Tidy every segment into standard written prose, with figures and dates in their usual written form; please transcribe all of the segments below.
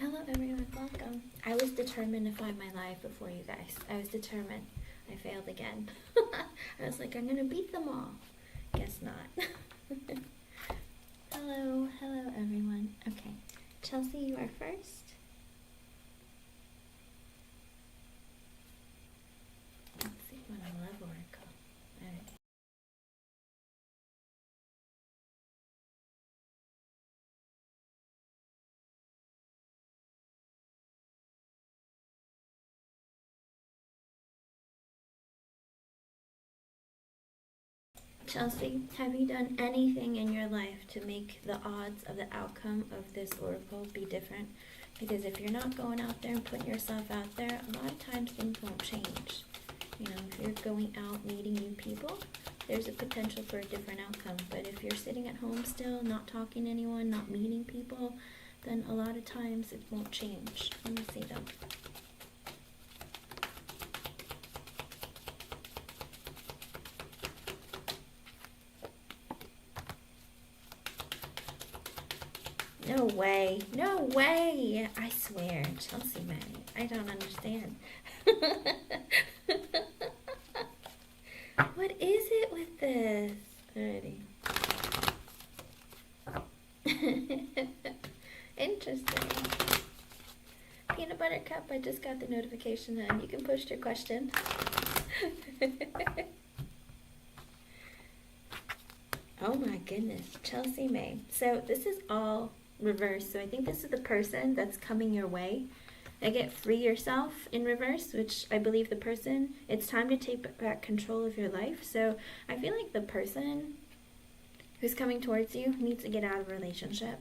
Hello everyone, welcome. I was determined to find my life before you guys. I was determined. I failed again. I was like, I'm gonna beat them all. Guess not. Hello everyone. Okay, Chelsea, you are first. Let's see what I love Oracle. Alright. Chelsea, have you done anything in your life to make the odds of the outcome of this oracle be different? Because if you're not going out there and putting yourself out there, a lot of times things won't change. You know, if you're going out meeting new people, there's a potential for a different outcome. But if you're sitting at home still, not talking to anyone, not meeting people, then a lot of times it won't change. Let me see them. No way. No way. I swear. Chelsea, man. I don't understand. What is it with this? Alrighty. Interesting. Peanut Butter Cup, I just got the notification and you can post your question. Oh my goodness. Chelsea May. So this is all reverse. So I think this is the person that's coming your way. I get free yourself in reverse, which I believe the person, it's time to take back control of your life. So I feel like the person who's coming towards you needs to get out of a relationship.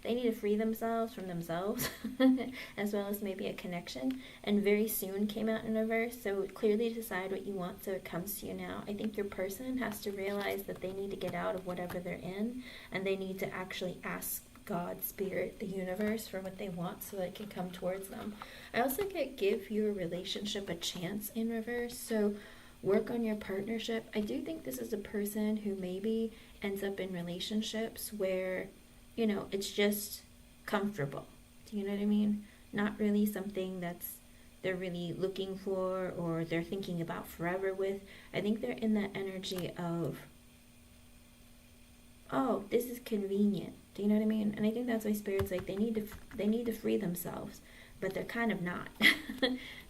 They need to free themselves from themselves, as well as maybe a connection. And very soon came out in reverse. So clearly decide what you want so it comes to you now. I think your person has to realize that they need to get out of whatever they're in, and they need to actually ask God, Spirit, the universe for what they want so that it can come towards them. I also get give your relationship a chance in reverse. So work on your partnership. I do think this is a person who maybe ends up in relationships where, you know, it's just comfortable. Do you know what I mean? Not really something that's they're really looking for or they're thinking about forever with. I think they're in that energy of, oh, this is convenient. Do you know what I mean? And I think that's why Spirit's like they need to free themselves, but they're kind of not.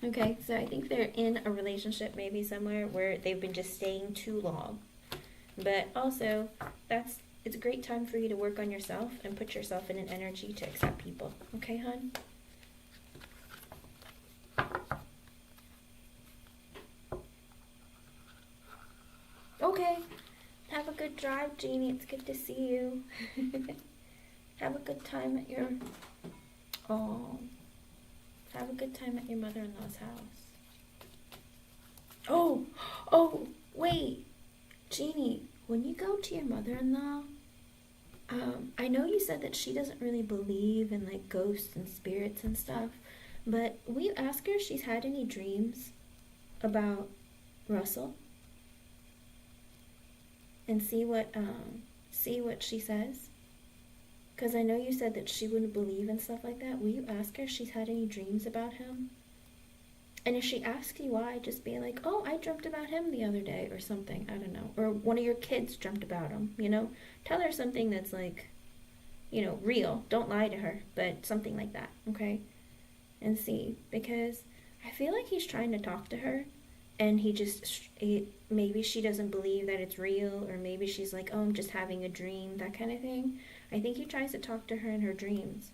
Okay, so I think they're in a relationship maybe somewhere where they've been just staying too long. But also, it's a great time for you to work on yourself and put yourself in an energy to accept people. Okay, hon? Okay. Have a good drive, Jeannie. It's good to see you. Have a good time at your... Oh. Have a good time at your mother-in-law's house. Oh, wait. Jeannie, when you go to your mother-in-law, I know you said that she doesn't really believe in like ghosts and spirits and stuff, but will you ask her if she's had any dreams about Russell? And see what she says? Because I know you said that she wouldn't believe in stuff like that. Will you ask her if she's had any dreams about him? And if she asks you why, just be like, oh, I dreamt about him the other day or something. I don't know. Or one of your kids dreamt about him, you know? Tell her something that's like, you know, real. Don't lie to her, but something like that, okay? And see, because I feel like he's trying to talk to her and maybe she doesn't believe that it's real, or maybe she's like, oh, I'm just having a dream, that kind of thing. I think he tries to talk to her in her dreams.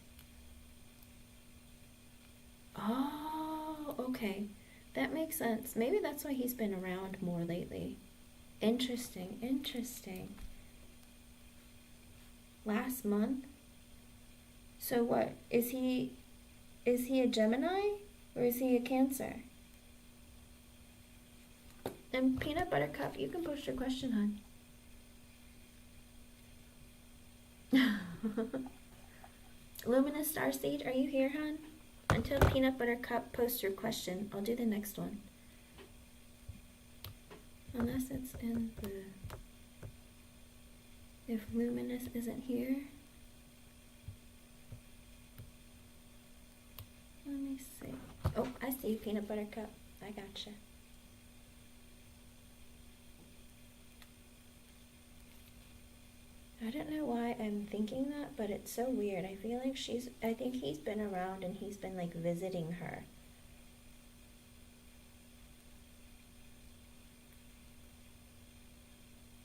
Oh, okay. That makes sense. Maybe that's why he's been around more lately. Interesting. Last month? So what? Is he a Gemini or is he a Cancer? And Peanut Butter Cup, you can post your question, hon. Luminous Starseed, are you here, hon? Until Peanut Butter Cup posts your question, I'll do the next one. Unless it's in the... If Luminous isn't here... Peanut Butter Cup. I gotcha. I don't know why I'm thinking that, but it's so weird. I feel like I think he's been around and he's been like visiting her.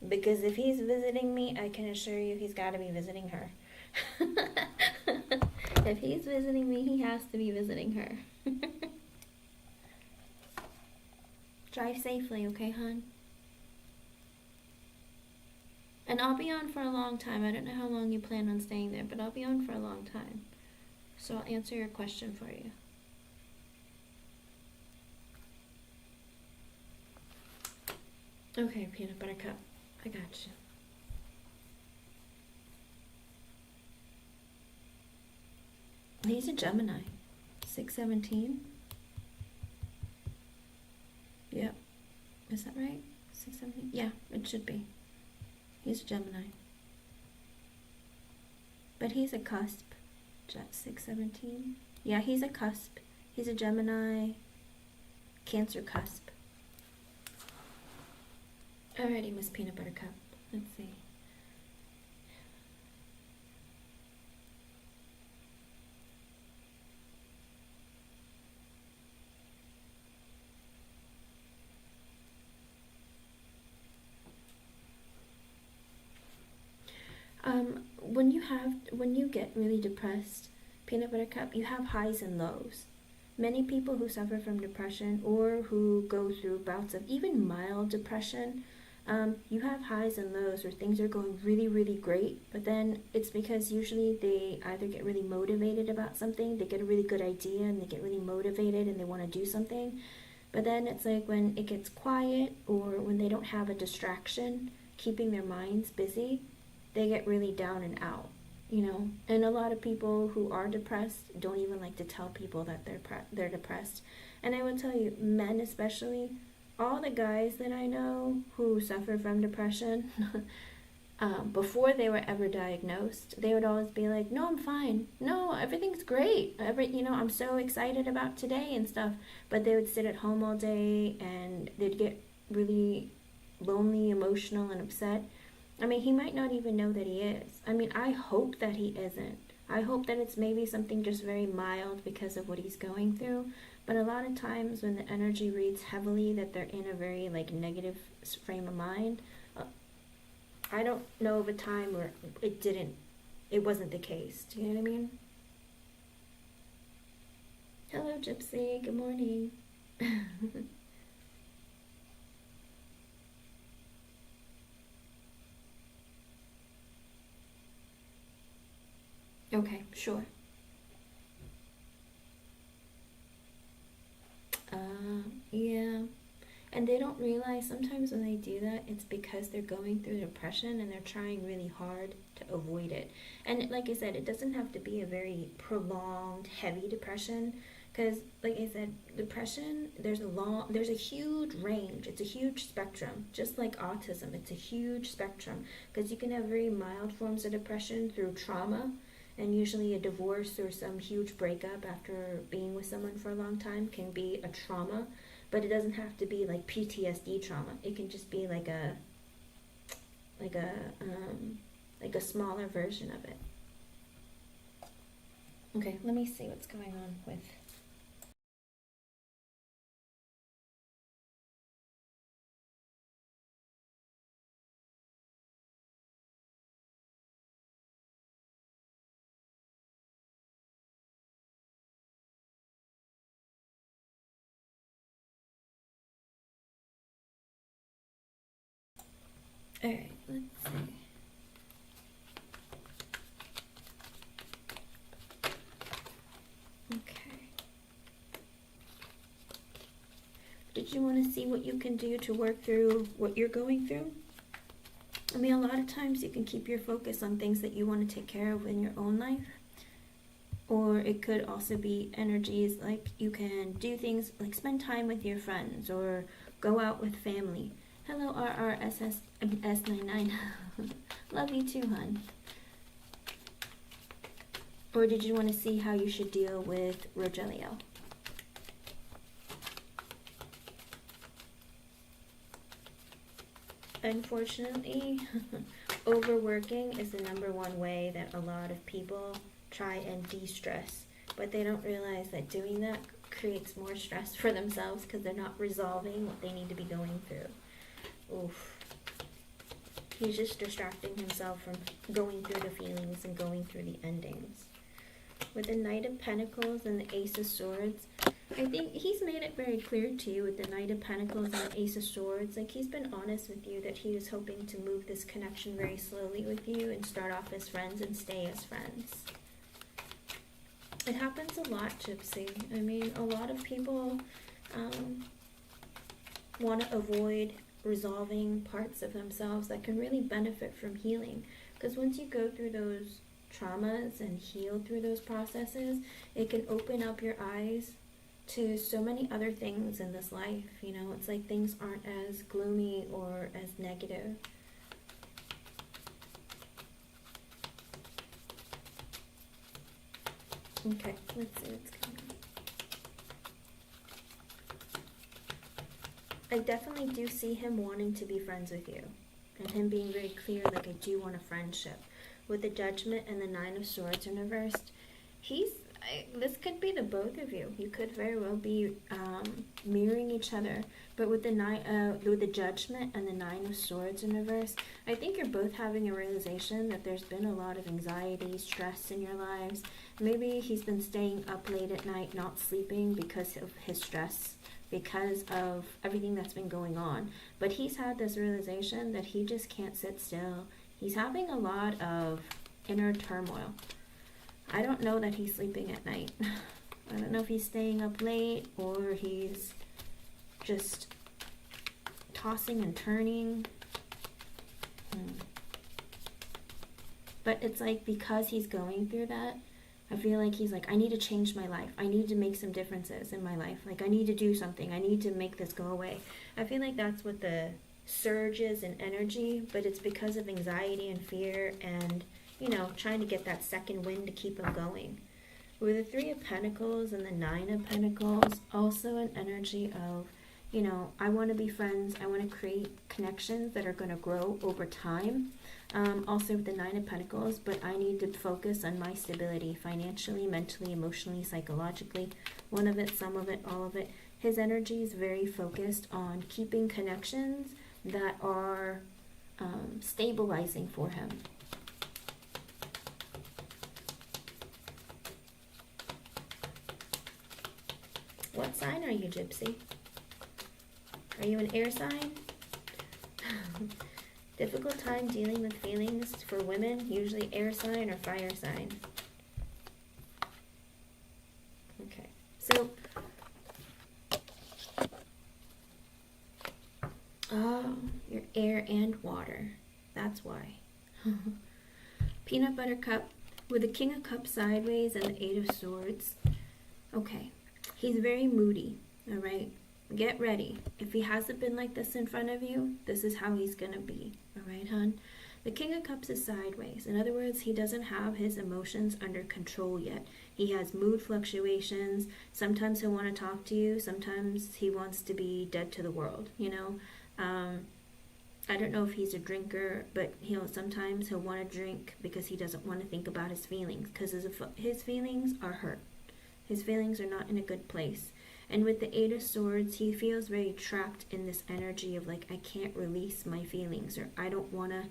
Because if he's visiting me, I can assure you he's got to be visiting her. If he's visiting me, he has to be visiting her. Drive safely, okay, hon? And I'll be on for a long time. I don't know how long you plan on staying there, but I'll be on for a long time. So I'll answer your question for you. Okay, Peanut Butter Cup. I got you. He's a Gemini. 617. Yep. Is that right? 617? Yeah, it should be. He's a Gemini. But he's a cusp. 617. Yeah, he's a cusp. He's a Gemini. Cancer cusp. Alrighty, Miss Peanut Butter Cup. Let's see. When you get really depressed, Peanut Butter Cup, you have highs and lows. Many people who suffer from depression or who go through bouts of even mild depression, you have highs and lows where things are going really, really great, but then it's because usually they either get really motivated about something, they get a really good idea and they get really motivated and they want to do something, but then it's like when it gets quiet or when they don't have a distraction keeping their minds busy, they get really down and out, you know. And a lot of people who are depressed don't even like to tell people that they're depressed. And I will tell you, men especially, all the guys that I know who suffer from depression, before they were ever diagnosed, they would always be like, no, I'm fine. No, everything's great. I'm so excited about today and stuff. But they would sit at home all day and they'd get really lonely, emotional, and upset. I mean, he might not even know that he is. I mean, I hope that he isn't. I hope that it's maybe something just very mild because of what he's going through. But a lot of times when the energy reads heavily that they're in a very like negative frame of mind, I don't know of a time where it wasn't the case. Do you know what I mean? Hello, Gypsy. Good morning. Okay, sure. Yeah. And they don't realize sometimes when they do that, it's because they're going through depression and they're trying really hard to avoid it. And like I said, it doesn't have to be a very prolonged, heavy depression. Because, like I said, depression, there's a huge range. It's a huge spectrum. Just like autism, it's a huge spectrum. Because you can have very mild forms of depression through trauma. And usually a divorce or some huge breakup after being with someone for a long time can be a trauma, but it doesn't have to be like PTSD trauma. It can just be like a smaller version of it. Okay, let me see what's going on with. All right, let's see. Okay. Did you want to see what you can do to work through what you're going through? I mean, a lot of times you can keep your focus on things that you want to take care of in your own life. Or it could also be energies like you can do things like spend time with your friends or go out with family. Hello, S99. Love you too, hon. Or did you want to see how you should deal with Rogelio? Unfortunately, overworking is the #1 way that a lot of people try and de-stress, but they don't realize that doing that creates more stress for themselves because they're not resolving what they need to be going through. Oof. He's just distracting himself from going through the feelings and going through the endings. With the Knight of Pentacles and the Ace of Swords, I think he's made it very clear to you with the Knight of Pentacles and the Ace of Swords. Like, he's been honest with you that he was hoping to move this connection very slowly with you and start off as friends and stay as friends. It happens a lot, Gypsy. I mean, a lot of people want to avoid resolving parts of themselves that can really benefit from healing. Because once you go through those traumas and heal through those processes, it can open up your eyes to so many other things in this life. You know, it's like things aren't as gloomy or as negative. Okay, let's see what's coming. I definitely do see him wanting to be friends with you, and him being very clear, like, I do want a friendship. With the Judgment and the Nine of Swords in reversed, this could be the both of you. You could very well be mirroring each other. But with the Judgment and the Nine of Swords in reverse, I think you're both having a realization that there's been a lot of anxiety, stress in your lives. Maybe he's been staying up late at night, not sleeping because of his stress, because of everything that's been going on. But he's had this realization that he just can't sit still. He's having a lot of inner turmoil. I don't know that he's sleeping at night. I don't know if he's staying up late or he's just tossing and turning. But it's like, because he's going through that, I feel like he's like, I need to change my life. I need to make some differences in my life. Like, I need to do something. I need to make this go away. I feel like that's what the surge is in energy, but it's because of anxiety and fear and, you know, trying to get that second wind to keep him going. With the Three of Pentacles and the Nine of Pentacles, also an energy of, you know, I want to be friends. I want to create connections that are going to grow over time. Also with the Nine of Pentacles, but I need to focus on my stability financially, mentally, emotionally, psychologically. One of it, some of it, all of it. His energy is very focused on keeping connections that are stabilizing for him. What sign are you, Gypsy? Are you an air sign? Difficult time dealing with feelings for women, usually air sign or fire sign. Okay, so you're air and water. That's why. Peanut Butter Cup with the King of Cups sideways and the Eight of Swords. Okay, he's very moody, all right? Get ready. If he hasn't been like this in front of you, this is how he's going to be, all right, hon? The King of Cups is sideways. In other words, he doesn't have his emotions under control yet. He has mood fluctuations. Sometimes he'll want to talk to you. Sometimes he wants to be dead to the world, you know? I don't know if he's a drinker, but sometimes he'll want to drink because he doesn't want to think about his feelings, because his feelings are hurt. His feelings are not in a good place. And with the Eight of Swords, he feels very trapped in this energy of, like, I can't release my feelings, or I don't want to,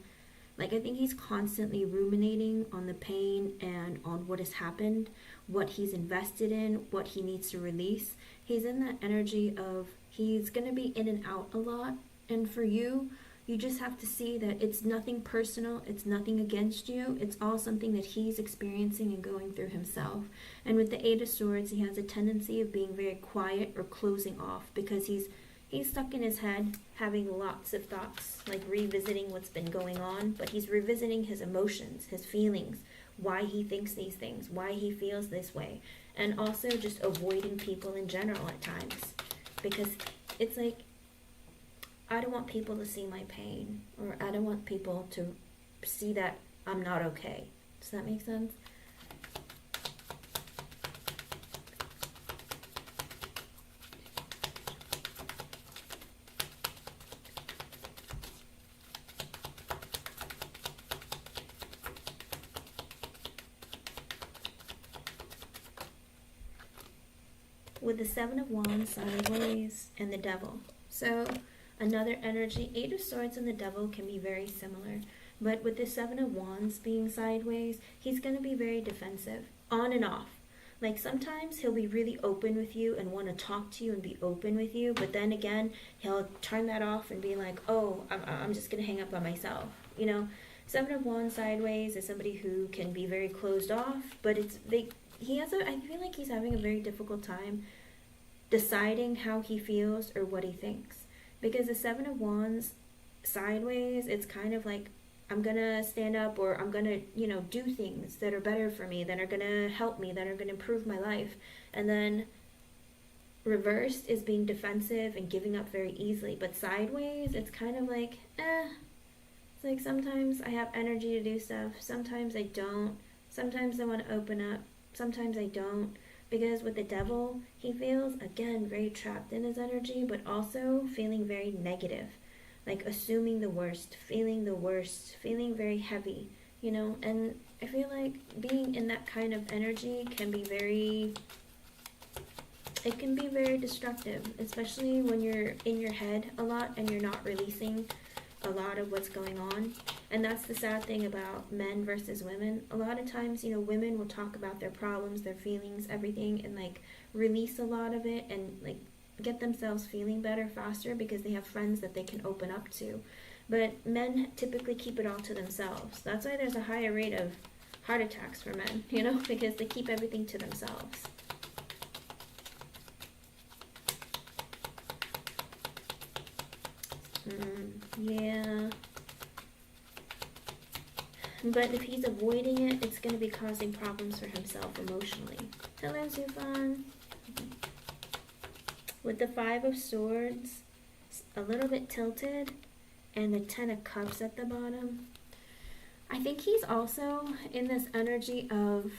like, I think he's constantly ruminating on the pain and on what has happened, what he's invested in, what he needs to release. He's in that energy of, he's going to be in and out a lot. And for you, you just have to see that it's nothing personal, it's nothing against you, it's all something that he's experiencing and going through himself. And with the Eight of Swords, he has a tendency of being very quiet or closing off, because he's stuck in his head having lots of thoughts, like revisiting what's been going on, but he's revisiting his emotions, his feelings, why he thinks these things, why he feels this way, and also just avoiding people in general at times, because it's like, I don't want people to see my pain, or I don't want people to see that I'm not okay. Does that make sense? with the Seven of Wands sideways and the Devil. So another energy, Eight of Swords and the Devil can be very similar. But with the Seven of Wands being sideways, he's going to be very defensive, on and off. Like sometimes he'll be really open with you and want to talk to you and be open with you. But then again, he'll turn that off and be like, oh, I'm just going to hang up on myself. You know, Seven of Wands sideways is somebody who can be very closed off. But I feel like he's having a very difficult time deciding how he feels or what he thinks. Because the Seven of Wands sideways, it's kind of like, I'm going to stand up, or I'm going to, do things that are better for me, that are going to help me, that are going to improve my life. And then reversed is being defensive and giving up very easily. But sideways, it's kind of like, It's like sometimes I have energy to do stuff. Sometimes I don't. Sometimes I want to open up. Sometimes I don't. Because with the Devil, he feels, again, very trapped in his energy, but also feeling very negative. Like assuming the worst, feeling very heavy, and I feel like being in that kind of energy can be very destructive, especially when you're in your head a lot and you're not releasing a lot of what's going on. And that's the sad thing about men versus women. A lot of times, women will talk about their problems, their feelings, everything, and like release a lot of it and like get themselves feeling better faster because they have friends that they can open up to. But men typically keep it all to themselves. That's why there's a higher rate of heart attacks for men, because they keep everything to themselves. Yeah. But if he's avoiding it, it's going to be causing problems for himself emotionally. Hello, Zufan. With the Five of Swords, a little bit tilted, and the Ten of Cups at the bottom. I think he's also in this energy of,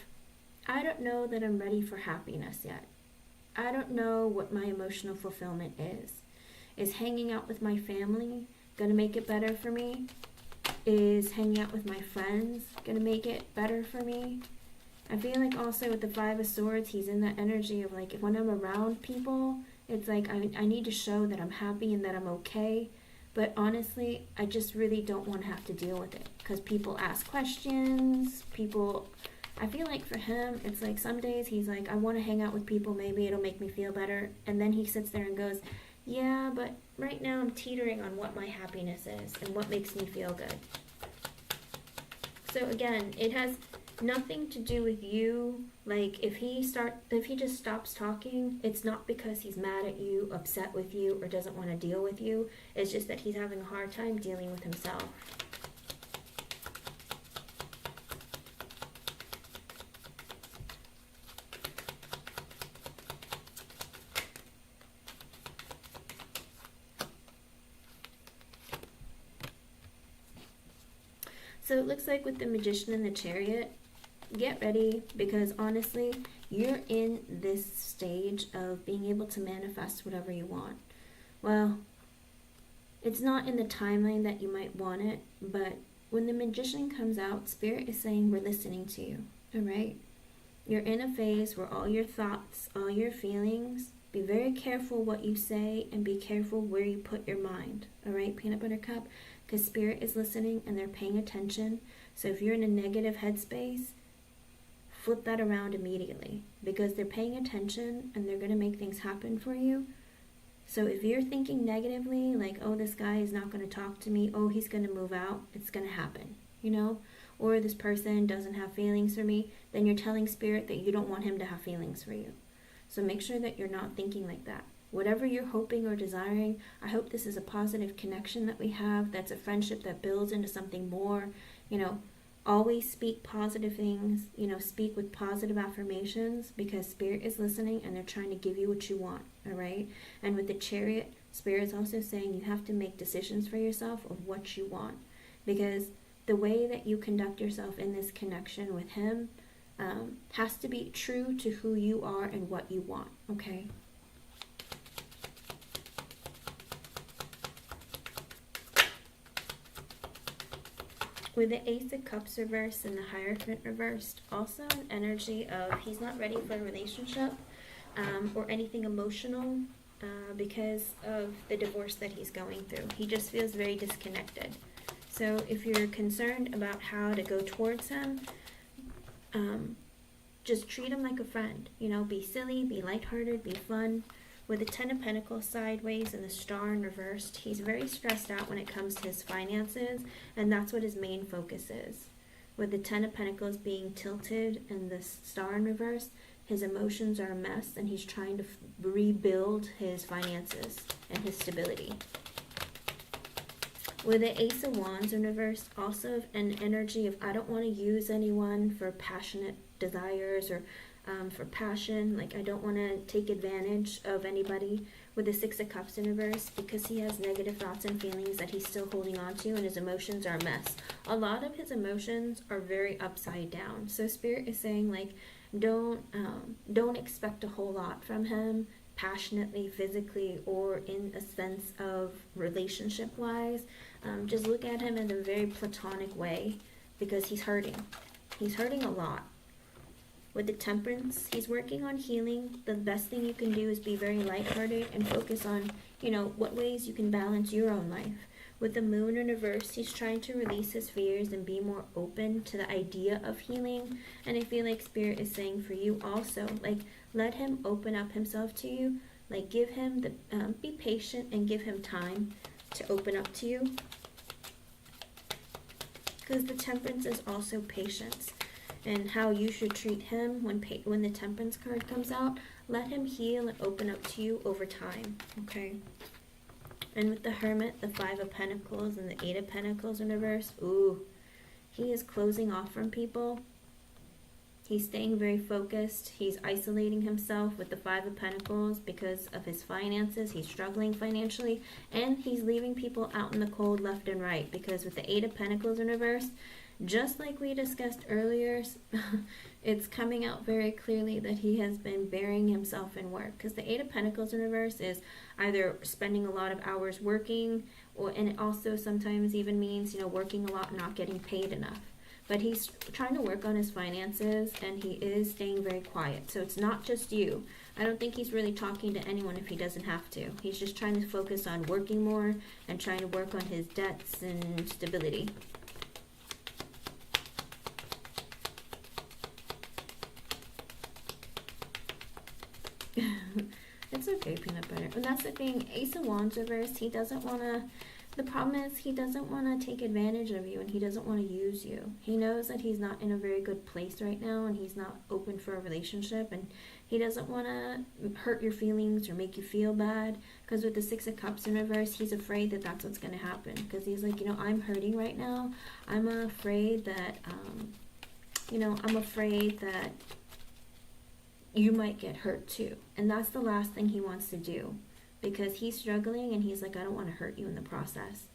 I don't know that I'm ready for happiness yet. I don't know what my emotional fulfillment is. Is hanging out with my family going to make it better for me? Is hanging out with my friends going to make it better for me? I feel like also with the Five of Swords, he's in that energy of like, if when I'm around people, it's like I need to show that I'm happy and that I'm okay. But honestly, I just really don't want to have to deal with it. Because people ask questions, I feel like for him, it's like some days he's like, I want to hang out with people, maybe it'll make me feel better. And then he sits there and goes, yeah, but right now I'm teetering on what my happiness is and what makes me feel good. So again, it has nothing to do with you. Like if he just stops talking, it's not because he's mad at you, upset with you, or doesn't want to deal with you. It's just that he's having a hard time dealing with himself. So it looks like with the Magician and the Chariot, get ready, because honestly, you're in this stage of being able to manifest whatever you want. Well, it's not in the timeline that you might want it, but when the Magician comes out, Spirit is saying we're listening to you, all right? You're in a phase where all your thoughts, all your feelings, be very careful what you say and be careful where you put your mind, all right, Peanut Butter Cup? Because Spirit is listening and they're paying attention. So if you're in a negative headspace, flip that around immediately, because they're paying attention and they're going to make things happen for you. So if you're thinking negatively, like, oh, this guy is not going to talk to me, oh, he's going to move out, it's going to happen, or this person doesn't have feelings for me, then you're telling Spirit that you don't want him to have feelings for you. So make sure that you're not thinking like that. Whatever you're hoping or desiring, I hope this is a positive connection that we have, that's a friendship that builds into something more. Always speak positive things, speak with positive affirmations, because Spirit is listening and they're trying to give you what you want, all right? And with the Chariot, Spirit is also saying you have to make decisions for yourself of what you want, because the way that you conduct yourself in this connection with him has to be true to who you are and what you want, okay? With the Ace of Cups reversed and the Hierophant reversed, also an energy of he's not ready for a relationship, or anything emotional because of the divorce that he's going through. He just feels very disconnected. So if you're concerned about how to go towards him, just treat him like a friend. You know, be silly, be lighthearted, be fun. With the Ten of Pentacles sideways and the Star in reversed, he's very stressed out when it comes to his finances, and that's what his main focus is. With the Ten of Pentacles being tilted and the Star in reverse, his emotions are a mess, and he's trying to rebuild his finances and his stability. With the Ace of Wands in reverse, also an energy of I don't want to use anyone for passionate desires or for passion. Like I don't want to take advantage of anybody. With the Six of Cups in reverse, because he has negative thoughts and feelings that he's still holding on to, and his emotions are a mess. A lot of his emotions are very upside down. So Spirit is saying, like, don't expect a whole lot from him, passionately, physically, or in a sense of relationship wise. Just look at him in a very platonic way, because he's hurting. He's hurting a lot. With the Temperance, he's working on healing. The best thing you can do is be very lighthearted and focus on, you know, what ways you can balance your own life. With the Moon in reverse, he's trying to release his fears and be more open to the idea of healing. And I feel like Spirit is saying for you also, like, let him open up himself to you. Like, give him the, be patient and give him time to open up to you. Because the Temperance is also patience. And how you should treat him when the Temperance card comes out. Let him heal and open up to you over time, okay? And with the Hermit, the Five of Pentacles and the Eight of Pentacles in reverse, ooh, he is closing off from people. He's staying very focused. He's isolating himself with the Five of Pentacles because of his finances. He's struggling financially. And he's leaving people out in the cold left and right, because with the Eight of Pentacles in reverse, just like we discussed earlier, it's coming out very clearly that he has been burying himself in work. Because the Eight of Pentacles in reverse is either spending a lot of hours working, and it also sometimes even means, you know, working a lot and not getting paid enough. But he's trying to work on his finances, and he is staying very quiet. So it's not just you. I don't think he's really talking to anyone if he doesn't have to. He's just trying to focus on working more and trying to work on his debts and stability. It's okay, peanut butter. And that's the thing, Ace of Wands reversed, he doesn't want to, the problem is he doesn't want to take advantage of you, and he doesn't want to use you. He knows that he's not in a very good place right now, and he's not open for a relationship, and he doesn't want to hurt your feelings or make you feel bad, because with the Six of Cups in reverse, he's afraid that that's what's going to happen, because he's like, you know, I'm hurting right now. I'm afraid that, I'm afraid that you might get hurt too. And that's the last thing he wants to do, because he's struggling and he's like, I don't want to hurt you in the process.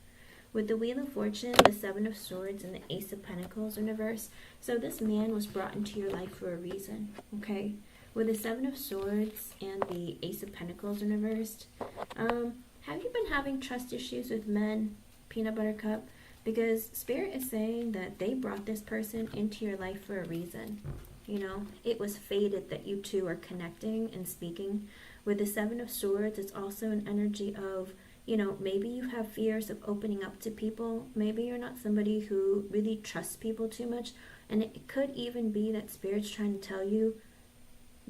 With the Wheel of Fortune, the Seven of Swords, and the Ace of Pentacles in reverse, so this man was brought into your life for a reason, okay? With the Seven of Swords and the Ace of Pentacles in reversed, have you been having trust issues with men, Peanut Butter Cup? Because Spirit is saying that they brought this person into your life for a reason. You know, it was fated that you two are connecting and speaking. With the Seven of Swords, it's also an energy of, you know, maybe you have fears of opening up to people. Maybe you're not somebody who really trusts people too much. And it could even be that Spirit's trying to tell you,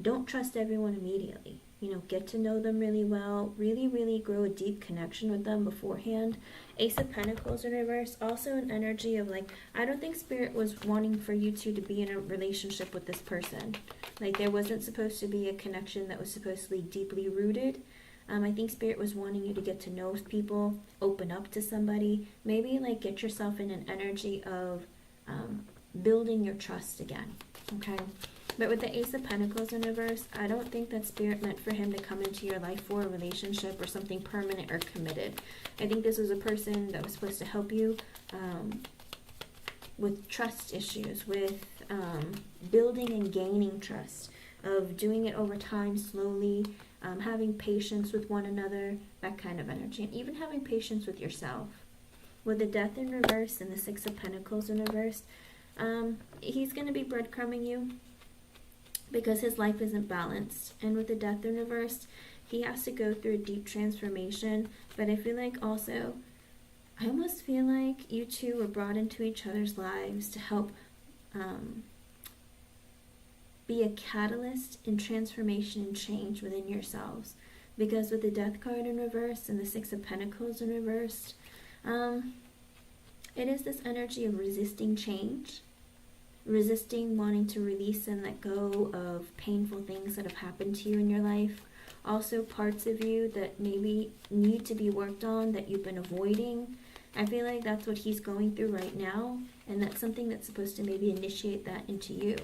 don't trust everyone immediately. You know, get to know them really well. Really, really grow a deep connection with them beforehand. Ace of Pentacles in reverse, also an energy of like, I don't think Spirit was wanting for you two to be in a relationship with this person. Like, there wasn't supposed to be a connection that was supposedly deeply rooted. I think Spirit was wanting you to get to know people, open up to somebody, maybe like get yourself in an energy of building your trust again, okay? But with the Ace of Pentacles in reverse, I don't think that Spirit meant for him to come into your life for a relationship or something permanent or committed. I think this was a person that was supposed to help you with trust issues, with building and gaining trust, of doing it over time slowly, having patience with one another, that kind of energy, and even having patience with yourself. With the Death in reverse and the Six of Pentacles in reverse, he's going to be breadcrumbing you. because his life isn't balanced. And with the Death in reverse, he has to go through a deep transformation. But I feel like also, I almost feel like you two were brought into each other's lives to help be a catalyst in transformation and change within yourselves. Because with the Death card in reverse and the Six of Pentacles in reverse, it is this energy of resisting change, resisting wanting to release and let go of painful things that have happened to you in your life. Also parts of you that maybe need to be worked on that you've been avoiding. I feel like that's what he's going through right now, and that's something that's supposed to maybe initiate that into you.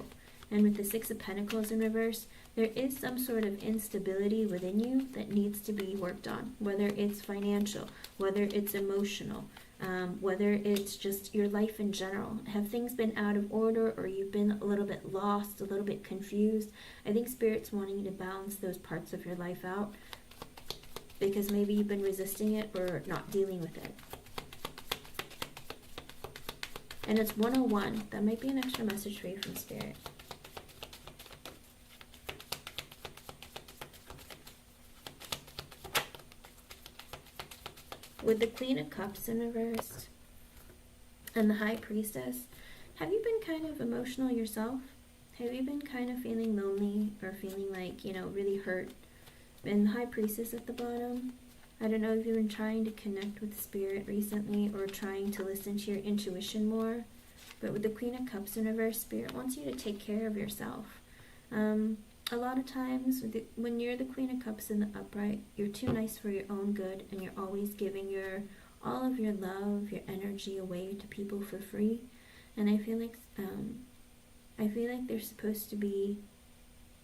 And with the Six of Pentacles in reverse, there is some sort of instability within you that needs to be worked on, whether it's financial, whether it's emotional, whether it's just your life in general. Have things been out of order, or you've been a little bit lost, a little bit confused? I think Spirit's wanting you to balance those parts of your life out, because maybe you've been resisting it or not dealing with it. And it's 101. That might be an extra message for you from Spirit. With the Queen of Cups in reverse and the High Priestess, have you been kind of emotional yourself? Have you been kind of feeling lonely or feeling like, really hurt? And the High Priestess at the bottom, I don't know if you've been trying to connect with Spirit recently or trying to listen to your intuition more. But with the Queen of Cups in reverse, Spirit wants you to take care of yourself. A lot of times, when you're the Queen of Cups in the upright, you're too nice for your own good, and you're always giving all of your love, your energy away to people for free. And I feel like there's supposed to be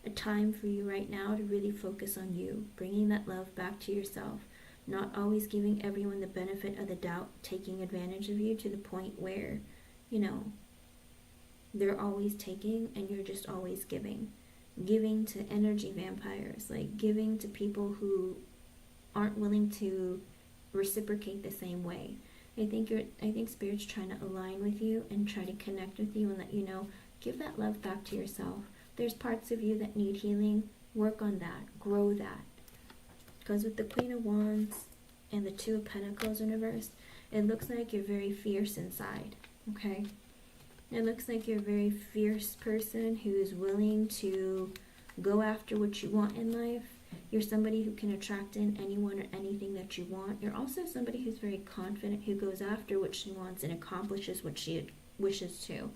a time for you right now to really focus on you, bringing that love back to yourself, not always giving everyone the benefit of the doubt, taking advantage of you to the point where, they're always taking and you're just always giving. Giving to energy vampires, like giving to people who aren't willing to reciprocate the same way. I think Spirit's trying to align with you and try to connect with you and let you know, give that love back to yourself. There's parts of you that need healing. Work on that. Grow that. Because with the Queen of Wands and the Two of Pentacles in reverse, it looks like you're very fierce inside, okay? It looks like you're a very fierce person who is willing to go after what you want in life. You're somebody who can attract in anyone or anything that you want. You're also somebody who's very confident, who goes after what she wants and accomplishes what she wishes to.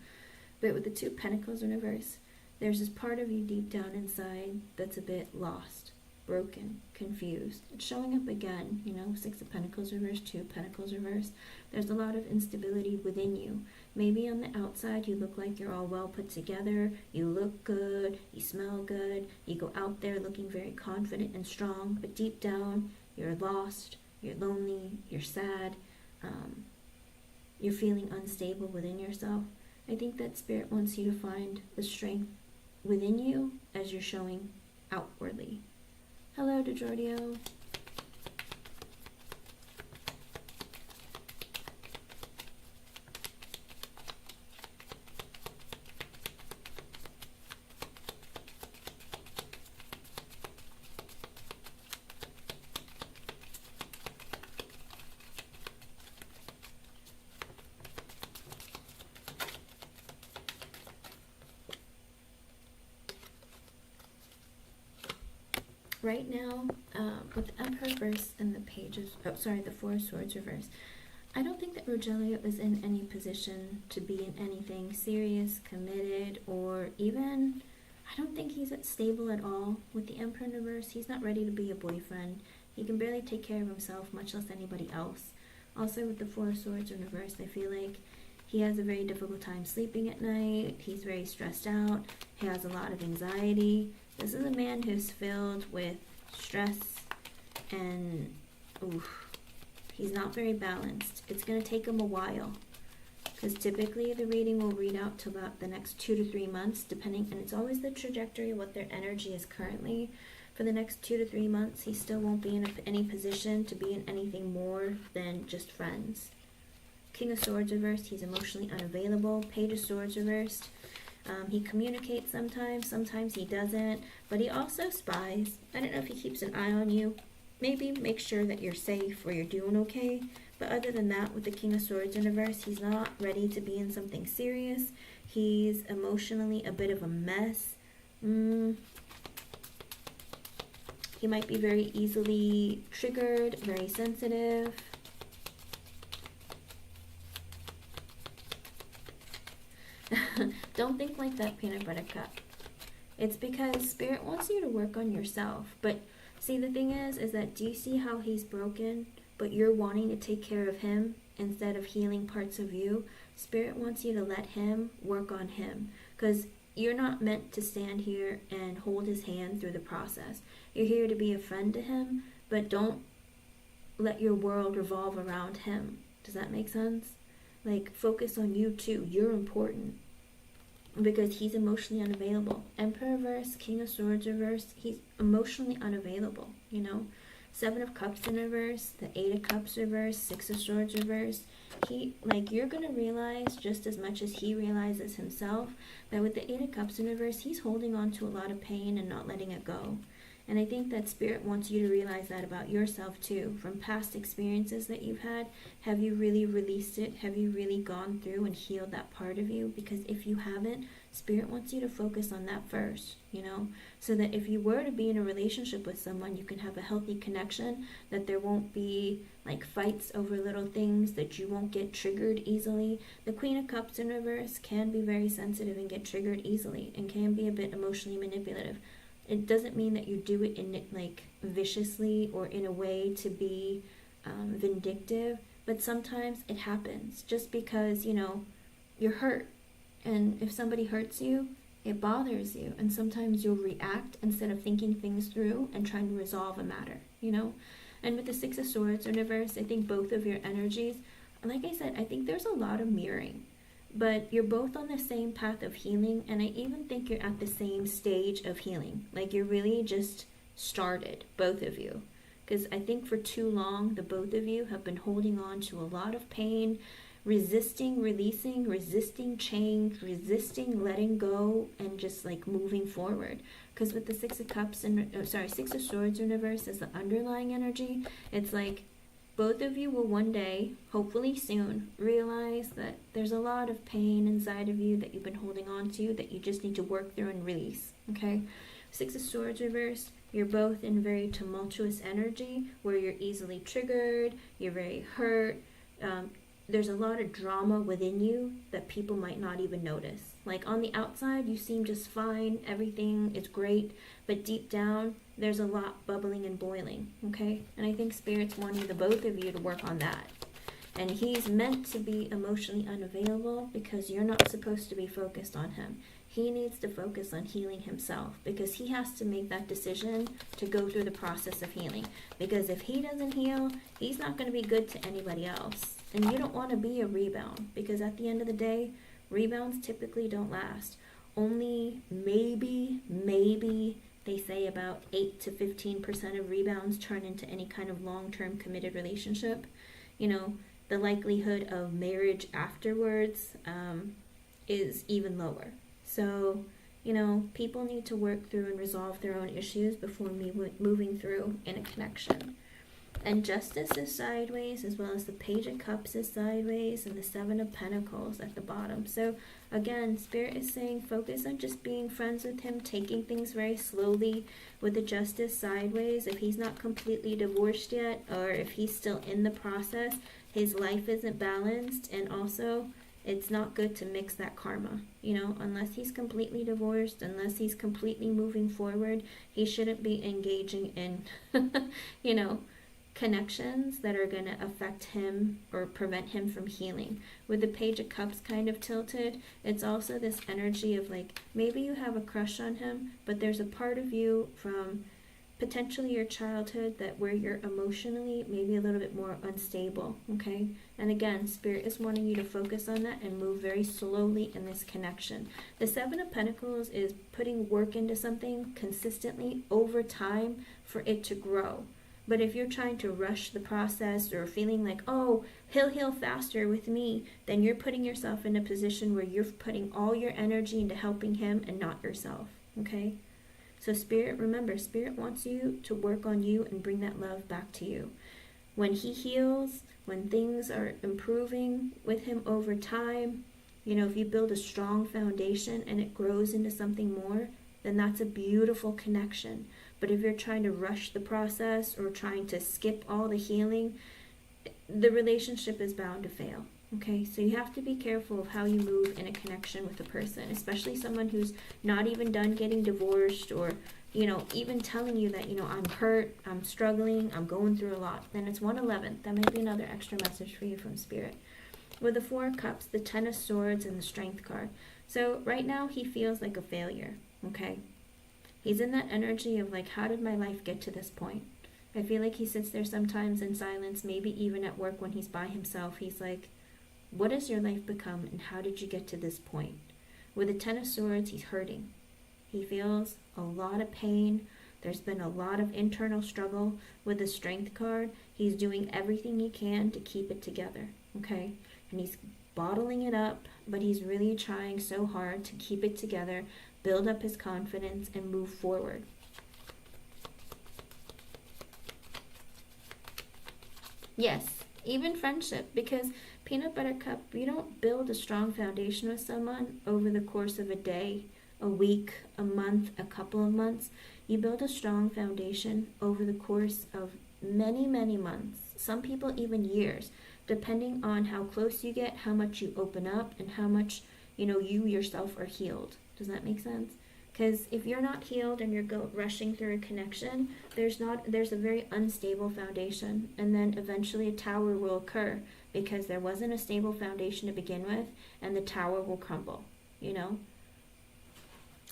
But with the Two of Pentacles in reverse, there's this part of you deep down inside that's a bit lost, broken, confused. It's showing up again, Six of Pentacles reverse, Two of Pentacles reverse. There's a lot of instability within you. Maybe on the outside you look like you're all well put together, you look good, you smell good, you go out there looking very confident and strong, but deep down you're lost, you're lonely, you're sad, you're feeling unstable within yourself. I think that Spirit wants you to find the strength within you as you're showing outwardly. Hello, DeJordio. Right now, with the Emperor reverse and the Four of Swords reverse, I don't think that Rogelio is in any position to be in anything serious, committed, or even, I don't think he's stable at all. With the Emperor in reverse, he's not ready to be a boyfriend. He can barely take care of himself, much less anybody else. Also, with the Four of Swords in reverse, I feel like he has a very difficult time sleeping at night. He's very stressed out. He has a lot of anxiety. This is a man who's filled with stress and he's not very balanced. It's going to take him a while, because typically the reading will read out to about the next 2 to 3 months, depending, and it's always the trajectory of what their energy is currently. For the next 2 to 3 months, he still won't be in any position to be in anything more than just friends. King of Swords reversed, he's emotionally unavailable. Page of Swords reversed. He communicates sometimes he doesn't, but he also spies. I don't know if he keeps an eye on you. Maybe make sure that you're safe or you're doing okay. But other than that, with the King of Swords in reverse, he's not ready to be in something serious. He's emotionally a bit of a mess. He might be very easily triggered, very sensitive. Don't think like that, peanut butter cup. It's because Spirit wants you to work on yourself. But see, the thing is that do you see how he's broken, but you're wanting to take care of him instead of healing parts of you? Spirit wants you to let him work on him, because you're not meant to stand here and hold his hand through the process. You're here to be a friend to him, but don't let your world revolve around him. Does that make sense? Like, focus on you too. You're important, because he's emotionally unavailable. Emperor reverse, King of Swords reverse, he's emotionally unavailable, you know. Seven of Cups in reverse, the Eight of Cups reverse, Six of Swords reverse. You're going to realize just as much as he realizes himself that with the Eight of Cups in reverse, he's holding on to a lot of pain and not letting it go. And I think that Spirit wants you to realize that about yourself too. From past experiences that you've had, have you really released it? Have you really gone through and healed that part of you? Because if you haven't, Spirit wants you to focus on that first, you know, so that if you were to be in a relationship with someone, you can have a healthy connection, that there won't be like fights over little things, that you won't get triggered easily. The Queen of Cups in reverse can be very sensitive and get triggered easily, and can be a bit emotionally manipulative. It doesn't mean that you do it in like viciously or in a way to be vindictive, but sometimes it happens just because, you know, you're hurt. And if somebody hurts you, it bothers you. And sometimes you'll react instead of thinking things through and trying to resolve a matter, you know. And with the Six of Swords in reverse, I think both of your energies, like I said, I think there's a lot of mirroring. But you're both on the same path of healing, and I even think you're at the same stage of healing. Like, you're really just started, both of you. Because I think for too long, the both of you have been holding on to a lot of pain, resisting releasing, resisting change, resisting letting go, and just like moving forward. Because with the Six of Swords in reverse as the underlying energy, it's like both of you will one day, hopefully soon, realize that there's a lot of pain inside of you that you've been holding on to that you just need to work through and release, okay? Six of Swords reversed, you're both in very tumultuous energy where you're easily triggered, you're very hurt. There's a lot of drama within you that people might not even notice. Like, on the outside, you seem just fine, everything is great, but deep down, there's a lot bubbling and boiling, okay? And I think Spirit's wanting the both of you to work on that. And he's meant to be emotionally unavailable because you're not supposed to be focused on him. He needs to focus on healing himself, because he has to make that decision to go through the process of healing. Because if he doesn't heal, he's not going to be good to anybody else. And you don't want to be a rebound, because at the end of the day, rebounds typically don't last. Only maybe they say about 8 to 15% of rebounds turn into any kind of long-term committed relationship. You know, the likelihood of marriage afterwards is even lower. So, you know, people need to work through and resolve their own issues before moving through in a connection. And Justice is sideways, as well as the Page of Cups is sideways, and the Seven of Pentacles at the bottom. So again, Spirit is saying focus on just being friends with him, taking things very slowly. With the Justice sideways, if he's not completely divorced yet, or if he's still in the process, his life isn't balanced, and also it's not good to mix that karma. You know, unless he's completely divorced, unless he's completely moving forward, he shouldn't be engaging in, you know, connections that are going to affect him or prevent him from healing. With the Page of Cups kind of tilted, it's also this energy of like, maybe you have a crush on him, but there's a part of you from potentially your childhood that where you're emotionally maybe a little bit more unstable, okay? And again, Spirit is wanting you to focus on that and move very slowly in this connection. The Seven of Pentacles is putting work into something consistently over time for it to grow. But if you're trying to rush the process or feeling like, oh, he'll heal faster with me, then you're putting yourself in a position where you're putting all your energy into helping him and not yourself, okay? So Spirit, remember, Spirit wants you to work on you and bring that love back to you. When he heals, when things are improving with him over time, you know, if you build a strong foundation and it grows into something more, then that's a beautiful connection. But if you're trying to rush the process or trying to skip all the healing, the relationship is bound to fail. Okay, so you have to be careful of how you move in a connection with a person, especially someone who's not even done getting divorced, or, you know, even telling you that, you know, I'm hurt, I'm struggling, I'm going through a lot. Then it's 111. That might be another extra message for you from Spirit. With the Four of Cups, the Ten of Swords, and the Strength card. So right now he feels like a failure, okay? He's in that energy of like, how did my life get to this point? I feel like he sits there sometimes in silence, maybe even at work when he's by himself. He's like, what has your life become and how did you get to this point? With the Ten of Swords, he's hurting. He feels a lot of pain. There's been a lot of internal struggle. With the Strength card, he's doing everything he can to keep it together, okay? And he's bottling it up, but he's really trying so hard to keep it together, build up his confidence, and move forward. Yes, even friendship, because Peanut Butter Cup, you don't build a strong foundation with someone over the course of a day, a week, a month, a couple of months. You build a strong foundation over the course of many, many months, some people even years, depending on how close you get, how much you open up, and how much, you know, you yourself are healed. Does that make sense? Because if you're not healed and you're rushing through a connection, there's a very unstable foundation, and then eventually a tower will occur because there wasn't a stable foundation to begin with, and the tower will crumble, you know?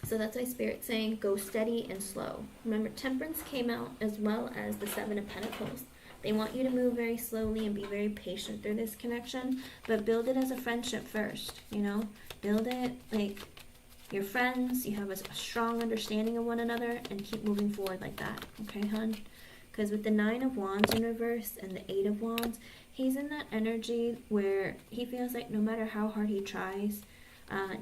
So that's why Spirit's saying go steady and slow. Remember, Temperance came out as well as the Seven of Pentacles. They want you to move very slowly and be very patient through this connection, but build it as a friendship first, you know? Build it like you're friends, you have a strong understanding of one another, and keep moving forward like that, okay, hun? Because with the Nine of Wands in reverse and the Eight of Wands, he's in that energy where he feels like no matter how hard he tries,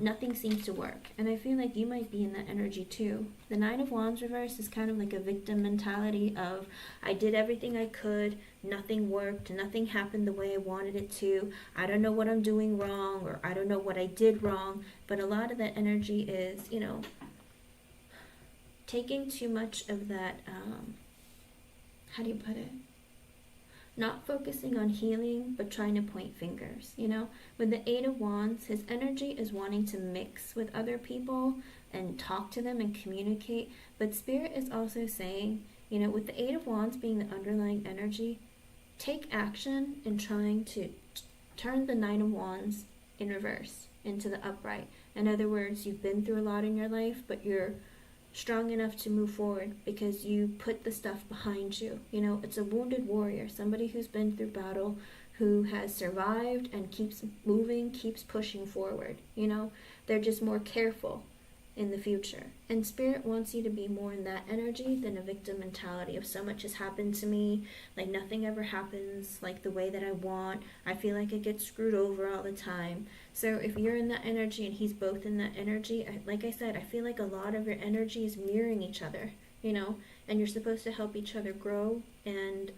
nothing seems to work. And I feel like you might be in that energy too. The Nine of Wands reverse is kind of like a victim mentality of, I did everything I could, nothing worked, nothing happened the way I wanted it to, I don't know what I'm doing wrong, or I don't know what I did wrong. But a lot of that energy is, you know, taking too much of that, how do you put it? Not focusing on healing, but trying to point fingers, you know? With the Eight of Wands, his energy is wanting to mix with other people and talk to them and communicate. But Spirit is also saying, you know, with the Eight of Wands being the underlying energy, take action in trying to turn the Nine of Wands in reverse into the upright. In other words, you've been through a lot in your life, but you're strong enough to move forward because you put the stuff behind you. You know, it's a wounded warrior, somebody who's been through battle, who has survived and keeps moving, keeps pushing forward. You know, they're just more careful in the future. And Spirit wants you to be more in that energy than a victim mentality of so much has happened to me, like nothing ever happens like the way that I want, I feel like I get screwed over all the time. So if you're in that energy and he's both in that energy, like I said, I feel like a lot of your energy is mirroring each other, you know, and you're supposed to help each other grow and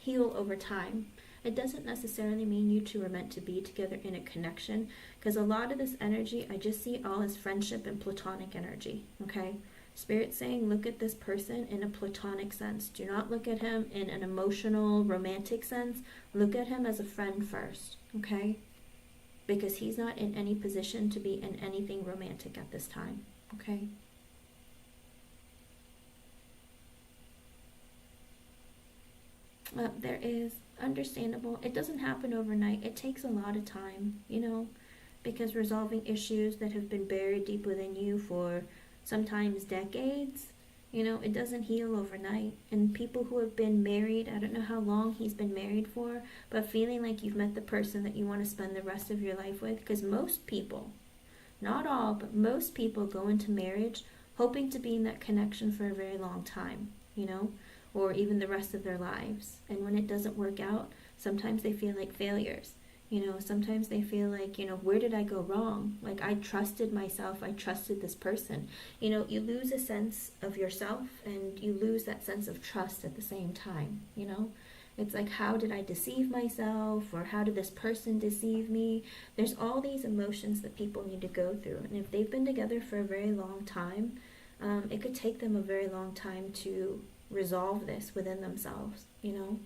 heal over time. It doesn't necessarily mean you two are meant to be together in a connection, because a lot of this energy, I just see all as friendship and platonic energy, okay? Spirit's saying look at this person in a platonic sense. Do not look at him in an emotional, romantic sense. Look at him as a friend first, okay? Because he's not in any position to be in anything romantic at this time, okay? There is understandable. It doesn't happen overnight. It takes a lot of time, you know, because resolving issues that have been buried deep within you for sometimes decades, you know, it doesn't heal overnight. And people who have been married, I don't know how long he's been married for, but feeling like you've met the person that you want to spend the rest of your life with, because most people, not all, but most people go into marriage hoping to be in that connection for a very long time, you know, or even the rest of their lives. And when it doesn't work out, sometimes they feel like failures. You know, sometimes they feel like, you know, where did I go wrong? Like, I trusted myself, I trusted this person. You know, you lose a sense of yourself and you lose that sense of trust at the same time, you know? It's like, how did I deceive myself? Or how did this person deceive me? There's all these emotions that people need to go through. And if they've been together for a very long time, it could take them a very long time to resolve this within themselves, you know?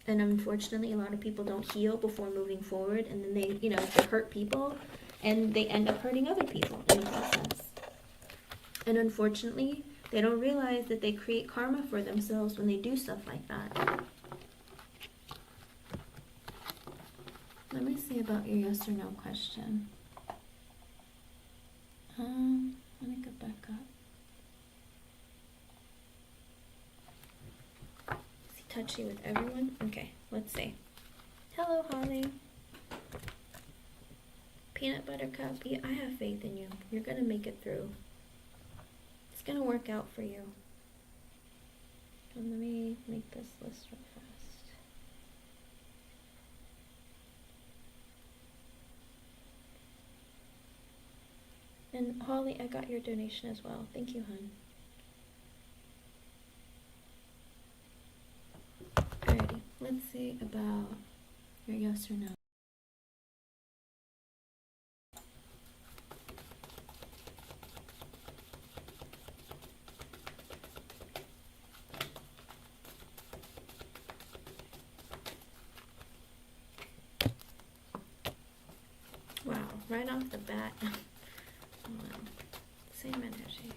And unfortunately, a lot of people don't heal before moving forward, and then they, you know, they hurt people, and they end up hurting other people in the process. And unfortunately, they don't realize that they create karma for themselves when they do stuff like that. Let me see about your yes or no question. Let me go back up. Is he touchy with everyone? Okay, let's see. Hello, Holly. Peanut butter cup. Yeah, I have faith in you. You're gonna make it through. It's gonna work out for you. And let me make this list real fast. And Holly, I got your donation as well. Thank you, hon. Alrighty, let's see about your yes or no. Wow, right off the bat. Wow, same energy.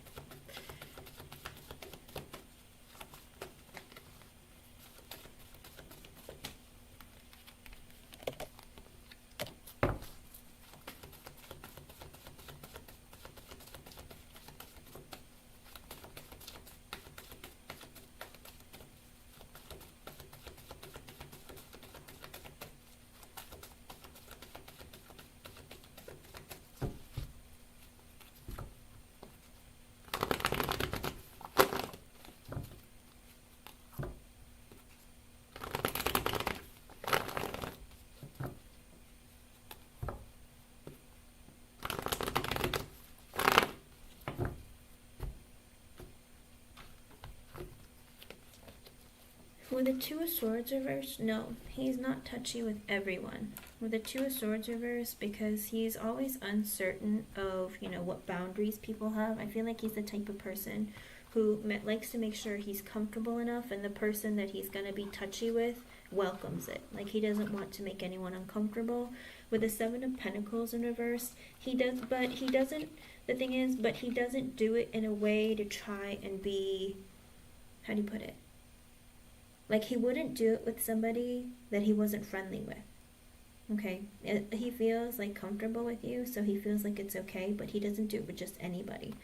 With the Two of Swords reversed, no, he's not touchy with everyone. With the Two of Swords reversed, because he's always uncertain of, you know, what boundaries people have. I feel like he's the type of person who likes to make sure he's comfortable enough, and the person that he's going to be touchy with welcomes it. Like, he doesn't want to make anyone uncomfortable. With the Seven of Pentacles in reverse, he does, but he doesn't, the thing is, but he doesn't do it in a way to try and be, how do you put it? Like, he wouldn't do it with somebody that he wasn't friendly with. Okay? He feels, like, comfortable with you, so he feels like it's okay, but he doesn't do it with just anybody.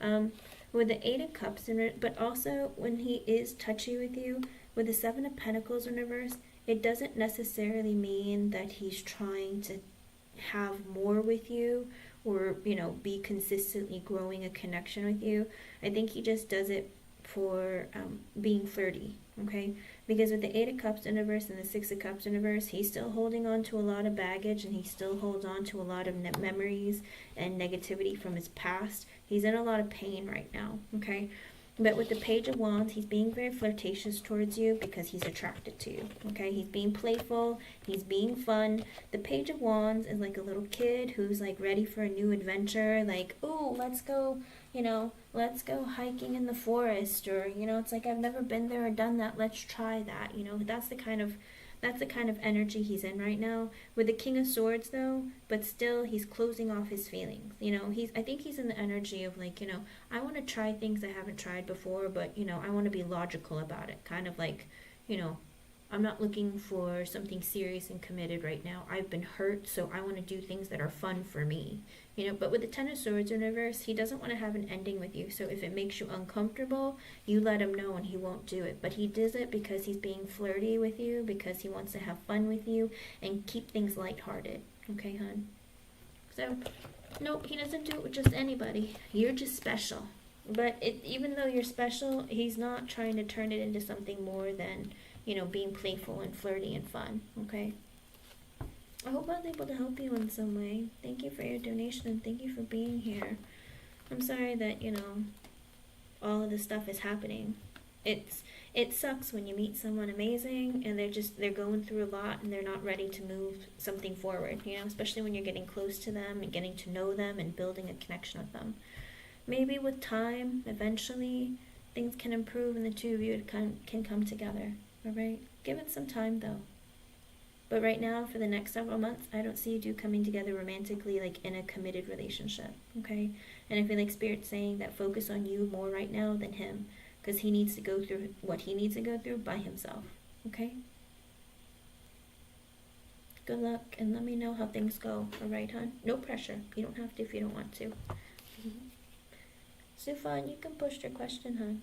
With the Eight of Cups in it, but also when he is touchy with you, with the Seven of Pentacles in reverse, it doesn't necessarily mean that he's trying to have more with you or, you know, be consistently growing a connection with you. I think he just does it for being flirty, okay? Because with the Eight of Cups in reverse and the Six of Cups in reverse, he's still holding on to a lot of baggage, and he still holds on to a lot of memories and negativity from his past. He's in a lot of pain right now, okay? But with the Page of Wands, he's being very flirtatious towards you because he's attracted to you, okay? He's being playful, he's being fun. The Page of Wands is like a little kid who's like ready for a new adventure, like, oh, let's go, you know, let's go hiking in the forest, or, you know, it's like, I've never been there or done that, let's try that, you know. That's the kind of energy he's in right now. With the King of Swords though, but still he's closing off his feelings, you know. I think he's in the energy of like, you know, I want to try things I haven't tried before, but, you know, I want to be logical about it, kind of like, you know, I'm not looking for something serious and committed right now. I've been hurt, so I want to do things that are fun for me, you know. But with the Ten of Swords in reverse, he doesn't want to have an ending with you. So if it makes you uncomfortable, you let him know and he won't do it. But he does it because he's being flirty with you, because he wants to have fun with you and keep things lighthearted. Okay, hon? So, nope, he doesn't do it with just anybody. You're just special. But even though you're special, he's not trying to turn it into something more than, being playful and flirty and fun, okay? I hope I was able to help you in some way. Thank you for your donation and thank you for being here. I'm sorry that, all of this stuff is happening. It sucks when you meet someone amazing and they're going through a lot and they're not ready to move something forward, especially when you're getting close to them and getting to know them and building a connection with them. Maybe with time, eventually, things can improve and the two of you can come together, alright? Give it some time though. But right now, for the next several months, I don't see you two coming together romantically, like in a committed relationship, okay? And I feel like Spirit's saying that focus on you more right now than him, because he needs to go through what he needs to go through by himself, okay? Good luck, and let me know how things go, alright, hon? No pressure. You don't have to if you don't want to. Sufan, you can push your question, hon.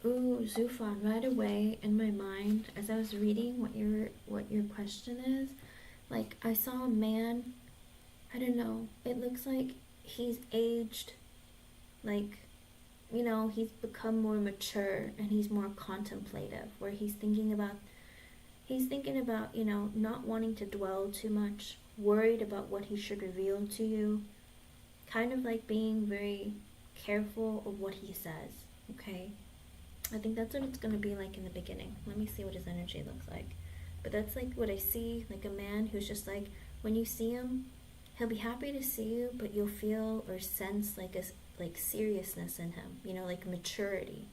Ooh, Zufan, right away in my mind, as I was reading what your question is, like I saw a man, I don't know, it looks like he's aged, like, he's become more mature and he's more contemplative, where he's thinking about, not wanting to dwell too much, worried about what he should reveal to you, kind of like being very careful of what he says, okay? I think that's what it's going to be like in the beginning. Let me see what his energy looks like. But that's like what I see, like a man who's just like, when you see him, he'll be happy to see you, but you'll feel or sense like seriousness in him, like maturity.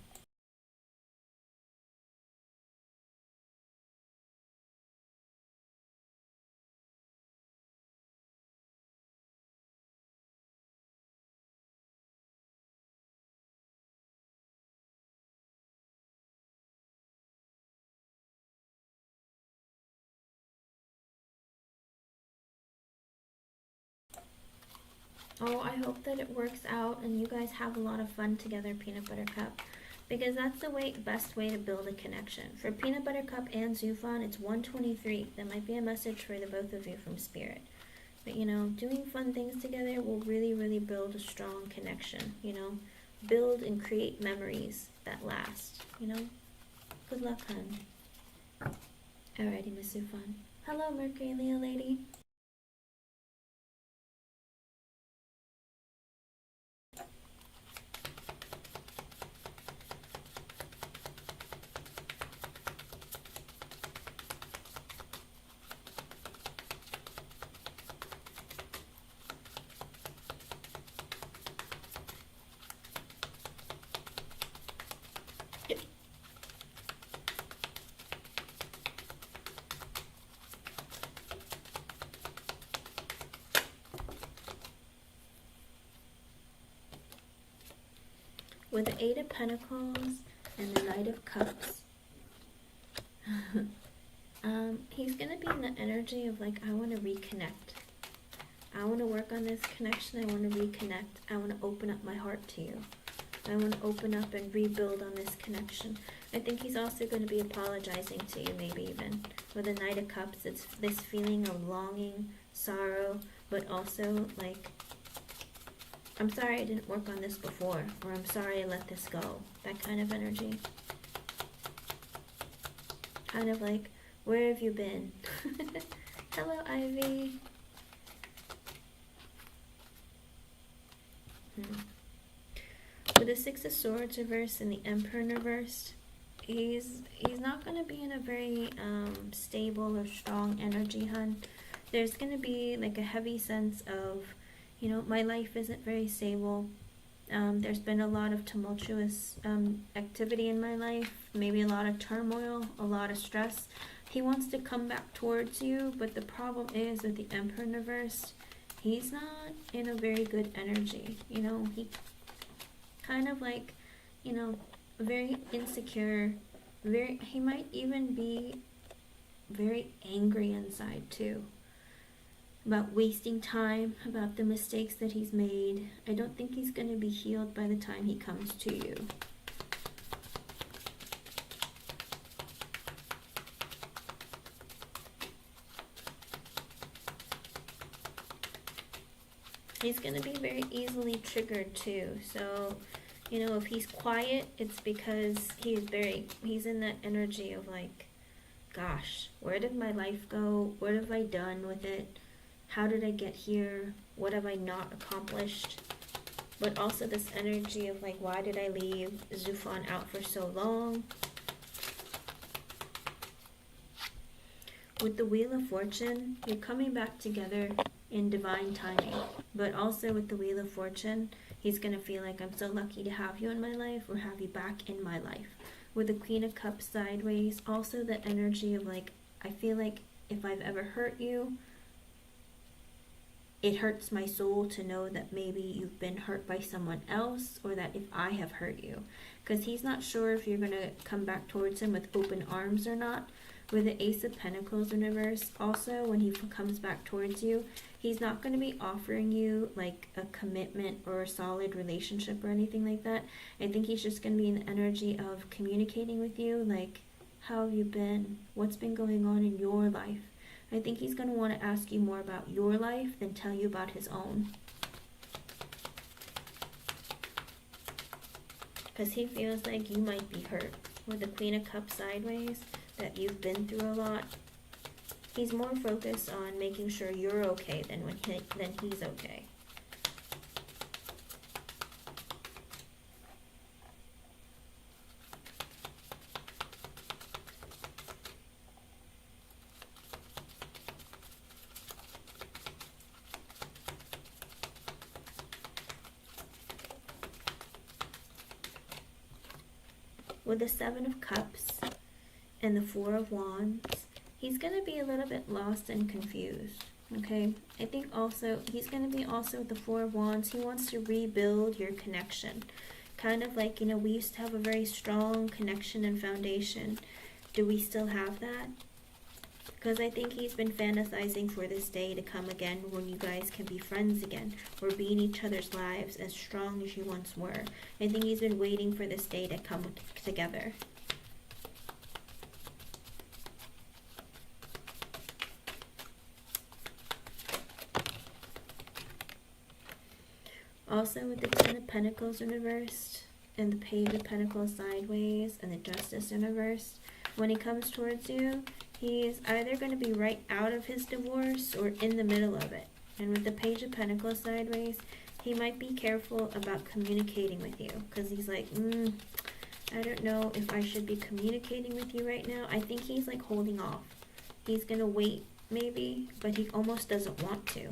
Oh, I hope that it works out and you guys have a lot of fun together, Peanut Butter Cup. Because that's the best way to build a connection. For Peanut Butter Cup and Zufan, it's 123. That might be a message for the both of you from Spirit. But, doing fun things together will really, really build a strong connection, Build and create memories that last, Good luck, hun. Alrighty, Miss Zufan. Hello, Mercury Leo lady. With the Eight of Pentacles and the Knight of Cups, he's going to be in the energy of like, I want to reconnect. I want to work on this connection. I want to reconnect. I want to open up my heart to you. I want to open up and rebuild on this connection. I think he's also going to be apologizing to you, maybe even. With the Knight of Cups, it's this feeling of longing, sorrow, but also like, I'm sorry I didn't work on this before, or I'm sorry I let this go. That kind of energy. Kind of like, where have you been? Hello, Ivy. With the Six of Swords reversed and the Emperor reversed, he's not going to be in a very stable or strong energy, hun. There's going to be like a heavy sense of, my life isn't very stable. There's been a lot of tumultuous activity in my life, maybe a lot of turmoil, a lot of stress. He wants to come back towards you, but the problem is with the Emperor in reverse, he's not in a very good energy. You know, he kind of like, you know, very insecure, he might even be very angry inside too. About wasting time, about the mistakes that he's made. I don't think he's going to be healed by the time he comes to you. He's going to be very easily triggered too. So, you know, if he's quiet, it's because he's in that energy of like, gosh, where did my life go? What have I done with it? How did I get here? What have I not accomplished? But also this energy of like, why did I leave Zufan out for so long? With the Wheel of Fortune, you're coming back together in divine timing. But also with the Wheel of Fortune, he's going to feel like, I'm so lucky to have you in my life or have you back in my life. With the Queen of Cups sideways, also the energy of like, I feel like if I've ever hurt you, it hurts my soul to know that maybe you've been hurt by someone else, or that if I have hurt you. Because he's not sure if you're going to come back towards him with open arms or not. With the Ace of Pentacles in reverse, also when he comes back towards you, he's not going to be offering you like a commitment or a solid relationship or anything like that. I think he's just going to be in the energy of communicating with you, like, how have you been? What's been going on in your life? I think he's going to want to ask you more about your life than tell you about his own. Because he feels like you might be hurt. With the Queen of Cups sideways, that you've been through a lot. He's more focused on making sure you're okay than he's okay. With the Seven of Cups and the Four of Wands, he's going to be a little bit lost and confused, okay? I think also, he's going to be also with the Four of Wands, he wants to rebuild your connection. Kind of like, you know, we used to have a very strong connection and foundation. Do we still have that? Because I think he's been fantasizing for this day to come again when you guys can be friends again or be in each other's lives as strong as you once were. I think he's been waiting for this day to come together. Also with the Ten of Pentacles in reverse and the Page of Pentacles sideways and the Justice in reverse, when he comes towards you, he's either going to be right out of his divorce or in the middle of it. And with the Page of Pentacles sideways, he might be careful about communicating with you. Because he's like, I don't know if I should be communicating with you right now. I think he's like holding off. He's going to wait maybe, but he almost doesn't want to.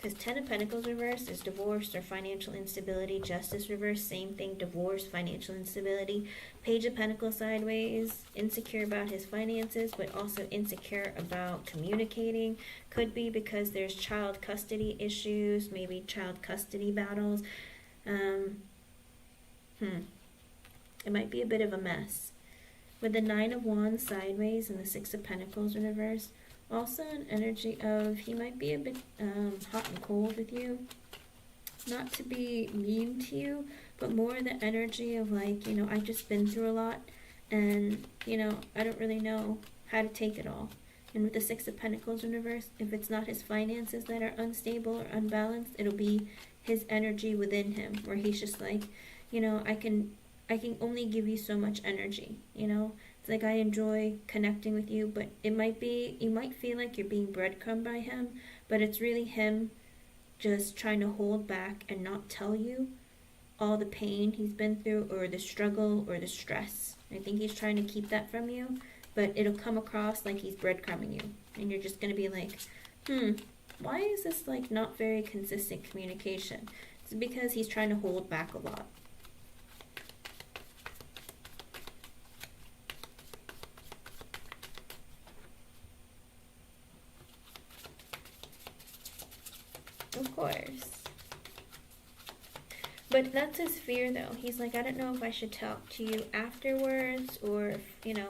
Because Ten of Pentacles reverse is divorce or financial instability. Justice reverse, same thing, divorce, financial instability. Page of Pentacles sideways, insecure about his finances, but also insecure about communicating. Could be because there's child custody issues, maybe child custody battles. It might be a bit of a mess. With the Nine of Wands sideways and the Six of Pentacles in reverse, also an energy of he might be a bit hot and cold with you. Not to be mean to you, but more the energy of like, you know, I've just been through a lot and, you know, I don't really know how to take it all. And with the Six of Pentacles in reverse, if it's not his finances that are unstable or unbalanced, it'll be his energy within him where he's just like, you know, I can only give you so much energy, you know. Like, I enjoy connecting with you, but it might be, you might feel like you're being breadcrumbed by him, but it's really him just trying to hold back and not tell you all the pain he's been through or the struggle or the stress. I think he's trying to keep that from you, but it'll come across like he's breadcrumbing you. And you're just going to be like, why is this like not very consistent communication? It's because he's trying to hold back a lot. Of course. But that's his fear, though. He's like, I don't know if I should talk to you afterwards, or, you know,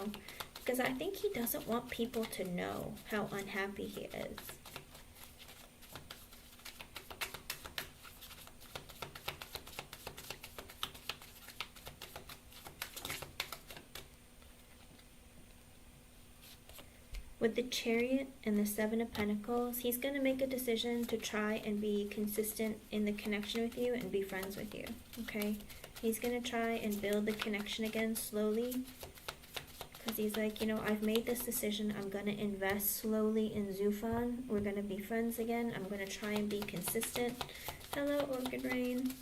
because I think he doesn't want people to know how unhappy he is. With the Chariot and the Seven of Pentacles, he's going to make a decision to try and be consistent in the connection with you and be friends with you, okay? He's going to try and build the connection again slowly, because he's like, you know, I've made this decision. I'm going to invest slowly in Zufan. We're going to be friends again. I'm going to try and be consistent. Hello, Orchid Rain.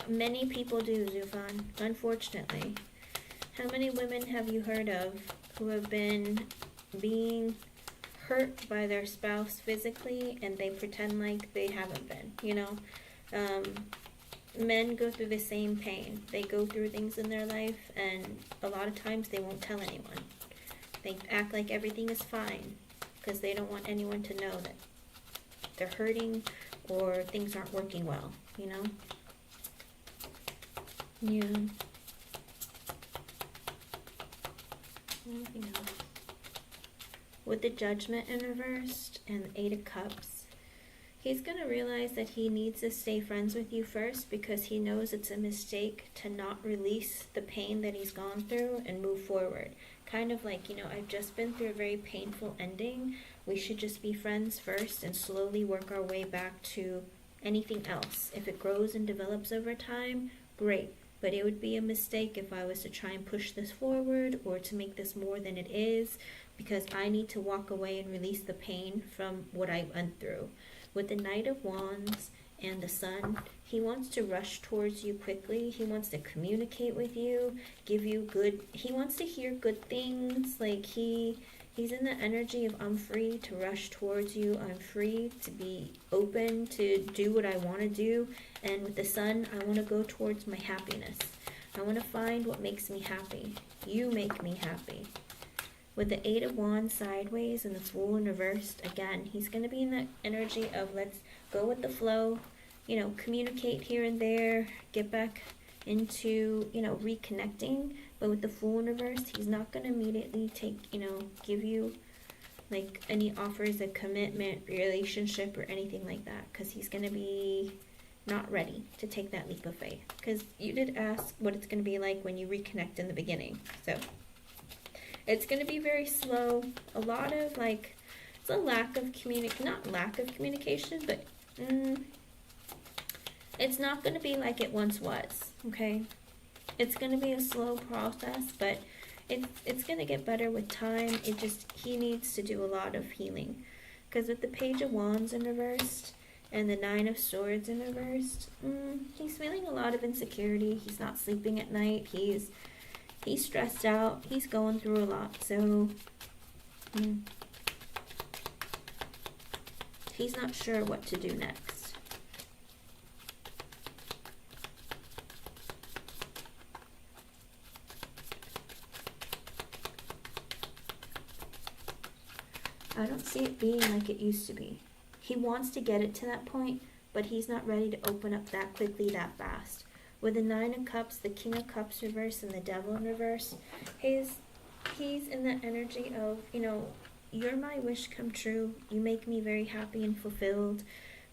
Many people do, Zufan, unfortunately. How many women have you heard of who have been being hurt by their spouse physically and they pretend like they haven't been, you know? Men go through the same pain. They go through things in their life, and a lot of times they won't tell anyone. They act like everything is fine because they don't want anyone to know that they're hurting or things aren't working well, you know? Yeah. Anything else? With the Judgment in reversed and the Eight of Cups, he's going to realize that he needs to stay friends with you first, because he knows it's a mistake to not release the pain that he's gone through and move forward. Kind of like, you know, I've just been through a very painful ending. We should just be friends first and slowly work our way back to anything else. If it grows and develops over time, great. But it would be a mistake if I was to try and push this forward or to make this more than it is, because I need to walk away and release the pain from what I went through. With the Knight of Wands and the Sun, he wants to rush towards you quickly. He wants to communicate with you, give you good, he wants to hear good things. Like he's in the energy of, I'm free to rush towards you. I'm free to be open to do what I want to do. And with the Sun, I want to go towards my happiness. I want to find what makes me happy. You make me happy. With the Eight of Wands sideways and the Fool in reversed, again, he's going to be in that energy of, let's go with the flow, you know, communicate here and there, get back into, you know, reconnecting. But with the Fool in reverse, he's not going to immediately take, you know, give you like any offers of commitment, relationship, or anything like that, because he's going to be not ready to take that leap of faith. Because you did ask what it's going to be like when you reconnect in the beginning. So it's going to be very slow. A lot of like, it's a lack of not lack of communication, but it's not going to be like it once was, okay? It's going to be a slow process, but it's going to get better with time. He needs to do a lot of healing. Because with the Page of Wands in reversed and the Nine of Swords in reversed, he's feeling a lot of insecurity. He's not sleeping at night. He's stressed out. He's going through a lot. So he's not sure what to do next. I don't see it being like it used to be. He wants to get it to that point, but he's not ready to open up that quickly, that fast. With the Nine of Cups, the King of Cups reverse, and the Devil in reverse, he's in the energy of, you know, you're my wish come true. You make me very happy and fulfilled.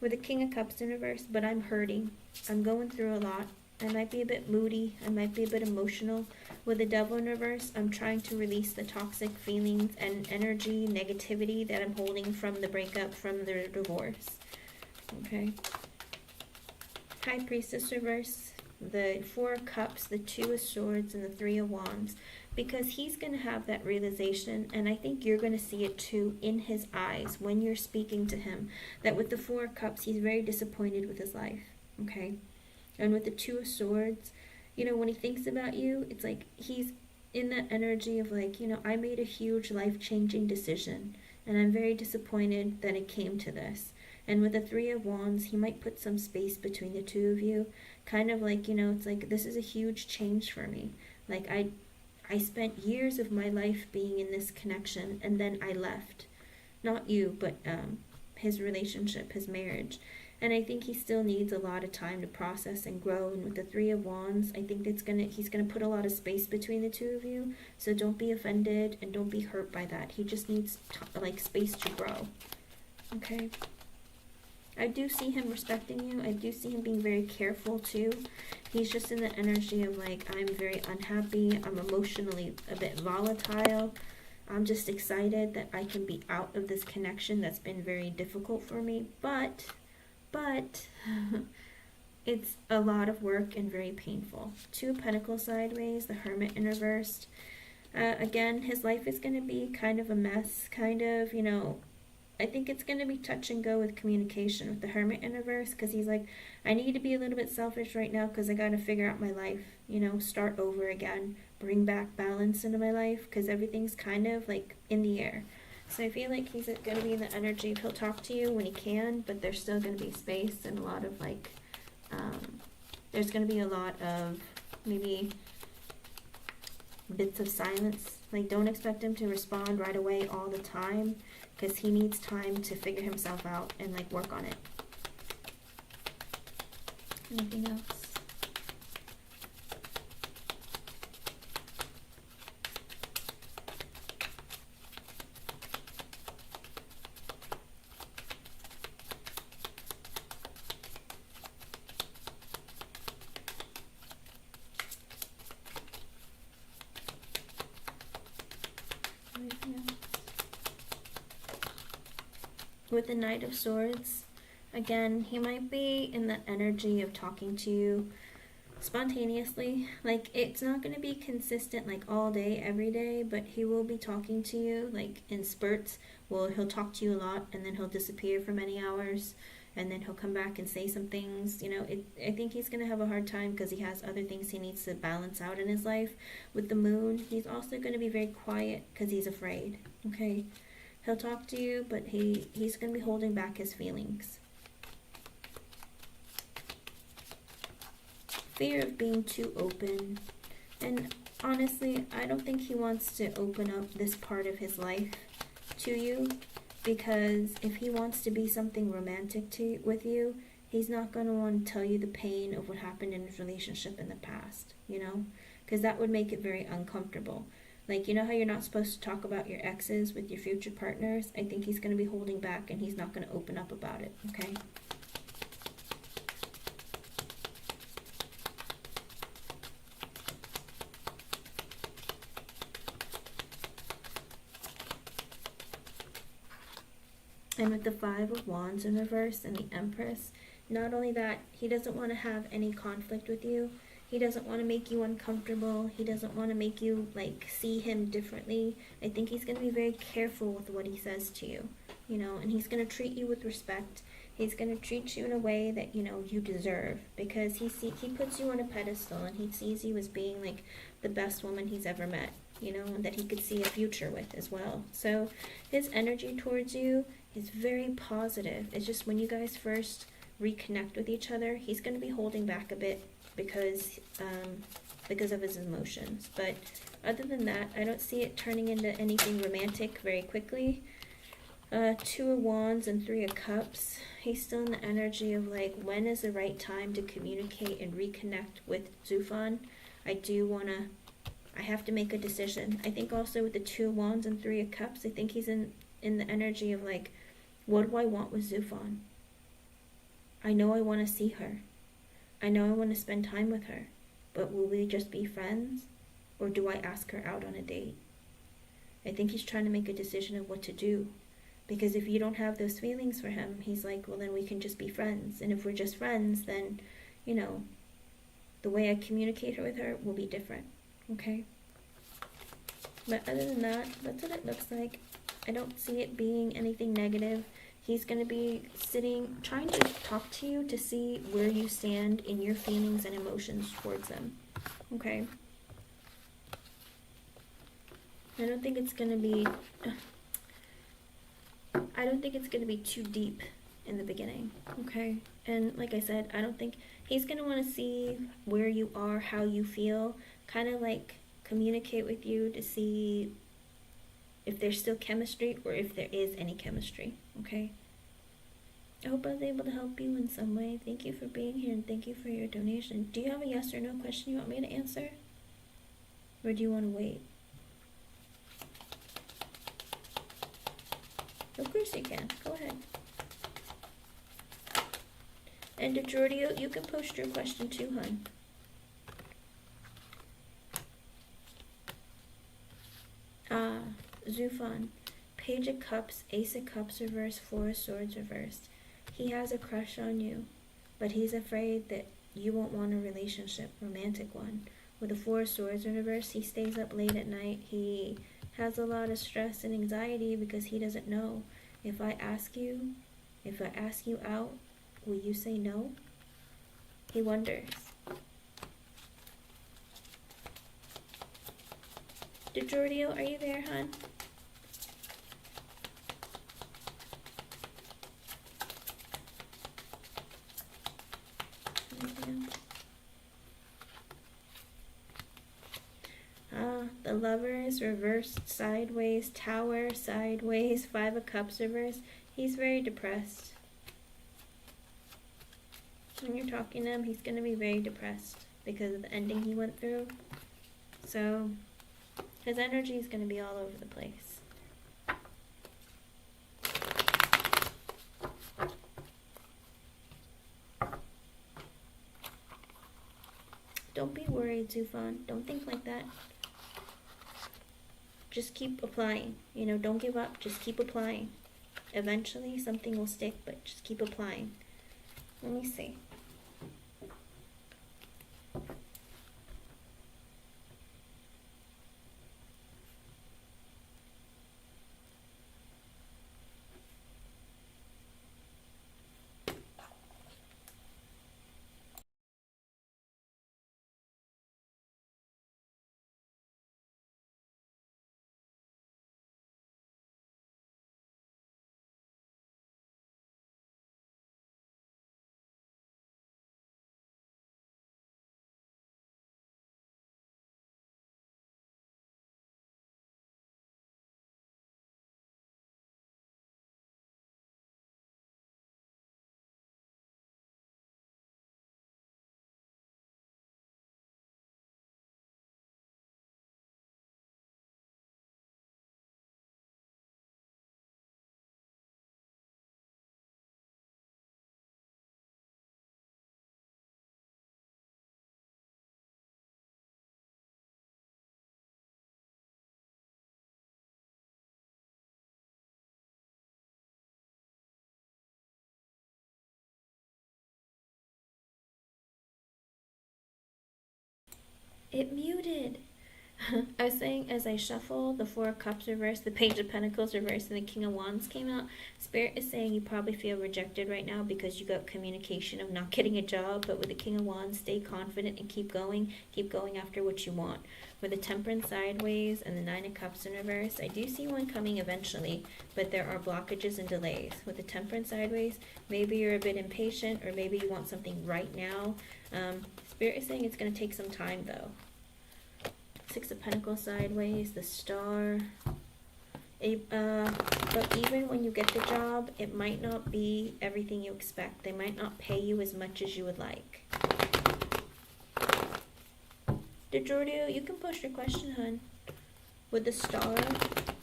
With the King of Cups in reverse, but I'm hurting. I'm going through a lot. I might be a bit moody. I might be a bit emotional. With the Devil in reverse, I'm trying to release the toxic feelings and energy, negativity that I'm holding from the breakup, from the divorce. Okay. High Priestess reverse, the Four of Cups, the Two of Swords, and the Three of Wands. Because he's going to have that realization, and I think you're going to see it too in his eyes when you're speaking to him, that with the Four of Cups, he's very disappointed with his life. Okay. And with the Two of Swords, you know, when he thinks about you, it's like he's in that energy of like, you know, I made a huge life-changing decision, and I'm very disappointed that it came to this. And with the Three of Wands, he might put some space between the two of you. Kind of like, you know, it's like, this is a huge change for me. Like, I spent years of my life being in this connection, and then I left. Not you, but his relationship, his marriage. And I think he still needs a lot of time to process and grow. And with the Three of Wands, I think he's gonna put a lot of space between the two of you. So don't be offended and don't be hurt by that. He just needs like space to grow. Okay. I do see him respecting you. I do see him being very careful too. He's just in the energy of like, I'm very unhappy. I'm emotionally a bit volatile. I'm just excited that I can be out of this connection that's been very difficult for me. But it's a lot of work and very painful. Two of Pentacles sideways, the Hermit in reversed. Again, his life is going to be kind of a mess, kind of, you know, I think it's going to be touch and go with communication with the Hermit in reverse, because he's like, I need to be a little bit selfish right now because I got to figure out my life, you know, start over again, bring back balance into my life, because everything's kind of like in the air. So I feel like he's going to be in the energy of he'll talk to you when he can, but there's still going to be space and a lot of like, there's going to be a lot of maybe bits of silence. Like, don't expect him to respond right away all the time, because he needs time to figure himself out and like work on it. Anything else? With the Knight of Swords, again, he might be in the energy of talking to you spontaneously. Like, it's not going to be consistent like all day, every day, but he will be talking to you like in spurts. Well, he'll talk to you a lot and then he'll disappear for many hours and then he'll come back and say some things. You know, I think he's going to have a hard time because he has other things he needs to balance out in his life. With the Moon, he's also going to be very quiet because he's afraid, okay? He'll talk to you, but he's going to be holding back his feelings. Fear of being too open. And honestly, I don't think he wants to open up this part of his life to you, because if he wants to be something romantic with you, he's not going to want to tell you the pain of what happened in his relationship in the past, you know? Because that would make it very uncomfortable. Like, you know how you're not supposed to talk about your exes with your future partners? I think he's going to be holding back and he's not going to open up about it, okay? And with the Five of Wands in reverse and the Empress, not only that, he doesn't want to have any conflict with you. He doesn't want to make you uncomfortable. He doesn't want to make you, like, see him differently. I think he's going to be very careful with what he says to you, you know, and he's going to treat you with respect. He's going to treat you in a way that, you know, you deserve, because he puts you on a pedestal and he sees you as being, like, the best woman he's ever met, you know, and that he could see a future with as well. So his energy towards you is very positive. It's just when you guys first reconnect with each other, he's going to be holding back a bit because of his emotions. But other than that, I don't see it turning into anything romantic very quickly. Two of Wands and Three of Cups. He's still in the energy of like, when is the right time to communicate and reconnect with Zufan? I have to make a decision. I think also with the Two of Wands and Three of Cups, I think he's in the energy of like, what do I want with Zufan? I know I want to see her. I know I want to spend time with her, but will we just be friends, or do I ask her out on a date? I think he's trying to make a decision of what to do, because if you don't have those feelings for him, he's like, well, then we can just be friends, and if we're just friends, then, you know, the way I communicate with her will be different, okay? But other than that, that's what it looks like. I don't see it being anything negative. He's going to be trying to talk to you to see where you stand in your feelings and emotions towards them. Okay? I don't think it's going to be too deep in the beginning, okay? And like I said, I don't think he's going to want to see where you are, how you feel, kind of like communicate with you to see if there's still chemistry or if there is any chemistry, okay? I hope I was able to help you in some way. Thank you for being here and thank you for your donation. Do you have a yes or no question you want me to answer? Or do you want to wait? Of course you can. Go ahead. And DeJordio, you can post your question too, hon. Zufan. Page of Cups, Ace of Cups reversed, Four of Swords reversed. He has a crush on you, but he's afraid that you won't want a relationship, romantic one. With the Four of Swords in reverse, he stays up late at night. He has a lot of stress and anxiety because he doesn't know. If I ask you out, will you say no? He wonders. DeJordio, are you there, hon? The Lovers reversed sideways, Tower sideways, Five of Cups reversed. He's very depressed. When you're talking to him, he's going to be very depressed because of the ending he went through. So his energy is going to be all over the place. Don't be worried, Zufan. Don't think like that. Just keep applying. You know, don't give up. Just keep applying. Eventually something will stick, but just keep applying. Let me see. It muted. I was saying, as I shuffle, the Four of Cups reversed, the Page of Pentacles reversed, and the King of Wands came out. Spirit is saying you probably feel rejected right now because you got communication of not getting a job, but with the King of Wands, stay confident and keep going after what you want. With the Temperance sideways and the Nine of Cups in reverse, I do see one coming eventually, but there are blockages and delays. With the Temperance sideways, maybe you're a bit impatient, or maybe you want something right now. Spirit is saying it's going to take some time, though. Six of Pentacles sideways, the Star. But even when you get the job, it might not be everything you expect. They might not pay you as much as you would like. DeJordio, you can post your question, hun. With the Star,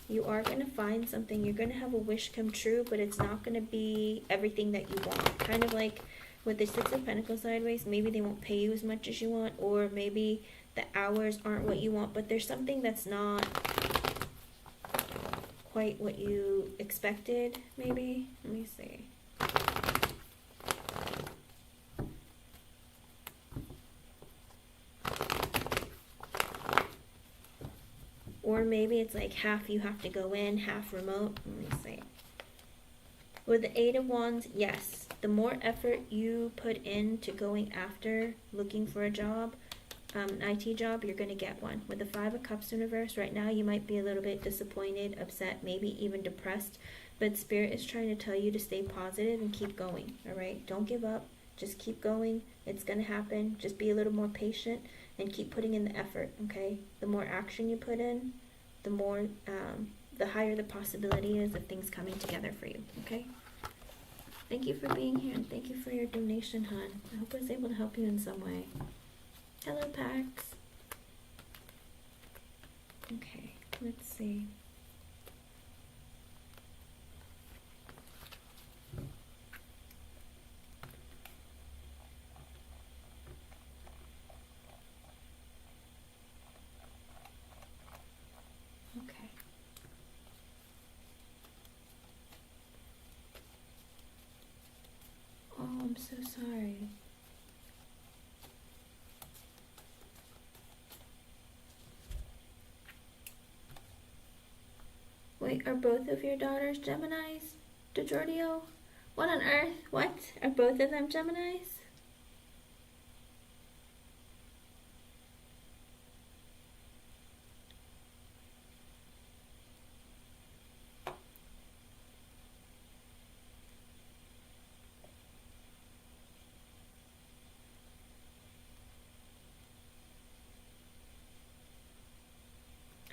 you are going to find something. You're going to have a wish come true, but it's not going to be everything that you want. Kind of like with the Six of Pentacles sideways, maybe they won't pay you as much as you want, or maybe the hours aren't what you want, but there's something that's not quite what you expected, maybe. Let me see. Or maybe it's like half you have to go in, half remote. Let me see. With the Eight of Wands, yes. The more effort you put into going after looking for a job, an IT job, you're going to get one. With the Five of Cups in reverse, right now you might be a little bit disappointed, upset, maybe even depressed. but Spirit is trying to tell you to stay positive and keep going, all right? Don't give up. Just keep going. It's going to happen. Just be a little more patient and keep putting in the effort, okay? The more action you put in, the more, the higher the possibility is of things coming together for you, okay? Thank you for being here, and thank you for your donation, hon. I hope I was able to help you in some way. Hello, Pax. Okay, let's see. Okay. Oh, I'm so sorry. Wait, are both of your daughters Geminis, DeJordio? What on earth? What? Are both of them Geminis?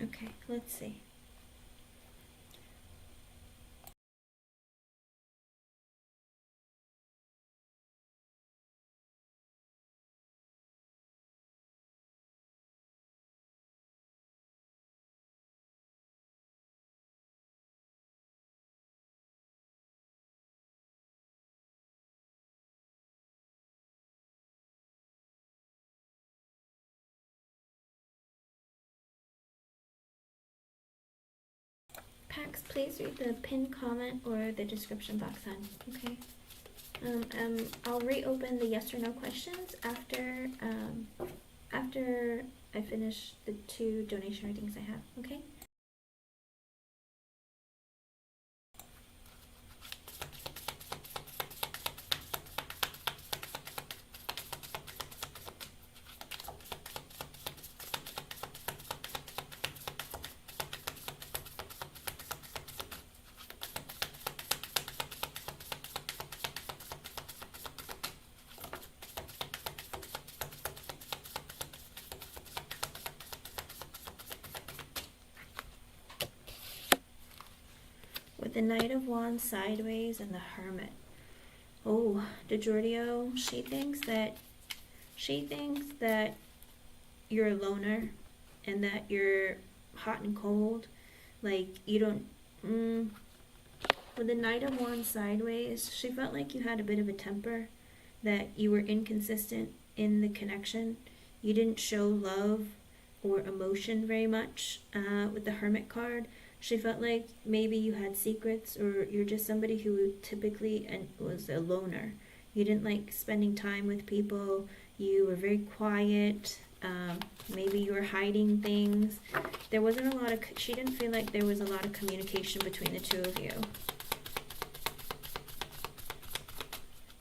Okay, let's see. Pax, please read the pinned comment or the description box, hon. Okay. I'll reopen the yes or no questions after after I finish the 2 donation readings I have. Okay. With the Knight of Wands sideways and the Hermit. Oh, DeJordio, she thinks that you're a loner and that you're hot and cold. Like, you don't... With the Knight of Wands sideways, she felt like you had a bit of a temper, that you were inconsistent in the connection. You didn't show love or emotion very much. With the Hermit card, she felt like maybe you had secrets, or you're just somebody who typically was a loner. You didn't like spending time with people. You were very quiet. Maybe you were hiding things. There wasn't a lot of... She didn't feel like there was a lot of communication between the two of you.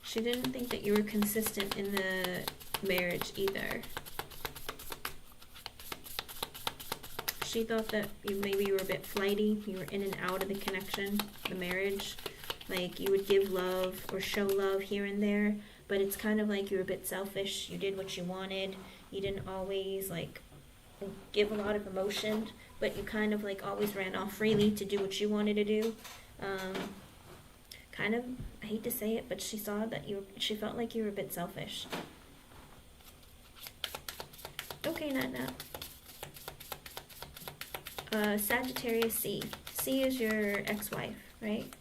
She didn't think that you were consistent in the marriage either. She thought that maybe you were a bit flighty. You were in and out of the connection, the marriage. Like, you would give love or show love here and there, but it's kind of like you were a bit selfish. You did what you wanted. You didn't always, like, give a lot of emotion, but you kind of, like, always ran off freely to do what you wanted to do. Kind of, I hate to say it, but she saw that she felt like you were a bit selfish. Okay, Nat. Sagittarius C. C is your ex-wife, right?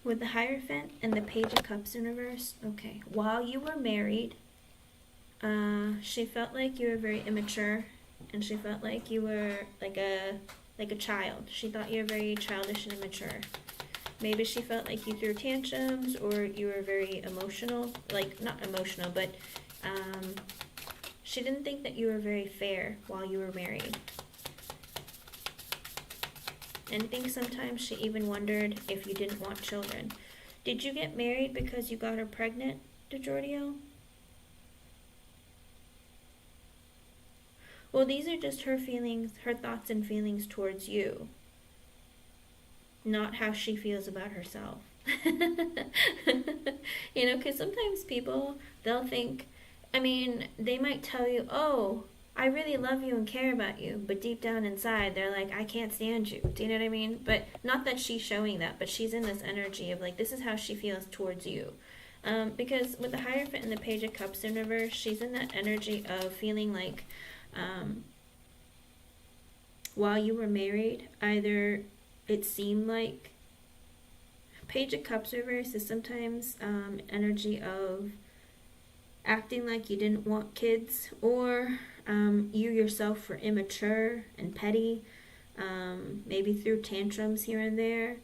With the Hierophant and the Page of Cups in reverse, okay. While you were married, she felt like you were very immature, and she felt like you were like a child. She thought you were very childish and immature. Maybe she felt like you threw tantrums, or you were very emotional. Like, not emotional, but she didn't think that you were very fair while you were married. And I think sometimes she even wondered if you didn't want children. Did you get married because you got her pregnant, DeJordio? Well, these are just her feelings, her thoughts and feelings towards you, not how she feels about herself. You know, because sometimes people, they'll think, I mean, they might tell you, oh, I really love you and care about you, but deep down inside, they're like, I can't stand you. Do you know what I mean? But not that she's showing that, but she's in this energy of like, this is how she feels towards you. Because with the Hierophant and the Page of Cups in reverse, she's in that energy of feeling like, while you were married, either it seemed like Page of Cups reverse is sometimes energy of acting like you didn't want kids, or you yourself were immature and petty, maybe through tantrums here and there.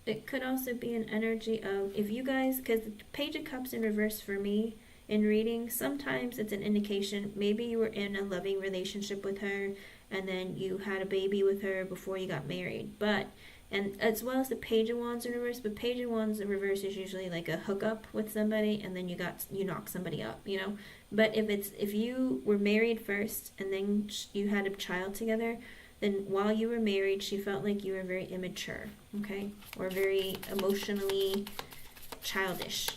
It could also be an energy of, if you guys, because the Page of Cups in reverse for me in reading, sometimes it's an indication maybe you were in a loving relationship with her and then you had a baby with her before you got married. But, and as well as the Page of Wands in reverse, but Page of Wands in reverse is usually like a hookup with somebody and then you knock somebody up, you know. But if you were married first and then you had a child together, then while you were married, she felt like you were very immature, okay, or very emotionally childish.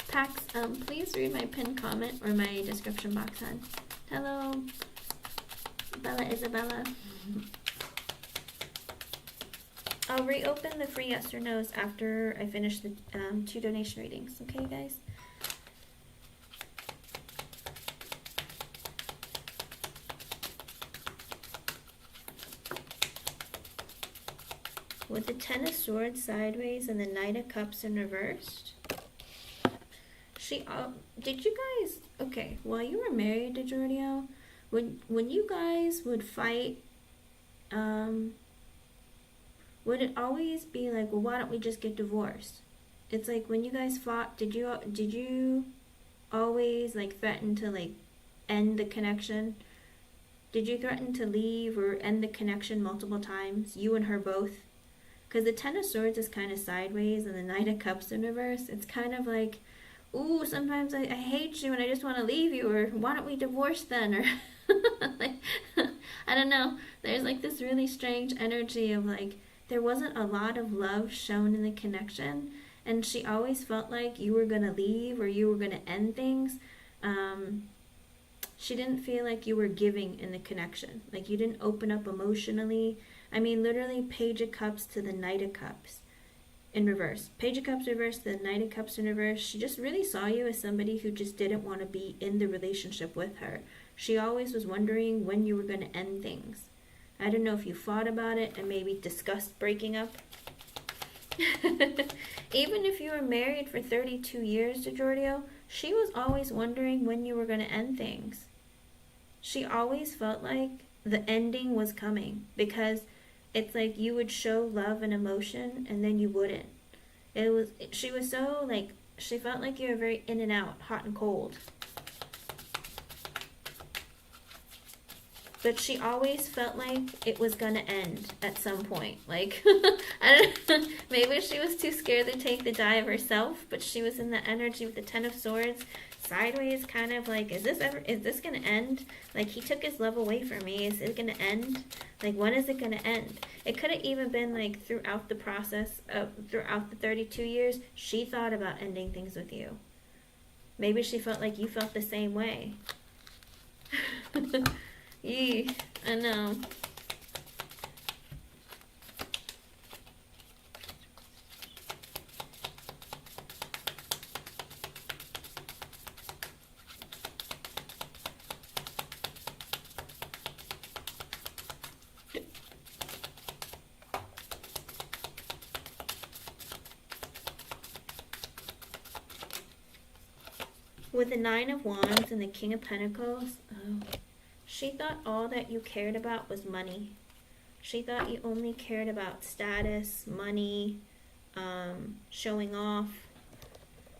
Pax, please read my pinned comment or my description box, hon. Hello, Bella Isabella. I'll reopen the free yes or no's after I finish the 2 donation readings, okay, guys? With the Ten of Swords sideways and the Knight of Cups in reversed, did you guys, okay, while you were married to Giorgio, when you guys would fight, would it always be like, well, why don't we just get divorced? It's like when you guys fought, did you always like threaten to like end the connection? Did you threaten to leave or end the connection multiple times, you and her both? Because the Ten of Swords is kind of sideways and the Knight of Cups in reverse, it's kind of like, ooh, sometimes I hate you and I just want to leave you, or why don't we divorce then, or like, I don't know, there's like this really strange energy of like, there wasn't a lot of love shown in the connection, and she always felt like you were going to leave or you were going to end things. She didn't feel like you were giving in the connection, like you didn't open up emotionally. I mean, literally Page of Cups to the Knight of Cups in reverse. Page of Cups reverse to the Knight of Cups in reverse. She just really saw you as somebody who just didn't want to be in the relationship with her. She always was wondering when you were going to end things. I don't know if you fought about it and maybe discussed breaking up. Even if you were married for 32 years to Giorgio, she was always wondering when you were going to end things. She always felt like the ending was coming, because it's like you would show love and emotion and then you wouldn't. She was so like, she felt like you were very in and out, hot and cold. But she always felt like it was gonna end at some point. Like, I don't know, maybe she was too scared to take the dive herself, but she was in the energy with the Ten of Swords sideways, kind of like, is this gonna end? Like, he took his love away from me. Is it gonna end? Like, when is it gonna end? It could have even been like throughout the process of, throughout the 32 years, she thought about ending things with you. Maybe she felt like you felt the same way. Yee, I know. With the Nine of Wands and the King of Pentacles, she thought all that you cared about was money. She thought you only cared about status, money, showing off.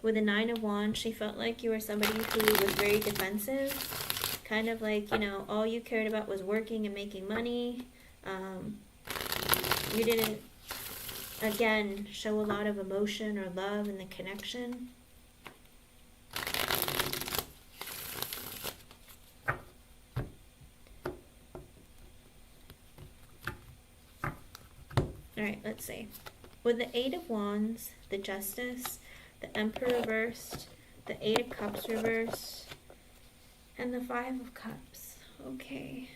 With the 9 of Wands, she felt like you were somebody who was very defensive. Kind of like, you know, all you cared about was working and making money. You didn't, again, show a lot of emotion or love in the connection. Alright, let's see. With the 8 of Wands, the Justice, the Emperor reversed, the 8 of Cups reversed, and the 5 of Cups. Okay.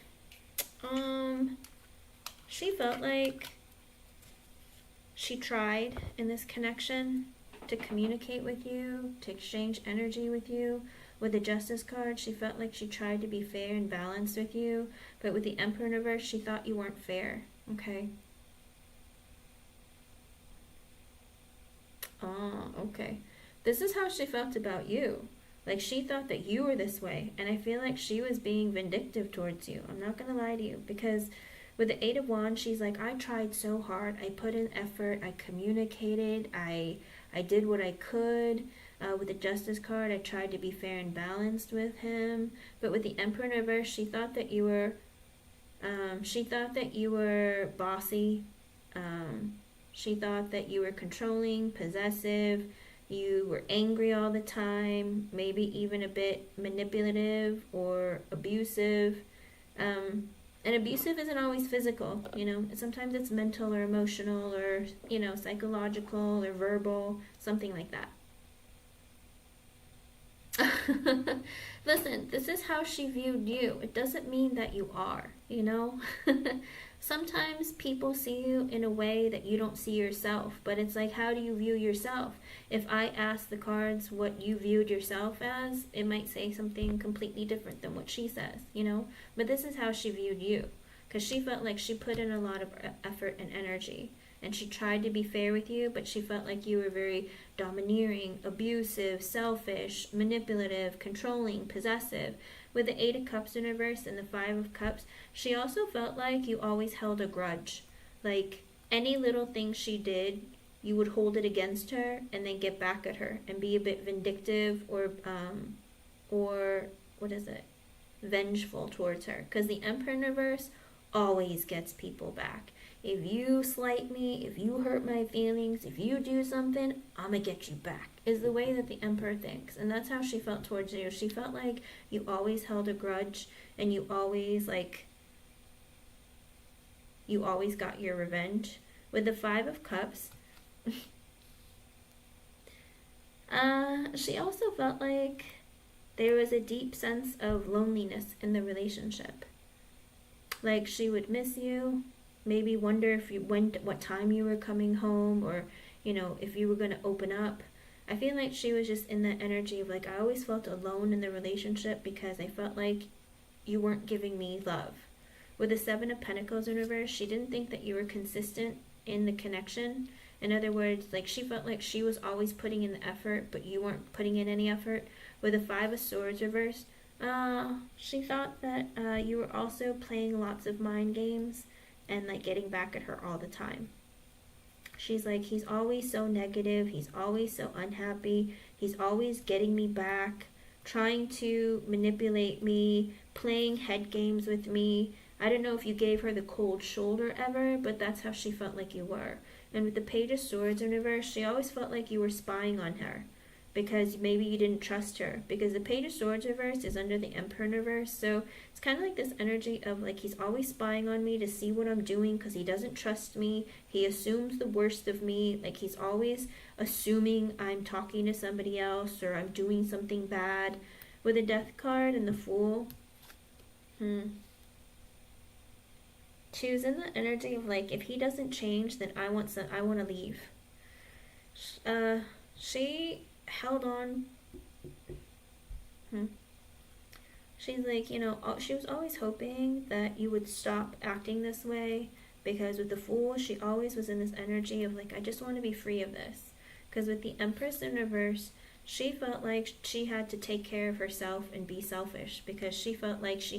She felt like she tried in this connection to communicate with you, to exchange energy with you. With the Justice card, she felt like she tried to be fair and balanced with you, but with the Emperor in reverse, she thought you weren't fair. Okay. Okay. This is how she felt about you. Like, she thought that you were this way, and I feel like she was being vindictive towards you. I'm not gonna lie to you, because with the 8 of Wands, she's like, I tried so hard. I put in effort. I communicated. I did what I could. With the Justice card, I tried to be fair and balanced with him. But with the Emperor in reverse, she thought that you were bossy. She thought that you were controlling, possessive. You were angry all the time, maybe even a bit manipulative or abusive. And abusive isn't always physical, you know. Sometimes it's mental or emotional or, you know, psychological or verbal, something like that. Listen, this is how she viewed you. It doesn't mean that you are, you know. Sometimes people see you in a way that you don't see yourself, but it's like, how do you view yourself? If I ask the cards what you viewed yourself as, it might say something completely different than what she says, you know. But this is how she viewed you, because she felt like she put in a lot of effort and energy, and she tried to be fair with you, but she felt like you were very domineering, abusive, selfish, manipulative, controlling, possessive. With the 8 of Cups in reverse and the 5 of Cups, she also felt like you always held a grudge. Like, any little thing she did, you would hold it against her and then get back at her and be a bit vindictive or what is it? Vengeful towards her. Because the Emperor in reverse always gets people back. If you slight me, if you hurt my feelings, if you do something, I'm gonna get you back, is the way that the Emperor thinks. And that's how she felt towards you. She felt like you always held a grudge and you always got your revenge. With the 5 of Cups, she also felt like there was a deep sense of loneliness in the relationship. Like, she would miss you, maybe wonder if what time you were coming home, or, you know, if you were going to open up. I feel like she was just in that energy of like, I always felt alone in the relationship because I felt like you weren't giving me love. With the 7 of Pentacles in reverse, she didn't think that you were consistent in the connection. In other words, like, she felt like she was always putting in the effort, but you weren't putting in any effort. With the 5 of Swords reversed, she thought that you were also playing lots of mind games and like getting back at her all the time. She's like, he's always so negative, he's always so unhappy, he's always getting me back, trying to manipulate me, playing head games with me. I don't know if you gave her the cold shoulder ever, but that's how she felt like you were. And with the Page of Swords in reverse, she always felt like you were spying on her, because maybe you didn't trust her, because the Page of Swords reverse is under the Emperor in reverse. So it's kind of like this energy of like, he's always spying on me to see what I'm doing because he doesn't trust me. He assumes the worst of me. Like, he's always assuming I'm talking to somebody else or I'm doing something bad. With the Death card and the Fool, she was in the energy of like, if he doesn't change, then I want to leave. She held on. She's like, you know, she was always hoping that you would stop acting this way, because with the Fool, she always was in this energy of like, I just want to be free of this. Because with the Empress in reverse, she felt like she had to take care of herself and be selfish, because she felt like she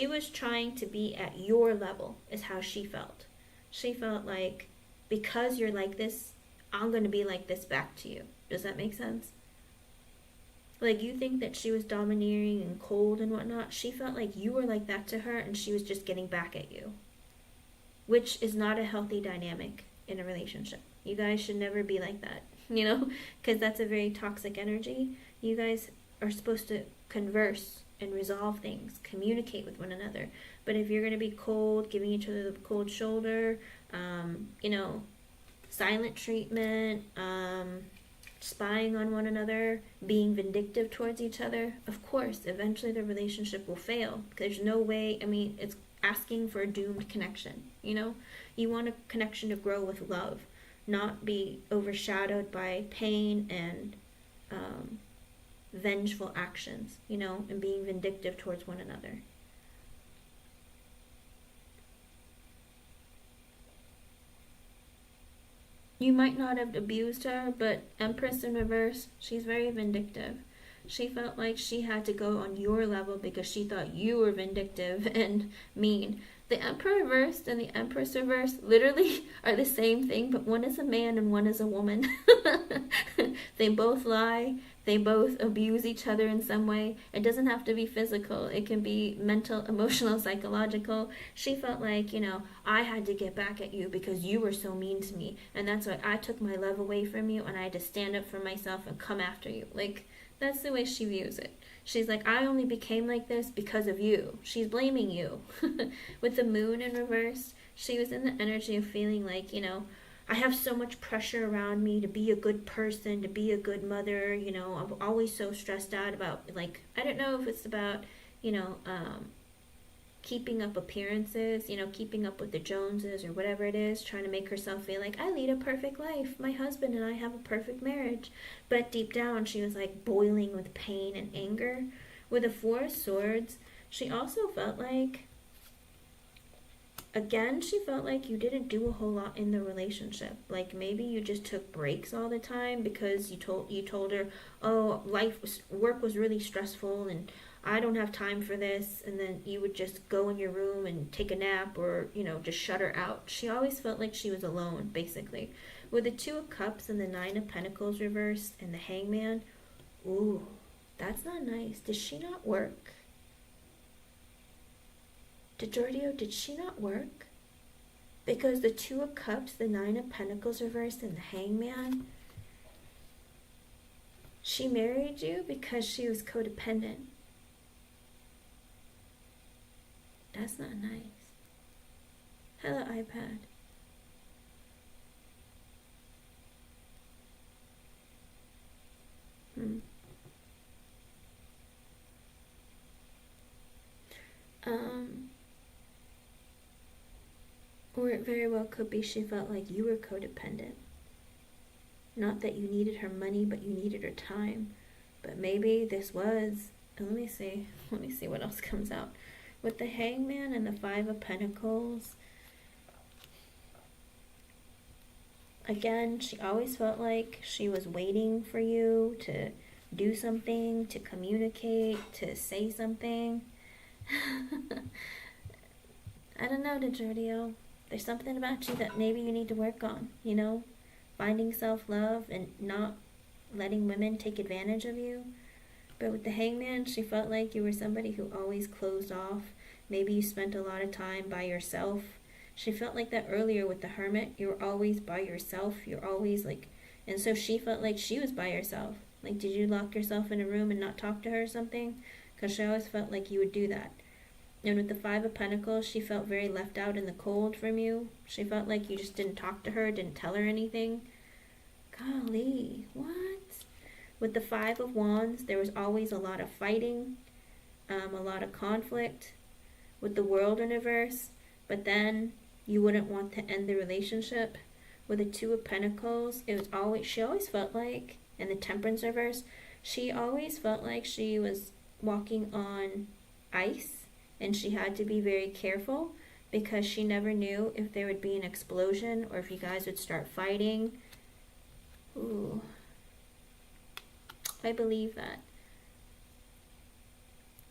was trying to be at your level, is how she felt. She felt like, because you're like this, I'm going to be like this back to you. Does that make sense? Like, you think that she was domineering and cold and whatnot. She felt like you were like that to her, and she was just getting back at you, which is not a healthy dynamic in a relationship. You guys should never be like that, you know, because that's a very toxic energy. You guys are supposed to converse and resolve things, communicate with one another. But if you're going to be cold, giving each other the cold shoulder, you know, silent treatment, spying on one another, being vindictive towards each other, of course, eventually the relationship will fail. There's no way, I mean, it's asking for a doomed connection, you know? You want a connection to grow with love, not be overshadowed by pain and vengeful actions, you know, and being vindictive towards one another. You might not have abused her, but Empress in reverse, she's very vindictive. She felt like she had to go on your level because she thought you were vindictive and mean. The Emperor reversed and the Empress reversed literally are the same thing, but one is a man and one is a woman. They both lie. They both abuse each other in some way. It doesn't have to be physical. It can be mental, emotional, psychological. She felt like, you know, I had to get back at you because you were so mean to me. And that's why I took my love away from you and I had to stand up for myself and come after you. Like, that's the way she views it. She's like, I only became like this because of you. She's blaming you. With the moon in reverse, she was in the energy of feeling like, you know, I have so much pressure around me to be a good person, to be a good mother. You know, I'm always so stressed out about, like, I don't know if it's about, you know, keeping up appearances, you know, keeping up with the Joneses or whatever it is, trying to make herself feel like I lead a perfect life. My husband and I have a perfect marriage. But deep down, she was like boiling with pain and anger. With the Four of Swords, she also felt like, again, she felt like you didn't do a whole lot in the relationship. Like, maybe you just took breaks all the time because you told her, oh, work was really stressful and I don't have time for this, and then you would just go in your room and take a nap or, you know, just shut her out. She always felt like she was alone, basically. With the Two of Cups and the Nine of Pentacles reversed and the Hangman, ooh, that's not nice. Did she not work? Giorgio, did she not work? Because the Two of Cups, the Nine of Pentacles reversed, and the Hangman, she married you because she was codependent. That's not nice. Hello, iPad. Or it very well could be she felt like you were codependent. Not that you needed her money, but you needed her time. But maybe this was... Let me see what else comes out. With the Hangman and the Five of Pentacles, again, she always felt like she was waiting for you to do something, to communicate, to say something. I don't know, DiGiorgio. There's something about you that maybe you need to work on, you know? Finding self-love and not letting women take advantage of you. But with the Hangman, she felt like you were somebody who always closed off. Maybe you spent a lot of time by yourself. She felt like that earlier with the Hermit. You were always by yourself. You're always like... And so she felt like she was by herself. Like, did you lock yourself in a room and not talk to her or something? Because she always felt like you would do that. And with the Five of Pentacles, she felt very left out in the cold from you. She felt like you just didn't talk to her, didn't tell her anything. Golly, what? With the Five of Wands, there was always a lot of fighting, a lot of conflict. With the World in reverse, but then you wouldn't want to end the relationship. With the Two of Pentacles, she always felt like, in the Temperance reverse, she always felt like she was walking on ice. And she had to be very careful because she never knew if there would be an explosion or if you guys would start fighting. Ooh. I believe that.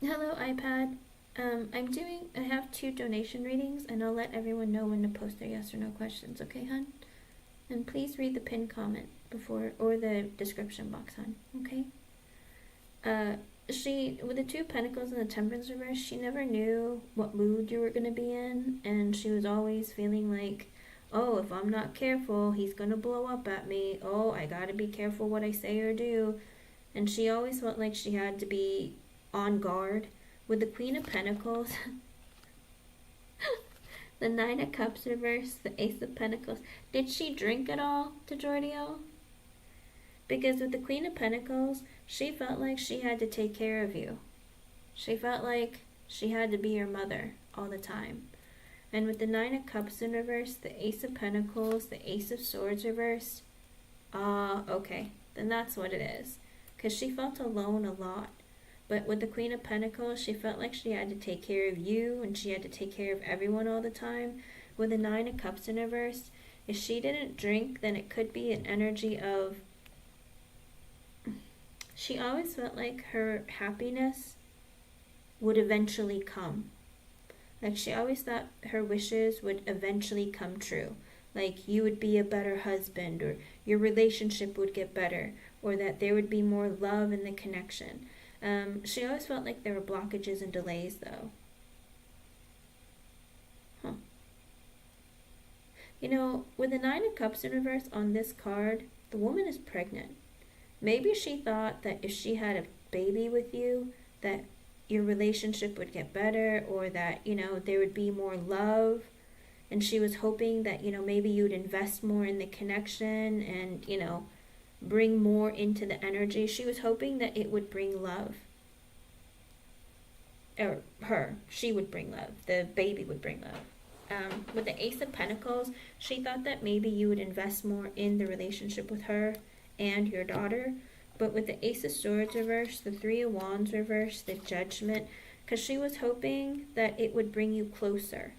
Hello, iPad. I have 2 donation readings and I'll let everyone know when to post their yes or no questions, okay, hun? And please read the pinned comment. before, or the description box, hon. Okay. She, with the Two of Pentacles and the Temperance reverse, she never knew what mood you were going to be in, and she was always feeling like, oh, if I'm not careful, he's going to blow up at me. Oh, I got to be careful what I say or do. And she always felt like she had to be on guard. With the Queen of Pentacles, the Nine of Cups reverse, the Ace of Pentacles. Did she drink at all to Jordio? Because with the Queen of Pentacles, she felt like she had to take care of you. She felt like she had to be your mother all the time. And with the Nine of Cups in reverse, the Ace of Pentacles, the Ace of Swords reversed, okay, then that's what it is. Because she felt alone a lot. But with the Queen of Pentacles, she felt like she had to take care of you, and she had to take care of everyone all the time. With the Nine of Cups in reverse, if she didn't drink, then it could be an energy of, she always felt like her happiness would eventually come. Like, she always thought her wishes would eventually come true. Like, you would be a better husband, or your relationship would get better, or that there would be more love in the connection. She always felt like there were blockages and delays, though. Huh. You know, with the Nine of Cups in reverse on this card, the woman is pregnant. Maybe she thought that if she had a baby with you, that your relationship would get better, or that, you know, there would be more love. And she was hoping that, you know, maybe you'd invest more in the connection and, you know, bring more into the energy. She was hoping that it would bring love. Or she would bring love. The baby would bring love. With the Ace of Pentacles, she thought that maybe you would invest more in the relationship with her and your daughter. But with the Ace of Swords reverse, the Three of Wands reverse, the Judgment, because she was hoping that it would bring you closer.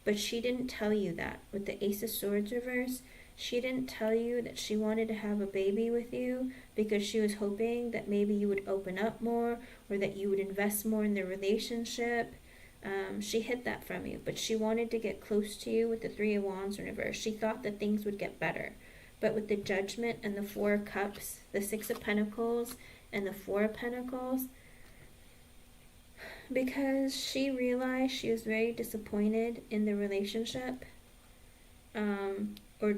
But she didn't tell you that. With the Ace of Swords reverse, she didn't tell you that she wanted to have a baby with you because she was hoping that maybe you would open up more, or that you would invest more in the relationship. She hid that from you, but she wanted to get close to you with the Three of Wands in reverse. She thought that things would get better. But with the Judgment and the Four of Cups, the Six of Pentacles and the Four of Pentacles, because she realized she was very disappointed in the relationship, or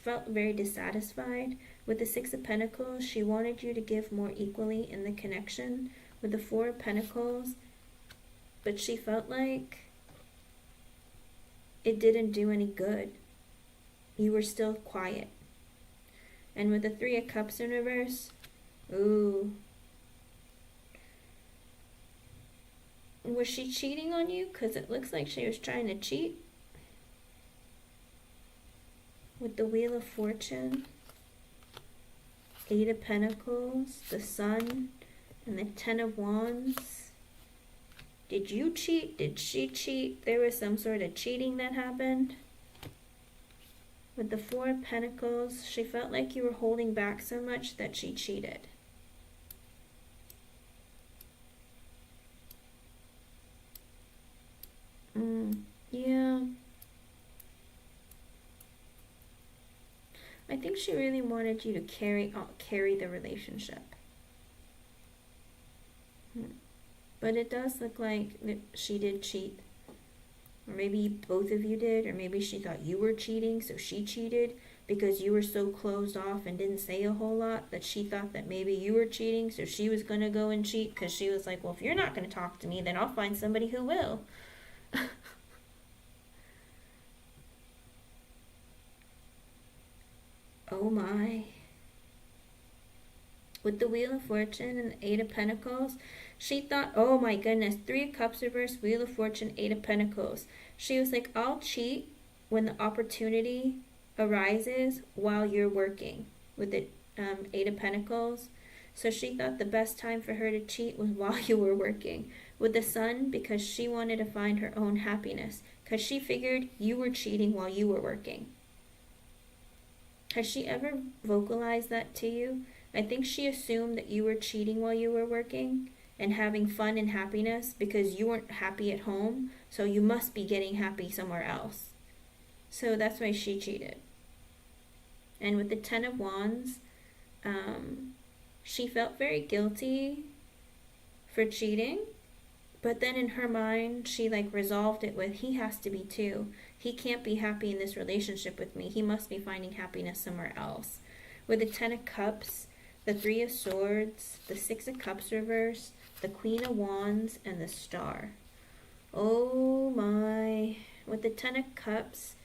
felt very dissatisfied. With the Six of Pentacles, she wanted you to give more equally in the connection. With the Four of Pentacles, but she felt like it didn't do any good. You were still quiet. And with the Three of Cups in reverse, ooh. Was she cheating on you? Because it looks like she was trying to cheat. With the Wheel of Fortune, Eight of Pentacles, the Sun, and the Ten of Wands. Did you cheat? Did she cheat? There was some sort of cheating that happened. With the Four of Pentacles, she felt like you were holding back so much that she cheated. Yeah. I think she really wanted you to carry the relationship. But it does look like she did cheat. Or maybe both of you did, or maybe she thought you were cheating, so she cheated because you were so closed off and didn't say a whole lot that she thought that maybe you were cheating, so she was going to go and cheat because she was like, well, if you're not going to talk to me, then I'll find somebody who will. Oh my. With the Wheel of Fortune and the Eight of Pentacles, she thought, oh my goodness, Three of Cups reverse, Wheel of Fortune, Eight of Pentacles. She was like, I'll cheat when the opportunity arises while you're working, with the Eight of Pentacles. So she thought the best time for her to cheat was while you were working. With the Sun, because she wanted to find her own happiness, because she figured you were cheating while you were working. Has she ever vocalized that to you? I think she assumed that you were cheating while you were working and having fun and happiness because you weren't happy at home, so you must be getting happy somewhere else. So that's why she cheated. And with the Ten of Wands, she felt very guilty for cheating, but then in her mind, she like resolved it with, he has to be too. He can't be happy in this relationship with me. He must be finding happiness somewhere else. With the Ten of Cups, the Three of Swords, the Six of Cups reversed, the Queen of Wands, and the Star. Oh my. With the Ten of Cups,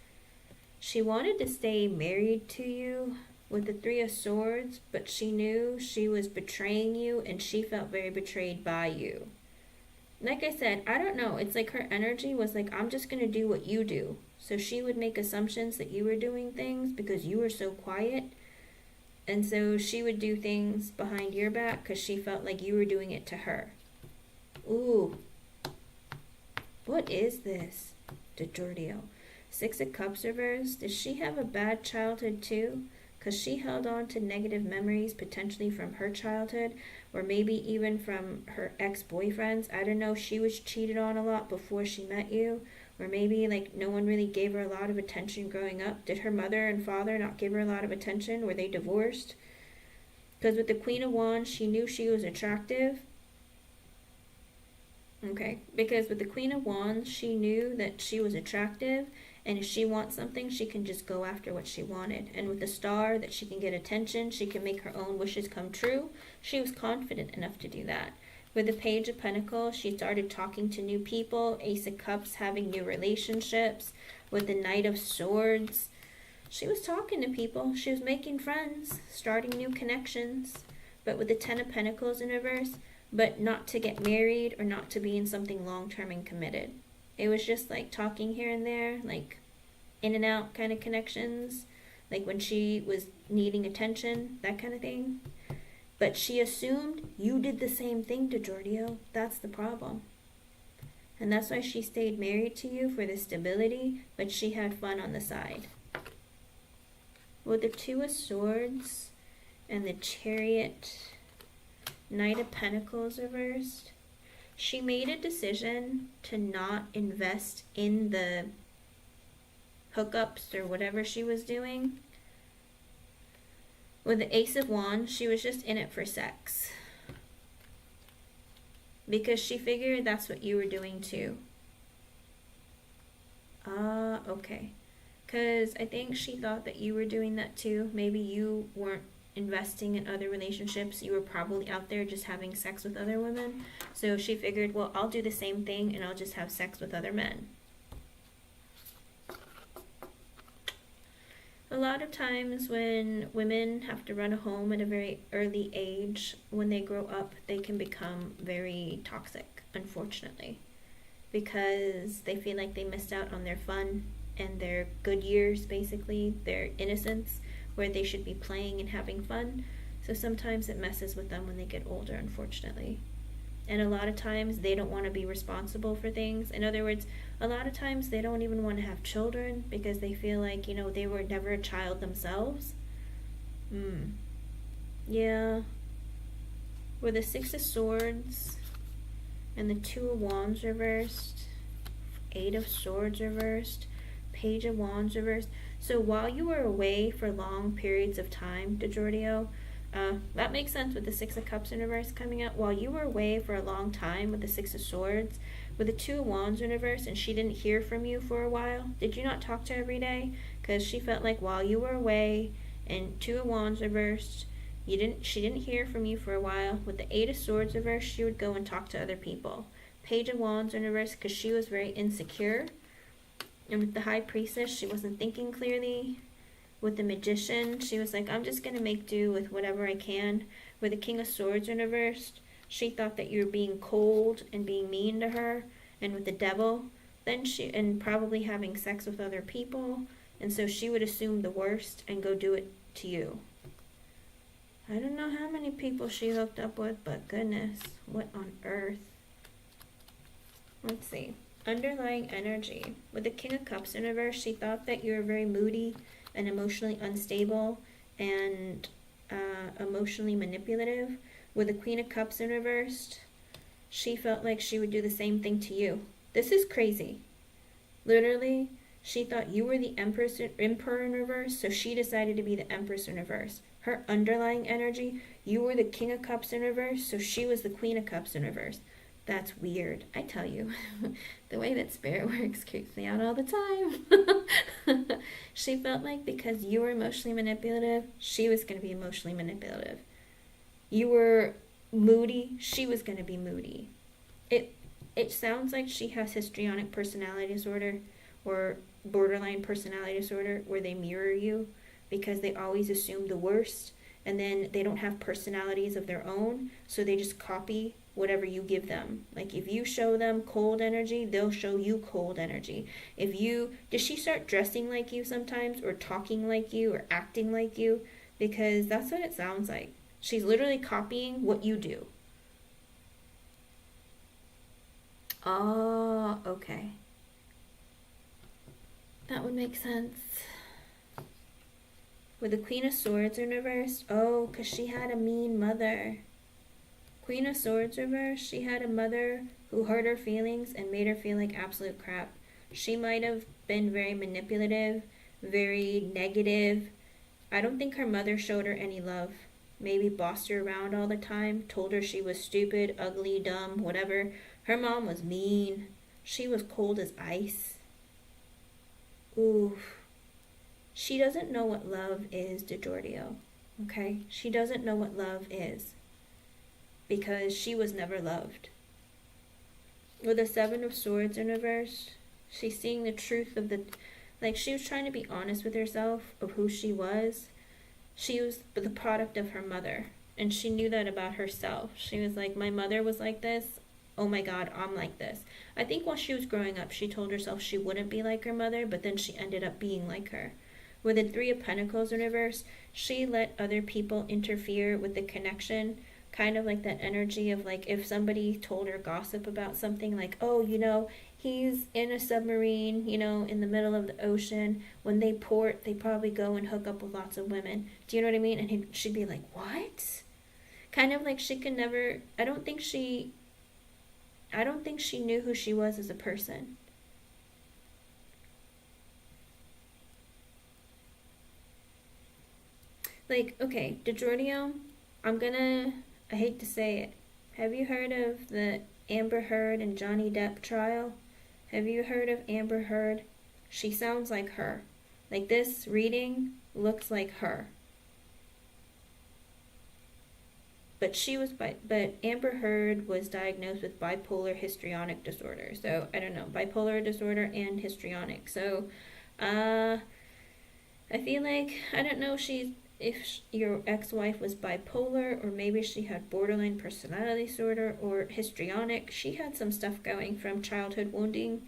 she wanted to stay married to you with the Three of Swords, but she knew she was betraying you and she felt very betrayed by you. Like I said, I don't know. It's like her energy was like, I'm just going to do what you do. So she would make assumptions that you were doing things because you were so quiet. And so she would do things behind your back because she felt like you were doing it to her. Ooh. What is this? DiGiorgio. Six of Cups reversed. Does she have a bad childhood too? Because she held on to negative memories potentially from her childhood, or maybe even from her ex-boyfriends. I don't know, she was cheated on a lot before she met you, or maybe like no one really gave her a lot of attention growing up. Did her mother and father not give her a lot of attention? Were they divorced? Because with the Queen of Wands, she knew she was attractive. Okay, because with the Queen of Wands, she knew that she was attractive, and if she wants something, she can just go after what she wanted. And with the Star, that she can get attention, she can make her own wishes come true. She was confident enough to do that. With the Page of Pentacles, she started talking to new people. Ace of Cups, having new relationships. With the Knight of Swords, she was talking to people. She was making friends, starting new connections. But with the Ten of Pentacles in reverse, but not to get married or not to be in something long-term and committed. It was just like talking here and there, like in and out kind of connections, like when she was needing attention, that kind of thing. But she assumed you did the same thing to Giorgio. That's the problem. And that's why she stayed married to you, for the stability, but she had fun on the side. With the Two of Swords and the Chariot, Knight of Pentacles reversed, she made a decision to not invest in the hookups or whatever she was doing. With the Ace of Wands, she was just in it for sex. Because she figured that's what you were doing too. Okay. Because I think she thought that you were doing that too. Maybe you weren't investing in other relationships. You were probably out there just having sex with other women. So she figured, well, I'll do the same thing and I'll just have sex with other men. A lot of times when women have to run a home at a very early age, when they grow up, they can become very toxic, unfortunately, because they feel like they missed out on their fun and their good years, basically, their innocence, where they should be playing and having fun. So sometimes it messes with them when they get older, unfortunately. And a lot of times they don't want to be responsible for things. In other words, a lot of times they don't even want to have children because they feel like, you know, they were never a child themselves. Yeah. With the Six of Swords and the Two of Wands reversed, Eight of Swords reversed, Page of Wands reversed. So while you were away for long periods of time, DiGiorgio, that makes sense with the Six of Cups in reverse coming out. While you were away for a long time with the Six of Swords, with the Two of Wands in reverse, and she didn't hear from you for a while, did you not talk to her every day? Because she felt like while you were away and Two of Wands reversed, she didn't hear from you for a while. With the Eight of Swords reversed, she would go and talk to other people. Page of Wands in reverse, because she was very insecure. And with the High Priestess, she wasn't thinking clearly. With the Magician, she was like, I'm just going to make do with whatever I can. With the King of Swords in reversed, she thought that you were being cold and being mean to her. And with the Devil, and probably having sex with other people. And so she would assume the worst and go do it to you. I don't know how many people she hooked up with, but goodness, what on earth? Let's see. Underlying energy. With the King of Cups in reverse, she thought that you were very moody and emotionally unstable and emotionally manipulative. With the Queen of Cups in reversed, she felt like she would do the same thing to you. This is crazy. Literally, She thought you were the Emperor in reverse, so she decided to be the Empress in reverse. Her underlying energy, you were the King of Cups in reverse, so she was the Queen of Cups in reverse. That's weird. I tell you, the way that spirit works creeps me out all the time. She felt like because you were emotionally manipulative, she was going to be emotionally manipulative. You were moody, she was going to be moody. It sounds like she has histrionic personality disorder or borderline personality disorder, where they mirror you because they always assume the worst, and then they don't have personalities of their own, so they just copy whatever you give them. Like if you show them cold energy, they'll show you cold energy. Does she start dressing like you sometimes, or talking like you, or acting like you? Because that's what it sounds like. She's literally copying what you do. Oh, okay. That would make sense. With the Queen of Swords in reverse, oh, because she had a mean mother. Queen of Swords reverse, she had a mother who hurt her feelings and made her feel like absolute crap. She might have been very manipulative, very negative. I don't think her mother showed her any love. Maybe bossed her around all the time, told her she was stupid, ugly, dumb, whatever. Her mom was mean. She was cold as ice. Ooh. She doesn't know what love is, DiGiorgio. Okay? She doesn't know what love is. Because she was never loved. With the Seven of Swords in reverse, she's seeing the truth of she was trying to be honest with herself of who she was. She was the product of her mother, and she knew that about herself. She was like, my mother was like this. Oh my God, I'm like this. I think while she was growing up, she told herself she wouldn't be like her mother, but then she ended up being like her. With the Three of Pentacles in reverse, she let other people interfere with the connection. Kind of like that energy of like if somebody told her gossip about something, like, oh, he's in a submarine, in the middle of the ocean. When they port, they probably go and hook up with lots of women. Do you know what I mean? And she'd be like, what? Kind of like she could never, I don't think she knew who she was as a person. Like, okay, DiGiorgio, I hate to say it. Have you heard of the Amber Heard and Johnny Depp trial? Have you heard of Amber Heard? She sounds like her. Like this reading looks like her. But Amber Heard was diagnosed with bipolar histrionic disorder. So, I don't know, bipolar disorder and histrionic. So, I feel like, I don't know if your ex-wife was bipolar, or maybe she had borderline personality disorder or histrionic. She had some stuff going from childhood wounding,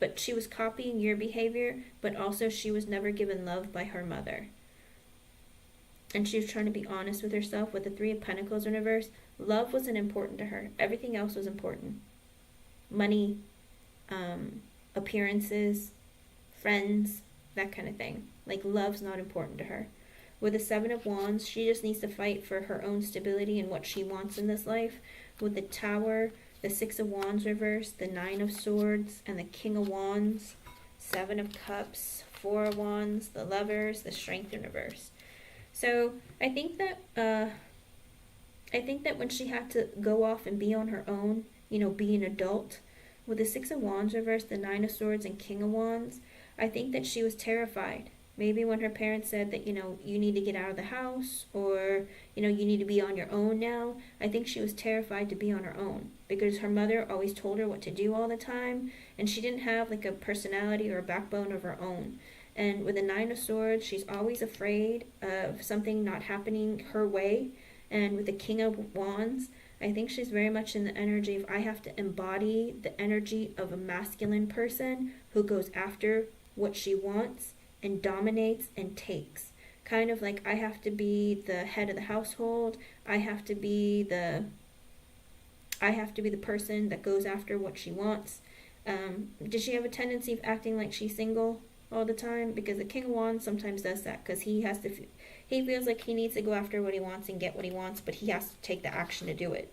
but she was copying your behavior, but also she was never given love by her mother. And she was trying to be honest with herself. With the Three of Pentacles in reverse, love wasn't important to her. Everything else was important. Money, appearances, friends, that kind of thing. Like, love's not important to her. With the Seven of Wands, she just needs to fight for her own stability and what she wants in this life. With the Tower, the Six of Wands reverse, the Nine of Swords, and the King of Wands, Seven of Cups, Four of Wands, the Lovers, the Strength in reverse. So I think that when she had to go off and be on her own, be an adult, with the Six of Wands reverse, the Nine of Swords, and King of Wands, I think that she was terrified. Maybe when her parents said that, you need to get out of the house, or, you need to be on your own now, I think she was terrified to be on her own because her mother always told her what to do all the time, and she didn't have like a personality or a backbone of her own. And with the Nine of Swords, she's always afraid of something not happening her way. And with the King of Wands, I think she's very much in the energy of, I have to embody the energy of a masculine person who goes after what she wants and dominates and takes. Kind of like, I have to be the head of the household. I have to be the person that goes after what she wants. Does she have a tendency of acting like she's single all the time? Because the King of Wands sometimes does that, because he feels like he needs to go after what he wants and get what he wants, but he has to take the action to do it.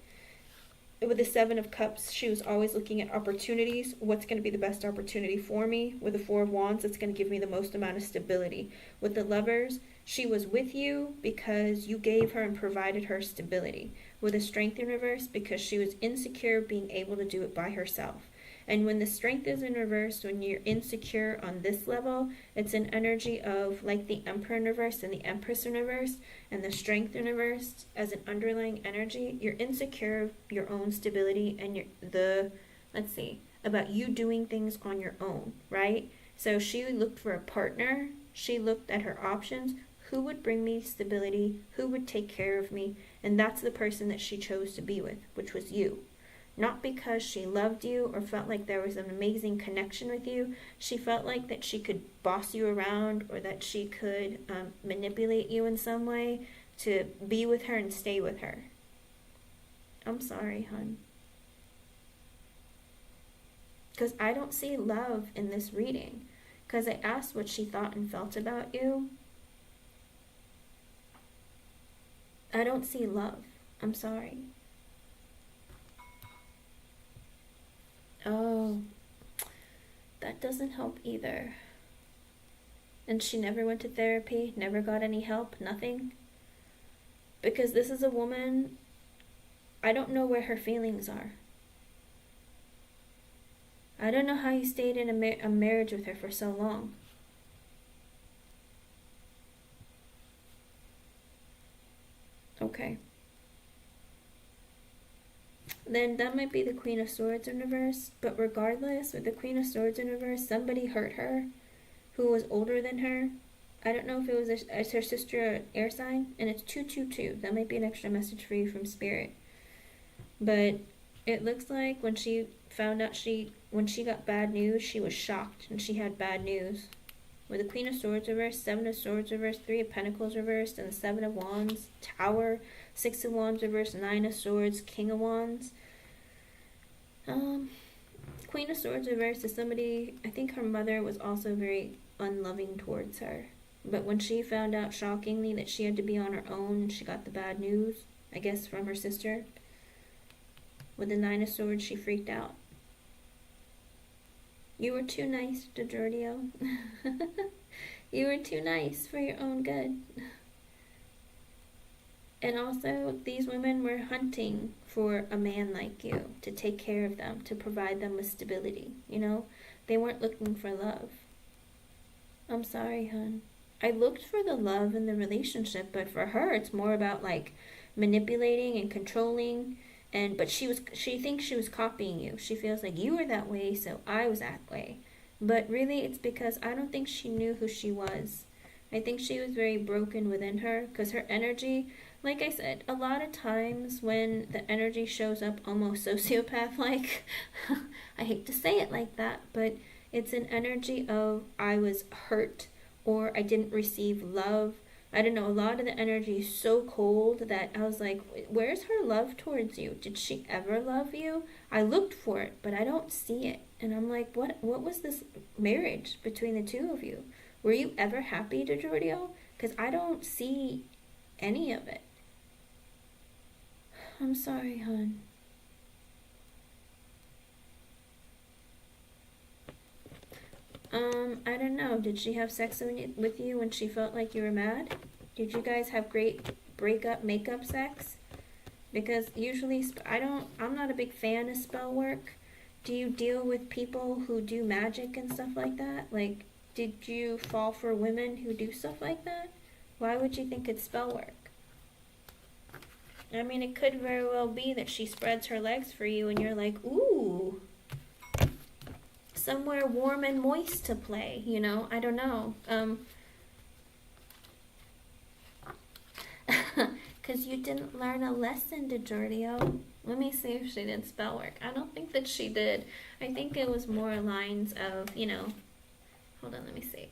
with the Seven of Cups, she was always looking at opportunities. What's going to be the best opportunity for me? With the Four of Wands, it's going to give me the most amount of stability. With the Lovers, she was with you because you gave her and provided her stability. With the Strength in reverse, because she was insecure being able to do it by herself. And when the Strength is in reverse, when you're insecure on this level, it's an energy of like the Emperor in reverse and the Empress in reverse, and the Strength in reverse as an underlying energy. You're insecure of your own stability and let's see, about you doing things on your own, right? So she looked for a partner. She looked at her options. Who would bring me stability? Who would take care of me? And that's the person that she chose to be with, which was you. Not because she loved you or felt like there was an amazing connection with you. She felt like that she could boss you around, or that she could manipulate you in some way to be with her and stay with her. I'm sorry, hon. Because I don't see love in this reading. Because I asked what she thought and felt about you. I don't see love. I'm sorry. Oh, that doesn't help either. And she never went to therapy, never got any help, nothing. Because this is a woman, I don't know where her feelings are. I don't know how you stayed in a marriage with her for so long. Okay. Then that might be the Queen of Swords in reverse. But regardless, with the Queen of Swords in reverse, somebody hurt her who was older than her. I don't know if it was her sister or air sign. And it's 222. That might be an extra message for you from Spirit. But it looks like when she found out when she got bad news, she was shocked and she had bad news. With the Queen of Swords reversed, Seven of Swords reversed, Three of Pentacles reversed, and the Seven of Wands, Tower, Six of Wands reversed, Nine of Swords, King of Wands. Queen of Swords reversed is somebody, I think her mother was also very unloving towards her. But when she found out shockingly that she had to be on her own, she got the bad news, I guess from her sister. With the Nine of Swords, she freaked out. You were too nice to Giorgio. You were too nice for your own good. And also, these women were hunting for a man like you to take care of them, to provide them with stability, you know? They weren't looking for love. I'm sorry, hon. I looked for the love in the relationship, but for her, it's more about, like, manipulating and controlling. But she thinks she was copying you. She feels like you were that way, so I was that way. But really, it's because I don't think she knew who she was. I think she was very broken within her, because her energy, like I said, a lot of times when the energy shows up almost sociopath-like, I hate to say it like that, but it's an energy of I was hurt, or I didn't receive love. I don't know, a lot of the energy is so cold that I was like, where's her love towards you? Did she ever love you? I looked for it, but I don't see it. And I'm like, what was this marriage between the two of you? Were you ever happy, Giorgio? Because I don't see any of it. I'm sorry, hon. I don't know. Did she have sex with you when she felt like you were mad? Did you guys have great makeup sex? Because usually, I'm not a big fan of spell work. Do you deal with people who do magic and stuff like that? Like, did you fall for women who do stuff like that? Why would you think it's spell work? I mean, it could very well be that she spreads her legs for you and you're like, ooh, somewhere warm and moist to play, you know? I don't know. Because you didn't learn a lesson, Giorgio. Let me see if she did spell work. I don't think that she did. I think it was more lines of, you know, hold on, let me see.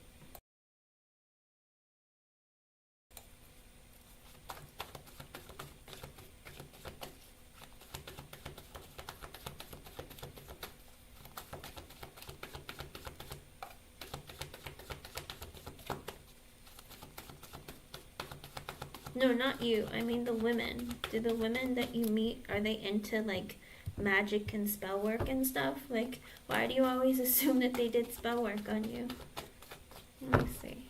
No, not you. I mean the women. Do the women that you meet, are they into, like, magic and spell work and stuff. Like, why do you always assume that they did spell work on you? Let me see.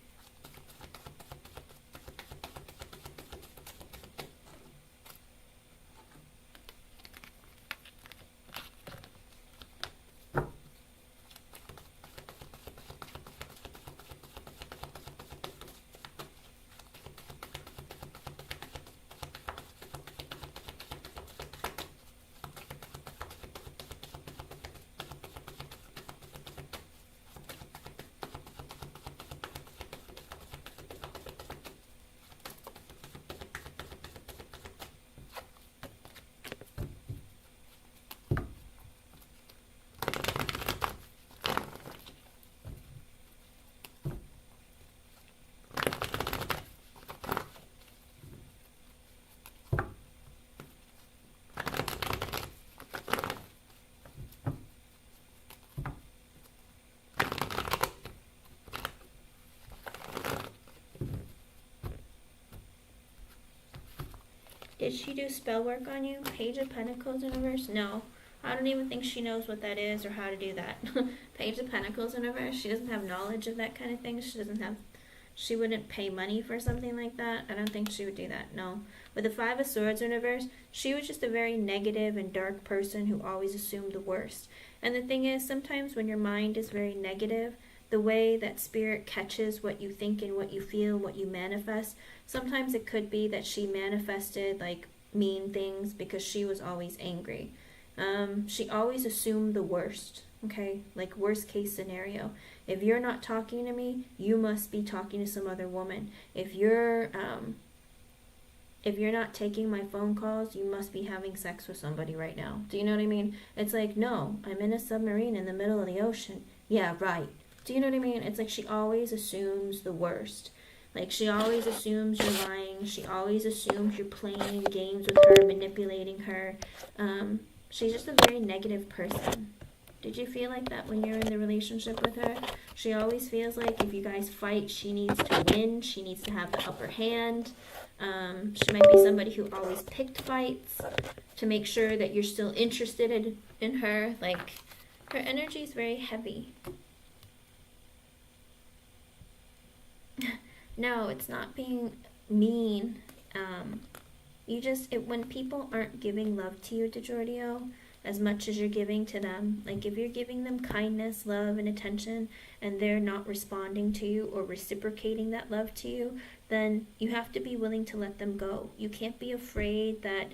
Did she do spell work on you? Page of Pentacles in reverse? No. I don't even think she knows what that is or how to do that. Page of Pentacles in reverse? She doesn't have knowledge of that kind of thing. She wouldn't pay money for something like that. I don't think she would do that, no. With the Five of Swords in reverse, she was just a very negative and dark person who always assumed the worst. And the thing is, sometimes when your mind is very negative, the way that spirit catches what you think and what you feel, what you manifest, sometimes it could be that she manifested like mean things because she was always angry. She always assumed the worst, okay? Like worst case scenario. If you're not talking to me, you must be talking to some other woman. If you're not taking my phone calls, you must be having sex with somebody right now. Do you know what I mean? It's like, no, I'm in a submarine in the middle of the ocean. Yeah, right. Do you know what I mean? It's like she always assumes the worst. Like she always assumes you're lying. She always assumes you're playing games with her, manipulating her. She's just a very negative person. Did you feel like that when you're in the relationship with her? She always feels like if you guys fight, she needs to win. She needs to have the upper hand. She might be somebody who always picked fights to make sure that you're still interested in her. Like her energy is very heavy. No, it's not being mean. When people aren't giving love to you, DiGiorgio, as much as you're giving to them, like if you're giving them kindness, love, and attention, and they're not responding to you or reciprocating that love to you, then you have to be willing to let them go. You can't be afraid that,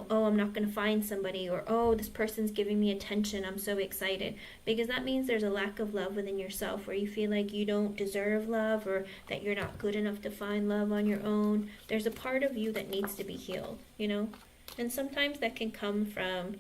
oh, I'm not going to find somebody, or, oh, this person's giving me attention, I'm so excited. Because that means there's a lack of love within yourself where you feel like you don't deserve love or that you're not good enough to find love on your own. There's a part of you that needs to be healed, And sometimes that can come from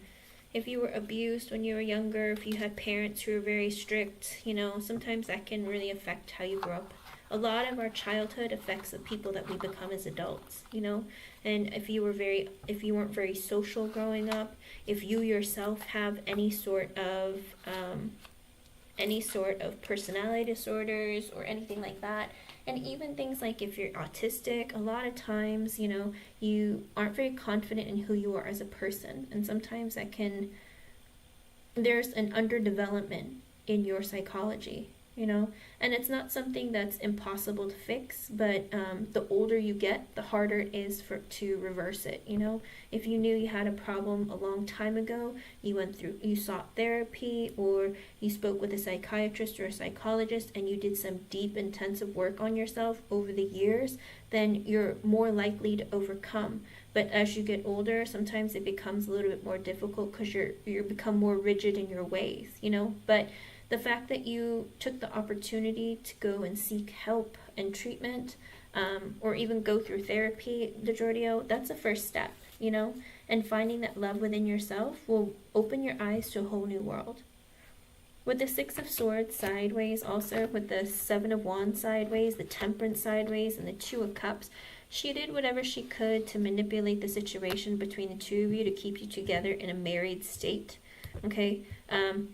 if you were abused when you were younger, if you had parents who were very strict, sometimes that can really affect how you grow up. A lot of our childhood affects the people that we become as adults, And if you weren't very social growing up, if you yourself have any sort of personality disorders or anything like that, and even things like if you're autistic, a lot of times, you aren't very confident in who you are as a person, and sometimes there's an underdevelopment in your psychology. And it's not something that's impossible to fix, but the older you get, the harder it is to reverse it. If you knew you had a problem a long time ago, you sought therapy, or you spoke with a psychiatrist or a psychologist, and you did some deep, intensive work on yourself over the years, then you're more likely to overcome. But as you get older, sometimes it becomes a little bit more difficult because you become more rigid in your ways, But the fact that you took the opportunity to go and seek help and treatment, or even go through therapy, DiGiorgio, that's a first step, And finding that love within yourself will open your eyes to a whole new world. With the Six of Swords sideways, also with the Seven of Wands sideways, the Temperance sideways, and the Two of Cups, she did whatever she could to manipulate the situation between the two of you to keep you together in a married state. Okay,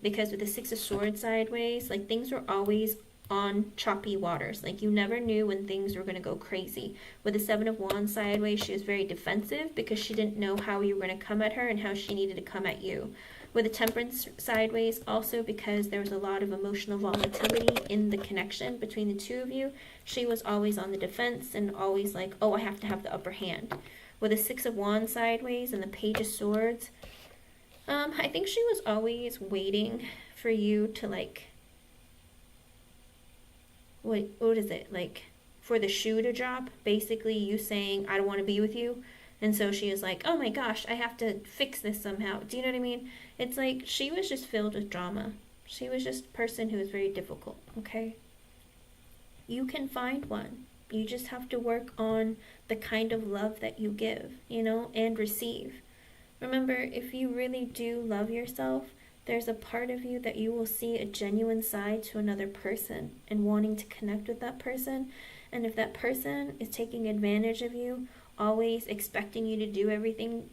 because with the Six of Swords sideways, like things were always on choppy waters. Like, you never knew when things were going to go crazy. With the Seven of Wands sideways, she was very defensive because she didn't know how you were going to come at her and how she needed to come at you. With the Temperance sideways, also because there was a lot of emotional volatility in the connection between the two of you, she was always on the defense and always like, oh, I have to have the upper hand. With the Six of Wands sideways and the Page of Swords, I think she was always waiting for you to, like, what is it, like, for the shoe to drop, basically you saying, I don't want to be with you. And so she is like, oh my gosh, I have to fix this somehow. Do you know what I mean? It's like she was just filled with drama. She was just a person who was very difficult, okay? You can find one. You just have to work on the kind of love that you give, you know, and receive. Remember, if you really do love yourself, there's a part of you that you will see a genuine side to another person and wanting to connect with that person. And if that person is taking advantage of you, always expecting you to do everything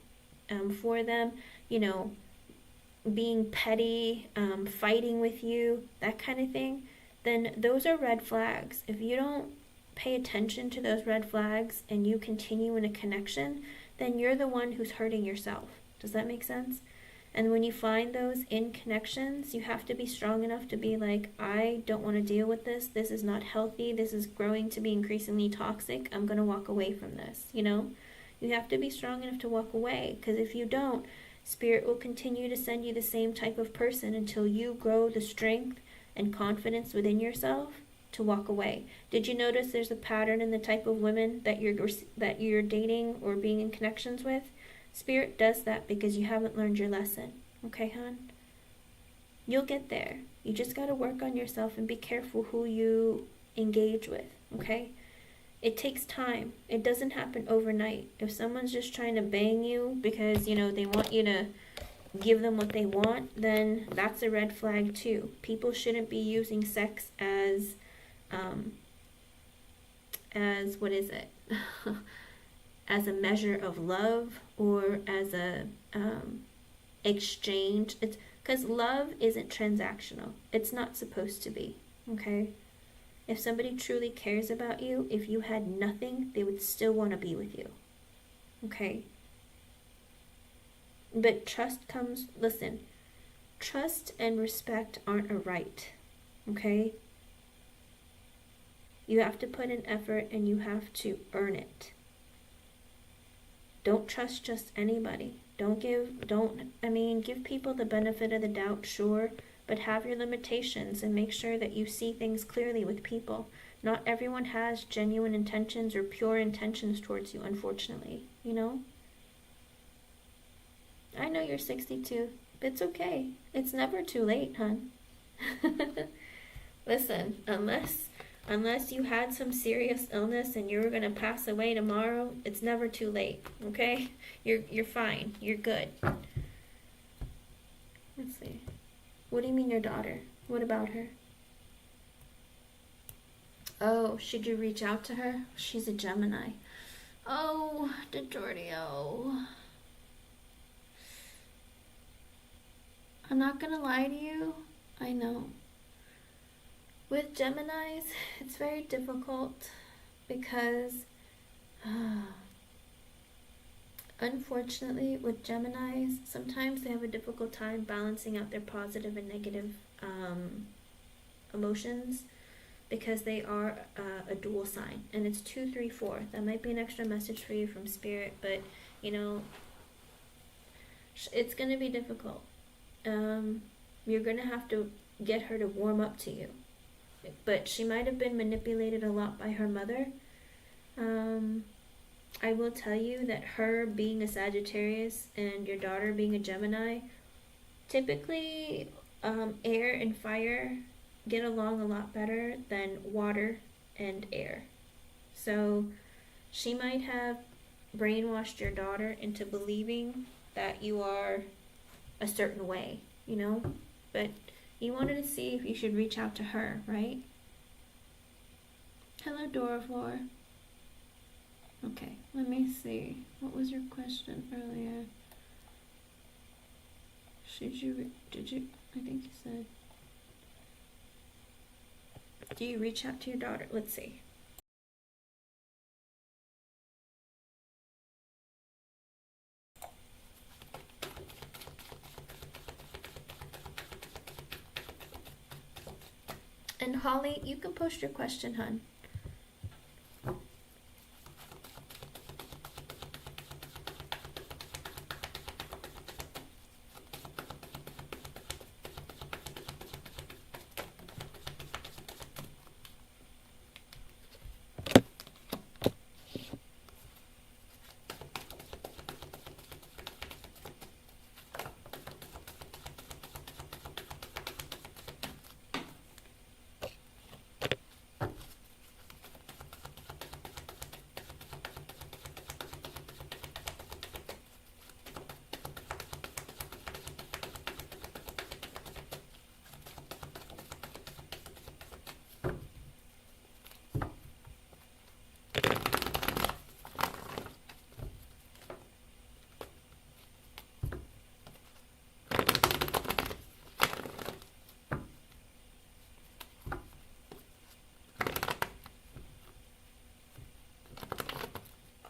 for them, you know, being petty, fighting with you, that kind of thing, then those are red flags. If you don't pay attention to those red flags and you continue in a connection, then you're the one who's hurting yourself. Does that make sense? And when you find those in connections, you have to be strong enough to be like, I don't want to deal with this. This is not healthy. This is growing to be increasingly toxic. I'm going to walk away from this, you know? You have to be strong enough to walk away, because if you don't, Spirit will continue to send you the same type of person until you grow the strength and confidence within yourself to walk away. Did you notice there's a pattern in the type of women that you're dating or being in connections with? Spirit does that because you haven't learned your lesson. Okay, hon? You'll get there. You just got to work on yourself and be careful who you engage with, okay? It takes time. It doesn't happen overnight. If someone's just trying to bang you because, you know, they want you to give them what they want, then that's a red flag too. People shouldn't be using sex as what is it? as a measure of love or as a exchange. It's because love isn't transactional. It's not supposed to be, okay? If somebody truly cares about you, if you had nothing, they would still want to be with you, okay? But trust comes, listen, trust and respect aren't a right, okay? You have to put in effort and you have to earn it. Don't trust just anybody. Give people the benefit of the doubt, sure, but have your limitations and make sure that you see things clearly with people. Not everyone has genuine intentions or pure intentions towards you, unfortunately, you know? I know you're 62. It's okay. It's never too late, hon. Listen, unless you had some serious illness and you were going to pass away tomorrow, it's never too late, okay? You're fine. You're good. Let's see. What do you mean your daughter? What about her? Oh, should you reach out to her? She's a Gemini. Oh, DiGiorgio. I'm not going to lie to you. I know. With Geminis, it's very difficult because, unfortunately, with Geminis, sometimes they have a difficult time balancing out their positive and negative emotions because they are a dual sign. And it's 2, 3, 4. That might be an extra message for you from Spirit, but, you know, it's going to be difficult. You're going to have to get her to warm up to you. But she might have been manipulated a lot by her mother. I will tell you that her being a Sagittarius and your daughter being a Gemini, typically air and fire get along a lot better than water and air. So she might have brainwashed your daughter into believing that you are a certain way, you know? But you wanted to see if you should reach out to her, right? Hello, Doriflor. Okay, let me see. What was your question earlier? Did you, I think you said. Do you reach out to your daughter? Let's see. And Holly, you can post your question, hun.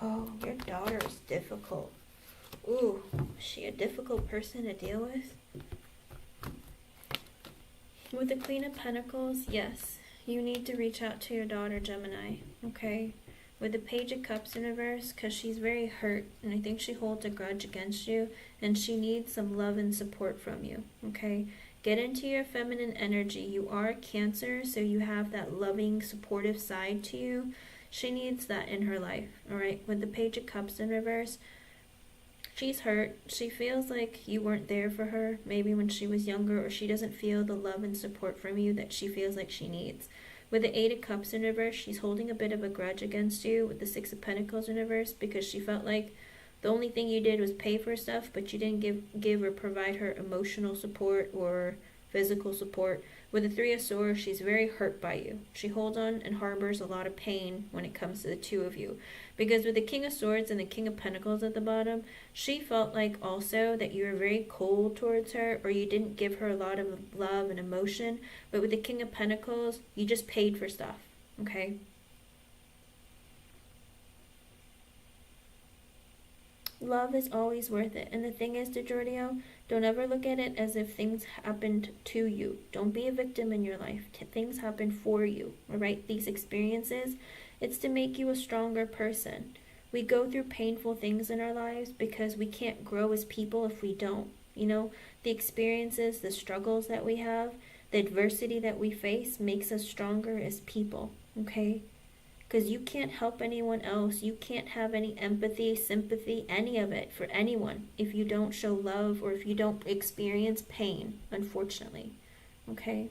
Oh, your daughter is difficult. Ooh, is she a difficult person to deal with? With the Queen of Pentacles, yes. You need to reach out to your daughter, Gemini, okay? With the Page of Cups in reverse, because she's very hurt, and I think she holds a grudge against you, and she needs some love and support from you, okay? Get into your feminine energy. You are a Cancer, so you have that loving, supportive side to you. She needs that in her life, all right? With the Page of Cups in reverse, she's hurt. She feels like you weren't there for her, maybe when she was younger, or she doesn't feel the love and support from you that she feels like she needs. With the Eight of Cups in reverse, she's holding a bit of a grudge against you with the Six of Pentacles in reverse, because she felt like the only thing you did was pay for stuff, but you didn't give or provide her emotional support or physical support. With the Three of Swords, she's very hurt by you. She holds on and harbors a lot of pain when it comes to the two of you. Because with the King of Swords and the King of Pentacles at the bottom, she felt like also that you were very cold towards her, or you didn't give her a lot of love and emotion. But with the King of Pentacles, you just paid for stuff, okay? Love is always worth it. And the thing is, DeJordio, don't ever look at it as if things happened to you. Don't be a victim in your life. Things happen for you, all right? These experiences, it's to make you a stronger person. We go through painful things in our lives because we can't grow as people if we don't. You know, the experiences, the struggles that we have, the adversity that we face makes us stronger as people, okay? Because you can't help anyone else. You can't have any empathy, sympathy, any of it for anyone if you don't show love or if you don't experience pain, unfortunately. Okay?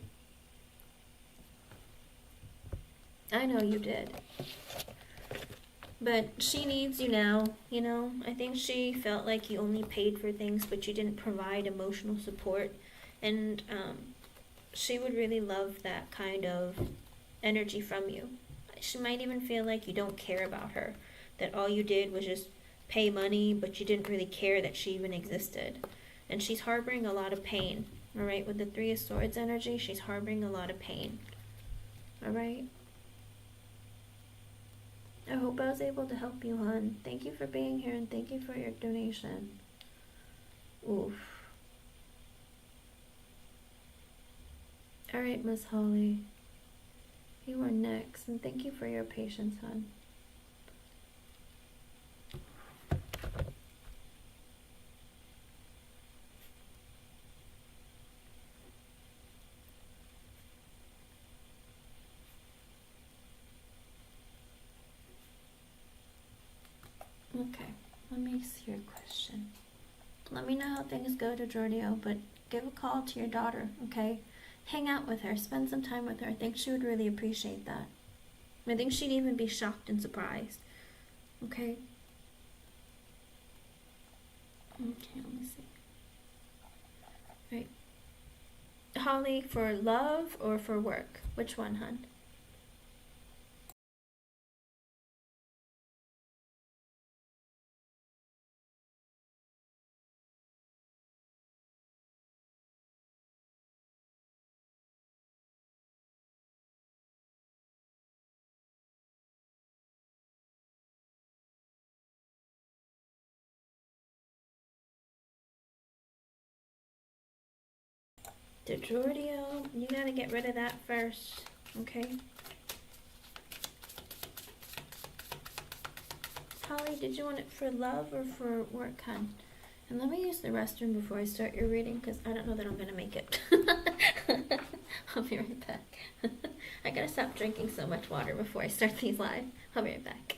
I know you did. But she needs you now, you know? I think she felt like you only paid for things, but you didn't provide emotional support. And she would really love that kind of energy from you. She might even feel like you don't care about her, that all you did was just pay money, but you didn't really care that she even existed. And she's harboring a lot of pain, all right? With the Three of Swords energy, she's harboring a lot of pain, all right? I hope I was able to help you, hon. Thank you for being here, and thank you for your donation. Oof. All right, Miss Holly. You are next, and thank you for your patience, hon. Okay, let me see your question. Let me know how things go to Giorgio, but give a call to your daughter, okay? Hang out with her, spend some time with her. I think she would really appreciate that. I think she'd even be shocked and surprised. Okay? Okay, let me see. Right. Holly, for love or for work? Which one, hun? The Giorgio, you gotta get rid of that first, okay? Holly, did you want it for love or for work, hon? And let me use the restroom before I start your reading, because I don't know that I'm gonna make it. I'll be right back. I gotta stop drinking so much water before I start these live. I'll be right back.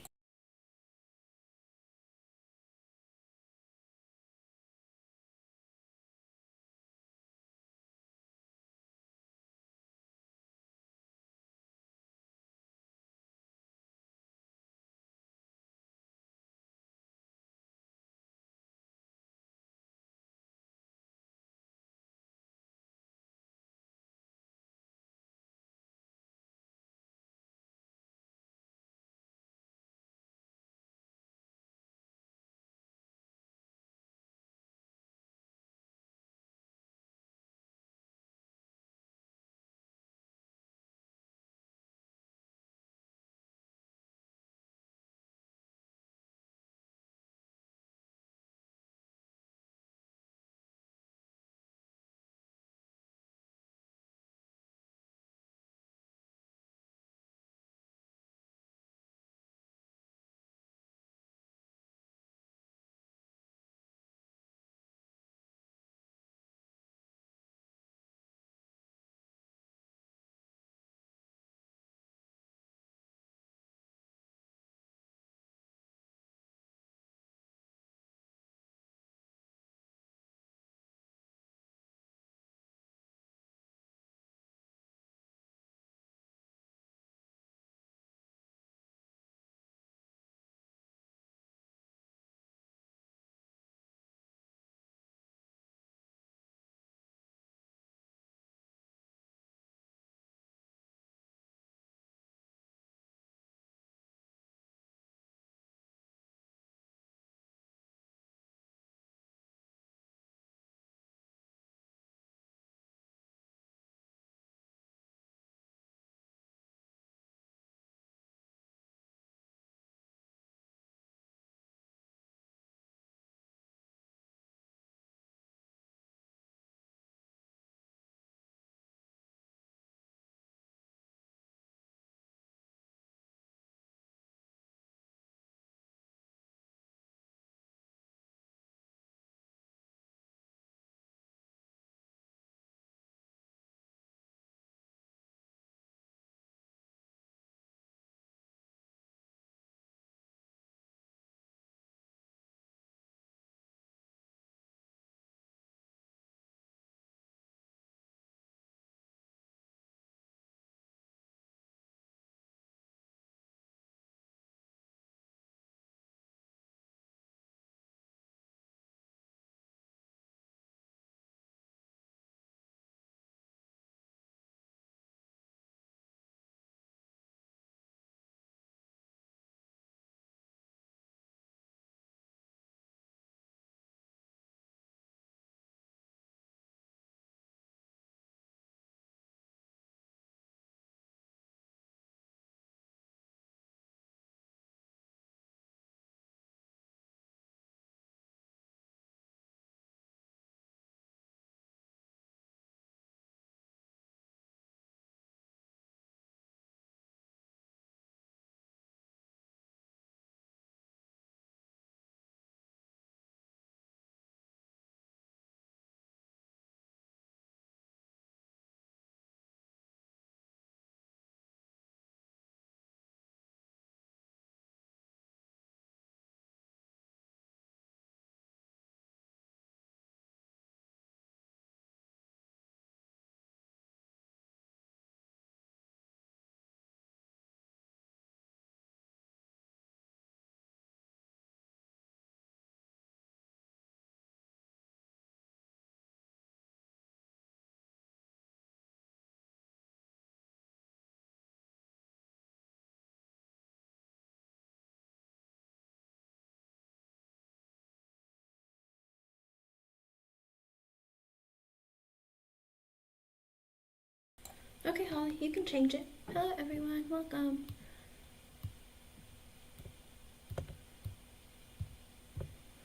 Okay, Holly, you can change it. Hello, everyone. Welcome.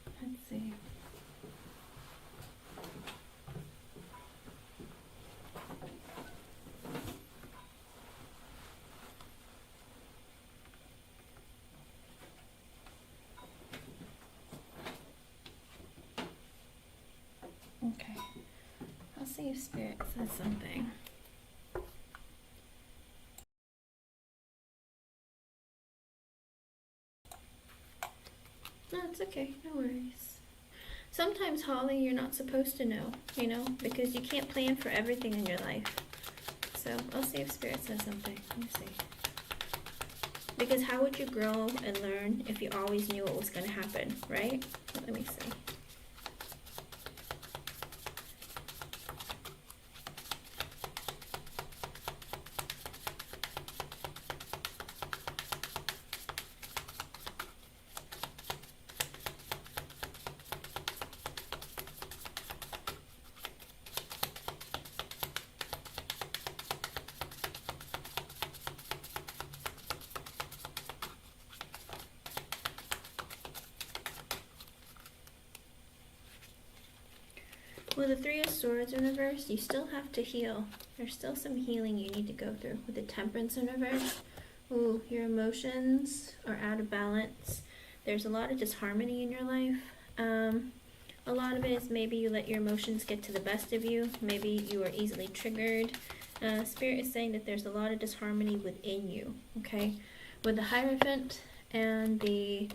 Let's see. if Spirit says something. No, it's okay. No worries. Sometimes, Holly, you're not supposed to know, you know, because you can't plan for everything in your life. So I'll see if Spirit says something. Let me see. Because how would you grow and learn if you always knew what was going to happen, right? Let me see. With the Three of Swords in reverse, you still have to heal. There's still some healing you need to go through. With the Temperance in reverse, ooh, your emotions are out of balance. There's a lot of disharmony in your life. A lot of it is maybe you let your emotions get to the best of you. Maybe you are easily triggered. Spirit is saying that there's a lot of disharmony within you, okay? With the Hierophant and the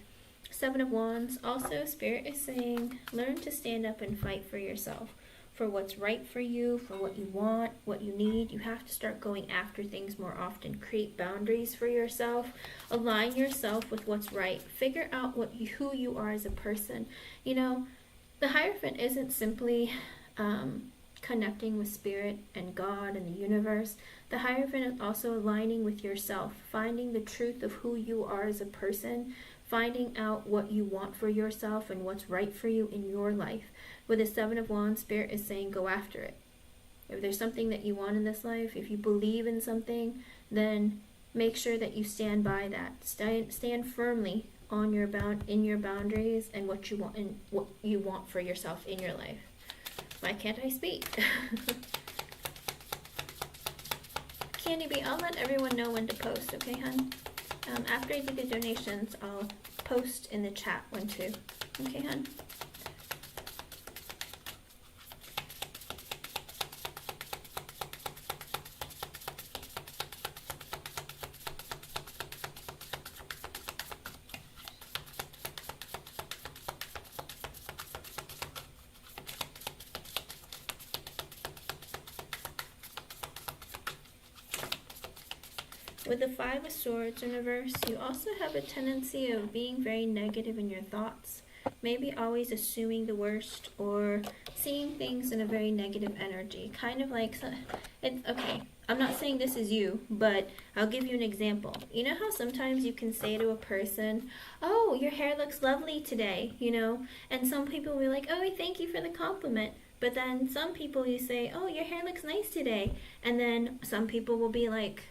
Seven of Wands, also Spirit is saying learn to stand up and fight for yourself, for what's right for you, for what you want, what you need. You have to start going after things more often. Create boundaries for yourself. Align yourself with what's right. Figure out who you are as a person. You know, the Hierophant isn't simply connecting with Spirit and God and the universe. The Hierophant is also aligning with yourself, finding the truth of who you are as a person, finding out what you want for yourself and what's right for you in your life. With the Seven of Wands, Spirit is saying go after it. If there's something that you want in this life, if you believe in something, then make sure that you stand by that. Stand firmly on your in your boundaries and what you want for yourself in your life. Why can't I speak? Candy Bee, I'll let everyone know when to post, okay, hun? After I do the donations, I'll post in the chat when to. Okay, hun? With the Five of Swords in reverse, you also have a tendency of being very negative in your thoughts. Maybe always assuming the worst or seeing things in a very negative energy. Kind of like, okay, I'm not saying this is you, but I'll give you an example. You know how sometimes you can say to a person, oh, your hair looks lovely today, you know? And some people will be like, oh, thank you for the compliment. But then some people you say, oh, your hair looks nice today. And then some people will be like,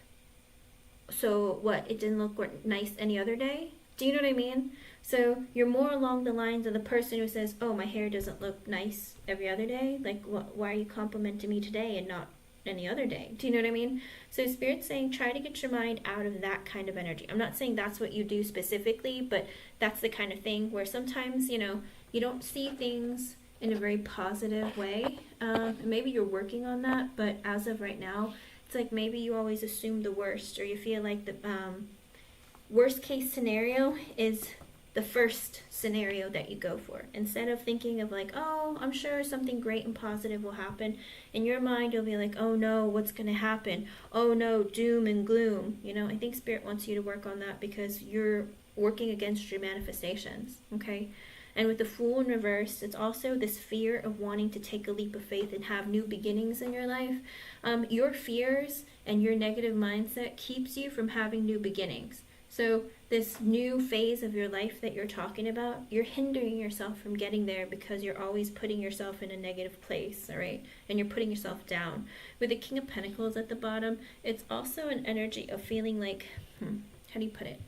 so what, it didn't look nice any other day? Do you know what I mean? So you're more along the lines of the person who says, oh, my hair doesn't look nice every other day. Like, why are you complimenting me today and not any other day? Do you know what I mean? So Spirit's saying try to get your mind out of that kind of energy. I'm not saying that's what you do specifically, but that's the kind of thing where sometimes, you know, you don't see things in a very positive way. Maybe you're working on that, but as of right now, it's like maybe you always assume the worst, or you feel like the worst case scenario is the first scenario that you go for. Instead of thinking of like, oh, I'm sure something great and positive will happen, in your mind you'll be like, oh no, what's going to happen? Oh no, doom and gloom. You know, I think Spirit wants you to work on that because you're working against your manifestations, okay? And with the Fool in reverse, it's also this fear of wanting to take a leap of faith and have new beginnings in your life. Your fears and your negative mindset keeps you from having new beginnings. So this new phase of your life that you're talking about, you're hindering yourself from getting there because you're always putting yourself in a negative place, all right? And you're putting yourself down. With the King of Pentacles at the bottom, it's also an energy of feeling like, how do you put it?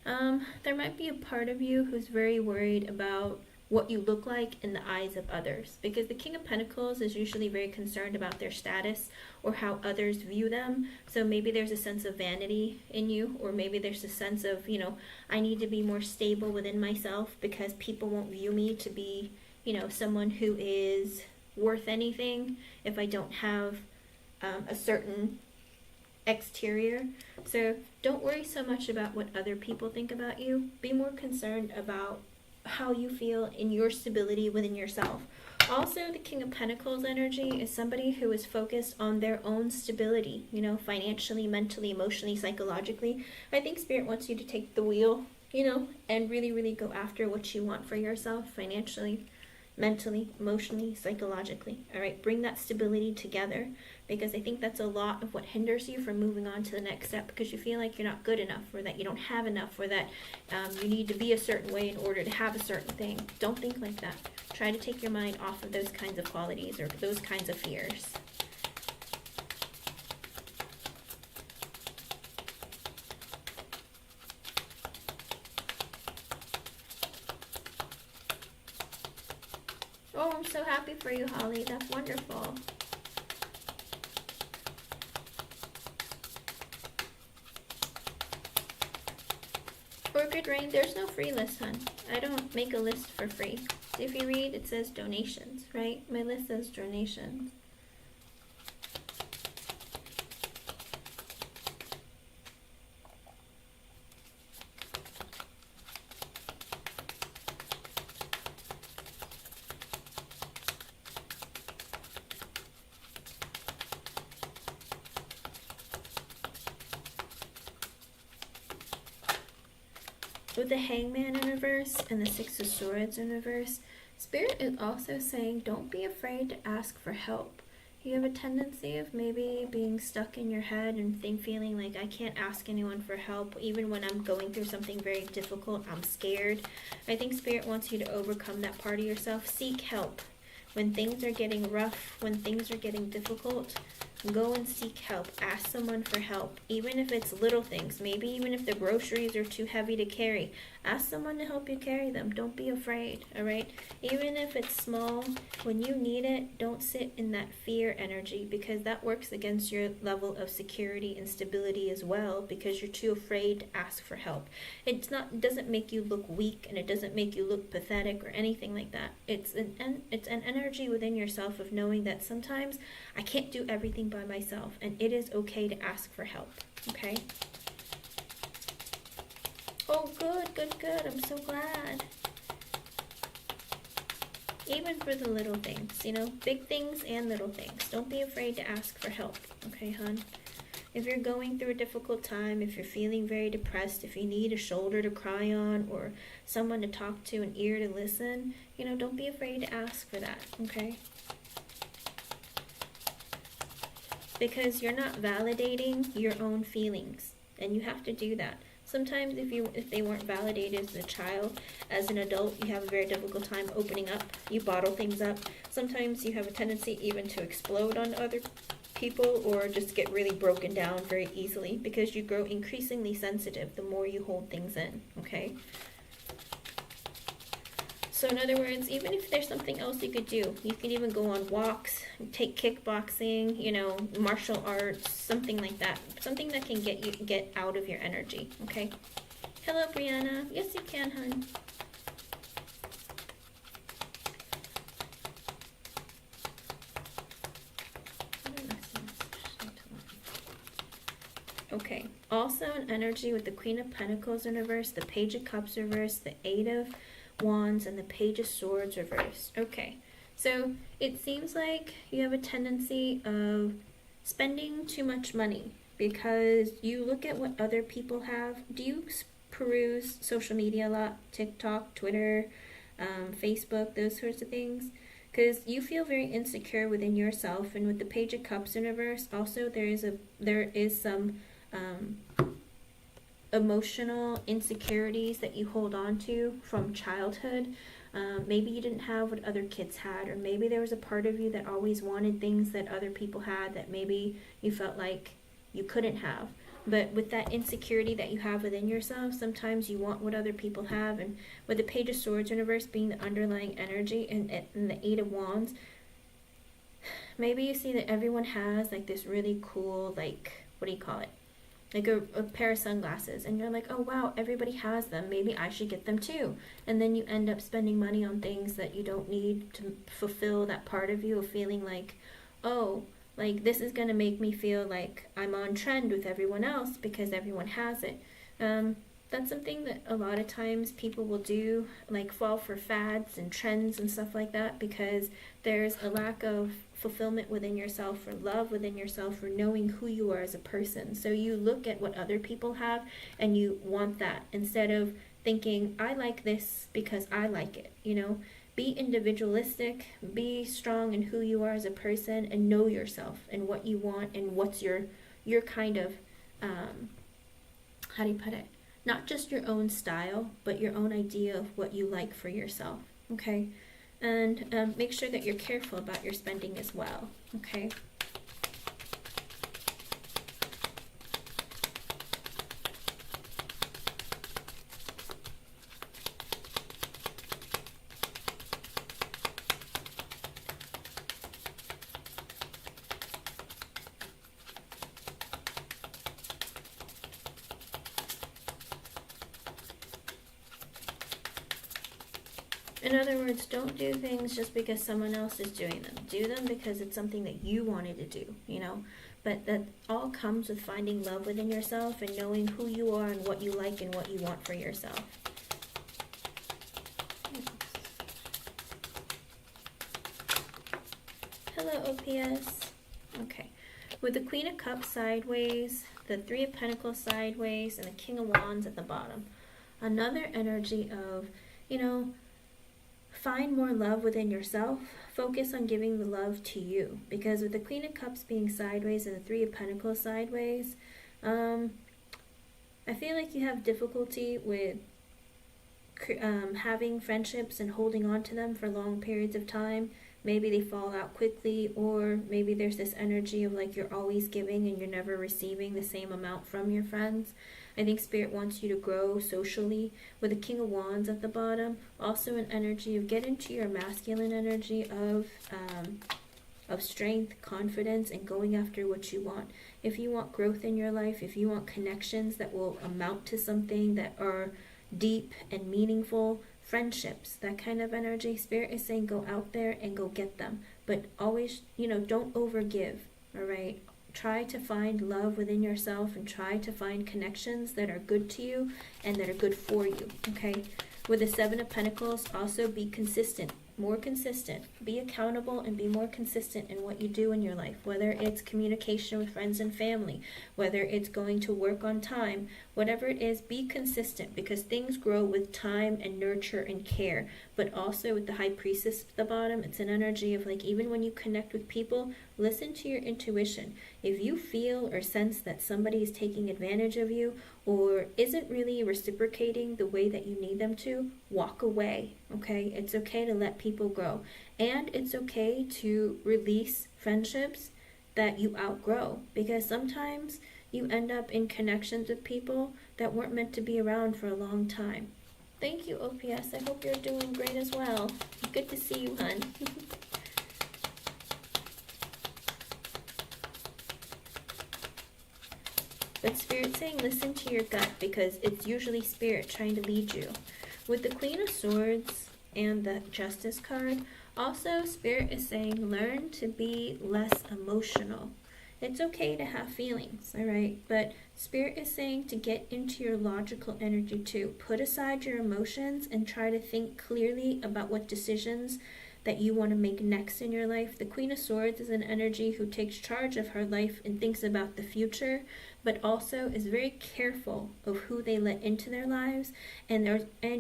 There might be a part of you who's very worried about what you look like in the eyes of others, because the King of Pentacles is usually very concerned about their status or how others view them. So maybe there's a sense of vanity in you, or maybe there's a sense of, you know, I need to be more stable within myself because people won't view me to be, you know, someone who is worth anything if I don't have a certain exterior. So don't worry so much about what other people think about you. Be more concerned about how you feel in your stability within yourself. Also, the King of Pentacles energy is somebody who is focused on their own stability, you know, financially, mentally, emotionally, psychologically. I think Spirit wants you to take the wheel, you know, and really, really go after what you want for yourself financially, mentally, emotionally, psychologically. All right, bring that stability together, because I think that's a lot of what hinders you from moving on to the next step, because you feel like you're not good enough, or that you don't have enough, or that you need to be a certain way in order to have a certain thing. Don't think like that. Try to take your mind off of those kinds of qualities or those kinds of fears. Oh, I'm so happy for you, Holly. That's wonderful. For Good Rain, there's no free list, hon. I don't make a list for free. So if you read, it says donations, right? My list says donations. With the Hangman in reverse and the Six of Swords in reverse, Spirit is also saying don't be afraid to ask for help. You have a tendency of maybe being stuck in your head and feeling like I can't ask anyone for help. Even when I'm going through something very difficult, I'm scared. I think Spirit wants you to overcome that part of yourself. Seek help. When things are getting rough, when things are getting difficult, go and seek help. Ask someone for help, even if it's little things. Maybe even if the groceries are too heavy to carry, ask someone to help you carry them. Don't be afraid, all right? Even if it's small, when you need it, don't sit in that fear energy, because that works against your level of security and stability as well, because you're too afraid to ask for help. It doesn't make you look weak, and it doesn't make you look pathetic or anything like that. It's an energy within yourself of knowing that sometimes I can't do everything by myself, and it is okay to ask for help, okay? Oh, good. I'm so glad. Even for the little things, you know, big things and little things. Don't be afraid to ask for help, okay, hon? If you're going through a difficult time, if you're feeling very depressed, if you need a shoulder to cry on or someone to talk to, an ear to listen, you know, don't be afraid to ask for that, okay? Because you're not validating your own feelings, and you have to do that. Sometimes if they weren't validated as a child, as an adult, you have a very difficult time opening up. You bottle things up. Sometimes you have a tendency even to explode on other people, or just get really broken down very easily, because you grow increasingly sensitive the more you hold things in, okay? So in other words, even if there's something else you could do, you can even go on walks, take kickboxing, you know, martial arts, something like that. Something that can get out of your energy, okay? Hello, Brianna. Yes, you can, hon. Okay, also an energy with the Queen of Pentacles in reverse, the Page of Cups reverse, the Eight of Wands, and the Page of Swords reversed. Okay, so it seems like you have a tendency of spending too much money because you look at what other people have. Do you peruse social media a lot? TikTok, Twitter, Facebook, those sorts of things? Because you feel very insecure within yourself. And with the Page of Cups in reverse, also there is some emotional insecurities that you hold on to from childhood. Maybe you didn't have what other kids had, or maybe there was a part of you that always wanted things that other people had that maybe you felt like you couldn't have. But with that insecurity that you have within yourself, sometimes you want what other people have. And with the Page of Swords in reverse being the underlying energy, and the Eight of Wands, maybe you see that everyone has like this really cool, like, what do you call it? like a pair of sunglasses, and you're like, oh wow, everybody has them, maybe I should get them too. And then you end up spending money on things that you don't need to fulfill that part of you of feeling like, oh, like this is going to make me feel like I'm on trend with everyone else because everyone has it. That's something that a lot of times people will do, like fall for fads and trends and stuff like that, because there's a lack of fulfillment within yourself, or love within yourself, or knowing who you are as a person. So you look at what other people have and you want that, instead of thinking, I like this because I like it, you know? Be individualistic, be strong in who you are as a person, and know yourself and what you want and what's your kind of, how do you put it? Not just your own style, but your own idea of what you like for yourself, okay? And make sure that you're careful about your spending as well, okay? In other words, don't do things just because someone else is doing them. Do them because it's something that you wanted to do, you know? But that all comes with finding love within yourself and knowing who you are and what you like and what you want for yourself. Hello, OPS. Okay. With the Queen of Cups sideways, the Three of Pentacles sideways, and the King of Wands at the bottom. Another energy of, you know, find more love within yourself. Focus on giving the love to you. Because with the Queen of Cups being sideways and the Three of Pentacles sideways, I feel like you have difficulty with having friendships and holding on to them for long periods of time. Maybe they fall out quickly, or maybe there's this energy of like you're always giving and you're never receiving the same amount from your friends. I think Spirit wants you to grow socially. With the King of Wands at the bottom, also an energy of get into your masculine energy of strength, confidence, and going after what you want. If you want growth in your life, if you want connections that will amount to something that are deep and meaningful, friendships, that kind of energy, Spirit is saying go out there and go get them. But always, you know, don't overgive, all right? Try to find love within yourself and try to find connections that are good to you and that are good for you, okay? With the Seven of Pentacles, also be consistent, more consistent. Be accountable and be more consistent in what you do in your life, whether it's communication with friends and family, whether it's going to work on time, whatever it is, be consistent, because things grow with time and nurture and care. But also with the High Priestess at the bottom, it's an energy of like, even when you connect with people, listen to your intuition. If you feel or sense that somebody is taking advantage of you or isn't really reciprocating the way that you need them to, walk away, okay? It's okay to let people grow. And it's okay to release friendships that you outgrow, because sometimes you end up in connections with people that weren't meant to be around for a long time. Thank you, OPS. I hope you're doing great as well. Good to see you, hun. But Spirit's saying listen to your gut, because it's usually Spirit trying to lead you. With the Queen of Swords and the Justice card, also Spirit is saying learn to be less emotional. It's okay to have feelings, all right? But Spirit is saying to get into your logical energy too. Put aside your emotions and try to think clearly about what decisions that you want to make next in your life. The Queen of Swords is an energy who takes charge of her life and thinks about the future, but also is very careful of who they let into their lives, and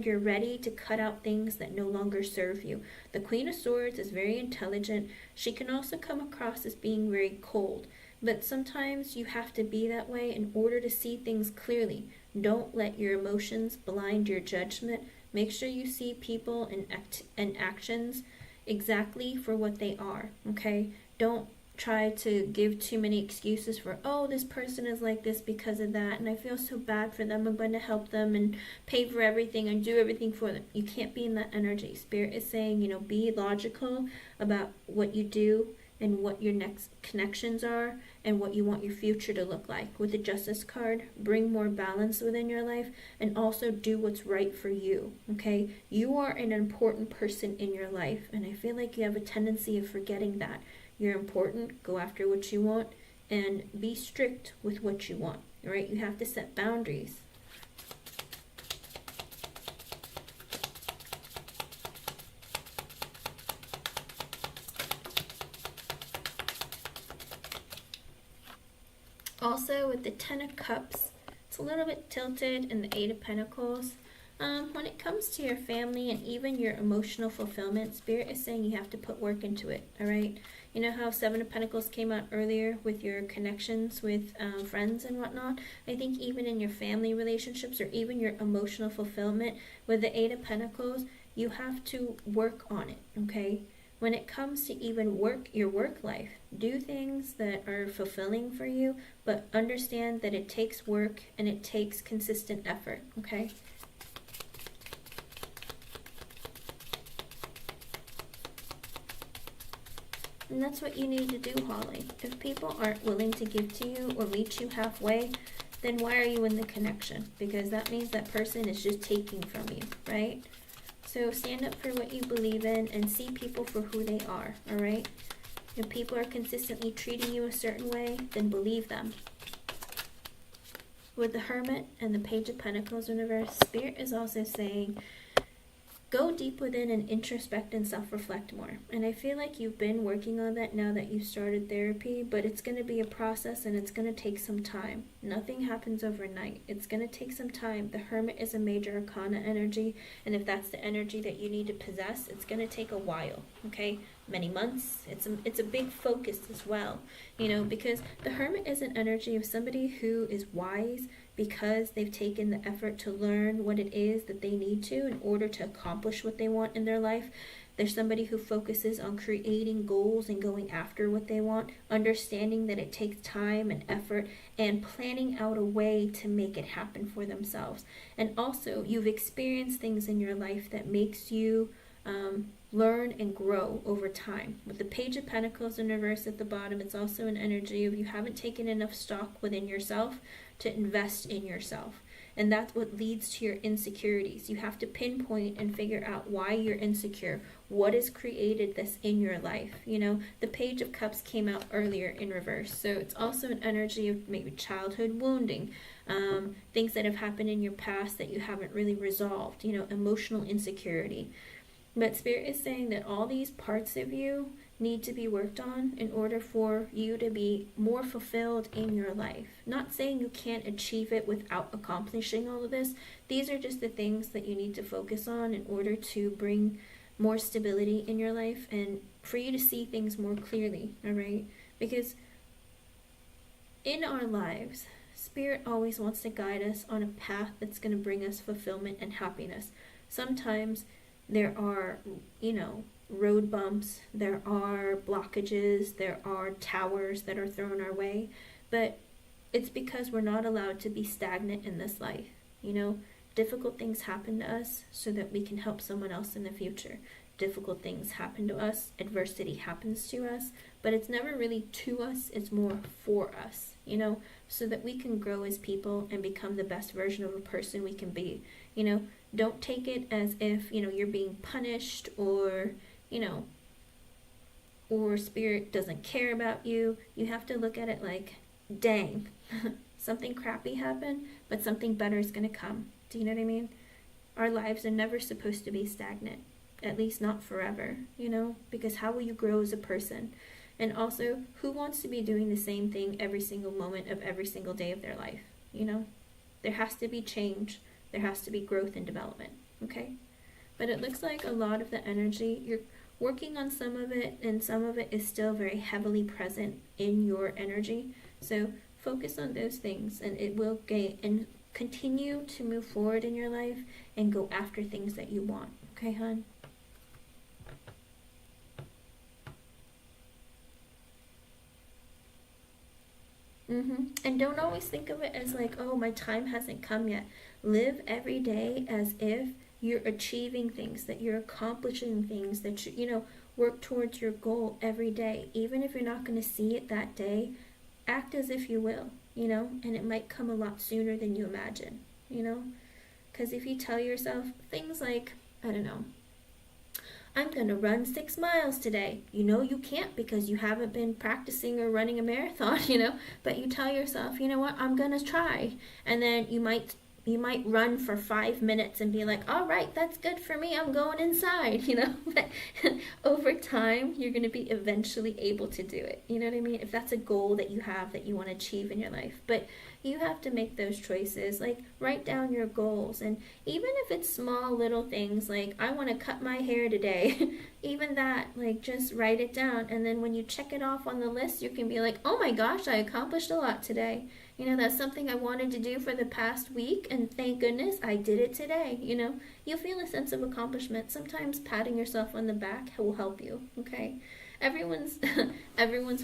you're ready to cut out things that no longer serve you. The Queen of Swords is very intelligent. She can also come across as being very cold, but sometimes you have to be that way in order to see things clearly. Don't let your emotions blind your judgment. Make sure you see people and actions exactly for what they are, okay? Don't try to give too many excuses for, oh, this person is like this because of that, and I feel so bad for them, I'm going to help them and pay for everything and do everything for them. You can't be in that energy. Spirit is saying, you know, be logical about what you do and what your next connections are and what you want your future to look like. With the Justice card, bring more balance within your life and also do what's right for you, okay? You are an important person in your life, and I feel like you have a tendency of forgetting that. You're important, go after what you want, and be strict with what you want, all right? You have to set boundaries. Also, with the Ten of Cups, it's a little bit tilted, and the Eight of Pentacles. When it comes to your family and even your emotional fulfillment, Spirit is saying you have to put work into it, all right? You know how Seven of Pentacles came out earlier with your connections with friends and whatnot? I think even in your family relationships or even your emotional fulfillment with the Eight of Pentacles, you have to work on it, okay? When it comes to even your work life, do things that are fulfilling for you, but understand that it takes work and it takes consistent effort, okay? And that's what you need to do, Holly. If people aren't willing to give to you or meet you halfway, then why are you in the connection? Because that means that person is just taking from you, right? So stand up for what you believe in and see people for who they are, all right? If people are consistently treating you a certain way, then believe them. With the Hermit and the Page of Pentacles in reverse, Spirit is also saying, go deep within and introspect and self-reflect more. And I feel like you've been working on that now that you've started therapy, but it's going to be a process and it's going to take some time. Nothing happens overnight. It's going to take some time. The Hermit is a major arcana energy, and if that's the energy that you need to possess, it's going to take a while, okay? Many months. It's a big focus as well, you know, because the Hermit is an energy of somebody who is wise, because they've taken the effort to learn what it is that they need to in order to accomplish what they want in their life. There's somebody who focuses on creating goals and going after what they want, understanding that it takes time and effort, and planning out a way to make it happen for themselves. And also, you've experienced things in your life that makes you learn and grow over time. With the Page of Pentacles in reverse at the bottom, it's also an energy of you haven't taken enough stock within yourself to invest in yourself. And that's what leads to your insecurities. You have to pinpoint and figure out why you're insecure. What has created this in your life? You know, the Page of Cups came out earlier in reverse. So it's also an energy of maybe childhood wounding, things that have happened in your past that you haven't really resolved, you know, emotional insecurity. But Spirit is saying that all these parts of you need to be worked on in order for you to be more fulfilled in your life. Not saying you can't achieve it without accomplishing all of this. These are just the things that you need to focus on in order to bring more stability in your life and for you to see things more clearly, all right? Because in our lives, Spirit always wants to guide us on a path that's going to bring us fulfillment and happiness. Sometimes there are, you know, road bumps, there are blockages, there are towers that are thrown our way, but it's because we're not allowed to be stagnant in this life. You know, difficult things happen to us so that we can help someone else in the future. Difficult things happen to us, adversity happens to us, but it's never really to us, it's more for us, you know, so that we can grow as people and become the best version of a person we can be. You know, don't take it as if, you know, you're being punished or, you know, or Spirit doesn't care about you. You have to look at it like, dang, something crappy happened, but something better is going to come. Do you know what I mean? Our lives are never supposed to be stagnant, at least not forever, you know, because how will you grow as a person? And also, who wants to be doing the same thing every single moment of every single day of their life? You know, there has to be change. There has to be growth and development, okay? But it looks like a lot of the energy, you're working on some of it, and some of it is still very heavily present in your energy. So focus on those things, and it will gain and continue to move forward in your life and go after things that you want. Okay, hon? And don't always think of it as like, oh, my time hasn't come yet. Live every day as if you're achieving things, that you're accomplishing things, that you know, work towards your goal every day. Even if you're not going to see it that day, act as if you will, you know, and it might come a lot sooner than you imagine, you know, because if you tell yourself things like, I don't know, I'm going to run 6 miles today. You know you can't because you haven't been practicing or running a marathon, you know, but you tell yourself, you know what, I'm going to try. And then you might run for 5 minutes and be like, all right, that's good for me, I'm going inside, you know. But over time, you're going to be eventually able to do it. You know what I mean? If that's a goal that you have that you want to achieve in your life. But you have to make those choices. Like, write down your goals. And even if it's small little things, like, I want to cut my hair today, even that, like, just write it down. And then when you check it off on the list, you can be like, oh my gosh, I accomplished a lot today. You know, that's something I wanted to do for the past week, and thank goodness I did it today. You know, you'll feel a sense of accomplishment. Sometimes patting yourself on the back will help you, okay? Everyone's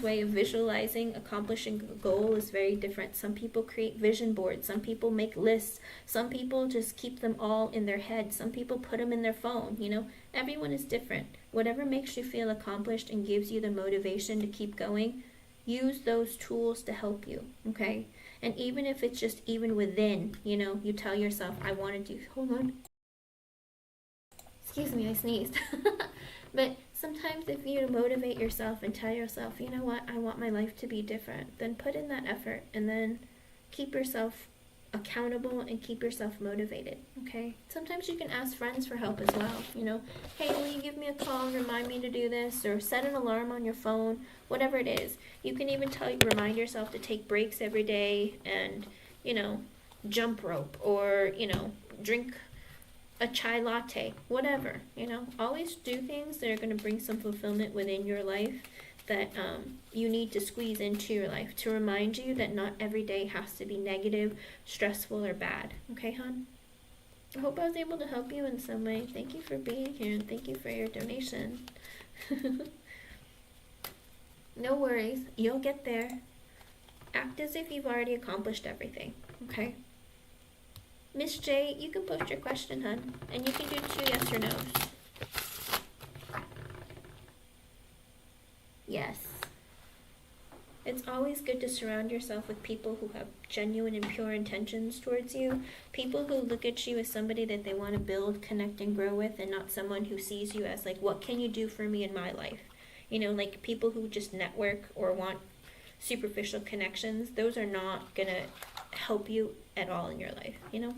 way of visualizing accomplishing a goal is very different. Some people create vision boards. Some people make lists. Some people just keep them all in their head. Some people put them in their phone, you know? Everyone is different. Whatever makes you feel accomplished and gives you the motivation to keep going, use those tools to help you, okay? And even if it's just even within, you know, you tell yourself, I want to do, hold on. Excuse me, I sneezed. But sometimes if you motivate yourself and tell yourself, you know what, I want my life to be different, then put in that effort and then keep yourself accountable and keep yourself motivated, okay? Sometimes you can ask friends for help as well, you know, hey, will you give me a call and remind me to do this, or set an alarm on your phone, whatever it is. You can even remind yourself to take breaks every day and, you know, jump rope, or, you know, drink a chai latte, whatever, you know. Always do things that are going to bring some fulfillment within your life that you need to squeeze into your life to remind you that not every day has to be negative, stressful, or bad. Okay, hon? I hope I was able to help you in some way. Thank you for being here, and thank you for your donation. No worries. You'll get there. Act as if you've already accomplished everything. Okay? Miss J, you can post your question, hun. And you can do 2 yes or no's. Yes. It's always good to surround yourself with people who have genuine and pure intentions towards you. People who look at you as somebody that they want to build, connect, and grow with, and not someone who sees you as like, what can you do for me in my life? You know, like people who just network or want superficial connections. Those are not going to help you at all in your life, you know?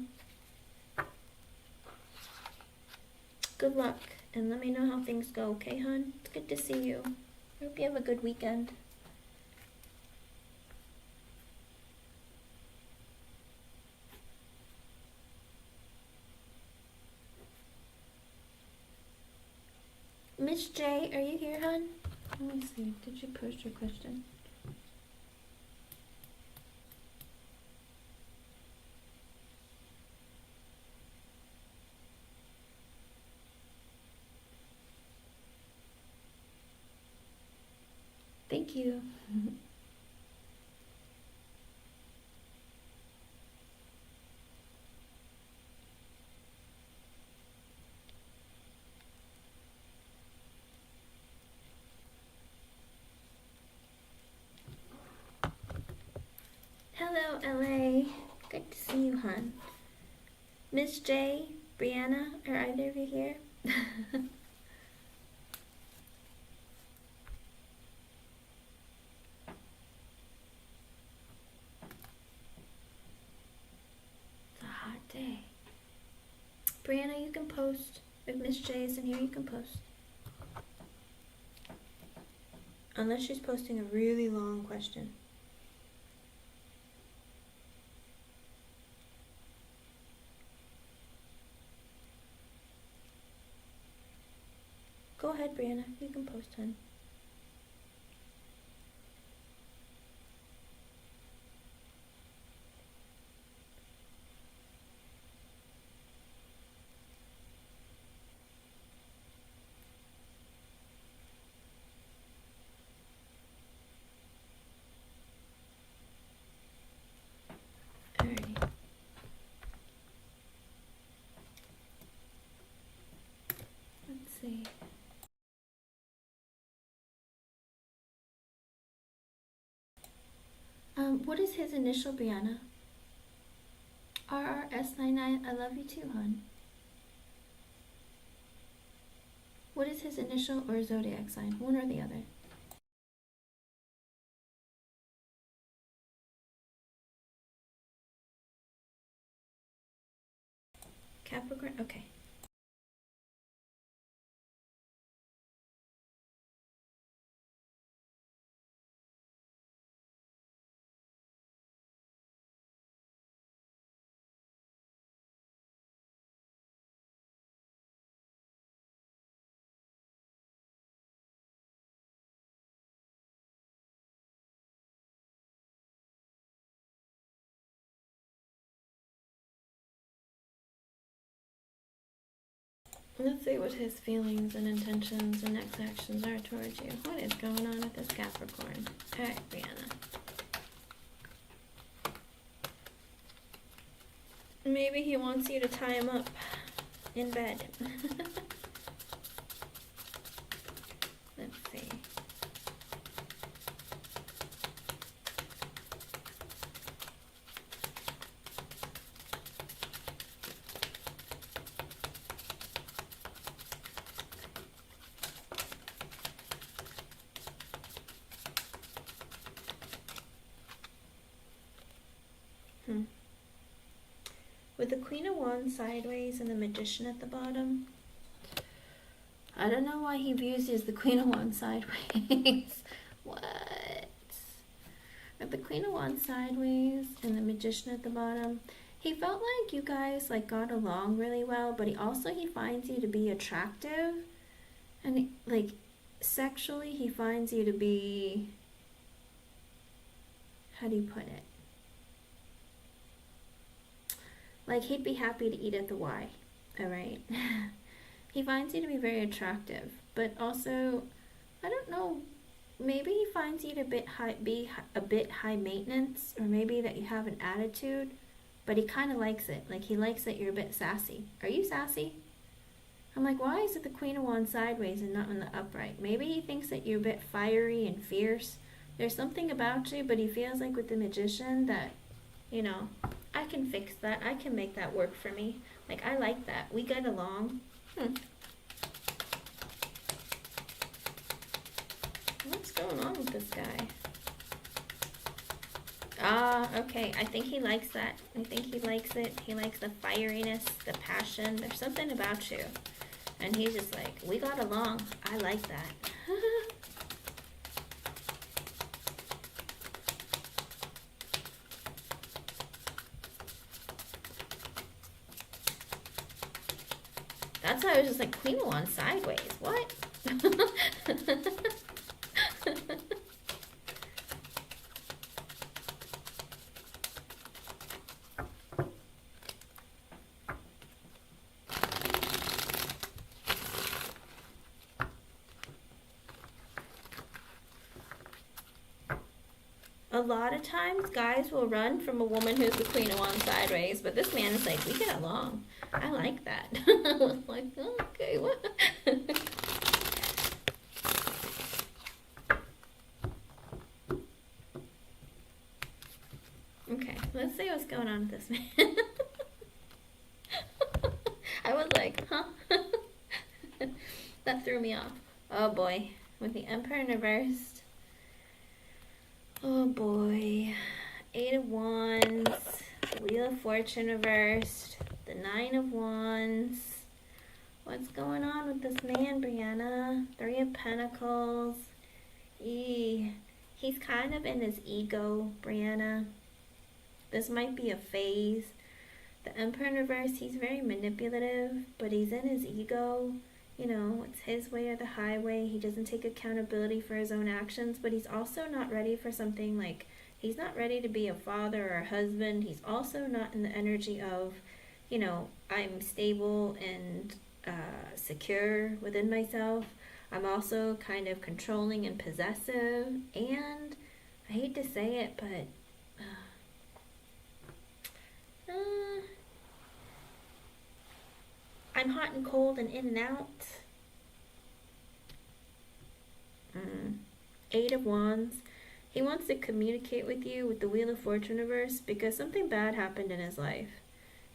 Good luck, and let me know how things go, okay, hon? It's good to see you. I hope you have a good weekend. Miss J, are you here, hon? Let me see. Did you post your question? Thank you. Hello, LA. Good to see you, hon. Miss J, Brianna, are either of you here? It's a hot day. Brianna, you can post. If Miss J isn't here, you can post. Unless she's posting a really long question. Go ahead, Brianna. You can post, hon. Alrighty. Let's see. What is his initial, Brianna? RRS99, I love you too, hon. What is his initial or zodiac sign? One or the other? Capricorn? Okay. Let's see what his feelings and intentions and next actions are towards you. What is going on with this Capricorn? Alright, Brianna. Maybe he wants you to tie him up in bed. Let's see. With the Queen of Wands sideways and the Magician at the bottom, I don't know why he views you as the Queen of Wands sideways. What? With the Queen of Wands sideways and the Magician at the bottom, he felt like you guys like got along really well, but he finds you to be attractive, and like sexually he finds you to be, how do you put it? Like, he'd be happy to eat at the Y, alright? He finds you to be very attractive, but also, I don't know, maybe he finds you to be a bit high maintenance, or maybe that you have an attitude, but he kind of likes it. Like, he likes that you're a bit sassy. Are you sassy? I'm like, why is it the Queen of Wands sideways and not in the upright? Maybe he thinks that you're a bit fiery and fierce. There's something about you, but he feels like with the Magician that, you know, I can fix that. I can make that work for me. Like, I like that. We get along. What's going on with this guy? Ah, okay. I think he likes that. I think he likes it. He likes the fieriness, the passion. There's something about you. And he's just like, we got along. I like that. That's why I was just like, Queen of Wands sideways. What? A lot of times, guys will run from a woman who's the Queen of Wands sideways, but this man is like, we get along. I like that. I was like, oh, okay, what? Okay, let's see what's going on with this man. I was like, huh? That threw me off. Oh boy, with the Emperor in reversed. Oh boy. 8 of Wands, Wheel of Fortune reversed, the 9 of Wands. What's going on with this man, Brianna? 3 of Pentacles. He's kind of in his ego, Brianna. This might be a phase. The Emperor in reverse, he's very manipulative, but he's in his ego. You know, it's his way or the highway. He doesn't take accountability for his own actions, but he's also not ready for something like, he's not ready to be a father or a husband. He's also not in the energy of, you know, I'm stable and secure within myself. I'm also kind of controlling and possessive, and I hate to say it, but I'm hot and cold and in and out. 8 of Wands. He wants to communicate with you with the Wheel of Fortune reverse because something bad happened in his life.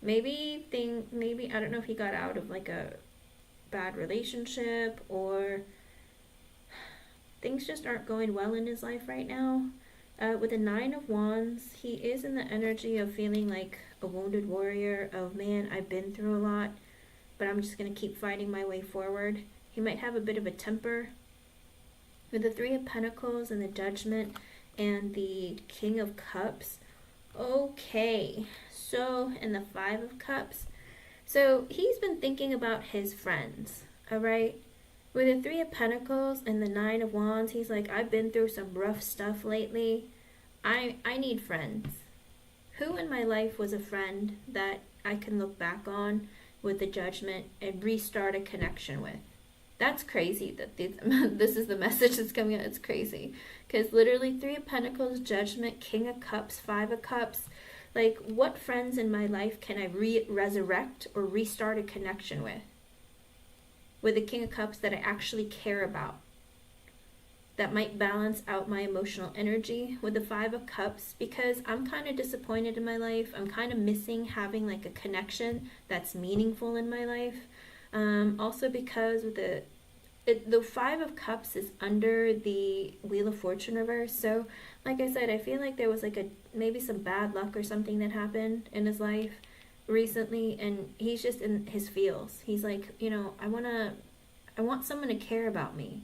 Maybe I don't know if he got out of like a bad relationship, or things just aren't going well in his life right now. With the Nine of Wands, he is in the energy of feeling like a wounded warrior, of, man, I've been through a lot, but I'm just going to keep fighting my way forward. He might have a bit of a temper. With the Three of Pentacles and the Judgment and the King of Cups. Okay, so, and the Five of Cups. So he's been thinking about his friends, all right? With the Three of Pentacles and the Nine of Wands, he's like, I've been through some rough stuff lately. I need friends. Who in my life was a friend that I can look back on with the Judgment and restart a connection with? That's crazy that this is the message that's coming out. It's crazy. Because literally Three of Pentacles, Judgment, King of Cups, Five of Cups. Like, what friends in my life can I resurrect or restart a connection with? With the King of Cups that I actually care about, that might balance out my emotional energy. With the Five of Cups, because I'm kind of disappointed in my life. I'm kind of missing having like a connection that's meaningful in my life. Also because with the Five of Cups is under the Wheel of Fortune reverse. So like I said, I feel like there was like maybe some bad luck or something that happened in his life recently, and he's just in his feels. He's like, you know, I want someone to care about me,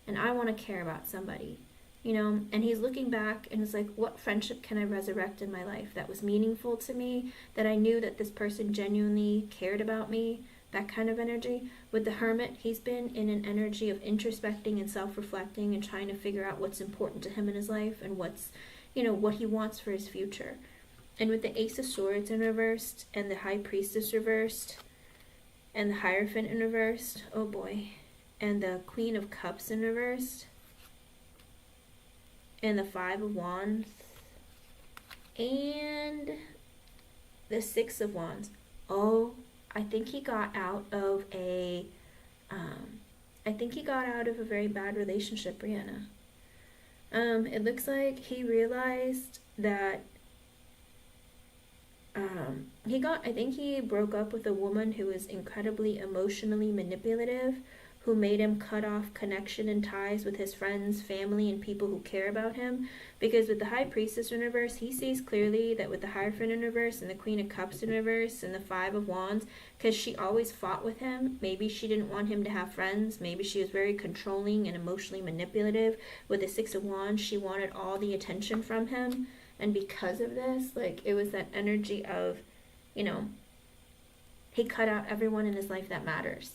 and I want to care about somebody, you know. And he's looking back and it's like, what friendship can I resurrect in my life that was meaningful to me, that I knew that this person genuinely cared about me, that kind of energy. With the Hermit, he's been in an energy of introspecting and self-reflecting and trying to figure out what's important to him in his life and what's, you know, what he wants for his future. And with the Ace of Swords in reversed, and the High Priestess reversed, and the Hierophant in reversed, oh boy, and the Queen of Cups in reversed, and the Five of Wands, and the Six of Wands. Oh, I think he got out of a very bad relationship, Brianna. It looks like he realized that I think he broke up with a woman who was incredibly emotionally manipulative, who made him cut off connection and ties with his friends, family, and people who care about him. Because with the High Priestess in reverse, he sees clearly that with the Hierophant in reverse and the Queen of Cups in reverse and the Five of Wands, because she always fought with him. Maybe she didn't want him to have friends. Maybe she was very controlling and emotionally manipulative. With the Six of Wands, she wanted all the attention from him. And because of this, like, it was that energy of, you know, he cut out everyone in his life that matters.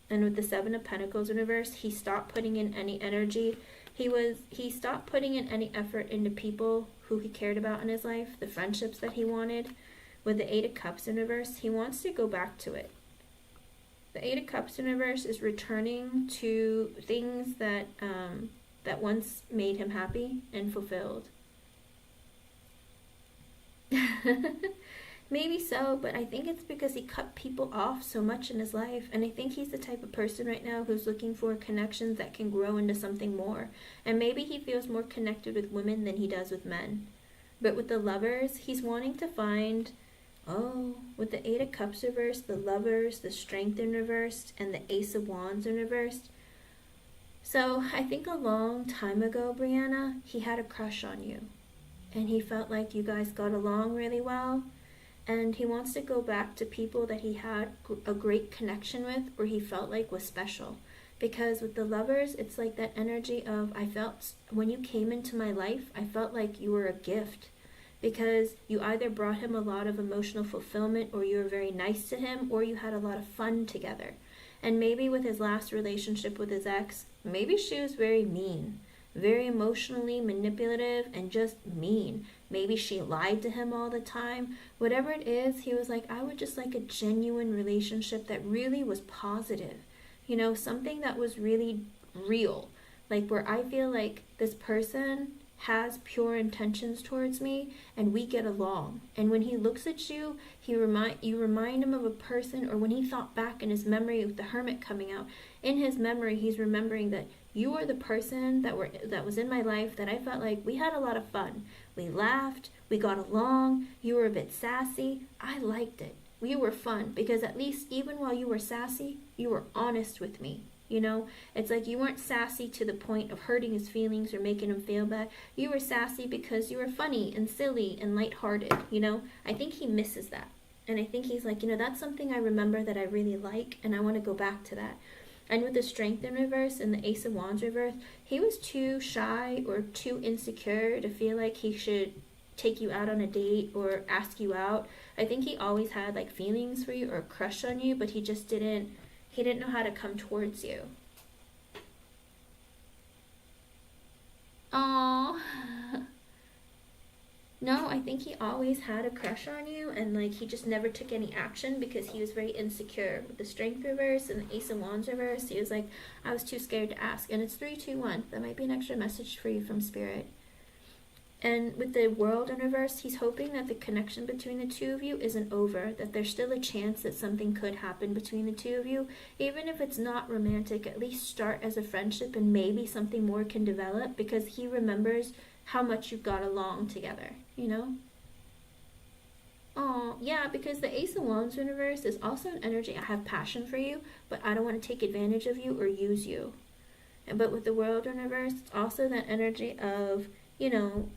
And with the Seven of Pentacles in reverse, he stopped putting in any energy. He stopped putting in any effort into people who he cared about in his life, the friendships that he wanted. With the Eight of Cups in reverse, he wants to go back to it. The Eight of Cups in reverse is returning to things that once made him happy and fulfilled. Maybe so, but I think it's because he cut people off so much in his life. And I think he's the type of person right now who's looking for connections that can grow into something more. And maybe he feels more connected with women than he does with men. But with the Lovers, he's wanting to find, with the Eight of Cups reversed, the Lovers, the Strength in reversed, and the Ace of Wands in reversed. So I think a long time ago, Brianna, he had a crush on you. And he felt like you guys got along really well. And he wants to go back to people that he had a great connection with, or he felt like was special. Because with the Lovers, it's like that energy of, when you came into my life, I felt like you were a gift. Because you either brought him a lot of emotional fulfillment, or you were very nice to him, or you had a lot of fun together. And maybe with his last relationship with his ex, maybe she was very mean. Very emotionally manipulative and just mean. Maybe she lied to him all the time. Whatever it is, he was like, I would just like a genuine relationship that really was positive. You know, something that was really real. Like where I feel like this person has pure intentions towards me, and we get along. And when he looks at you, you remind him of a person, or when he thought back in his memory with the Hermit coming out, in his memory he's remembering that you are the person that was in my life, that I felt like we had a lot of fun. We laughed, we got along, you were a bit sassy. I liked it. We were fun, because at least even while you were sassy, you were honest with me. You know, it's like you weren't sassy to the point of hurting his feelings or making him feel bad. You were sassy because you were funny and silly and lighthearted, you know. I think he misses that. And I think he's like, you know, that's something I remember that I really like, and I want to go back to that. And with the Strength in reverse and the Ace of Wands reverse, he was too shy or too insecure to feel like he should take you out on a date or ask you out. I think he always had like feelings for you or a crush on you, but he just didn't know how to come towards you. Aww. No, I think he always had a crush on you, and like he just never took any action because he was very insecure. With the Strength reverse and the Ace of Wands reverse, he was like, I was too scared to ask. And it's 3-2-1. That might be an extra message for you from Spirit. And with the World in reverse, he's hoping that the connection between the two of you isn't over, that there's still a chance that something could happen between the two of you. Even if it's not romantic, at least start as a friendship, and maybe something more can develop, because he remembers how much you got along together, you know? Oh, yeah, because the Ace of Wands in reverse is also an energy, I have passion for you, but I don't want to take advantage of you or use you. But with the World in reverse, it's also that energy of, you know,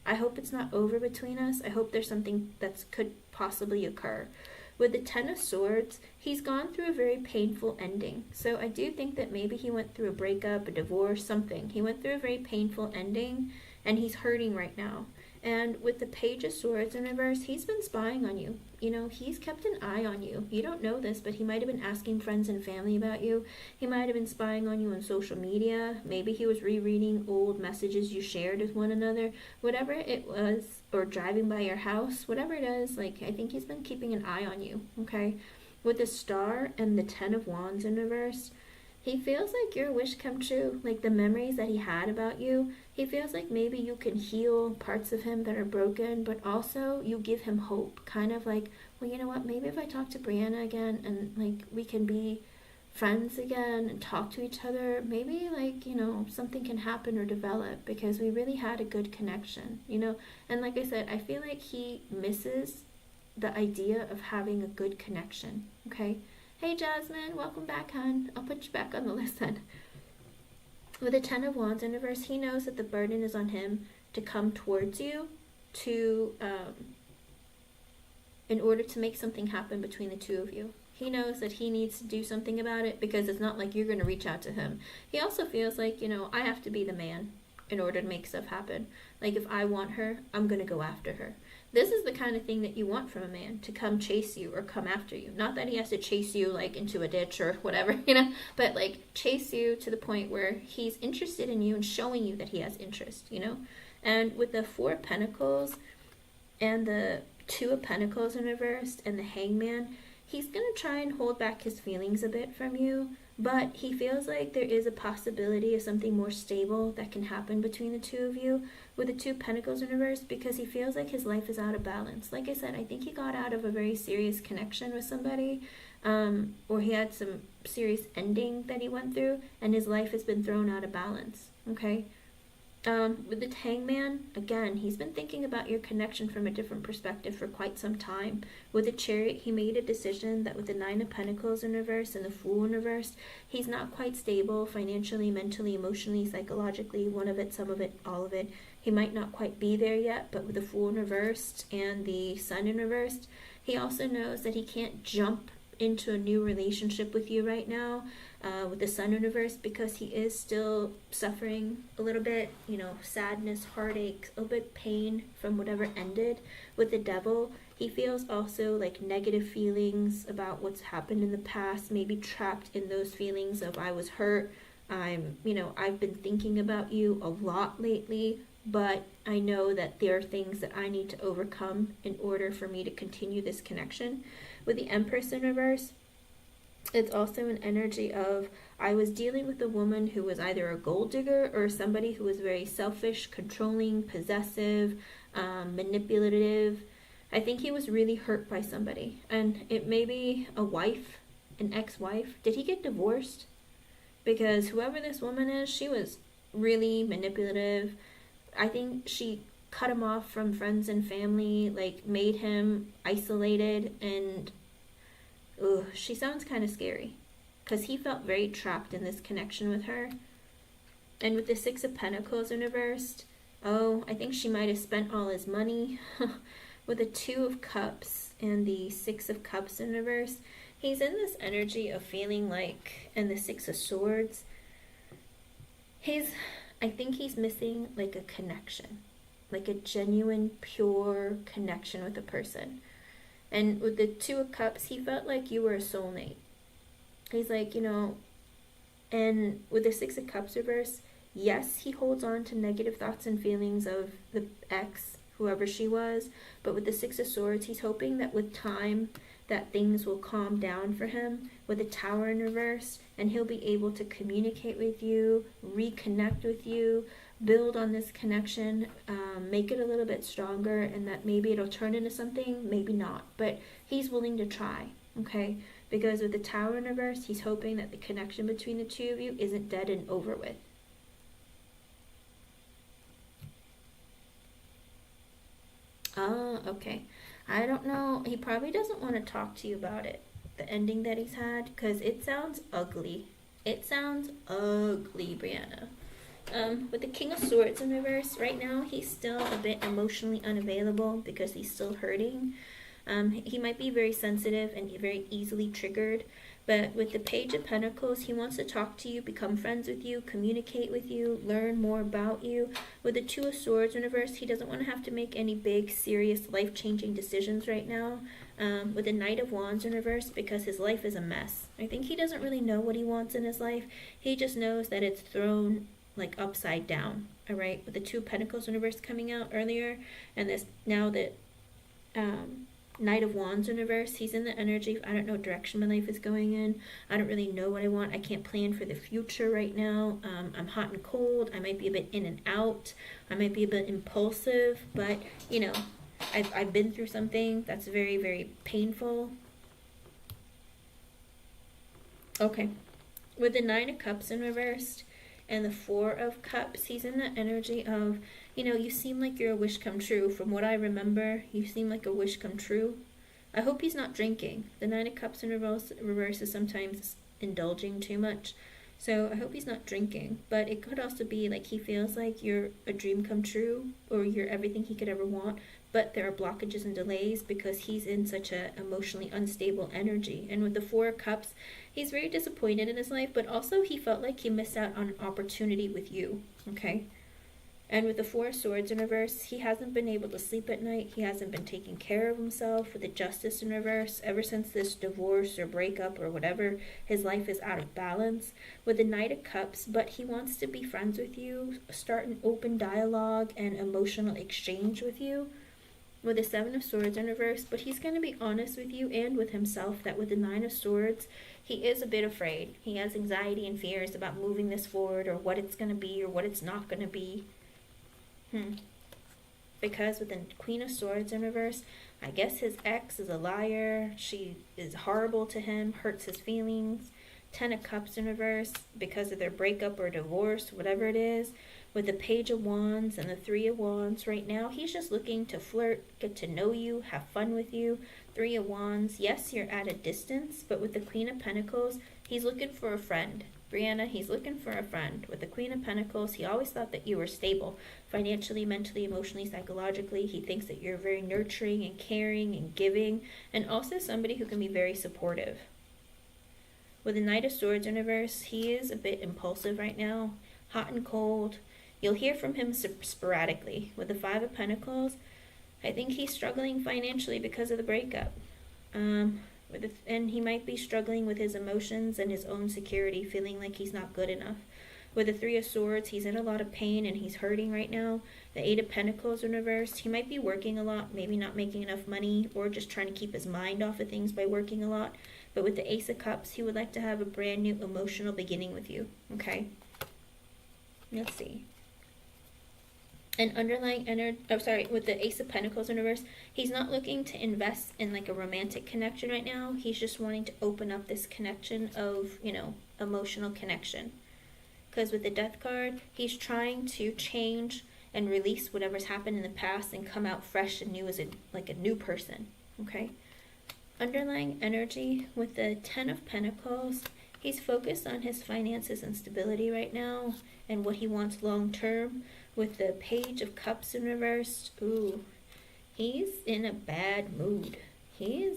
I hope it's not over between us. I hope there's something that could possibly occur. With the Ten of Swords, he's gone through a very painful ending. So I do think that maybe he went through a breakup, a divorce, something. He went through a very painful ending, and he's hurting right now. And with the Page of Swords in reverse, he's been spying on you. You know, he's kept an eye on you. You don't know this, but he might have been asking friends and family about you. He might have been spying on you on social media. Maybe he was rereading old messages you shared with one another. Whatever it was, or driving by your house, whatever it is, like, I think he's been keeping an eye on you, okay? With the Star and the Ten of Wands in reverse, he feels like your wish come true, like the memories that he had about you. He feels like maybe you can heal parts of him that are broken, but also you give him hope. Kind of like, well, you know what, maybe if I talk to Brianna again and like we can be friends again and talk to each other, maybe like, you know, something can happen or develop, because we really had a good connection, you know. And like I said, I feel like he misses the idea of having a good connection, okay? Hey Jasmine, welcome back, hon. I'll put you back on the list then. With the Ten of Wands in reverse, he knows that the burden is on him to come towards you to, in order to make something happen between the two of you. He knows that he needs to do something about it, because it's not like you're going to reach out to him. He also feels like, you know, I have to be the man in order to make stuff happen. Like, if I want her, I'm going to go after her. This is the kind of thing that you want from a man, to come chase you or come after you. Not that he has to chase you like into a ditch or whatever, you know, but like chase you to the point where he's interested in you and showing you that he has interest, you know. And with the Four of Pentacles and the Two of Pentacles in reverse and the Hangman, he's going to try and hold back his feelings a bit from you, but he feels like there is a possibility of something more stable that can happen between the two of you with the Two of Pentacles in reverse, because he feels like his life is out of balance. Like I said, I think he got out of a very serious connection with somebody, or he had some serious ending that he went through, and his life has been thrown out of balance, okay? With the Hangman, again, he's been thinking about your connection from a different perspective for quite some time. With the Chariot, he made a decision that with the Nine of Pentacles in reverse and the Fool in reverse, he's not quite stable financially, mentally, emotionally, psychologically, one of it, some of it, all of it. He might not quite be there yet, but with the Fool in reversed and the Sun in reversed, he also knows that he can't jump into a new relationship with you right now, with the Sun in reverse, because he is still suffering a little bit, you know, sadness, heartache, a little bit pain from whatever ended. With the Devil, he feels also like negative feelings about what's happened in the past, maybe trapped in those feelings of I was hurt, I've been thinking about you a lot lately, but I know that there are things that I need to overcome in order for me to continue this connection. With the Empress in reverse, It's also an energy of, I was dealing with a woman who was either a gold digger or somebody who was very selfish, controlling, possessive, manipulative. I think he was really hurt by somebody. And it may be a wife, an ex-wife. Did he get divorced? Because whoever this woman is, she was really manipulative. I think she cut him off from friends and family, like made him isolated, and she sounds kind of scary because he felt very trapped in this connection with her. And with the Six of Pentacles in reversed, I think she might have spent all his money. With the Two of Cups and the Six of Cups in reverse, he's in this energy of feeling like, and the Six of Swords, I think he's missing like a connection, like a genuine, pure connection with a person. And with the Two of Cups, he felt like you were a soulmate. He's like, and with the Six of Cups reverse, yes, he holds on to negative thoughts and feelings of the ex, whoever she was, but with the Six of Swords, he's hoping that with time that things will calm down for him with the Tower in reverse, and he'll be able to communicate with you, reconnect with you, build on this connection, make it a little bit stronger, and that maybe it'll turn into something, maybe not, but he's willing to try, okay? Because with the Tower in reverse, he's hoping that the connection between the two of you isn't dead and over with. Okay. I don't know. He probably doesn't want to talk to you about it, the ending that he's had, because it sounds ugly. It sounds ugly, Brianna. With the King of Swords in reverse, right now he's still a bit emotionally unavailable because he's still hurting. He might be very sensitive and very easily triggered, but with the Page of Pentacles, he wants to talk to you, become friends with you, communicate with you, learn more about you. With the Two of Swords in reverse, he doesn't want to have to make any big, serious, life-changing decisions right now. With the Knight of Wands in reverse, because his life is a mess. I think he doesn't really know what he wants in his life. He just knows that it's thrown like upside down. All right, with the Two of Pentacles in reverse coming out earlier, and this now that Knight of Wands in reverse, he's in the energy of, I don't know what direction my life is going in. I don't really know what I want. I can't plan for the future right now. I'm hot and cold. I might be a bit in and out. I might be a bit impulsive, but I've been through something that's very, very painful. Okay, with the Nine of Cups in reversed and the Four of Cups, he's in the energy of, you seem like you're a wish come true. From what I remember, you seem like a wish come true. I hope he's not drinking. The Nine of Cups in reverse is sometimes indulging too much. So I hope he's not drinking. But it could also be like he feels like you're a dream come true, or you're everything he could ever want. But there are blockages and delays because he's in such a emotionally unstable energy. And with the Four of Cups, he's very disappointed in his life, but also he felt like he missed out on an opportunity with you, okay? And with the Four of Swords in reverse, he hasn't been able to sleep at night. He hasn't been taking care of himself. With the Justice in reverse, ever since this divorce or breakup or whatever, his life is out of balance. With the Knight of Cups, but he wants to be friends with you, start an open dialogue and emotional exchange with you. With the Seven of Swords in reverse, but he's going to be honest with you and with himself that with the Nine of Swords, he is a bit afraid. He has anxiety and fears about moving this forward, or what it's going to be or what it's not going to be. Because with the Queen of Swords in reverse, I guess his ex is a liar. She is horrible to him, hurts his feelings. 10 of Cups in reverse, because of their breakup or divorce, whatever it is. With the Page of Wands and the Three of Wands, right now he's just looking to flirt, get to know you, have fun with you. Three of Wands, yes, you're at a distance, but with the Queen of Pentacles, he's looking for a friend. Brianna, he's looking for a friend. With the Queen of Pentacles, he always thought that you were stable, financially, mentally, emotionally, psychologically. He thinks that you're very nurturing and caring and giving, and also somebody who can be very supportive. With the Knight of Swords in reverse, he is a bit impulsive right now, hot and cold. You'll hear from him sporadically. With the Five of Pentacles, I think he's struggling financially because of the breakup. And he might be struggling with his emotions and his own security, feeling like he's not good enough. With the Three of Swords, he's in a lot of pain and he's hurting right now. The Eight of Pentacles in reverse, he might be working a lot, maybe not making enough money, or just trying to keep his mind off of things by working a lot. But with the Ace of Cups, he would like to have a brand new emotional beginning with you, okay? Let's see. An underlying energy, with the Ace of Pentacles in reverse, he's not looking to invest in like a romantic connection right now. He's just wanting to open up this connection of, you know, emotional connection. Because with the Death card, he's trying to change and release whatever's happened in the past and come out fresh and new as like a new person, okay? Underlying energy with the Ten of Pentacles, he's focused on his finances and stability right now and what he wants long term. With the Page of Cups in reverse, ooh, he's in a bad mood. He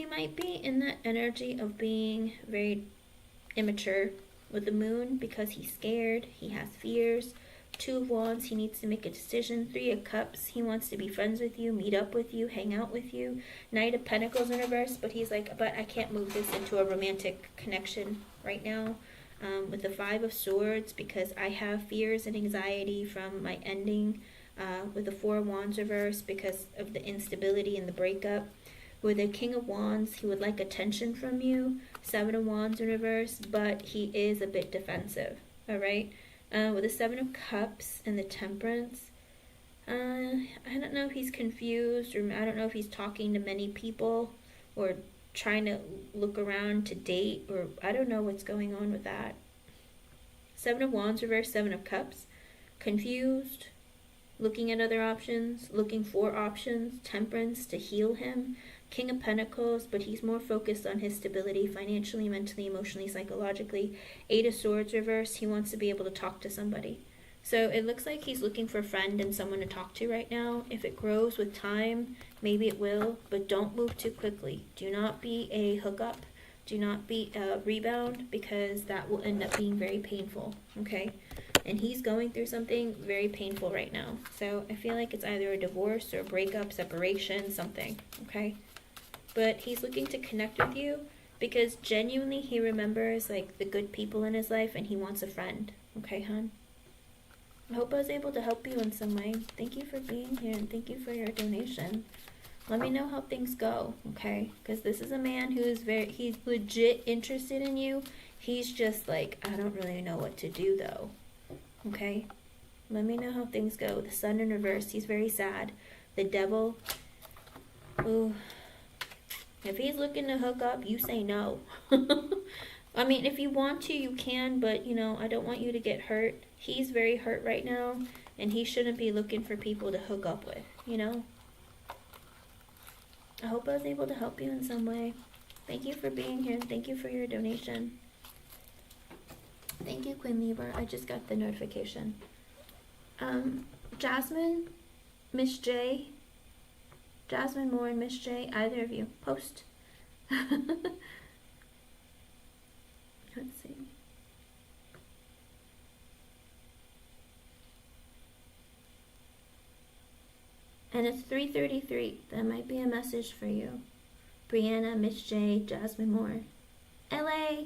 might be in that energy of being very immature with the Moon because he's scared, he has fears. Two of Wands, he needs to make a decision. Three of Cups, he wants to be friends with you, meet up with you, hang out with you. Knight of Pentacles in reverse, but he's like, but I can't move this into a romantic connection right now. With the Five of Swords, because I have fears and anxiety from my ending. With the Four of Wands reverse, because of the instability and the breakup. With the King of Wands, he would like attention from you. Seven of Wands in reverse, but he is a bit defensive, alright? With the Seven of Cups and the Temperance, I don't know if he's confused, or I don't know if he's talking to many people, or trying to look around to date, or I don't know what's going on with that. Seven of Wands reverse, Seven of Cups, confused, looking at other options, looking for options. Temperance to heal him. King of Pentacles, but he's more focused on his stability financially, mentally, emotionally, psychologically. Eight of Swords reverse, he wants to be able to talk to somebody. So it looks like he's looking for a friend and someone to talk to right now. If it grows with time, maybe it will, but don't move too quickly. Do not be a hookup. Do not be a rebound, because that will end up being very painful, okay? And he's going through something very painful right now. So I feel like it's either a divorce or a breakup, separation, something, okay? But he's looking to connect with you because genuinely he remembers like the good people in his life and he wants a friend, okay, hon? I hope I was able to help you in some way. Thank you for being here and thank you for your donation. Let me know how things go, okay? Because this is a man who is he's legit interested in you. He's just like, I don't really know what to do though, okay? Let me know how things go. The Sun in reverse, he's very sad. The Devil, ooh. If he's looking to hook up, you say no. I mean, if you want to, you can, but, you know, I don't want you to get hurt. He's very hurt right now, and he shouldn't be looking for people to hook up with, you know? I hope I was able to help you in some way. Thank you for being here, and thank you for your donation. Thank you, Queen Libra. I just got the notification. Jasmine, Miss J, Jasmine Moore and Miss J, either of you, post. Let's see. And it's 3:33. That might be a message for you. Brianna, Miss J, Jasmine Moore. LA!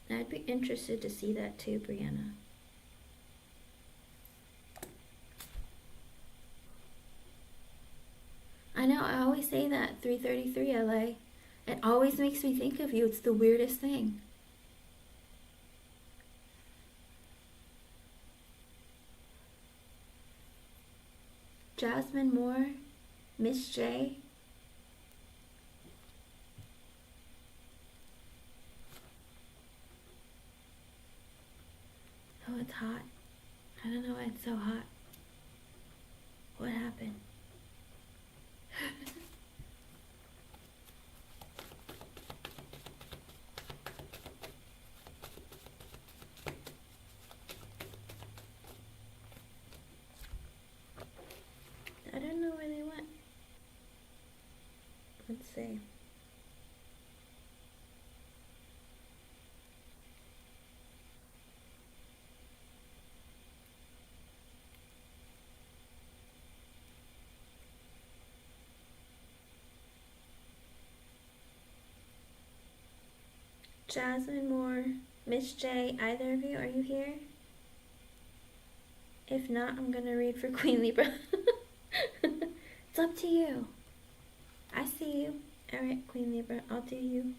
I'd be interested to see that too, Brianna. I know, I always say that, 3:33 LA. It always makes me think of you. It's the weirdest thing. Jasmine Moore, Miss J. Oh, it's hot. I don't know why it's so hot. What happened? I don't know where they went. Let's see. Jasmine Moore, Miss J, either of you, are you here? If not, I'm gonna read for Queen Libra. It's up to you. I see you. Alright, Queen Libra, I'll do you.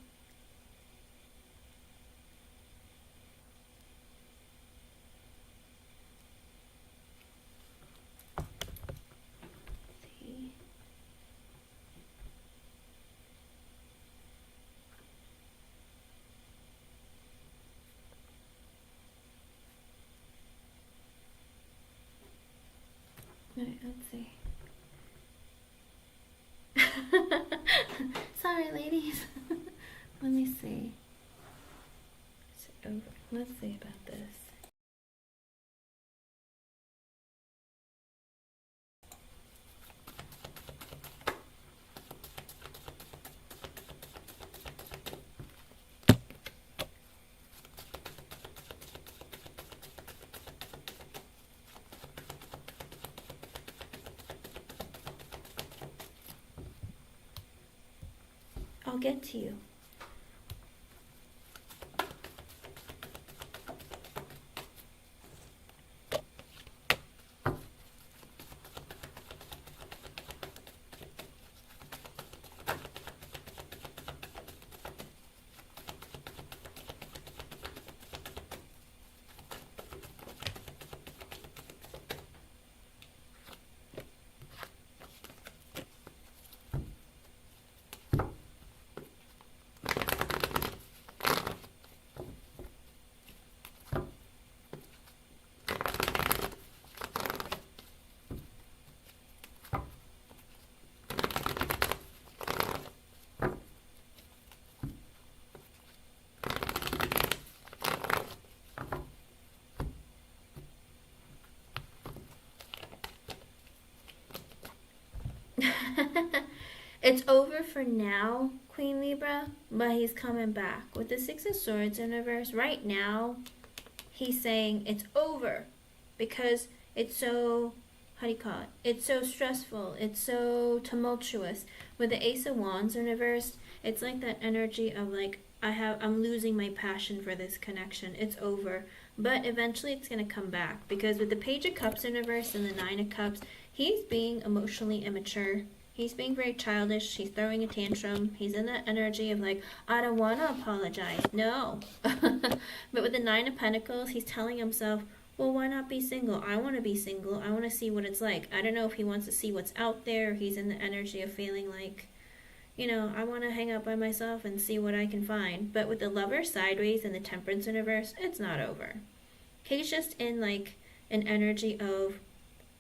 Alright, let's see. Sorry, ladies. Let me see. It's over. Let's see about this. I'll get to you. It's over for now, Queen Libra, but he's coming back. With the Six of Swords in reverse, right now, he's saying it's over because it's so, how do you call it? It's so stressful. It's so tumultuous. With the Ace of Wands in reverse, it's like that energy of like, I'm losing my passion for this connection. It's over. But eventually it's going to come back because with the Page of Cups in reverse and the Nine of Cups, he's being emotionally immature. He's being very childish. He's throwing a tantrum. He's in that energy of like, I don't want to apologize. No. But with the Nine of Pentacles, he's telling himself, well, why not be single? I want to be single. I want to see what it's like. I don't know if he wants to see what's out there. He's in the energy of feeling like, you know, I want to hang out by myself and see what I can find. But with the Lover sideways and the Temperance in reverse, it's not over. He's just in like an energy of,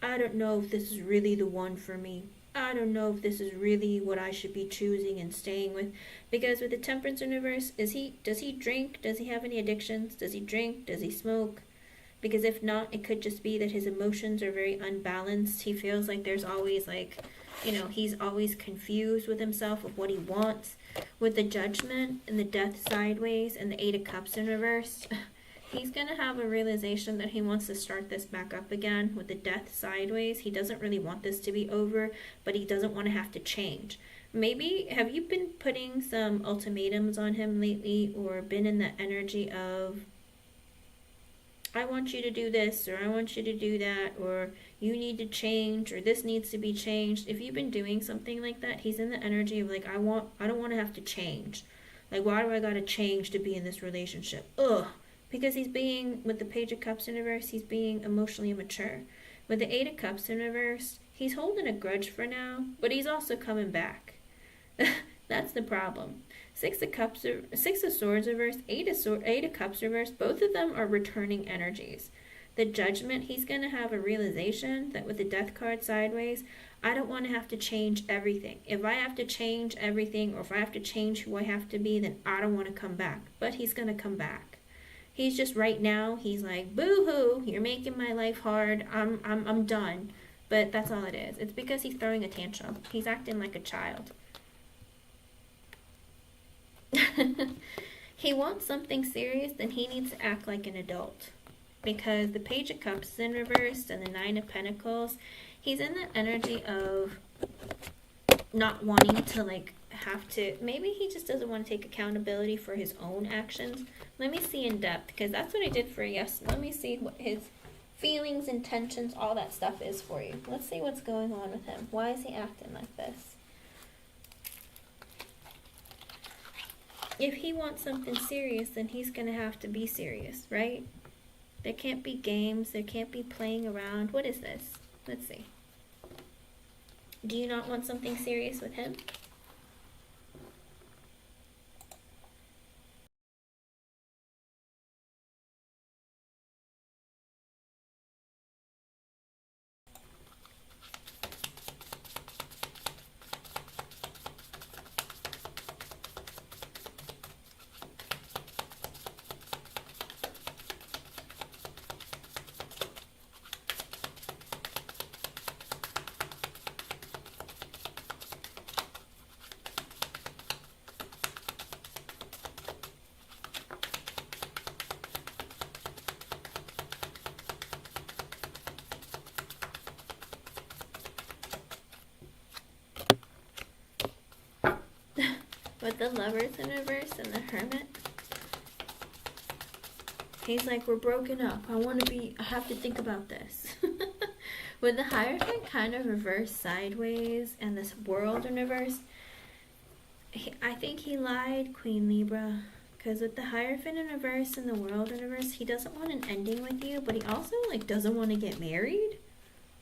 I don't know if this is really the one for me. I don't know if this is really what I should be choosing and staying with. Because with the Temperance in reverse, does he drink? Does he have any addictions? Does he drink? Does he smoke? Because if not, it could just be that his emotions are very unbalanced. He feels like there's always like, you know, he's always confused with himself of what he wants. With the Judgment and the Death sideways and the Eight of Cups in reverse, he's going to have a realization that he wants to start this back up again. With the Death sideways, he doesn't really want this to be over, but he doesn't want to have to change. Maybe, have you been putting some ultimatums on him lately or been in the energy of, I want you to do this, or I want you to do that, or you need to change, or this needs to be changed. If you've been doing something like that, he's in the energy of like, I don't want to have to change. Like, why do I gotta change to be in this relationship? Ugh. Because he's being, with the Page of Cups in reverse, he's being emotionally immature. With the Eight of Cups in reverse, he's holding a grudge for now, but he's also coming back. That's the problem. Six of Swords reverse, Eight of Cups reverse, both of them are returning energies. The Judgment, he's going to have a realization that with the Death card sideways, I don't want to have to change everything. If I have to change everything, or if I have to change who I have to be, then I don't want to come back. But he's going to come back. He's just right now, he's like, boo-hoo, you're making my life hard. I'm done. But that's all it is. It's because he's throwing a tantrum. He's acting like a child. He wants something serious, then he needs to act like an adult. Because the Page of Cups is in reverse and the Nine of Pentacles, he's in the energy of not wanting to like have to, maybe he just doesn't want to take accountability for his own actions. Let me see in depth, because that's what I did for yes. Let me see what his feelings, intentions, all that stuff is for you. Let's see what's going on with him. Why is he acting like this? If he wants something serious, then he's going to have to be serious, right? There can't be games. There can't be playing around. What is this? Let's see. Do you not want something serious with him? With the Lovers in reverse and the Hermit, he's like, we're broken up. I have to think about this. With the Hierophant kind of reversed sideways and this World in reverse, I think he lied, Queen Libra. Because with the Hierophant in reverse and the World in reverse, he doesn't want an ending with you, but he also like doesn't want to get married.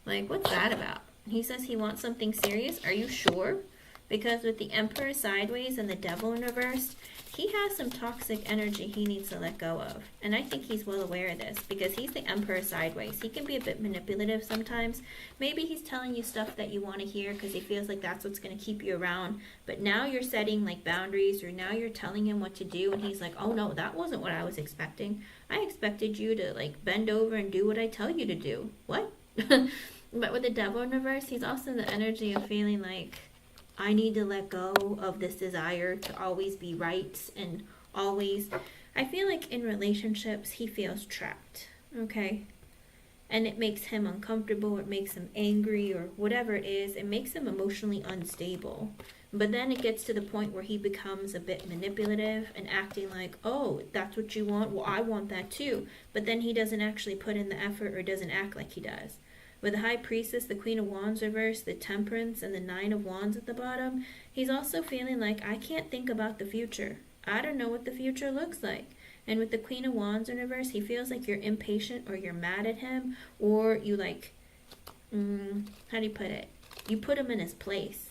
Like, what's that about? He says he wants something serious. Are you sure? Because with the Emperor sideways and the Devil in reverse, he has some toxic energy he needs to let go of. And I think he's well aware of this because he's the Emperor sideways. He can be a bit manipulative sometimes. Maybe he's telling you stuff that you want to hear because he feels like that's what's going to keep you around. But now you're setting like boundaries, or now you're telling him what to do, and he's like, oh no, that wasn't what I was expecting. I expected you to like bend over and do what I tell you to do. What? But with the Devil in reverse, he's also the energy of feeling like, I need to let go of this desire to always be right and always. I feel like in relationships, he feels trapped, okay? And it makes him uncomfortable, it makes him angry, or whatever it is. It makes him emotionally unstable. But then it gets to the point where he becomes a bit manipulative and acting like, oh, that's what you want? Well, I want that too. But then he doesn't actually put in the effort or doesn't act like he does. With the High Priestess, the Queen of Wands reversed, the Temperance, and the Nine of Wands at the bottom, he's also feeling like, I can't think about the future. I don't know what the future looks like. And with the Queen of Wands in reverse, he feels like you're impatient or you're mad at him, or you like, how do you put it? You put him in his place.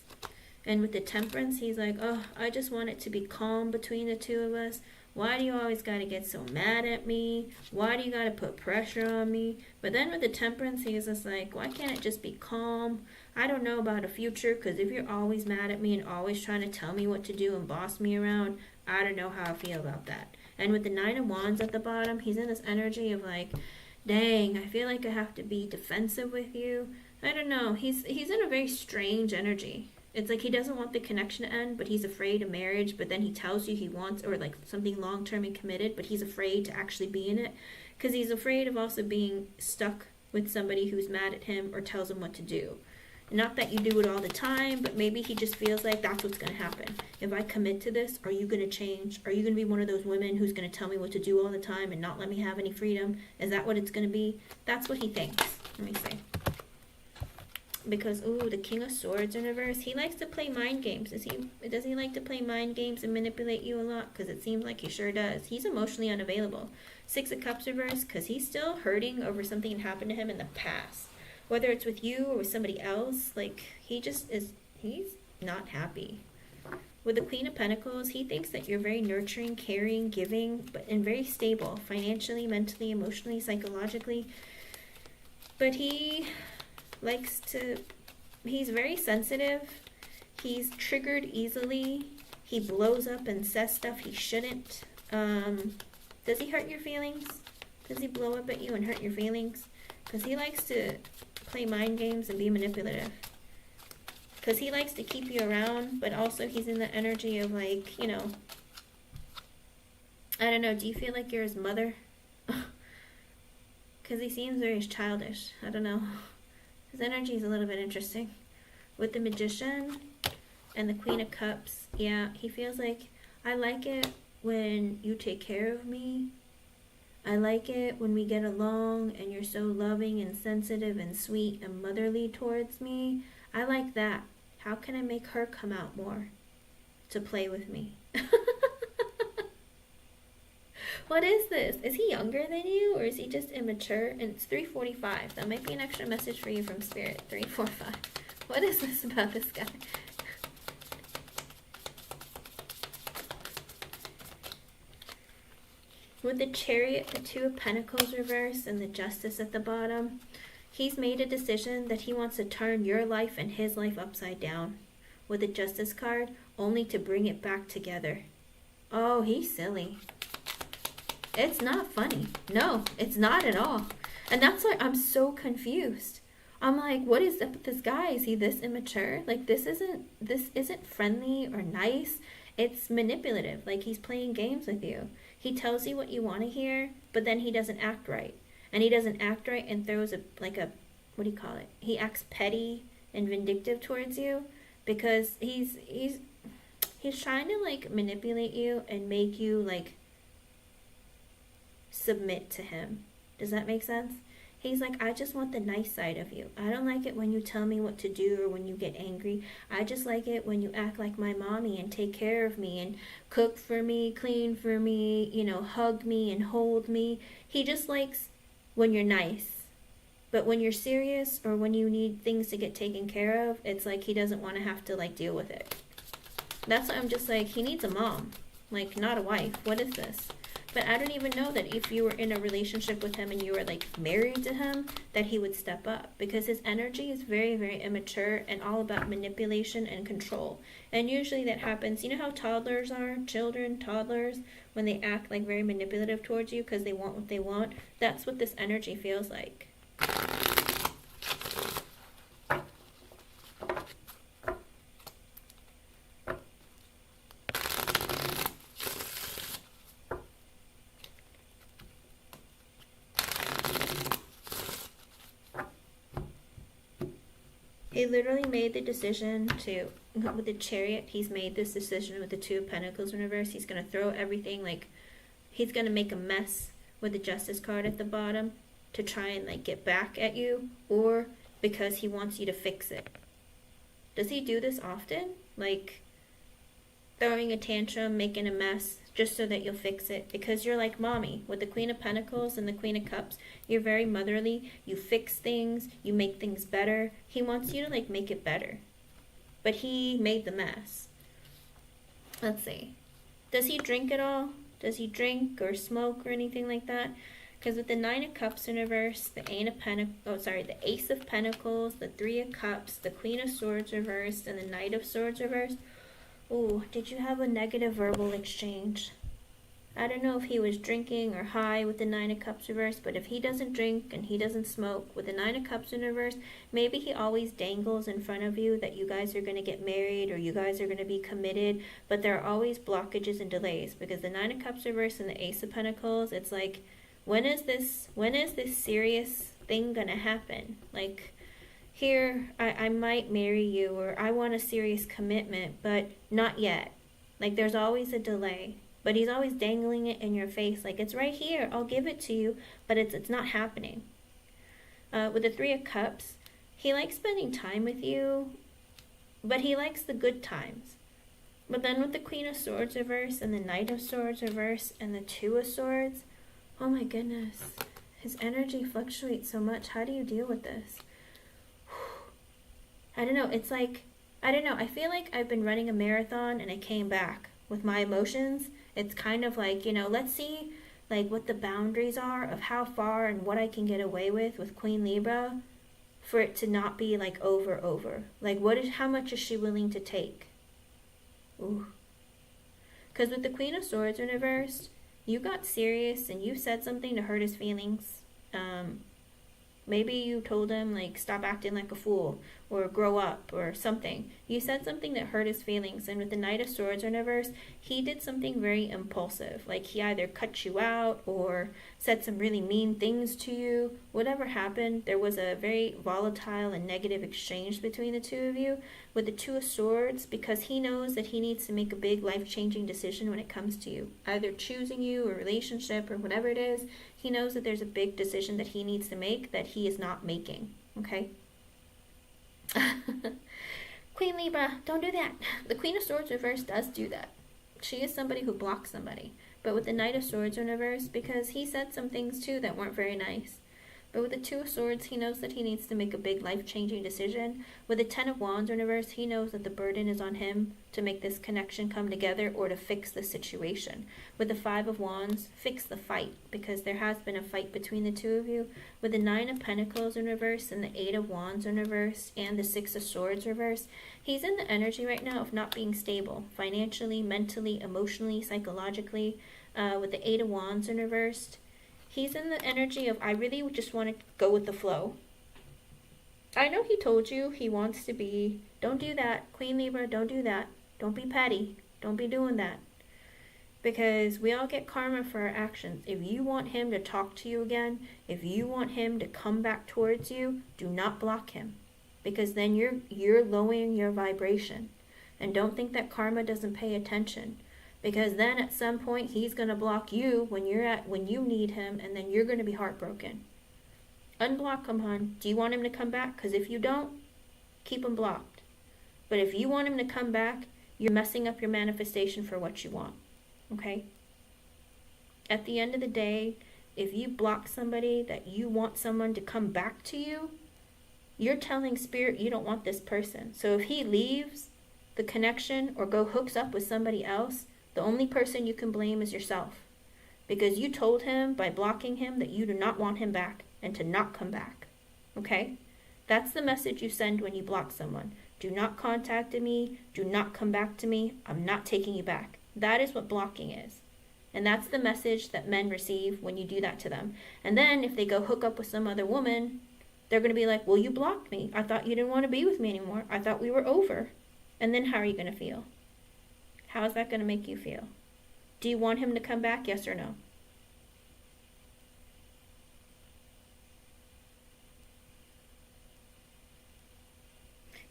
And with the Temperance, he's like, oh, I just want it to be calm between the two of us. Why do you always got to get so mad at me? Why do you got to put pressure on me? But then with the Temperance, he's just like, why can't it just be calm? I don't know about a future, because if you're always mad at me and always trying to tell me what to do and boss me around, I don't know how I feel about that. And with the Nine of Wands at the bottom, he's in this energy of like, dang, I feel like I have to be defensive with you. I don't know. He's in a very strange energy. It's like he doesn't want the connection to end, but he's afraid of marriage, but then he tells you he wants, or like something long-term and committed, but he's afraid to actually be in it because he's afraid of also being stuck with somebody who's mad at him or tells him what to do. Not that you do it all the time, but maybe he just feels like that's what's going to happen. If I commit to this, are you going to change? Are you going to be one of those women who's going to tell me what to do all the time and not let me have any freedom? Is that what it's going to be? That's what he thinks. Let me see. Because, ooh, the King of Swords in reverse. He likes to play mind games. Does he like to play mind games and manipulate you a lot? Because it seems like he sure does. He's emotionally unavailable. Six of Cups reverse, because he's still hurting over something that happened to him in the past. Whether it's with you or with somebody else, like, he's not happy. With the Queen of Pentacles, he thinks that you're very nurturing, caring, giving, and very stable. Financially, mentally, emotionally, psychologically. But he he's very sensitive, he's triggered easily, he blows up and says stuff he shouldn't. Does he hurt your feelings? Does he blow up at you and hurt your feelings? Because he likes to play mind games and be manipulative. Because he likes to keep you around, but also he's in the energy of like, you know, I don't know, do you feel like you're his mother? Because he seems very childish, I don't know. His energy is a little bit interesting. With the Magician, and the Queen of Cups. Yeah, he feels like, I like it when you take care of me. I like it when we get along and you're so loving and sensitive and sweet and motherly towards me. I like that. How can I make her come out more to play with me? What is this? Is he younger than you, or is he just immature? And it's 3:45. That might be an extra message for you from Spirit. 3:45. What is this about this guy? With the Chariot, the Two of Pentacles reversed, and the Justice at the bottom, he's made a decision that he wants to turn your life and his life upside down. With the Justice card, only to bring it back together. Oh, he's silly. It's not funny. No, it's not at all. And that's why I'm so confused. I'm like, what is up with this guy? Is he this immature? Like, this isn't friendly or nice. It's manipulative. Like, he's playing games with you. He tells you what you want to hear, but then he doesn't act right. And he doesn't act right and throws what do you call it? He acts petty and vindictive towards you because he's trying to, like, manipulate you and make you, like, submit to him. Does that make sense? He's like, I just want the nice side of you. I don't like it when you tell me what to do or when you get angry. I just like it when you act like my mommy and take care of me and cook for me, clean for me, hug me and hold me. He just likes when you're nice. But when you're serious or when you need things to get taken care of, it's like he doesn't want to have to, like, deal with it. That's why I'm just like, he needs a mom, like, not a wife. What is this? But I don't even know that if you were in a relationship with him and you were, like, married to him, that he would step up. Because his energy is very, very immature and all about manipulation and control. And usually that happens, you know how toddlers are? Children, toddlers, when they act, like, very manipulative towards you because they want what they want. That's what this energy feels like. He literally made the decision to, with the Chariot, he's made this decision with the Two of Pentacles in reverse. He's going to throw everything, like, he's going to make a mess with the Justice card at the bottom to try and, like, get back at you, or because he wants you to fix it. Does he do this often? Like, throwing a tantrum, making a mess, just so that you'll fix it? Because you're like mommy. With the Queen of Pentacles and the Queen of Cups, you're very motherly. You fix things. You make things better. He wants you to, like, make it better. But he made the mess. Let's see. Does he drink at all? Does he drink or smoke or anything like that? Because with the Nine of Cups in reverse, the the Ace of Pentacles, the Three of Cups, the Queen of Swords reversed, and the Knight of Swords reversed. Oh, did you have a negative verbal exchange? I don't know if he was drinking or high with the Nine of Cups reversed, but if he doesn't drink and he doesn't smoke with the Nine of Cups in reverse, maybe he always dangles in front of you that you guys are going to get married or you guys are going to be committed, but there are always blockages and delays because the Nine of Cups reversed and the Ace of Pentacles, it's like, when is this serious thing going to happen? Like, here, I might marry you, or I want a serious commitment, but not yet. Like, there's always a delay. But he's always dangling it in your face, like, it's right here, I'll give it to you, but it's not happening. With the Three of Cups, he likes spending time with you, but he likes the good times. But then with the Queen of Swords reverse, and the Knight of Swords reverse, and the Two of Swords, oh my goodness, his energy fluctuates so much. How do you deal with this? I don't know, it's like, I feel like I've been running a marathon and I came back with my emotions. It's kind of like, let's see, like, what the boundaries are of how far and what I can get away with Queen Libra, for it to not be, like, over. Like, how much is she willing to take? Ooh. Because with the Queen of Swords in reverse, you got serious and you said something to hurt his feelings. Maybe you told him, like, stop acting like a fool, or grow up or something. You said something that hurt his feelings, and with the Knight of Swords in reverse, he did something very impulsive. Like he either cut you out or said some really mean things to you. Whatever happened, there was a very volatile and negative exchange between the two of you. With the Two of Swords, because he knows that he needs to make a big life-changing decision when it comes to you, either choosing you or relationship or whatever it is. He knows that there's a big decision that he needs to make that he is not making. Okay? Queen Libra, don't do that. The Queen of Swords reverse does do that. She is somebody who blocks somebody. But with the Knight of Swords in reverse, because he said some things too that weren't very nice. But with the Two of Swords, he knows that he needs to make a big life-changing decision. With the Ten of Wands in reverse, he knows that the burden is on him to make this connection come together or to fix the situation. With the Five of Wands, fix the fight, because there has been a fight between the two of you. With the Nine of Pentacles in reverse and the Eight of Wands in reverse and the Six of Swords reverse, he's in the energy right now of not being stable, financially, mentally, emotionally, psychologically. With the Eight of Wands in reverse, he's in the energy of, I really just want to go with the flow. I know he told you he wants to be, don't do that, Queen Libra, don't do that. Don't be petty. Don't be doing that. Because we all get karma for our actions. If you want him to talk to you again, if you want him to come back towards you, do not block him. Because then you're lowering your vibration. And don't think that karma doesn't pay attention. Because then at some point he's going to block you when you need him, and then you're going to be heartbroken. Unblock him, hon. Do you want him to come back? Because if you don't, keep him blocked. But if you want him to come back, you're messing up your manifestation for what you want. Okay? At the end of the day, if you block somebody that you want someone to come back to you, you're telling Spirit you don't want this person. So if he leaves the connection or hooks up with somebody else, the only person you can blame is yourself. Because you told him by blocking him that you do not want him back and to not come back. Okay? That's the message you send when you block someone. Do not contact me. Do not come back to me. I'm not taking you back. That is what blocking is. And that's the message that men receive when you do that to them. And then if they go hook up with some other woman, they're going to be like, well, you blocked me. I thought you didn't want to be with me anymore. I thought we were over. And then how are you going to feel? How is that going to make you feel? Do you want him to come back, yes or no?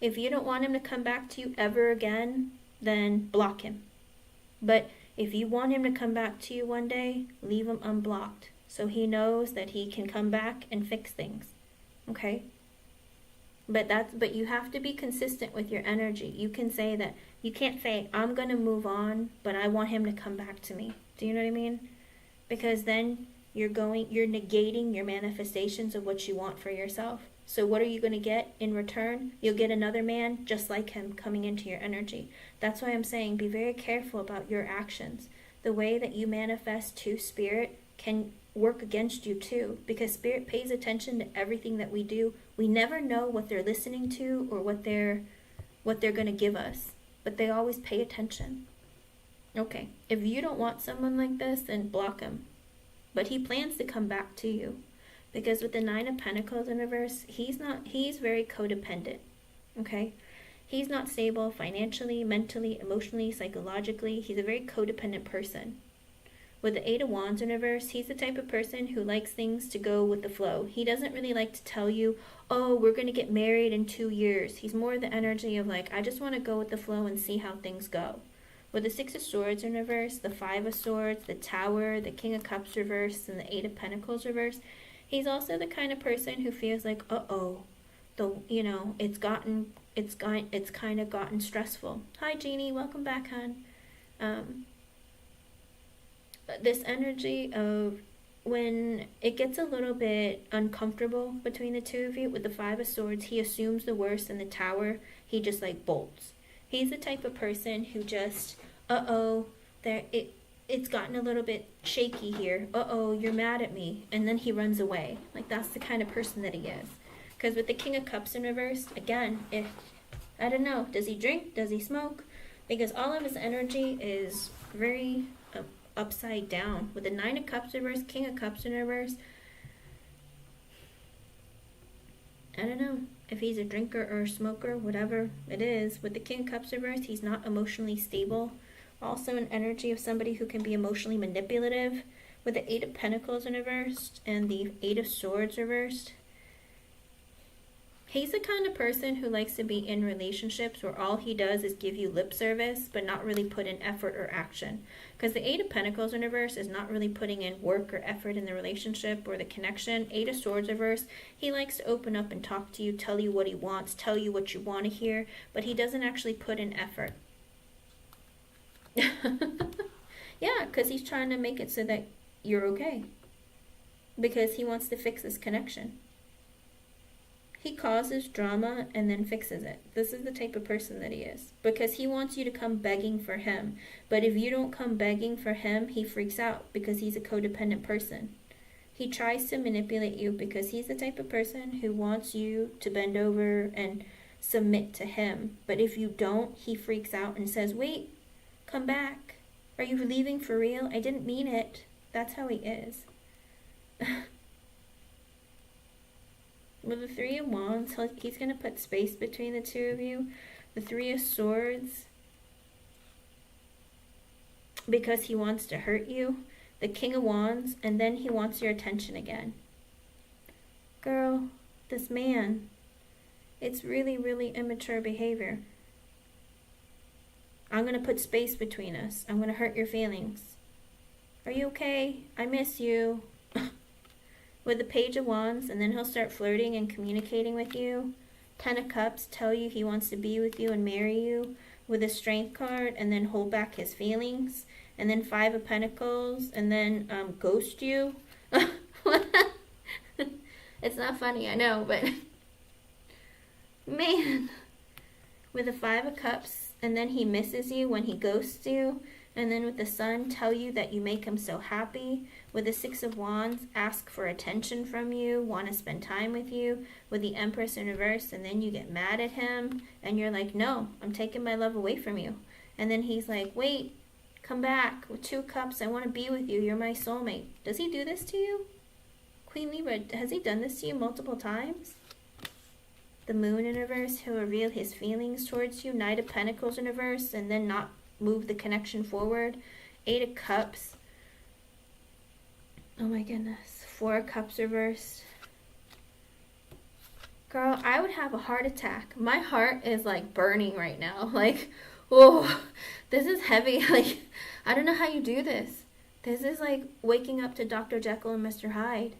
If you don't want him to come back to you ever again, then block him. But if you want him to come back to you one day, leave him unblocked so he knows that he can come back and fix things. Okay? But you have to be consistent with your energy. You can say that, you can't say, I'm going to move on, but I want him to come back to me. Do you know what I mean? Because then you're negating your manifestations of what you want for yourself. So what are you going to get in return? You'll get another man just like him coming into your energy. That's why I'm saying be very careful about your actions. The way that you manifest to Spirit can work against you too, because Spirit pays attention to everything that we do. We never know what they're listening to or what they're going to give us, but they always pay attention. Okay, if you don't want someone like this, then block him. But he plans to come back to you. Because with the Nine of Pentacles in reverse, he's very codependent. Okay? He's not stable financially, mentally, emotionally, psychologically. He's a very codependent person. With the Eight of Wands in reverse, he's the type of person who likes things to go with the flow. He doesn't really like to tell you, oh, we're going to get married in 2 years. He's more the energy of like, I just want to go with the flow and see how things go. With the Six of Swords in reverse, the Five of Swords, the Tower, the King of Cups reverse, and the Eight of Pentacles reverse, he's also the kind of person who feels like, it's kind of gotten stressful. Hi, Jeannie, welcome back, hon. This energy of when it gets a little bit uncomfortable between the two of you, with the Five of Swords, he assumes the worst, in the Tower, he just like bolts. He's the type of person who just, it's gotten a little bit shaky here. You're mad at me. And then he runs away. Like, that's the kind of person that he is. Because with the King of Cups in reverse, again, I don't know, does he drink? Does he smoke? Because all of his energy is very upside down. With the Nine of Cups in reverse, King of Cups in reverse, I don't know if he's a drinker or a smoker, whatever it is. With the King of Cups reversed, he's not emotionally stable. Also an energy of somebody who can be emotionally manipulative. With the Eight of Pentacles reversed and the Eight of Swords reversed, he's the kind of person who likes to be in relationships where all he does is give you lip service, but not really put in effort or action. Because the Eight of Pentacles in reverse is not really putting in work or effort in the relationship or the connection. Eight of Swords reverse, he likes to open up and talk to you, tell you what he wants, tell you what you want to hear, but he doesn't actually put in effort. Yeah, because he's trying to make it so that you're okay. Because he wants to fix this connection. He causes drama and then fixes it. This is the type of person that he is. Because he wants you to come begging for him. But if you don't come begging for him, he freaks out because he's a codependent person. He tries to manipulate you because he's the type of person who wants you to bend over and submit to him. But if you don't, he freaks out and says, wait, come back. Are you leaving for real? I didn't mean it. That's how he is. With the Three of Wands, he's going to put space between the two of you. The Three of Swords, because he wants to hurt you. The King of Wands, and then he wants your attention again. Girl, this man, it's really, really immature behavior. I'm going to put space between us. I'm going to hurt your feelings. Are you okay? I miss you. With the Page of Wands, and then he'll start flirting and communicating with you. Ten of Cups, tell you he wants to be with you and marry you. With a Strength card, and then hold back his feelings. And then Five of Pentacles, and then ghost you. It's not funny, I know, but man. With the Five of Cups, and then he misses you when he ghosts you. And then with the Sun, tell you that you make him so happy. With the Six of Wands, ask for attention from you, want to spend time with you. With the Empress in reverse, and then you get mad at him. And you're like, no, I'm taking my love away from you. And then he's like, wait, come back. With Two Cups, I want to be with you. You're my soulmate. Does he do this to you? Queen Libra, has he done this to you multiple times? The Moon in reverse, he'll reveal his feelings towards you. Knight of Pentacles in reverse, and then not move the connection forward. Eight of Cups. Oh my goodness. Four of Cups reversed. Girl, I would have a heart attack. My heart is like burning right now. Like, whoa, this is heavy. Like, I don't know how you do this. This is like waking up to Dr. Jekyll and Mr. Hyde.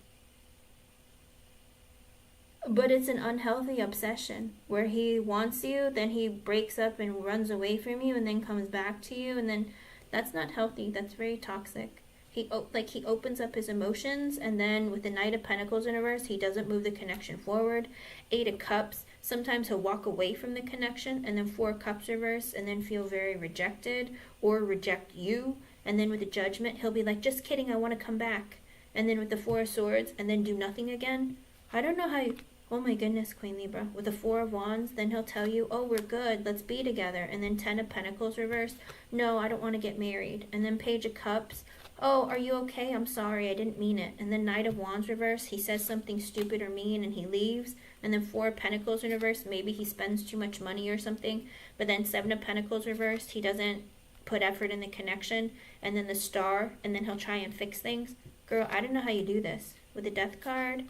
But it's an unhealthy obsession where he wants you, then he breaks up and runs away from you and then comes back to you, and then that's not healthy. That's very toxic. He opens up his emotions, and then with the Knight of Pentacles in reverse, he doesn't move the connection forward. Eight of Cups, sometimes he'll walk away from the connection, and then Four of Cups reverse, and then feel very rejected or reject you. And then with the Judgment, he'll be like, just kidding, I want to come back. And then with the Four of Swords, and then do nothing again. I don't know how you... Oh my goodness, Queen Libra. With the Four of Wands, then he'll tell you, oh, we're good, let's be together. And then Ten of Pentacles reversed, no, I don't want to get married. And then Page of Cups, oh, are you okay? I'm sorry, I didn't mean it. And then Knight of Wands reversed, he says something stupid or mean and he leaves. And then Four of Pentacles in reverse, maybe he spends too much money or something. But then Seven of Pentacles reversed, he doesn't put effort in the connection. And then the Star, and then he'll try and fix things. Girl, I don't know how you do this. With the Death card,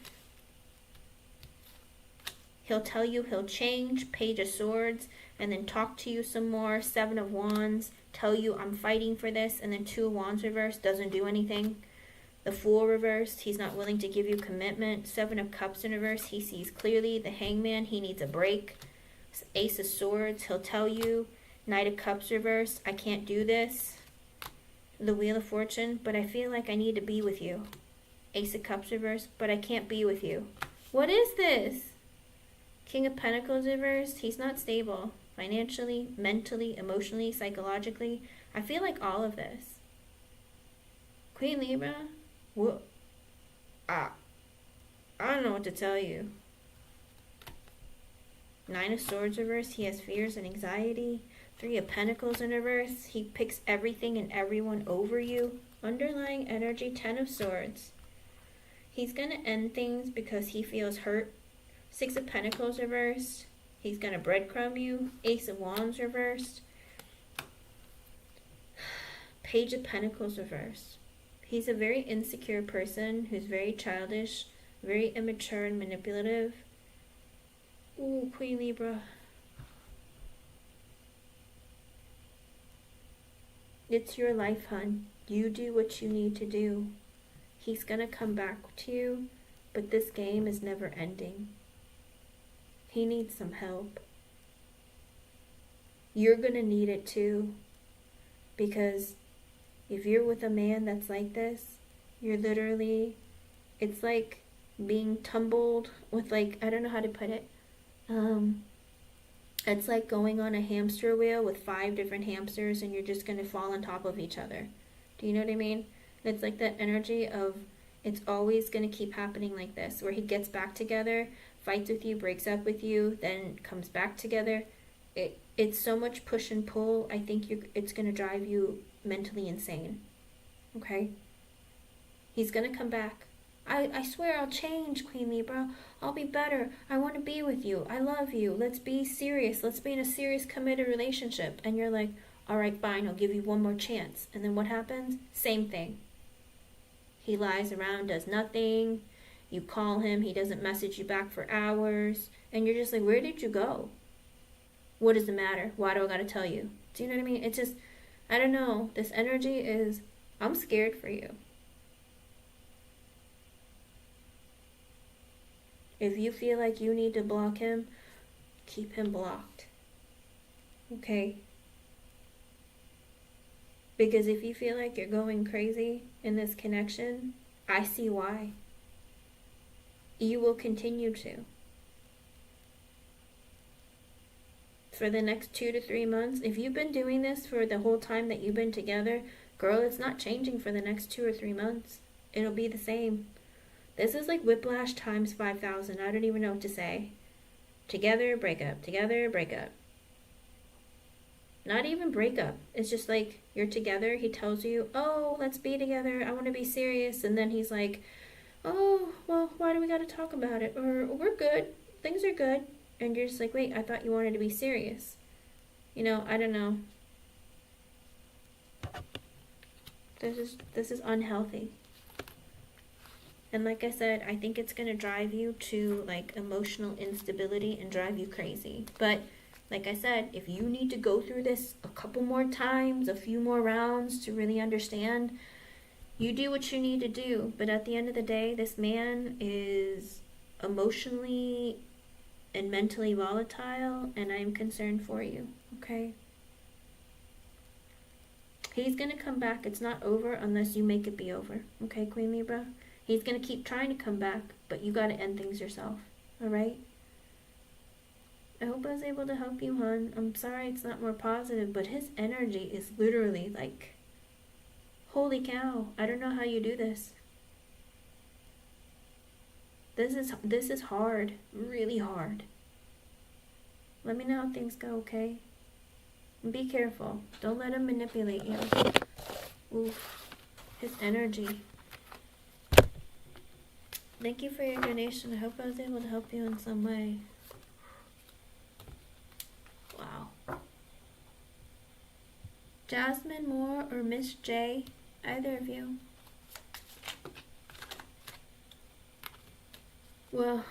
he'll tell you he'll change. Page of Swords, and then talk to you some more. Seven of Wands, tell you I'm fighting for this, and then Two of Wands reversed, doesn't do anything. The Fool reversed, he's not willing to give you commitment. Seven of Cups in reverse, he sees clearly. The Hangman, he needs a break. Ace of Swords, he'll tell you. Knight of Cups reversed, I can't do this. The Wheel of Fortune, but I feel like I need to be with you. Ace of Cups reversed, but I can't be with you. What is this? King of Pentacles reversed, he's not stable. Financially, mentally, emotionally, psychologically. I feel like all of this. Queen Libra, what? I don't know what to tell you. Nine of Swords reversed, he has fears and anxiety. Three of Pentacles in reverse, he picks everything and everyone over you. Underlying energy, Ten of Swords. He's going to end things because he feels hurt. Six of Pentacles reversed. He's going to breadcrumb you. Ace of Wands reversed. Page of Pentacles reversed. He's a very insecure person who's very childish, very immature and manipulative. Ooh, Queen Libra. It's your life, hun. You do what you need to do. He's gonna come back to you, but this game is never ending. He needs some help. You're gonna need it too, because if you're with a man that's like this, you're literally, it's like being tumbled with, like, I don't know how to put it. It's like going on a hamster wheel with 5 different hamsters and you're just going to fall on top of each other. Do you know what I mean? It's like that energy of it's always going to keep happening like this, where he gets back together, fights with you, breaks up with you, then comes back together. It's so much push and pull. I think it's going to drive you mentally insane. Okay? He's going to come back. I swear I'll change, Queen Libra. I'll be better. I want to be with you. I love you. Let's be serious. Let's be in a serious, committed relationship. And you're like, all right, fine. I'll give you one more chance. And then what happens? Same thing. He lies around, does nothing. You call him. He doesn't message you back for hours. And you're just like, where did you go? What does it matter? Why do I got to tell you? Do you know what I mean? It's just, I don't know. This energy is, I'm scared for you. If you feel like you need to block him, keep him blocked. Okay? Because if you feel like you're going crazy in this connection, I see why. You will continue to. For the next 2 to 3 months, if you've been doing this for the whole time that you've been together, girl, it's not changing for the next 2 or 3 months. It'll be the same. This is like whiplash times 5,000. I don't even know what to say. Together, break up. Together, break up. Not even break up. It's just like you're together. He tells you, oh, let's be together. I want to be serious. And then he's like, oh, well, why do we got to talk about it? Or we're good. Things are good. And you're just like, wait, I thought you wanted to be serious. You know, I don't know. This is unhealthy. And like I said, I think it's going to drive you to like emotional instability and drive you crazy. But like I said, if you need to go through this a couple more times, a few more rounds to really understand, you do what you need to do. But at the end of the day, this man is emotionally and mentally volatile, and I'm concerned for you, okay? He's going to come back. It's not over unless you make it be over, okay, Queen Libra? He's going to keep trying to come back, but you got to end things yourself, all right? I hope I was able to help you, hon. I'm sorry it's not more positive, but his energy is literally like, holy cow, I don't know how you do this. This is hard, really hard. Let me know how things go, okay? And be careful. Don't let him manipulate you. Oof, his energy. Thank you for your donation. I hope I was able to help you in some way. Wow. Jasmine Moore or Miss J, either of you. Well,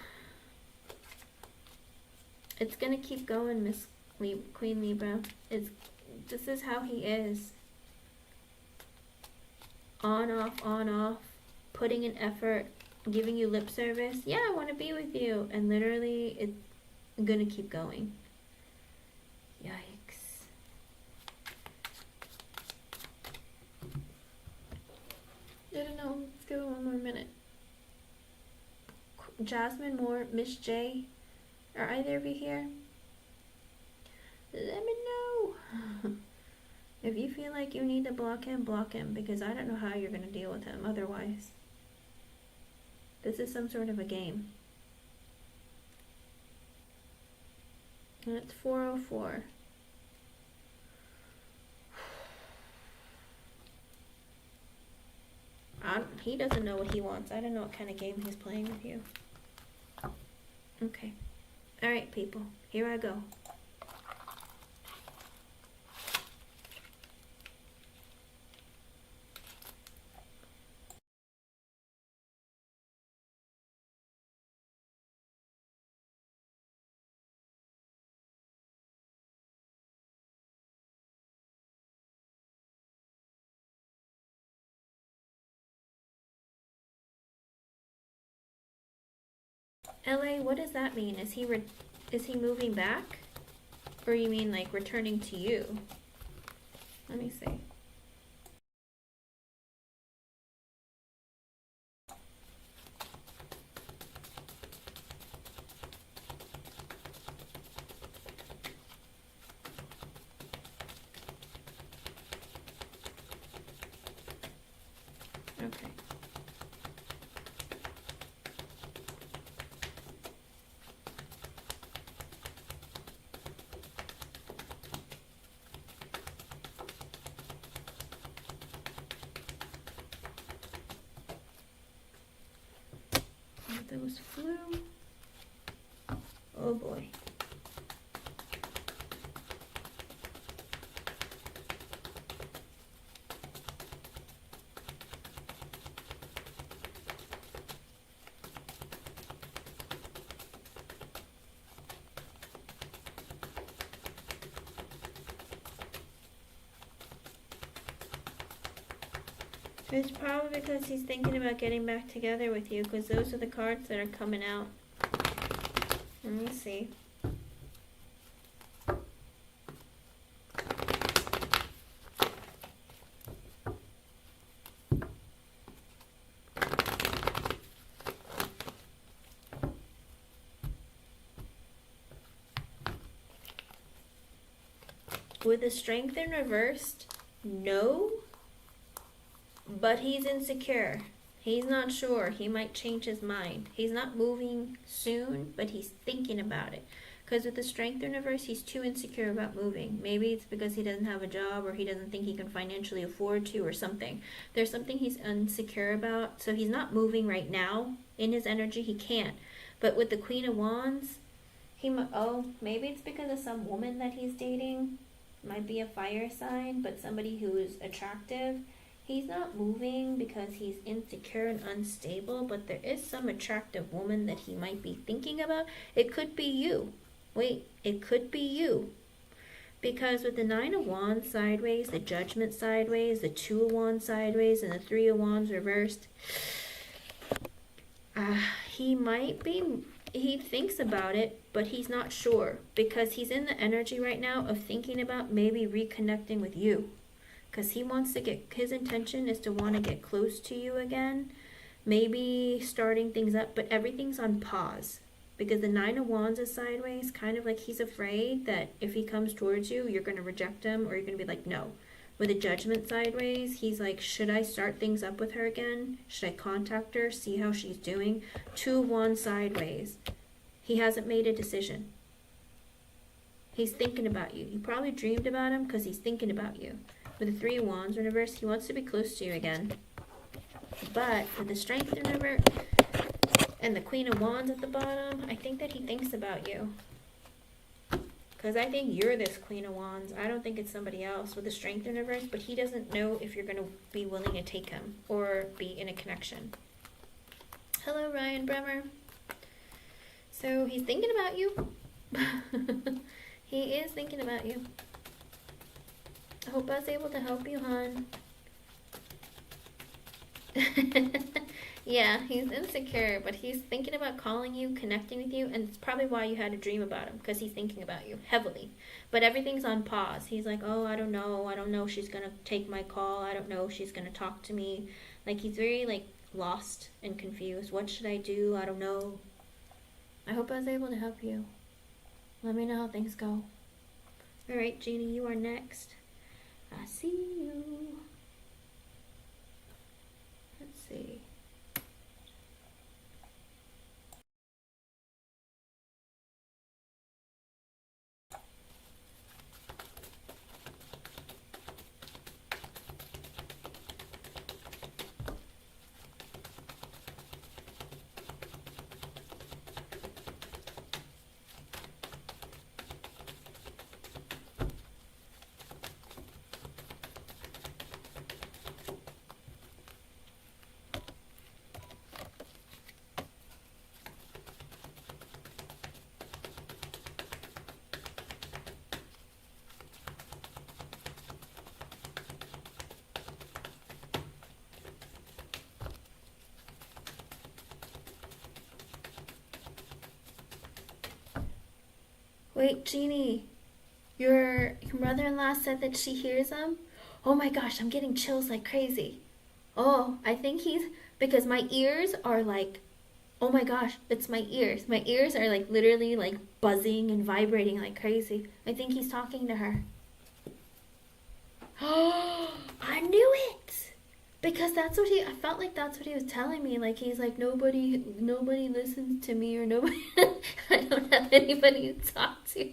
it's gonna keep going, Miss Queen Libra. This is how he is. On, off, putting in effort, giving you lip service. Yeah, I want to be with you. And literally, it's gonna keep going. Yikes. I don't know. Let's give it one more minute. Jasmine Moore, Miss J, are either of you here? Let me know. If you feel like you need to block him, because I don't know how you're going to deal with him otherwise. This is some sort of a game. And it's 4:04. He doesn't know what he wants. I don't know what kind of game he's playing with you. Okay. All right, people. Here I go. LA, what does that mean? Is he moving back? Or you mean like returning to you? Let me see. Okay. Those flew. Oh boy. It's probably because he's thinking about getting back together with you, because those are the cards that are coming out. Let me see. With the Strength in reversed, no. But he's insecure. He's not sure. He might change his mind. He's not moving soon, but he's thinking about it. Because with the Strength in reverse, he's too insecure about moving. Maybe it's because he doesn't have a job, or he doesn't think he can financially afford to, or something. There's something he's insecure about. So he's not moving right now. In his energy, he can't. But with the Queen of Wands, maybe it's because of some woman that he's dating. Might be a fire sign, but somebody who is attractive. He's not moving because he's insecure and unstable, but there is some attractive woman that he might be thinking about. It could be you. Wait, it could be you. Because with the Nine of Wands sideways, the Judgment sideways, the Two of Wands sideways, and the Three of Wands reversed, he thinks about it, but he's not sure. Because he's in the energy right now of thinking about maybe reconnecting with you. Because he wants to his intention is to want to get close to you again. Maybe starting things up, but everything's on pause. Because the Nine of Wands is sideways, kind of like he's afraid that if he comes towards you, you're going to reject him, or you're going to be like, no. With the Judgment sideways, he's like, should I start things up with her again? Should I contact her, see how she's doing? Two of Wands sideways. He hasn't made a decision. He's thinking about you. You probably dreamed about him because he's thinking about you. With the Three of Wands in reverse, he wants to be close to you again. But with the Strength in reverse and the Queen of Wands at the bottom, I think that he thinks about you. Because I think you're this Queen of Wands. I don't think it's somebody else with the Strength in reverse, but he doesn't know if you're going to be willing to take him or be in a connection. Hello, Ryan Bremer. So he's thinking about you. He is thinking about you. I hope I was able to help you, hon. Yeah, he's insecure, but he's thinking about calling you, connecting with you, and it's probably why you had a dream about him, because he's thinking about you heavily. But everything's on pause. He's like, oh, I don't know if she's going to take my call. I don't know if she's going to talk to me. Like, he's very, like, lost and confused. What should I do? I don't know. I hope I was able to help you. Let me know how things go. All right, Jeannie, you are next. I see you. Let's see. Wait, Jeannie, your mother-in-law said that she hears him? Oh my gosh, I'm getting chills like crazy. Oh, I think he's, because my ears are like, oh my gosh, it's my ears. My ears are like literally like buzzing and vibrating like crazy. I think he's talking to her. Oh, I knew it! Because I felt like that's what he was telling me. Like, he's like, nobody listens to me, or nobody, I don't have anybody to talk to.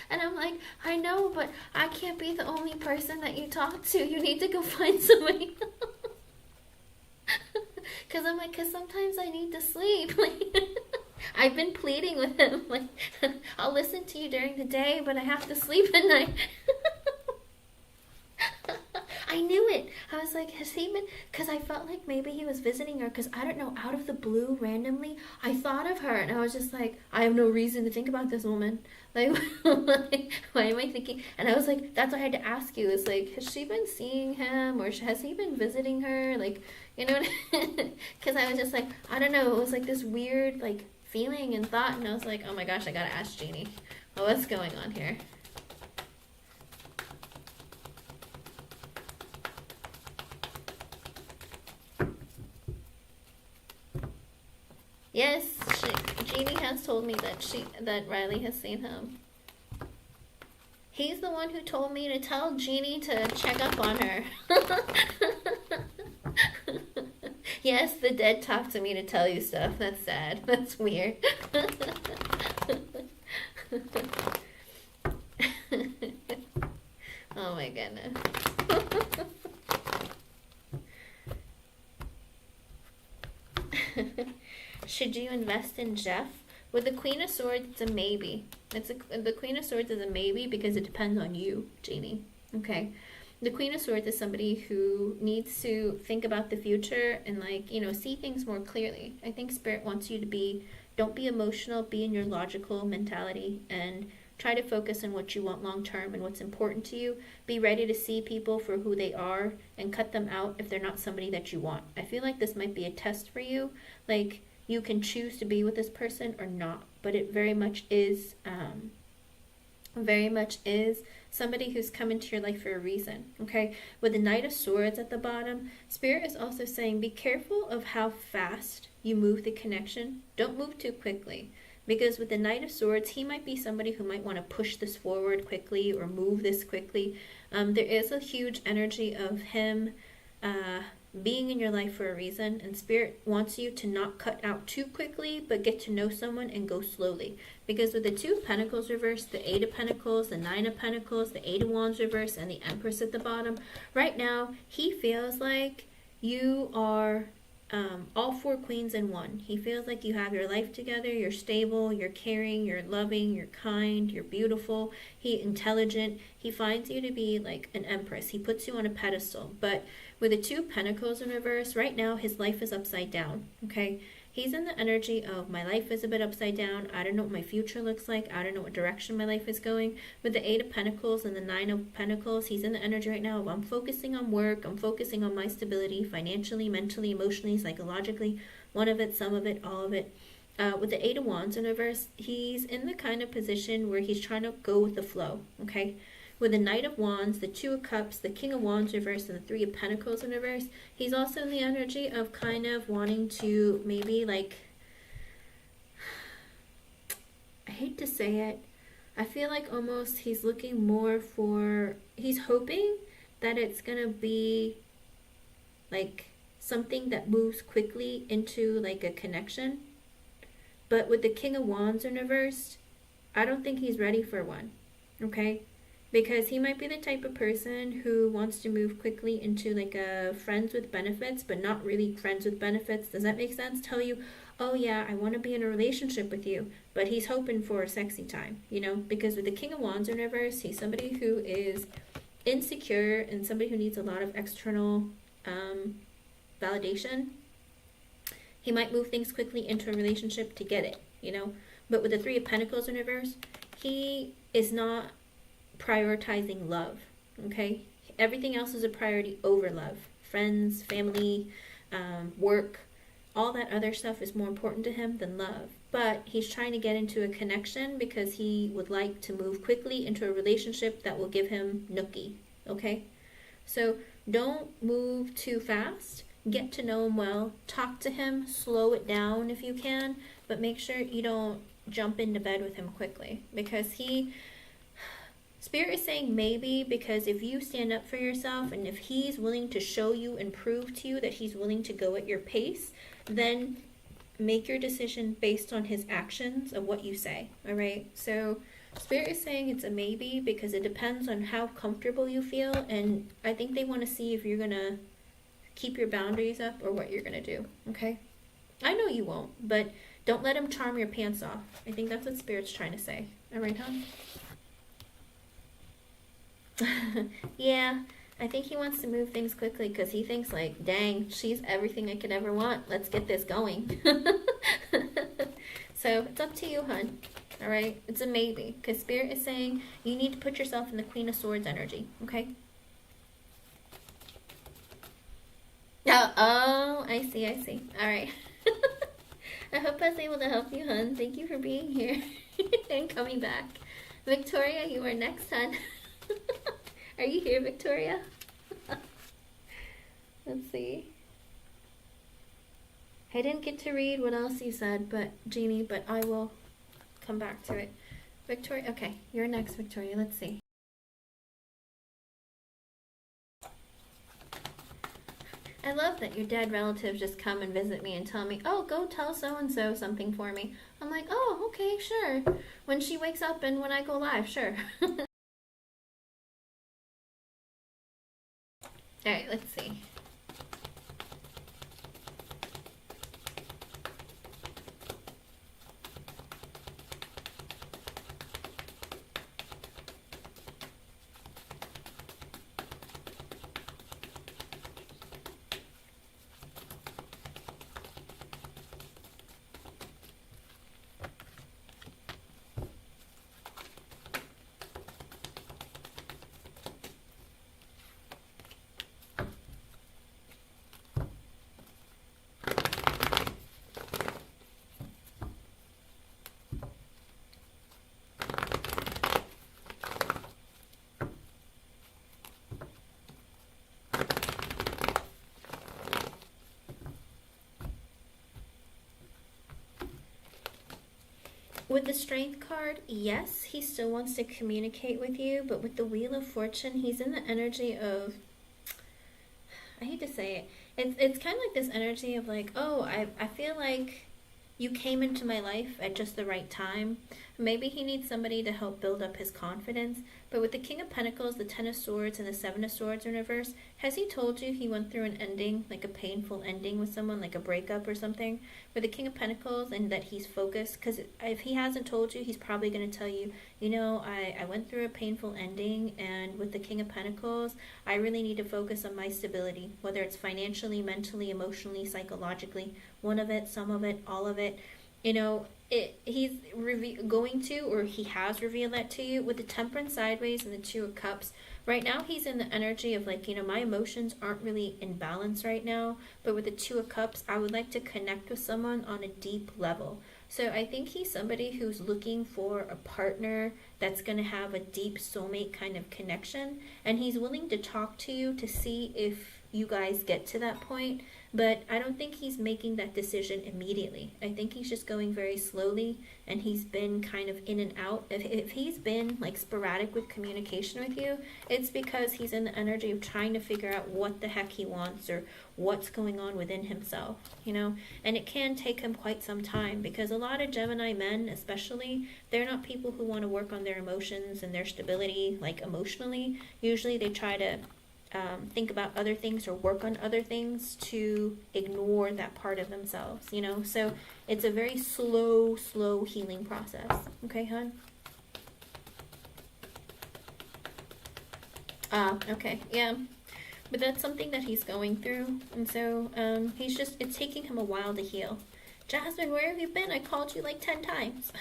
And I'm like, I know, but I can't be the only person that you talk to. You need to go find somebody else. Because I'm like, because sometimes I need to sleep. Like, I've been pleading with him, like, I'll listen to you during the day, but I have to sleep at night. I knew it. I was like, has he been, because I felt like maybe he was visiting her, because I don't know, out of the blue, randomly, I thought of her, and I was just like, I have no reason to think about this woman. Like, why am I thinking? And I was like, that's why I had to ask you, is like, has she been seeing him, or has he been visiting her? Like, you know, because I was just like, I don't know, it was like this weird, like, feeling and thought, and I was like, oh my gosh, I gotta ask Jeannie, what's going on here? Yes, Jeannie has told me that Riley has seen him. He's the one who told me to tell Jeannie to check up on her. Yes, the dead talk to me to tell you stuff. That's sad. That's weird. Oh my goodness. Should you invest in Jeff? With the Queen of Swords, it's a maybe. The Queen of Swords is a maybe because it depends on you, Jeannie. Okay? The Queen of Swords is somebody who needs to think about the future and, like, you know, see things more clearly. I think Spirit wants you to don't be emotional, be in your logical mentality, and try to focus on what you want long term and what's important to you. Be ready to see people for who they are and cut them out if they're not somebody that you want. I feel like this might be a test for you. Like, you can choose to be with this person or not, but it very much is somebody who's come into your life for a reason, okay? With the Knight of Swords at the bottom, Spirit is also saying be careful of how fast you move the connection. Don't move too quickly, because with the Knight of Swords, he might be somebody who might want to push this forward quickly or move this quickly. There is a huge energy of him being in your life for a reason, and Spirit wants you to not cut out too quickly, but get to know someone and go slowly. Because with the Two of Pentacles reversed, the Eight of Pentacles, the Nine of Pentacles, the Eight of Wands reversed, and the Empress at the bottom, right now he feels like you are all four queens in one. He feels like you have your life together, you're stable, you're caring, you're loving, you're kind, you're beautiful, he's intelligent. He finds you to be like an empress. He puts you on a pedestal. But with the Two of Pentacles in reverse, right now his life is upside down, okay? He's in the energy of my life is a bit upside down. I don't know what my future looks like. I don't know what direction my life is going. With the Eight of Pentacles and the Nine of Pentacles, he's in the energy right now of I'm focusing on work. I'm focusing on my stability financially, mentally, emotionally, psychologically. One of it, some of it, all of it. With the Eight of Wands in reverse, he's in the kind of position where he's trying to go with the flow, okay? With the Knight of Wands, the Two of Cups, the King of Wands reverse, and the Three of Pentacles in reverse, he's also in the energy of kind of wanting to maybe like, I hate to say it, I feel like almost he's looking more for, he's hoping that it's going to be like something that moves quickly into like a connection. But with the King of Wands in reverse, I don't think he's ready for one, okay? Because he might be the type of person who wants to move quickly into like a friends with benefits, but not really friends with benefits. Does that make sense? Tell you, oh yeah, I want to be in a relationship with you, but he's hoping for a sexy time, you know? Because with the King of Wands in reverse, he's somebody who is insecure and somebody who needs a lot of external validation. He might move things quickly into a relationship to get it, you know? But with the Three of Pentacles in reverse, he is not prioritizing love, okay? Everything else is a priority over love. Friends, family, work. all that other stuff is more important to him than love. But he's trying to get into a connection because he would like to move quickly into a relationship that will give him nookie. Okay? So don't move too fast. Get to know him well. Talk to him. Slow it down if you can. But make sure you don't jump into bed with him quickly. Because Spirit is saying maybe, because if you stand up for yourself and if he's willing to show you and prove to you that he's willing to go at your pace, then make your decision based on his actions of what you say. All right? So Spirit is saying it's a maybe because it depends on how comfortable you feel, and I think they want to see if you're going to keep your boundaries up or what you're going to do. Okay? I know you won't, but don't let him charm your pants off. I think that's what Spirit's trying to say. All right, hon? Yeah, I think he wants to move things quickly because he thinks like, dang, she's everything I could ever want. Let's get this going. So it's up to you, hun. All right? It's a maybe because Spirit is saying you need to put yourself in the Queen of Swords energy. Okay? Oh, I see. All right. I hope I was able to help you, hun. Thank you for being here and coming back. Victoria, you are next, hun. Are you here, Victoria? Let's see. I didn't get to read what else you said, Jeannie, but I will come back to it. Victoria, okay, you're next, Victoria. Let's see. I love that your dead relatives just come and visit me and tell me, oh, go tell so-and-so something for me. I'm like, oh, okay, sure. When she wakes up and when I go live, sure. All right, let's see. With the Strength card, yes, he still wants to communicate with you, but with the Wheel of Fortune, he's in the energy of, I hate to say it, it's kind of like this energy of like, oh, I feel like you came into my life at just the right time. Maybe he needs somebody to help build up his confidence. But with the King of Pentacles, the Ten of Swords, and the Seven of Swords in reverse, has he told you he went through an ending, like a painful ending with someone, like a breakup or something? With the King of Pentacles, and that he's focused, because if he hasn't told you, he's probably going to tell you, you know, I went through a painful ending, and with the King of Pentacles, I really need to focus on my stability, whether it's financially, mentally, emotionally, psychologically, one of it, some of it, all of it. You know, he's going to, or he has revealed that to you with the Temperance sideways and the Two of Cups. Right now, he's in the energy of like, you know, my emotions aren't really in balance right now. But with the Two of Cups, I would like to connect with someone on a deep level. So I think he's somebody who's looking for a partner that's going to have a deep soulmate kind of connection. And he's willing to talk to you to see if you guys get to that point. But I don't think he's making that decision immediately. I think he's just going very slowly, and he's been kind of in and out. If he's been like sporadic with communication with you, it's because he's in the energy of trying to figure out what the heck he wants or what's going on within himself, you know. And it can take him quite some time, because a lot of Gemini men especially, they're not people who want to work on their emotions and their stability like emotionally. Usually they try to think about other things or work on other things to ignore that part of themselves, you know. So it's a very slow healing process. Okay, hon? Okay, yeah. But that's something that he's going through, and so it's taking him a while to heal. Jasmine, where have you been? I called you like 10 times.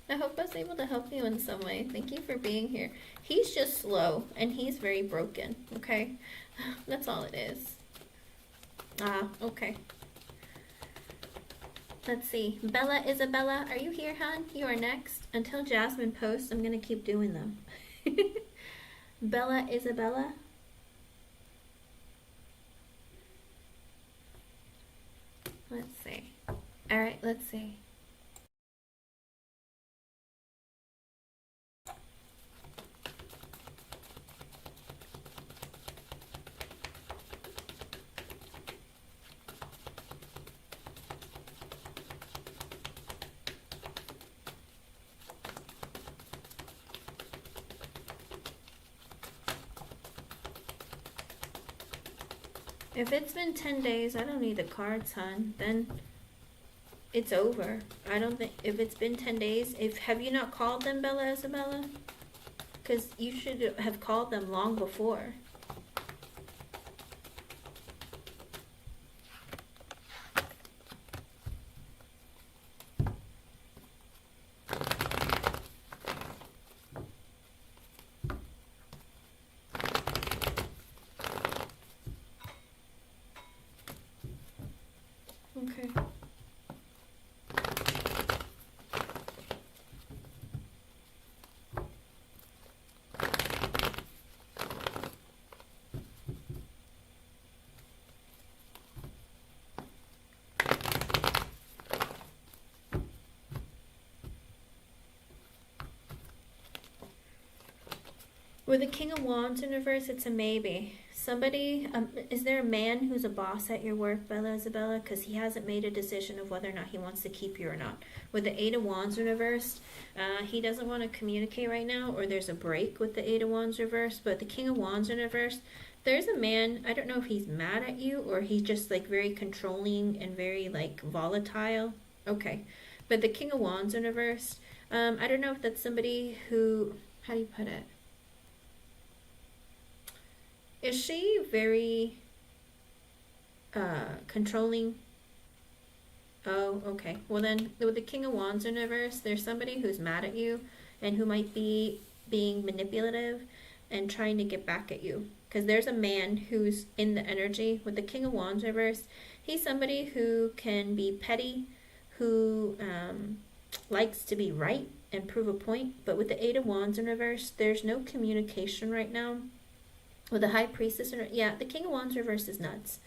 I hope I was able to help you in some way. Thank you for being here. He's just slow, and he's very broken, okay? That's all it is. Okay. Let's see. Bella Isabella, are you here, hon? You are next. Until Jasmine posts, I'm going to keep doing them. Bella Isabella. Let's see. All right, let's see. If it's been 10 days, I don't need the cards, hon. Then it's over. I don't think, if it's been 10 days, have you not called them, Bella Isabella? Because you should have called them long before. Okay. With the King of Wands in reverse, it's a maybe. Somebody, is there a man who's a boss at your work, Bella Isabella? Because he hasn't made a decision of whether or not he wants to keep you or not. With the Eight of Wands in reverse, he doesn't want to communicate right now, or there's a break with the Eight of Wands reverse. But the King of Wands in reverse, there's a man, I don't know if he's mad at you, or he's just like very controlling and very like volatile. Okay. But the King of Wands in reverse, I don't know if that's somebody who, how do you put it? Is she very controlling? Oh, okay. Well then, with the King of Wands in reverse, there's somebody who's mad at you and who might be being manipulative and trying to get back at you. Because there's a man who's in the energy. With the King of Wands reverse, he's somebody who can be petty, who likes to be right and prove a point. But with the Eight of Wands in reverse, there's no communication right now. With the High Priestess, yeah, the King of Wands reverse is nuts.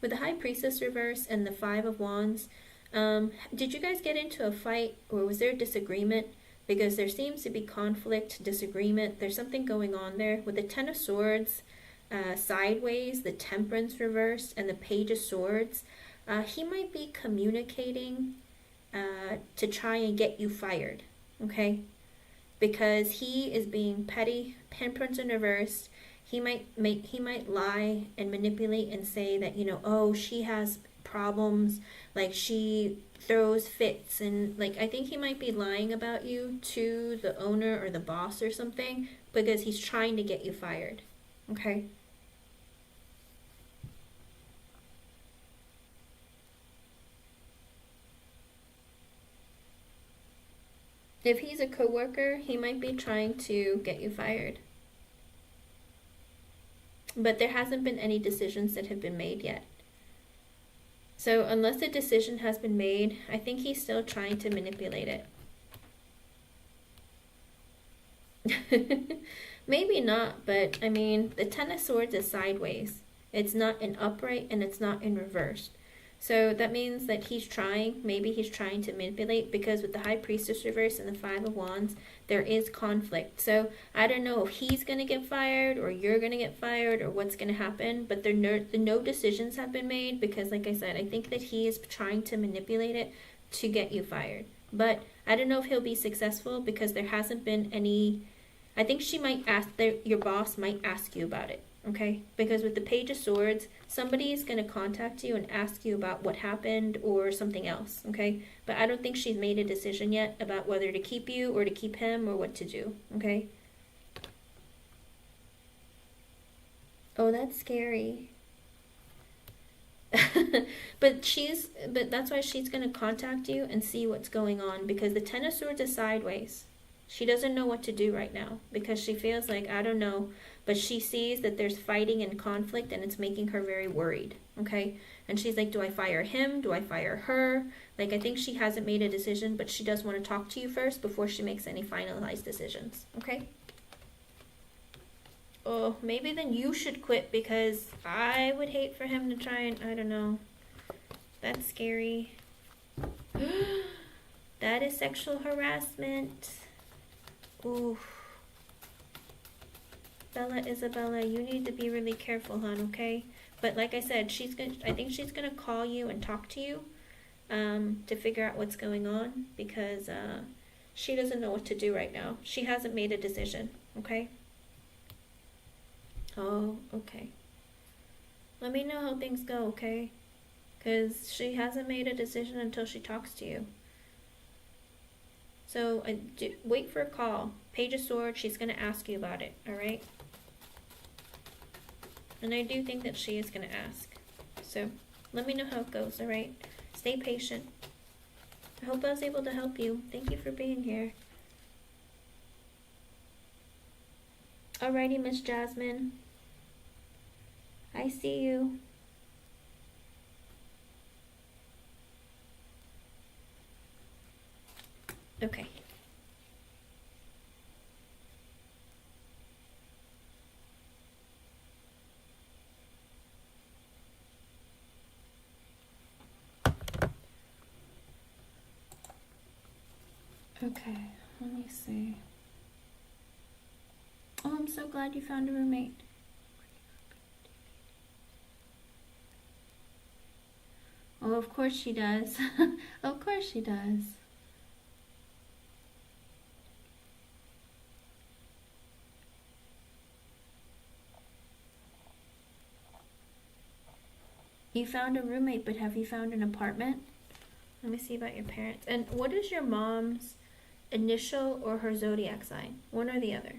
With the High Priestess reverse and the Five of Wands, did you guys get into a fight, or was there a disagreement? Because there seems to be conflict, disagreement. There's something going on there. With the Ten of Swords sideways, the Temperance reverse, and the Page of Swords, he might be communicating to try and get you fired, okay? Because he is being petty. Temperance in reverse. He might lie and manipulate and say that, you know, oh, she has problems, like she throws fits, and like I think he might be lying about you to the owner or the boss or something, because he's trying to get you fired. Okay? If he's a coworker, he might be trying to get you fired. But there hasn't been any decisions that have been made yet. So unless a decision has been made, I think he's still trying to manipulate it. Maybe not, but I mean, the Ten of Swords is sideways. It's not in upright and it's not in reverse. So that means that he's trying, maybe he's trying to manipulate, because with the High Priestess reverse and the Five of Wands, there is conflict. So I don't know if he's going to get fired or you're going to get fired or what's going to happen, but no decisions have been made, because like I said, I think that he is trying to manipulate it to get you fired. But I don't know if he'll be successful, because there hasn't been any, I think she might ask, your boss might ask you about it. Okay, because with the Page of Swords, somebody is going to contact you and ask you about what happened or something else, okay? But I don't think she's made a decision yet about whether to keep you or to keep him or what to do, okay? Oh, that's scary. But that's why she's going to contact you and see what's going on, because the Ten of Swords is sideways, She doesn't know what to do right now because she feels like, I don't know, but she sees that there's fighting and conflict and it's making her very worried, okay? And she's like, do I fire him? Do I fire her? Like, I think she hasn't made a decision, but she does want to talk to you first before she makes any finalized decisions, okay? Oh, maybe then you should quit because I would hate for him to try and, I don't know. That's scary. That is sexual harassment. Ooh. Bella, Isabella, you need to be really careful, hon, okay? But like I said, I think she's gonna call you and talk to you to figure out what's going on because she doesn't know what to do right now. She hasn't made a decision, okay? Oh, okay. Let me know how things go, okay? Because she hasn't made a decision until she talks to you. So wait for a call. Page of Swords, she's going to ask you about it, alright? And I do think that she is going to ask. So let me know how it goes, alright? Stay patient. I hope I was able to help you. Thank you for being here. Alrighty, Miss Jasmine. I see you. Okay. Okay, let me see. Oh, I'm so glad you found a roommate. Oh, of course she does. Of course she does. You found a roommate, but have you found an apartment? Let me see about your parents. And what is your mom's initial or her zodiac sign? One or the other?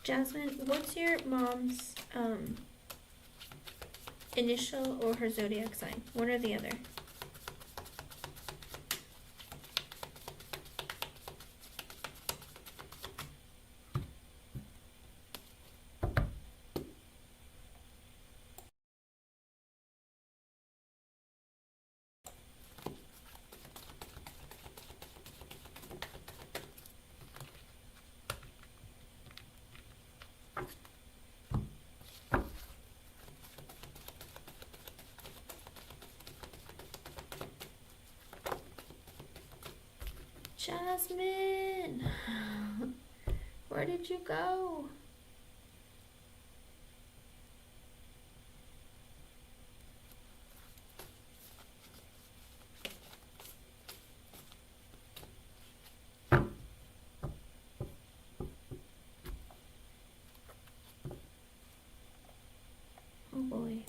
Jasmine, what's your mom's initial or her zodiac sign? One or the other? Jasmine, where did you go? Oh boy.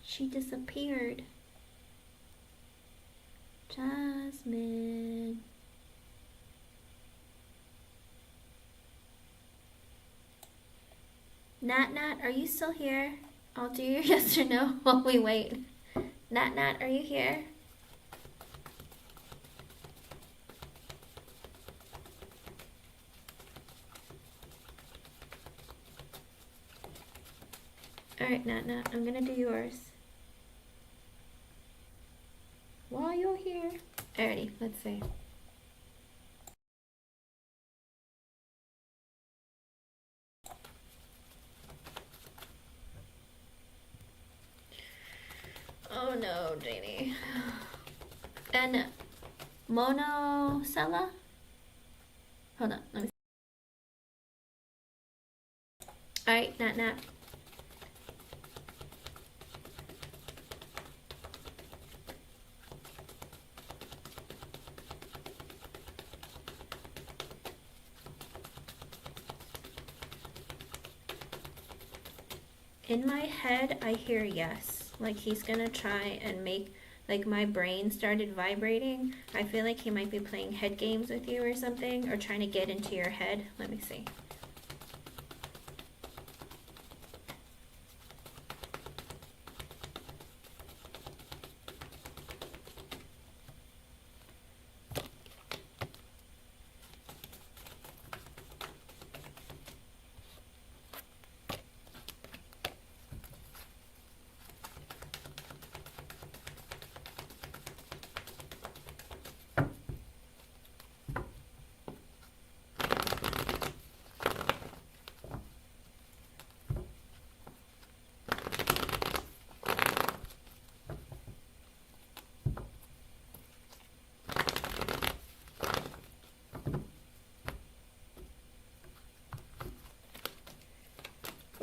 She disappeared. Jasmine. Nat Nat, are you still here? I'll do your yes or no while we wait. Nat Nat, are you here? Alright, Nat Nat, I'm gonna do yours. While you're here. Alrighty, let's see. Oh no, Janie. And Monocella? Hold on, let me see. Alright, Nat Nat. In my head, I hear yes. Like he's gonna try and make, like my brain started vibrating. I feel like he might be playing head games with you or something, or trying to get into your head. Let me see.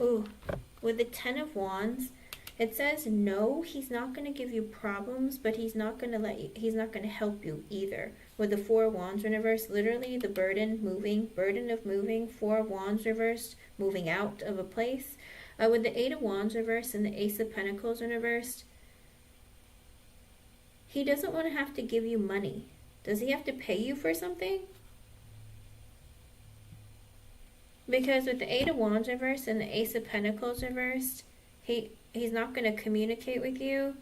Ooh, with the Ten of Wands, it says no, he's not going to give you problems, but he's not going to he's not going to help you either. With the Four of Wands reversed, literally the burden of moving, Four of Wands reversed, moving out of a place. With the Eight of Wands reversed and the Ace of Pentacles reversed, he doesn't want to have to give you money. Does he have to pay you for something? Because with the Eight of Wands reversed and the Ace of Pentacles reversed, he's not going to communicate with you.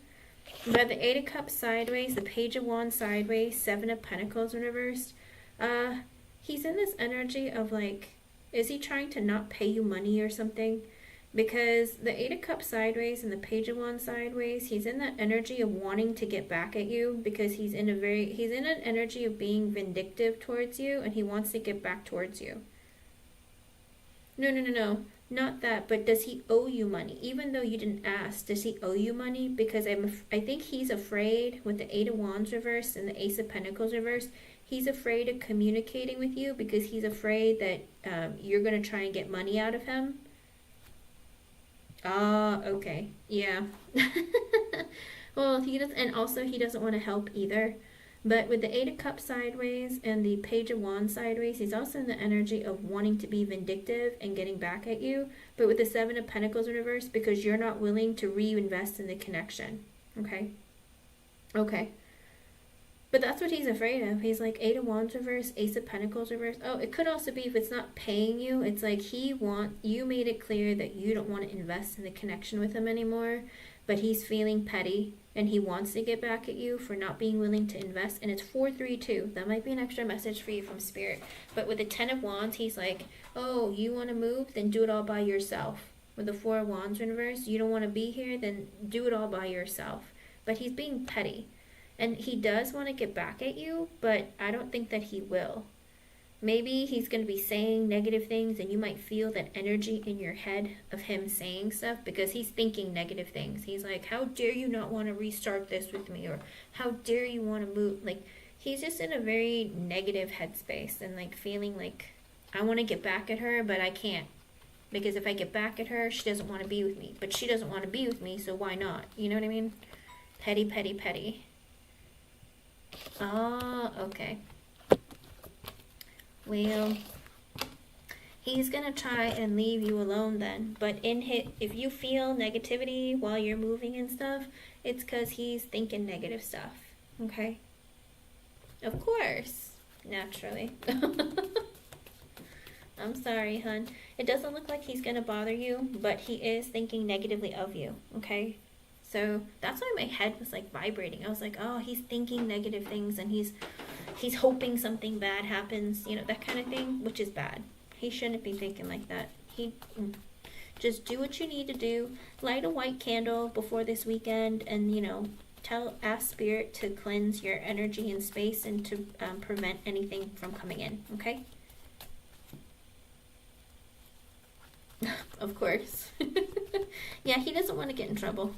But the Eight of Cups sideways, the Page of Wands sideways, Seven of Pentacles reversed, he's in this energy of like, is he trying to not pay you money or something? Because the Eight of Cups sideways and the Page of Wands sideways, he's in that energy of wanting to get back at you, because he's in an energy of being vindictive towards you, and he wants to get back towards you. No. Not that, but does he owe you money? Even though you didn't ask, does he owe you money? Because I think he's afraid with the Eight of Wands reversed and the Ace of Pentacles reversed. He's afraid of communicating with you because he's afraid that you're going to try and get money out of him. Okay. Yeah. Well, he doesn't, and also he doesn't want to help either. But with the Eight of Cups sideways and the Page of Wands sideways, he's also in the energy of wanting to be vindictive and getting back at you. But with the Seven of Pentacles in reverse, because you're not willing to reinvest in the connection. Okay? Okay. But that's what he's afraid of. He's like Eight of Wands reverse, Ace of Pentacles reverse. Oh, it could also be if it's not paying you, it's like you made it clear that you don't want to invest in the connection with him anymore. But he's feeling petty, and he wants to get back at you for not being willing to invest. And it's 432. That might be an extra message for you from Spirit. But with the Ten of Wands, he's like, oh, you want to move? Then do it all by yourself. With the Four of Wands in reverse, you don't want to be here? Then do it all by yourself. But he's being petty. And he does want to get back at you, but I don't think that he will. Maybe he's going to be saying negative things, and you might feel that energy in your head of him saying stuff because he's thinking negative things. He's like, how dare you not want to restart this with me? Or how dare you want to move? Like, he's just in a very negative headspace and like feeling like, I want to get back at her, but I can't. Because if I get back at her, she doesn't want to be with me. But she doesn't want to be with me, so why not? You know what I mean? Petty, petty, petty. Oh, okay. Well, he's going to try and leave you alone then. But if you feel negativity while you're moving and stuff, it's because he's thinking negative stuff. Okay? Of course. Naturally. I'm sorry, hun. It doesn't look like he's going to bother you, but he is thinking negatively of you. Okay? So that's why my head was like vibrating. I was like, oh, he's thinking negative things, and he's hoping something bad happens, you know, that kind of thing, which is bad. He shouldn't be thinking like that. Just do what you need to do. Light a white candle before this weekend, and, you know, ask Spirit to cleanse your energy and space and to prevent anything from coming in, okay? Of course. Yeah, he doesn't want to get in trouble.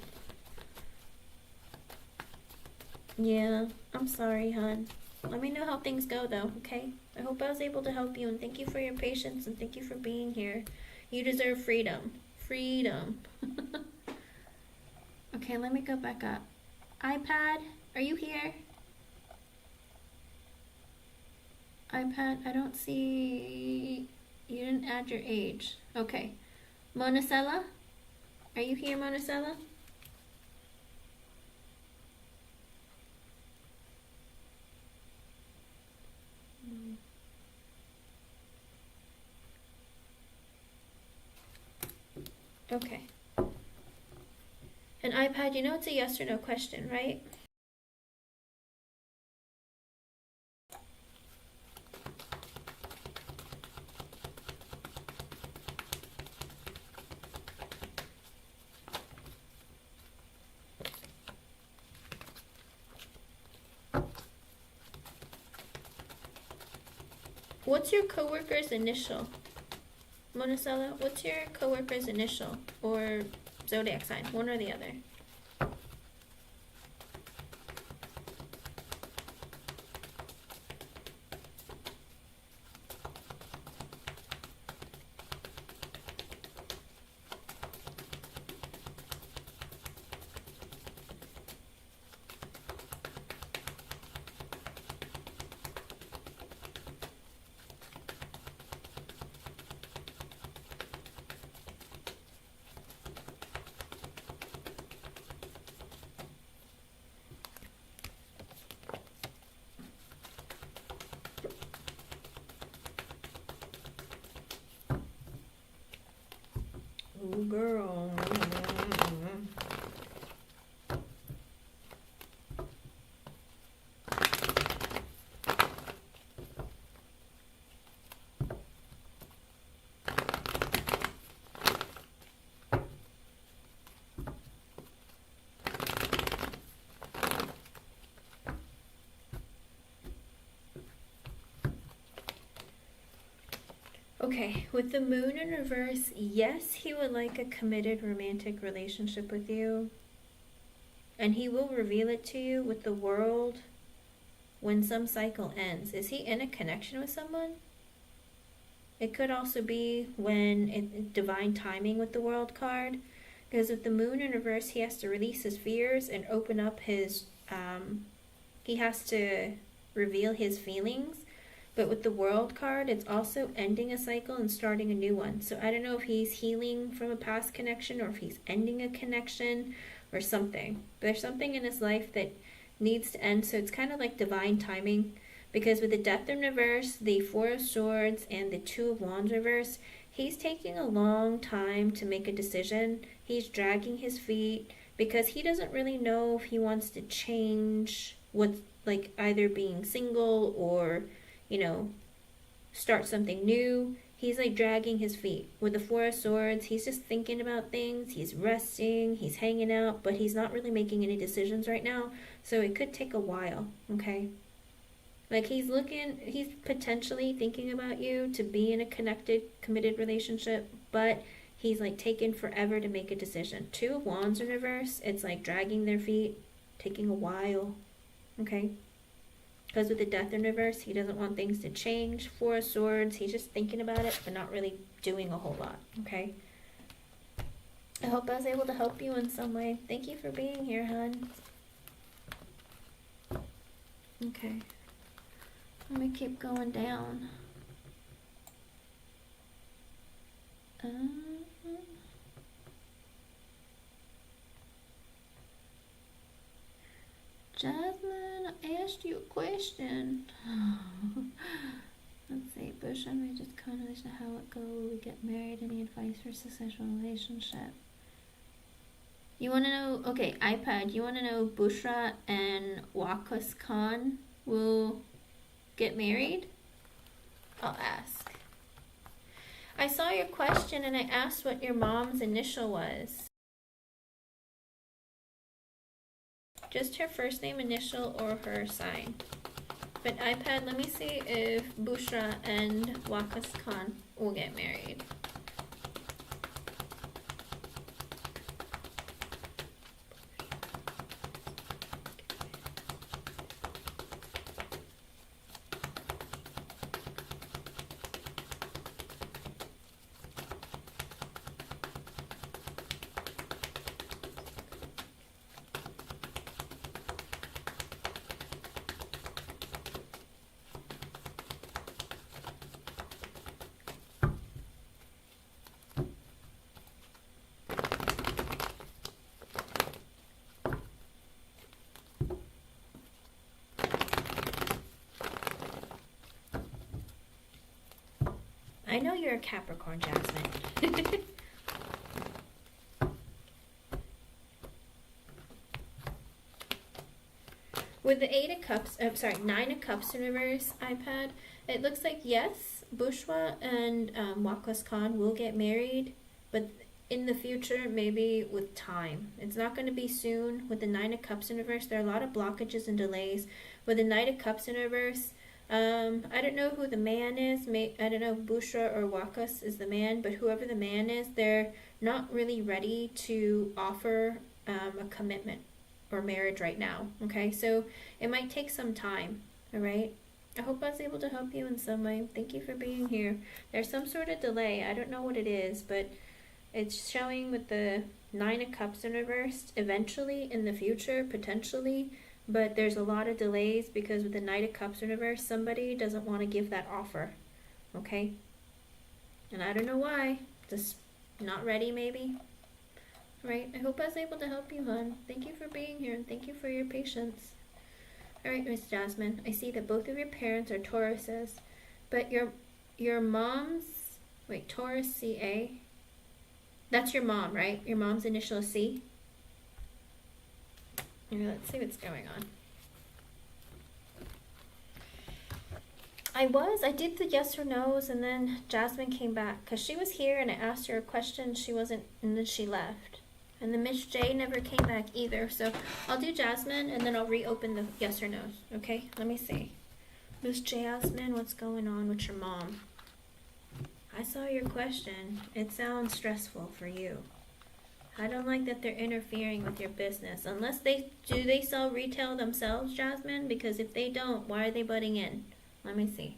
Yeah, I'm sorry, hon. Let me know how things go, though, okay? I hope I was able to help you, and thank you for your patience, and thank you for being here. You deserve freedom. Freedom. Okay, let me go back up. iPad, are you here? iPad, I don't see... You didn't add your age. Okay. Monacella? Are you here, Monticello? Okay. An iPad, you know it's a yes or no question, right? What's your coworker's initial? Monticello, what's your coworker's initial? Or zodiac sign? One or the other. Ooh, girl. Okay, with the moon in reverse, yes, he would like a committed romantic relationship with you. And he will reveal it to you with the world when some cycle ends. Is he in a connection with someone? It could also be when divine timing with the world card. Because with the moon in reverse, he has to release his fears and open up his, he has to reveal his feelings. But with the world card, it's also ending a cycle and starting a new one. So I don't know if he's healing from a past connection or if he's ending a connection or something. But there's something in his life that needs to end. So it's kind of like divine timing. Because with the Death in reverse, the Four of Swords, and the Two of Wands reverse, he's taking a long time to make a decision. He's dragging his feet because he doesn't really know if he wants to change what's like either being single or, you know, start something new. He's like dragging his feet. With the Four of Swords, he's just thinking about things. He's resting, he's hanging out, but he's not really making any decisions right now. So it could take a while, okay? Like he's potentially thinking about you to be in a connected, committed relationship, but he's like taking forever to make a decision. Two of Wands in reverse, it's like dragging their feet, taking a while, okay? Because with the Death in reverse, he doesn't want things to change. Four of Swords, he's just thinking about it, but not really doing a whole lot, okay? I hope I was able to help you in some way. Thank you for being here, hon. Okay. Let me keep going down. Jasmine, I asked you a question. Let's see, Bush, I may just kind of how it go. We get married. Any advice for successful relationship? You want to know? Okay, iPad. You want to know Bushra and Wakas Khan will get married? I'll ask. I saw your question and I asked what your mom's initial was. Just her first name initial or her sign. But iPad, let me see if Bushra and Wakas Khan will get married. I know you're a Capricorn, Jasmine. With the Nine of Cups in reverse, iPad, it looks like yes, Bushwa and Wakwas Khan will get married, but in the future, maybe with time. It's not going to be soon. With the Nine of Cups in reverse, there are a lot of blockages and delays. With the Knight of Cups in reverse, I don't know who the man is. I don't know if Bushra or Wakas is the man, but whoever the man is, they're not really ready to offer a commitment or marriage right now. Okay, so it might take some time. All right. I hope I was able to help you in some way. Thank you for being here. There's some sort of delay. I don't know what it is, but it's showing with the Nine of Cups in reverse, eventually in the future, potentially, but there's a lot of delays because with the Knight of Cups in reverse, somebody doesn't want to give that offer, okay? And I don't know why. Just not ready, maybe. Right? I hope I was able to help you, hon. Thank you for being here, and thank you for your patience. Alright, Miss Jasmine, I see that both of your parents are Tauruses, but your mom's, wait, Taurus CA? That's your mom, right? Your mom's initial C? Here, let's see what's going on. I did the yes or no's, and then Jasmine came back, because she was here, and I asked her a question, she wasn't, and then she left. And the Miss J never came back either, so I'll do Jasmine, and then I'll reopen the yes or no's, okay? Let me see. Miss Jasmine, what's going on with your mom? I saw your question. It sounds stressful for you. I don't like that they're interfering with your business. Unless do they sell retail themselves, Jasmine? Because if they don't, why are they butting in? Let me see.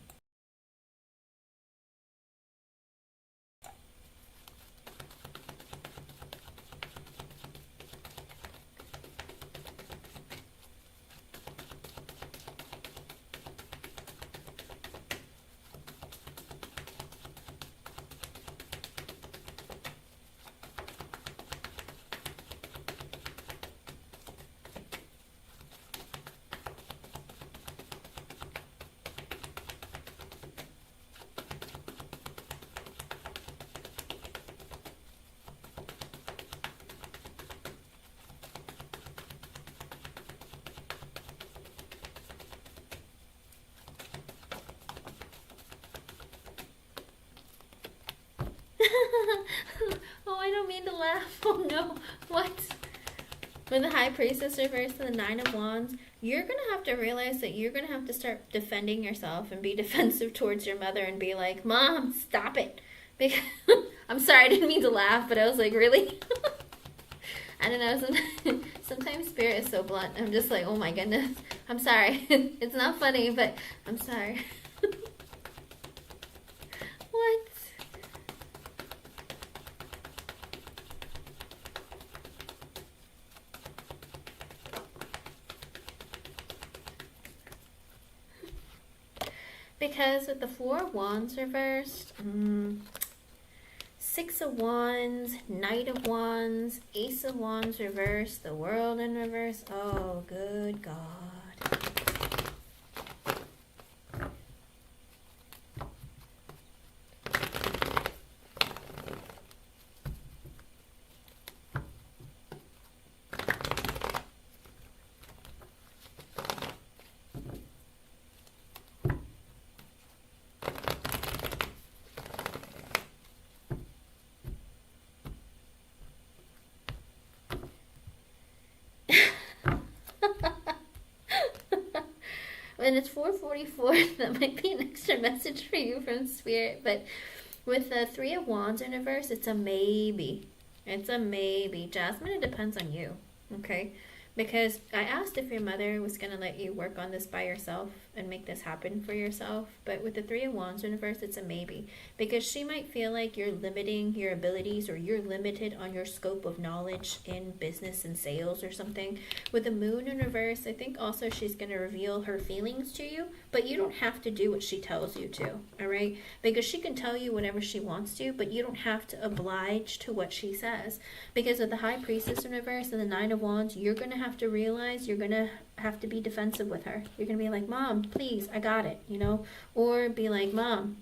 Oh, I don't mean to laugh. Oh no. What? With the High Priestess reversed to the Nine of Wands, you're going to have to realize that you're going to have to start defending yourself and be defensive towards your mother and be like, Mom, stop it. Because I'm sorry, I didn't mean to laugh, but I was like, really? I don't know. Sometimes Spirit is so blunt. I'm just like, oh my goodness. I'm sorry. It's not funny, but I'm sorry. What? Because with the Four of Wands reversed, Six of Wands, Knight of Wands, Ace of Wands reversed, the World in reverse. Oh, good God. And it's 4:44. That might be an extra message for you from Spirit. But with the Three of Wands in reverse, it's a maybe. It's a maybe. Jasmine, it depends on you. Okay? Because I asked if your mother was going to let you work on this by yourself and make this happen for yourself. But with the Three of Wands in reverse, it's a maybe. Because she might feel like you're limiting your abilities or you're limited on your scope of knowledge in business and sales or something. With the Moon in reverse, I think also she's going to reveal her feelings to you. But you don't have to do what she tells you to. Alright? Because she can tell you whatever she wants to, but you don't have to oblige to what she says. Because with the High Priestess in reverse and the Nine of Wands, you're going to have to realize you're going to have to be defensive with her. You're going to be like, Mom, please, I got it, you know? Or be like, Mom,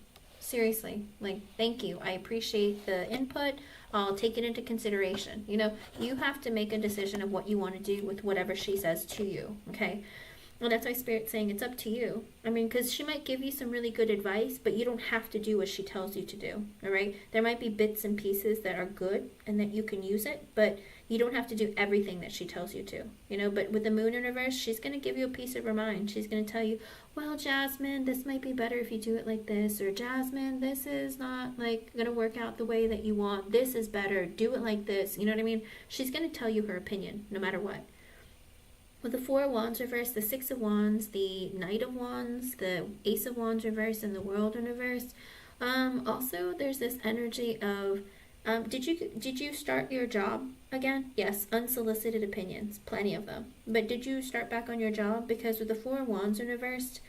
Seriously, like, thank you. I appreciate the input. I'll take it into consideration. You know, you have to make a decision of what you want to do with whatever she says to you, okay? Well, that's why Spirit's saying it's up to you. I mean, because she might give you some really good advice, but you don't have to do what she tells you to do, all right? There might be bits and pieces that are good and that you can use it, but you don't have to do everything that she tells you to, you know? But with the moon in reverse, she's going to give you a piece of her mind. She's going to tell you, well, Jasmine, this might be better if you do it like this, or Jasmine, this is not, like, going to work out the way that you want. This is better. Do it like this. You know what I mean? She's going to tell you her opinion, no matter what. With the Four of Wands reverse, the Six of Wands, the Knight of Wands, the Ace of Wands reverse, and the World in reverse. Also, there's this energy of, did you start your job again? Yes, unsolicited opinions, plenty of them. But did you start back on your job? Because with the Four of Wands in reverse,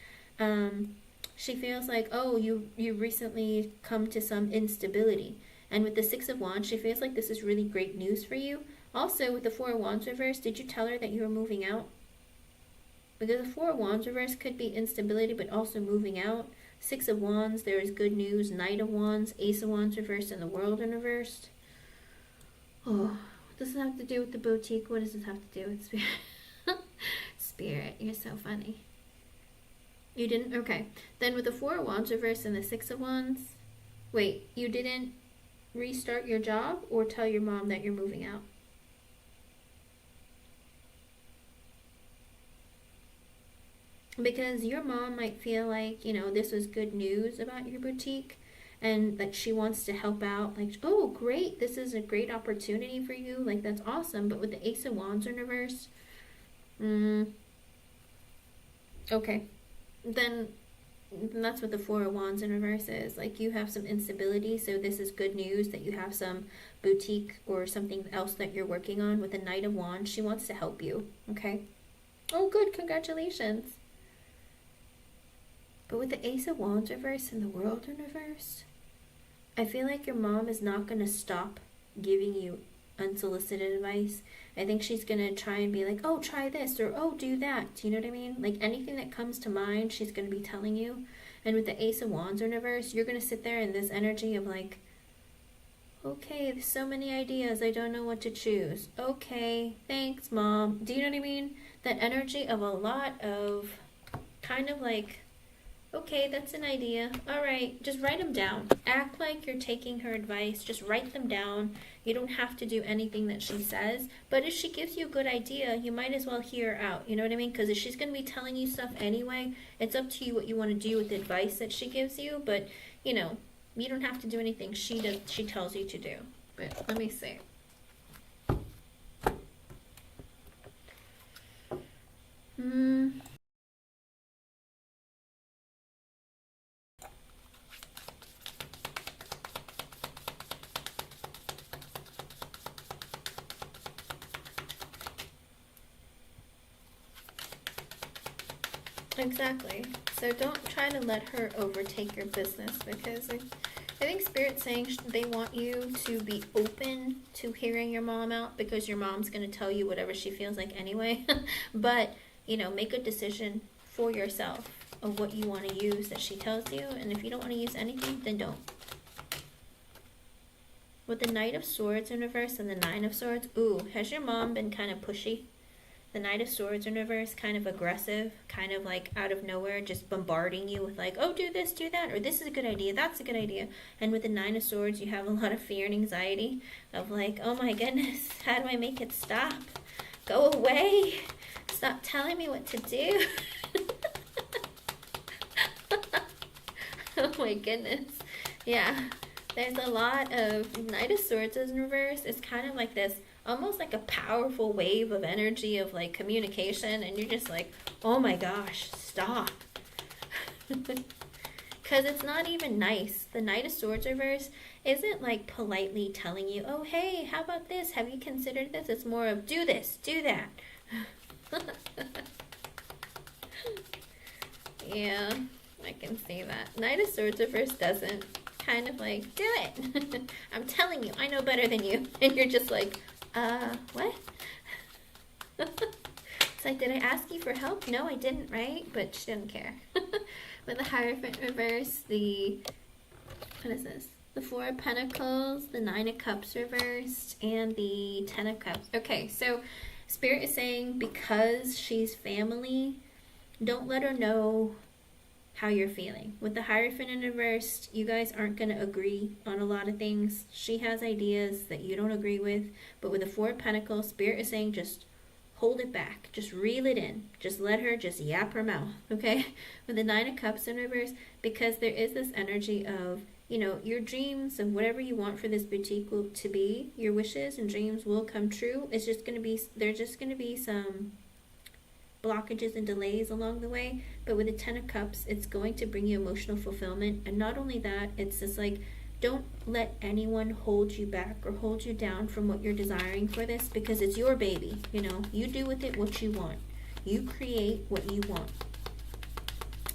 she feels like, oh, you recently come to some instability. And with the Six of Wands, she feels like this is really great news for you. Also, with the Four of Wands reverse, did you tell her that you were moving out? Because the Four of Wands reverse could be instability, but also moving out. Six of Wands, there is good news. Knight of Wands, Ace of Wands reverse, and the World in reverse. Oh, what does it have to do with the boutique? What does this have to do with Spirit? Spirit, you're so funny. You didn't? Okay. Then with the Four of Wands reverse and the Six of Wands, wait, you didn't restart your job or tell your mom that you're moving out? Because your mom might feel like, you know, this was good news about your boutique and that she wants to help out. Like, oh, great, this is a great opportunity for you. Like, that's awesome. But with the Ace of Wands in reverse, okay. Then that's what the Four of Wands in reverse is. Like, you have some instability, so this is good news that you have some boutique or something else that you're working on. With the Knight of Wands, she wants to help you, okay? Oh, good, congratulations. But with the Ace of Wands reverse and the World in reverse, I feel like your mom is not going to stop giving you unsolicited advice. I think she's going to try and be like, oh, try this, or oh, do that. You know what I mean? Like, anything that comes to mind, she's going to be telling you. And with the Ace of Wands in reverse, you're going to sit there in this energy of like, okay, there's so many ideas, I don't know what to choose. Okay, thanks, Mom. Do you know what I mean? That energy of a lot of kind of like, okay, that's an idea. All right, just write them down. Act like you're taking her advice. Just write them down. You don't have to do anything that she says. But if she gives you a good idea, you might as well hear her out. You know what I mean? Because if she's going to be telling you stuff anyway, it's up to you what you want to do with the advice that she gives you. But, you know, you don't have to do anything she tells you to do. But let me see. Exactly. So don't try to let her overtake your business, because I think Spirit's saying they want you to be open to hearing your mom out, because your mom's going to tell you whatever she feels like anyway. But, you know, make a decision for yourself of what you want to use that she tells you. And if you don't want to use anything, then don't. With the Knight of Swords in reverse and the Nine of Swords, ooh, has your mom been kind of pushy? The Knight of Swords in reverse, kind of aggressive, kind of like out of nowhere, just bombarding you with like, oh, do this, do that, or this is a good idea, that's a good idea. And with the Nine of Swords, you have a lot of fear and anxiety of like, oh my goodness, how do I make it stop? Go away. Stop telling me what to do. Oh my goodness. Yeah, there's a lot of Knight of Swords in reverse. It's kind of like this, almost like a powerful wave of energy of like communication, and you're just like, oh my gosh, stop. Because it's not even nice. The Knight of Swords reverse isn't like politely telling you, oh hey, how about this, have you considered this? It's more of do this, do that. Yeah, I can see that. Knight of Swords reverse doesn't. Kind of like, do it. I'm telling you, I know better than you. And you're just like, what? It's like, did I ask you for help? No, I didn't, right? But she didn't care. With the Hierophant reverse, the What is this? The Four of Pentacles, the Nine of Cups reversed, and the Ten of Cups. Okay, so Spirit is saying because she's family, don't let her know how you're feeling. With the Hierophant in reversed, you guys aren't going to agree on a lot of things. She has ideas that you don't agree with. But with the Four of Pentacles, Spirit is saying just hold it back. Just reel it in. Just let her just yap her mouth, okay? With the Nine of Cups in reverse, because there is this energy of, you know, your dreams of whatever you want for this boutique will to be, your wishes and dreams will come true. It's just going to be, there's just going to be some blockages and delays along the way. But with the Ten of Cups, it's going to bring you emotional fulfillment. And not only that, it's just like, don't let anyone hold you back or hold you down from what you're desiring for this, because it's your baby. You know, you do with it what you want. You create what you want,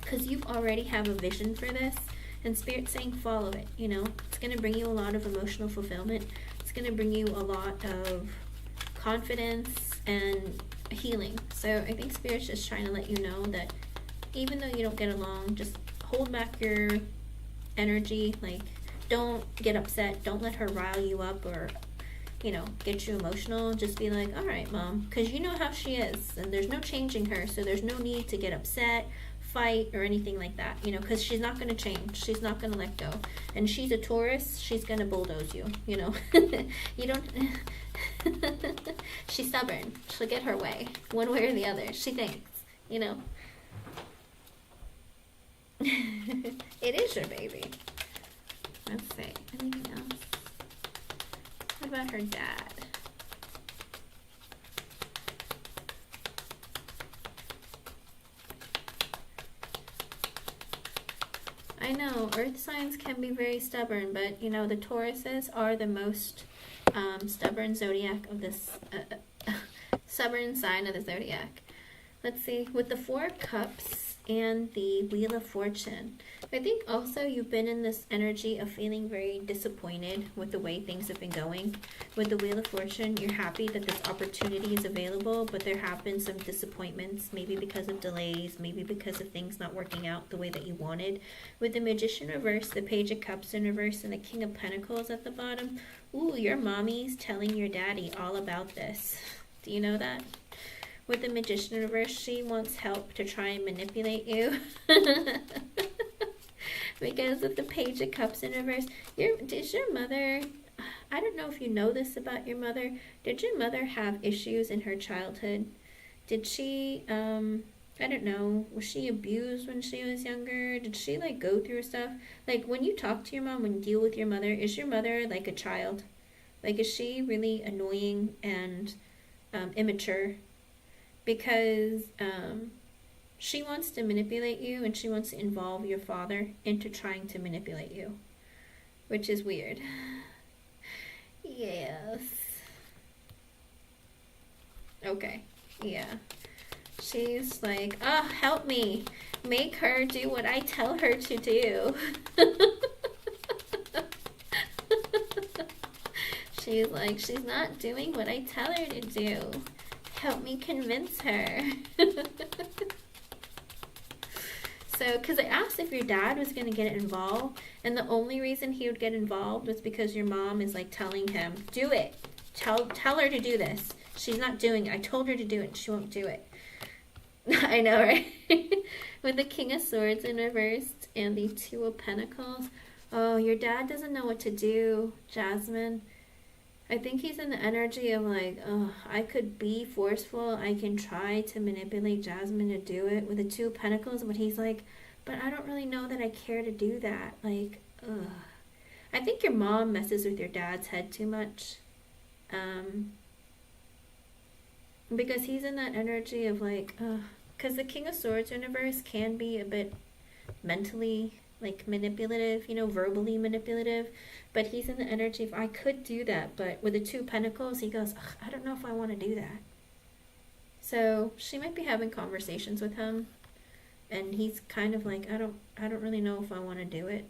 because you already have a vision for this. And Spirit's saying follow it. You know, it's going to bring you a lot of emotional fulfillment. It's going to bring you a lot of confidence and healing. So I think Spirit's just trying to let you know that even though you don't get along, just hold back your energy. Like, don't get upset. Don't let her rile you up or, you know, get you emotional. Just be like, all right, Mom, because you know how she is, and there's no changing her. So there's no need to get upset, fight, or anything like that, you know, because she's not going to change. She's not going to let go. And she's a Taurus. She's going to bulldoze you, you know. You don't... She's stubborn. She'll get her way, one way or the other. She thinks, you know. It is your baby. Let's see. Anything else? What about her dad? I know, earth signs can be very stubborn, but, you know, the Tauruses are the most stubborn zodiac of this, stubborn sign of the zodiac. Let's see, with the Four of Cups and the Wheel of Fortune, I think also you've been in this energy of feeling very disappointed with the way things have been going. With the Wheel of Fortune, you're happy that this opportunity is available, but there have been some disappointments, maybe because of delays, maybe because of things not working out the way that you wanted. With the Magician reverse, the Page of Cups in reverse, and the King of Pentacles at the bottom, ooh, your mommy's telling your daddy all about this. Do you know that? With the Magician in reverse, she wants help to try and manipulate you. Because of the Page of Cups in reverse, does your mother, I don't know if you know this about your mother, did your mother have issues in her childhood? Did she, I don't know, was she abused when she was younger? Did she, like, go through stuff? Like, when you talk to your mom, when you deal with your mother, is your mother like a child? Like, is she really annoying and immature? Because she wants to manipulate you, and she wants to involve your father into trying to manipulate you, which is weird. Yes. Okay. Yeah. She's like, oh, help me. Make her do what I tell her to do. She's like, she's not doing what I tell her to do. Help me convince her. So, because I asked if your dad was going to get involved, and the only reason he would get involved was because your mom is like telling him, do it. Tell her to do this. She's not doing it. I told her to do it. She won't do it. I know, right? With the King of Swords in reversed and the Two of Pentacles. Oh, your dad doesn't know what to do, Jasmine. I think he's in the energy of like, oh, I could be forceful. I can try to manipulate Jasmine to do it with the Two of Pentacles. But he's like, but I don't really know that I care to do that. Like, ugh. I think your mom messes with your dad's head too much. Because he's in that energy of like, because the King of Swords universe can be a bit mentally like manipulative, you know, verbally manipulative, but he's in the energy of I could do that, but with the Two of Pentacles, he goes, I don't know if I want to do that. So she might be having conversations with him, and he's kind of like, I don't really know if I want to do it.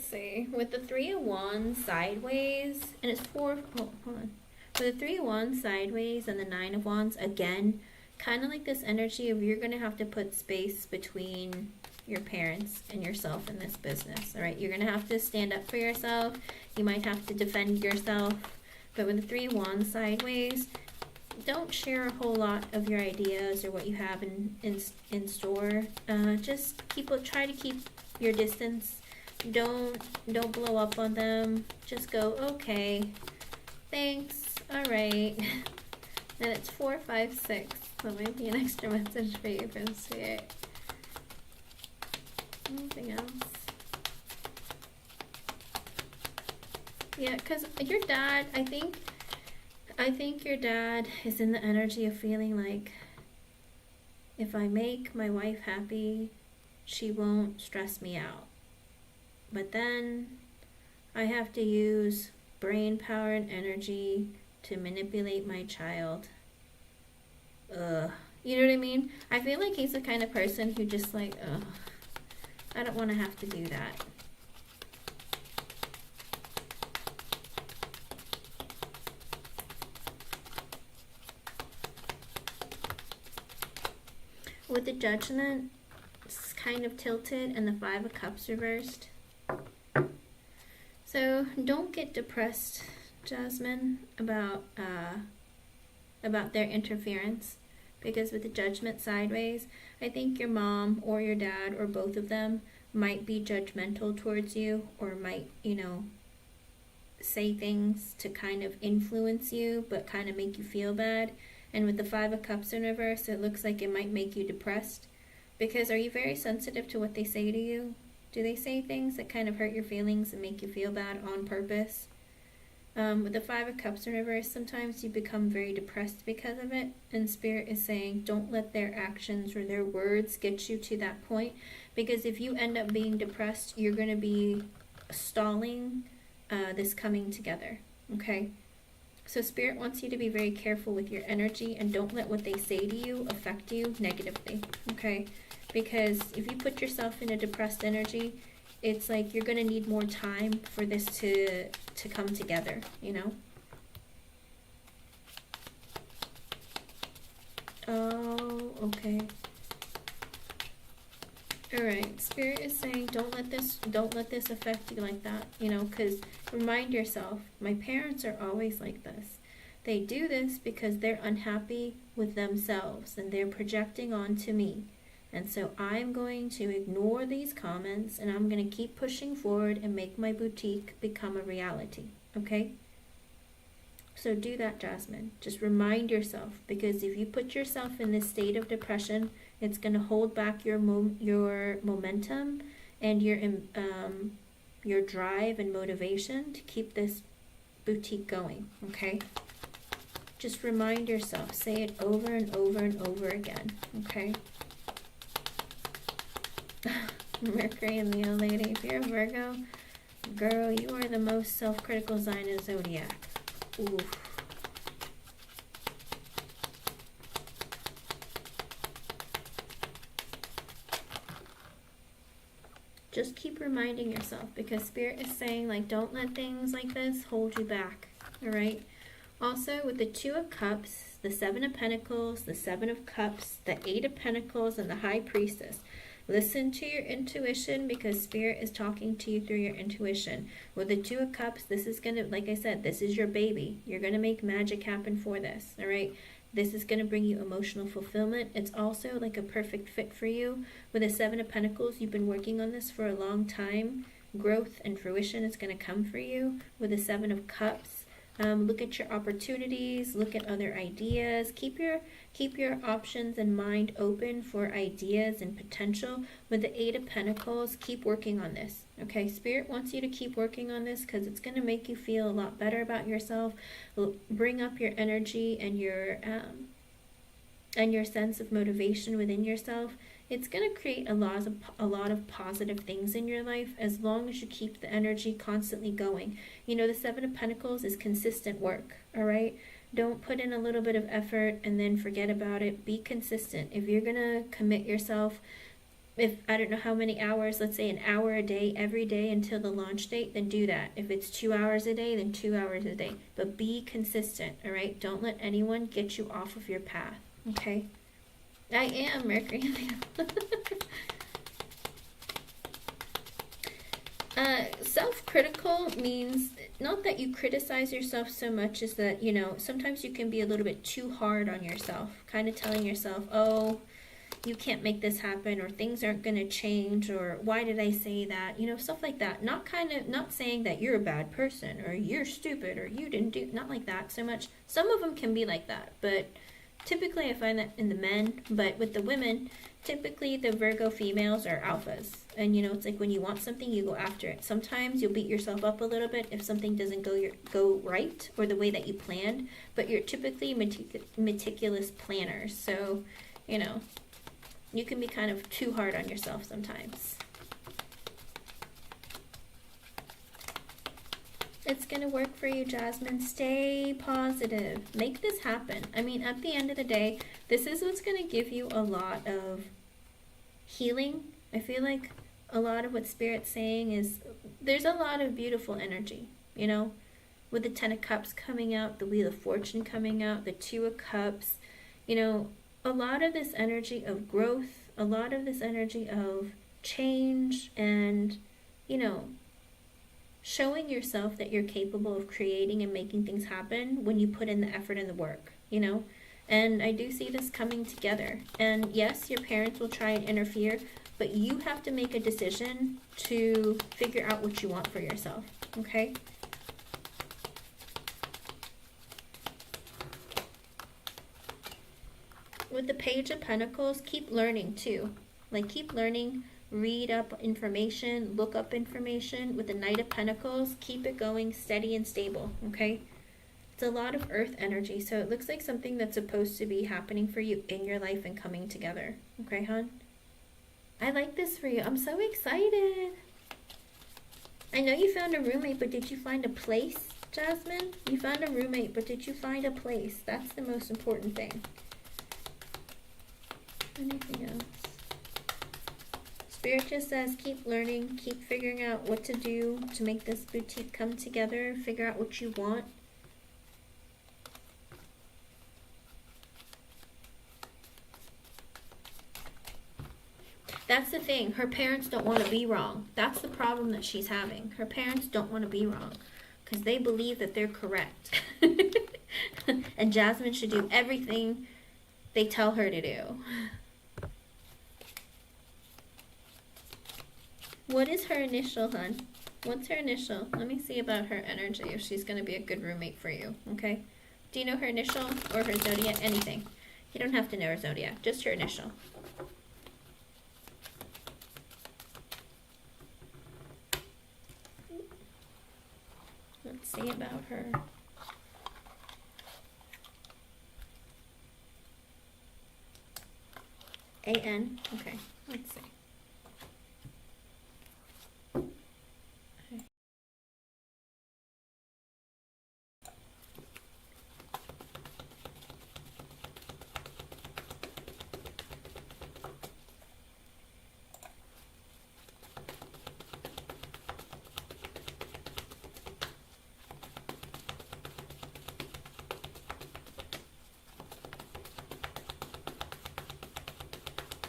see. With the Three of Wands sideways, and it's four, oh, hold on. With the Three of Wands sideways and the Nine of Wands, again, kind of like this energy of you're going to have to put space between your parents and yourself in this business, all right? You're going to have to stand up for yourself. You might have to defend yourself. But with the Three of Wands sideways, don't share a whole lot of your ideas or what you have in store. Just try to keep your distance. Don't blow up on them. Just go, okay, thanks, all right. And it's 4, 5, 6. That might be an extra message for you from Spirit. Anything else? Yeah, because your dad, I think your dad is in the energy of feeling like, if I make my wife happy, she won't stress me out. But then I have to use brain power and energy to manipulate my child. You know what I mean? I feel like he's the kind of person who just like, I don't want to have to do that. With the Judgment, it's kind of tilted and the Five of Cups reversed. So don't get depressed, Jasmine, about their interference, because with the Judgment sideways, I think your mom or your dad or both of them might be judgmental towards you, or might, say things to kind of influence you but kind of make you feel bad. And with the Five of Cups in reverse, it looks like it might make you depressed. Because are you very sensitive to what they say to you? Do they say things that kind of hurt your feelings and make you feel bad on purpose? With the Five of Cups in reverse, sometimes you become very depressed because of it. And Spirit is saying, don't let their actions or their words get you to that point. Because if you end up being depressed, you're going to be stalling this coming together. Okay? So Spirit wants you to be very careful with your energy and don't let what they say to you affect you negatively, okay? Because if you put yourself in a depressed energy, it's like you're going to need more time for this to come together, Oh, okay. Alright, Spirit is saying don't let this affect you like that, because remind yourself, my parents are always like this. They do this because they're unhappy with themselves and they're projecting onto me. And so I'm going to ignore these comments and I'm going to keep pushing forward and make my boutique become a reality, okay? So do that, Jasmine. Just remind yourself, because if you put yourself in this state of depression, it's going to hold back your momentum and your drive and motivation to keep this boutique going, okay? Just remind yourself. Say it over and over and over again, okay? Mercury and Leo lady. If you're a Virgo, girl, you are the most self-critical sign in the zodiac. Oof. Just keep reminding yourself, because Spirit is saying, like, don't let things like this hold you back, all right? Also, with the Two of Cups, the Seven of Pentacles, the Seven of Cups, the Eight of Pentacles, and the High Priestess, listen to your intuition, because Spirit is talking to you through your intuition. With the Two of Cups, this is going to, like I said, this is your baby. You're going to make magic happen for this, all right? This is going to bring you emotional fulfillment. It's also like a perfect fit for you. With the Seven of Pentacles, you've been working on this for a long time. Growth and fruition is going to come for you. With the Seven of Cups, look at your opportunities, look at other ideas. Keep your options and mind open for ideas and potential. With the Eight of Pentacles, keep working on this. Okay, Spirit wants you to keep working on this because it's going to make you feel a lot better about yourself. Bring up your energy and your sense of motivation within yourself. It's going to create a lot of positive things in your life as long as you keep the energy constantly going. The Seven of Pentacles is consistent work, all right? Don't put in a little bit of effort and then forget about it. Be consistent. If you're going to commit yourself if I don't know how many hours, let's say an hour a day every day until the launch date, then do that. If it's 2 hours a day, then 2 hours a day. But be consistent, all right? Don't let anyone get you off of your path, okay? I am Mercury in Leo. Self-critical means not that you criticize yourself so much as that, you know, sometimes you can be a little bit too hard on yourself, kind of telling yourself, oh, you can't make this happen, or things aren't going to change, or why did I say that, you know, stuff like that. Not saying that you're a bad person or you're stupid or you didn't do, not like that so much. Some of them can be like that, but typically I find that in the men. But with the women, typically the Virgo females are alphas, and you know, it's like when you want something, you go after it. Sometimes you'll beat yourself up a little bit if something doesn't go right or the way that you planned, but you're typically meticulous planners, so you know, you can be kind of too hard on yourself sometimes. It's going to work for you, Jasmine. Stay positive. Make this happen. I mean, at the end of the day, this is what's going to give you a lot of healing. I feel like a lot of what Spirit's saying is there's a lot of beautiful energy, you know, with the 10 of Cups coming out, the Wheel of Fortune coming out, the 2 of Cups, you know, a lot of this energy of growth, a lot of this energy of change, and, you know, showing yourself that you're capable of creating and making things happen when you put in the effort and the work, you know. And I do see this coming together. And yes, your parents will try and interfere, but you have to make a decision to figure out what you want for yourself, okay? With the Page of Pentacles, keep learning too. Like, keep learning, read up information, look up information. With the Knight of Pentacles, keep it going steady and stable, okay? It's a lot of earth energy, so it looks like something that's supposed to be happening for you in your life and coming together. Okay, hon? I like this for you. I'm so excited. I know you found a roommate, but did you find a place, Jasmine? You found a roommate, but did you find a place? That's the most important thing. Anything else? Spirit just says keep learning, keep figuring out what to do to make this boutique come together, figure out what you want. That's the thing. Her parents don't want to be wrong. That's the problem that she's having. Her parents don't want to be wrong because they believe that they're correct. And Jasmine should do everything they tell her to do. What is her initial, hon? What's her initial? Let me see about her energy, if she's going to be a good roommate for you, okay? Do you know her initial or her zodiac? Anything. You don't have to know her zodiac, just her initial. Let's see about her. A-N? Okay, let's see.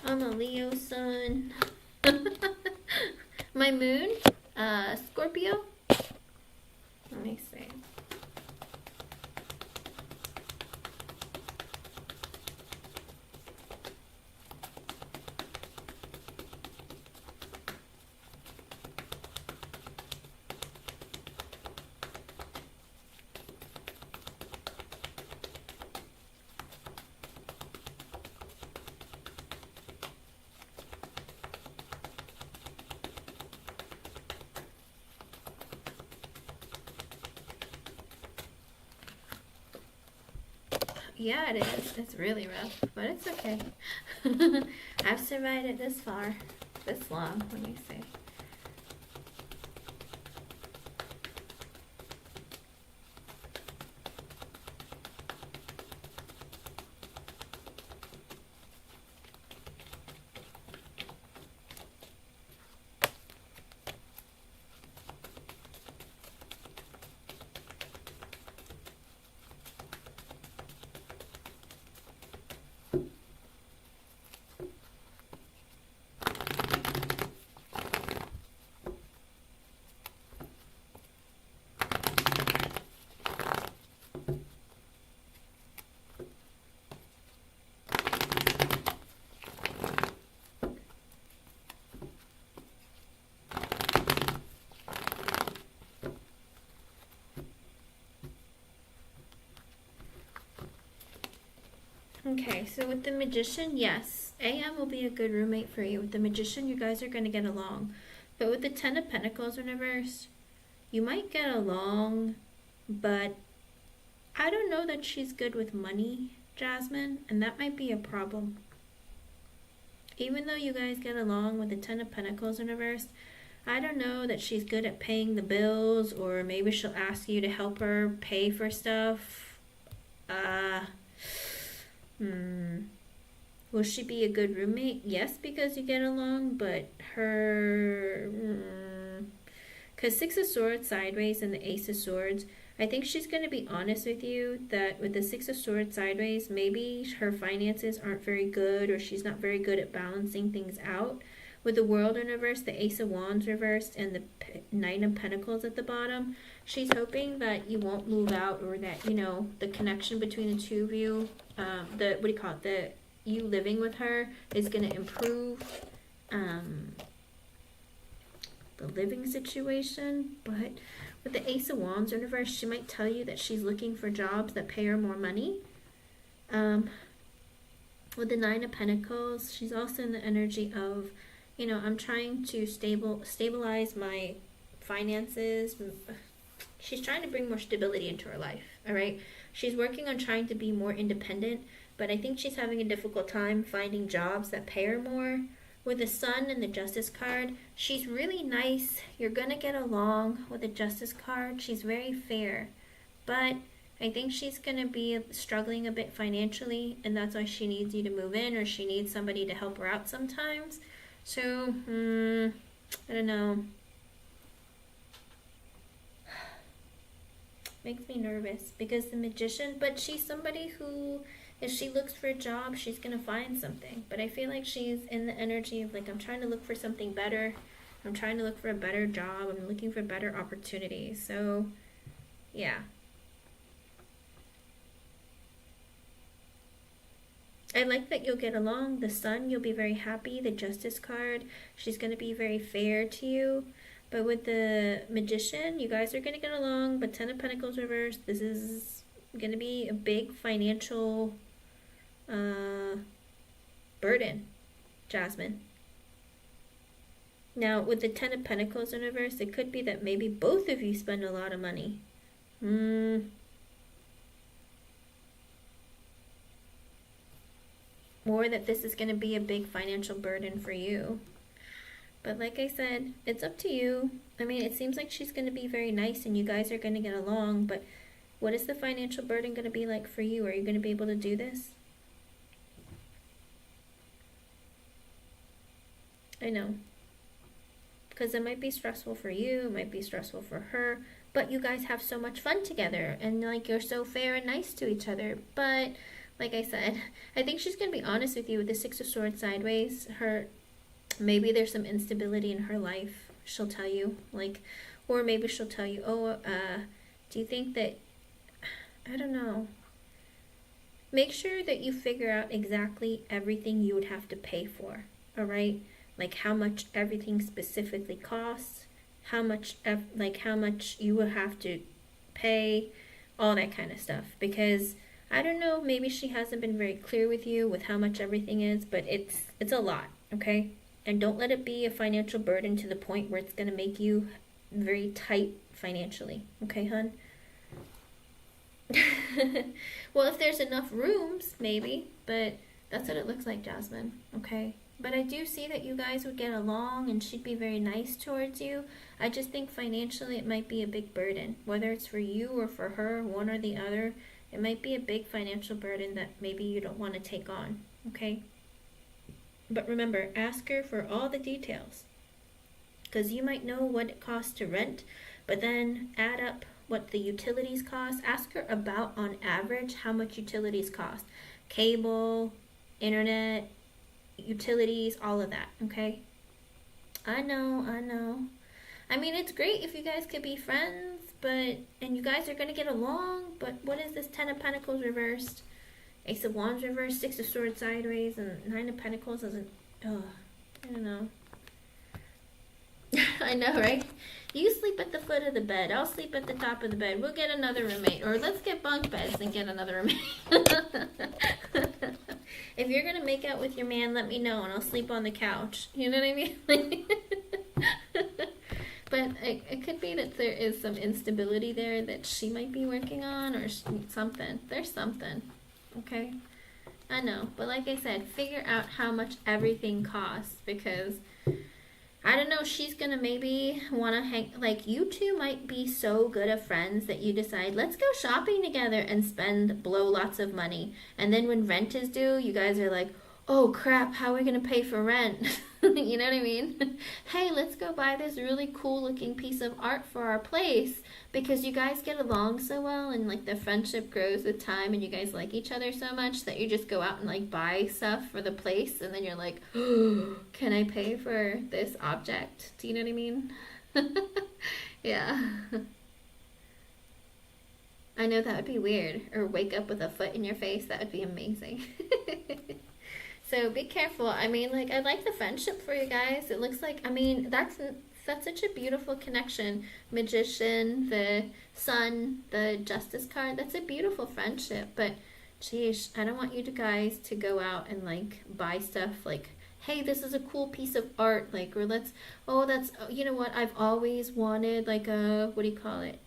I'm a Leo sun. My moon, Scorpio. Let me see. Yeah, it is. It's really rough, but it's okay. I've survived it this far, this long. Let me see. Okay, so with the Magician, yes, AM will be a good roommate for you. With the Magician, you guys are going to get along. But with the Ten of Pentacles in reverse, you might get along, but I don't know that she's good with money, Jasmine, and that might be a problem. Even though you guys get along with the Ten of Pentacles in reverse, I don't know that she's good at paying the bills, or maybe she'll ask you to help her pay for stuff. Will she be a good roommate? Yes, because you get along, but her... Because Six of Swords sideways and the Ace of Swords, I think she's going to be honest with you that with the Six of Swords sideways, maybe her finances aren't very good, or she's not very good at balancing things out. With the World in reverse, the Ace of Wands reversed, and the Nine of Pentacles at the bottom, she's hoping that you won't move out, or that, you know, the connection between the two of you, you living with her is going to improve the living situation. But with the Ace of Wands in reverse, she might tell you that she's looking for jobs that pay her more money. With the Nine of Pentacles, she's also in the energy of, you know, I'm trying to stabilize my finances. She's trying to bring more stability into her life, all right? She's working on trying to be more independent, but I think she's having a difficult time finding jobs that pay her more. With the Sun and the Justice card, she's really nice. You're going to get along with the Justice card. She's very fair, but I think she's going to be struggling a bit financially, and that's why she needs you to move in, or she needs somebody to help her out sometimes. So, I don't know. Makes me nervous because the Magician, but she's somebody who, if she looks for a job, she's going to find something. But I feel like she's in the energy of, like, I'm trying to look for something better. I'm trying to look for a better job. I'm looking for better opportunities. So, yeah. I like that you'll get along. The Sun, you'll be very happy. The Justice card, she's going to be very fair to you. But with the Magician, you guys are going to get along. But Ten of Pentacles reversed, this is going to be a big financial burden, Jasmine. Now, with the Ten of Pentacles in reverse, it could be that maybe both of you spend a lot of money. Or that this is going to be a big financial burden for you. But like I said, it's up to you. I mean, it seems like she's going to be very nice and you guys are going to get along, but what is the financial burden going to be like for you? Are you going to be able to do this? I know. Because it might be stressful for you, it might be stressful for her, but you guys have so much fun together and, like, you're so fair and nice to each other. But like I said, I think she's going to be honest with you with the Six of Swords sideways. Maybe there's some instability in her life, she'll tell you, like, or maybe she'll tell you, do you think that, I don't know. Make sure that you figure out exactly everything you would have to pay for, all right? Like how much everything specifically costs, how much you will have to pay, all that kind of stuff. Because, I don't know, maybe she hasn't been very clear with you with how much everything is, but it's a lot, okay? And don't let it be a financial burden to the point where it's going to make you very tight financially. Okay, hun? Well, if there's enough rooms, maybe. But that's what it looks like, Jasmine. Okay? But I do see that you guys would get along and she'd be very nice towards you. I just think financially it might be a big burden. Whether it's for you or for her, one or the other, it might be a big financial burden that maybe you don't want to take on. Okay? But remember, ask her for all the details. Because you might know what it costs to rent, but then add up what the utilities cost. Ask her about, on average, how much utilities cost. Cable, internet, utilities, all of that, okay? I know. I mean, it's great if you guys could be friends, and you guys are going to get along, but what is this Ten of Pentacles reversed? Ace of Wands reversed, Six of Swords sideways, and Nine of Pentacles as I don't know. I know, right? You sleep at the foot of the bed. I'll sleep at the top of the bed. We'll get another roommate. Or let's get bunk beds and get another roommate. if you're gonna make out with your man, let me know and I'll sleep on the couch. You know what I mean? But it could be that there is some instability there that she might be working on, or something. There's something, okay? I know, but like I said, figure out how much everything costs, because I don't know, she's gonna maybe want to hang, like, you two might be so good of friends that you decide, let's go shopping together and blow lots of money. And then when rent is due, you guys are like, oh crap, how are we gonna pay for rent? You know what I mean? Hey, let's go buy this really cool looking piece of art for our place, because you guys get along so well and like the friendship grows with time and you guys like each other so much that you just go out and like buy stuff for the place, and then you're like, oh, can I pay for this object? Do you know what I mean? Yeah. I know that would be weird. Or wake up with a foot in your face. That would be amazing. So be careful. I mean, like, I like the friendship for you guys. It looks like, I mean, that's such a beautiful connection. Magician, the Sun, the Justice card. That's a beautiful friendship. But, geez, I don't want you guys to go out and, like, buy stuff like, hey, this is a cool piece of art. Like, or you know what? I've always wanted, like, what do you call it?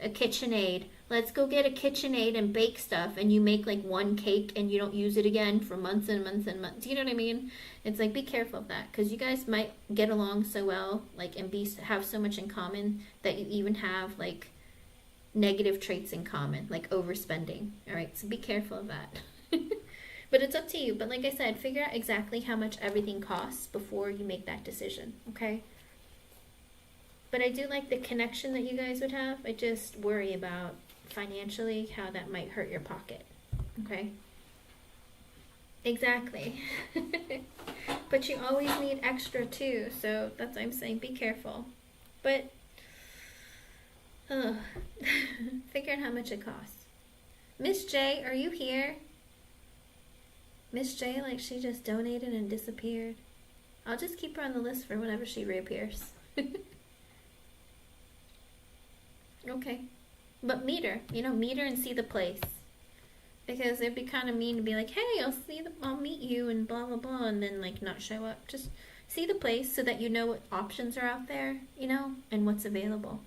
A KitchenAid. Let's go get a KitchenAid and bake stuff, and you make like one cake and you don't use it again for months and months and months. Do you know what I mean? It's like, be careful of that, because you guys might get along so well, like, and have so much in common that you even have like negative traits in common, like overspending. All right, so be careful of that. But it's up to you. But like I said, figure out exactly how much everything costs before you make that decision. Okay. But I do like the connection that you guys would have. I just worry about financially how that might hurt your pocket. Okay? Exactly. But you always need extra too, so that's why I'm saying be careful. But figure out how much it costs. Miss J, are you here? Miss J, like, she just donated and disappeared. I'll just keep her on the list for whenever she reappears. Okay. But meet her, meet her and see the place. Because it'd be kind of mean to be like, hey, I'll meet you and blah, blah, blah, and then, like, not show up. Just see the place so that you know what options are out there, and what's available.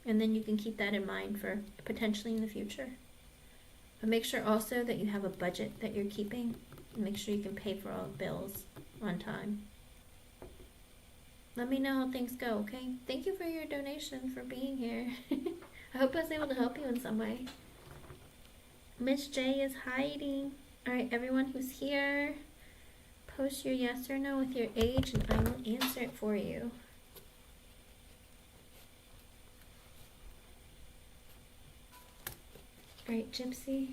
And then you can keep that in mind for potentially in the future. But make sure also that you have a budget that you're keeping. And make sure you can pay for all the bills on time. Let me know how things go, okay? Thank you for your donation, for being here. I hope I was able to help you in some way. Miss J is hiding. Alright, everyone who's here, post your yes or no with your age and I will answer it for you. Alright, Gypsy.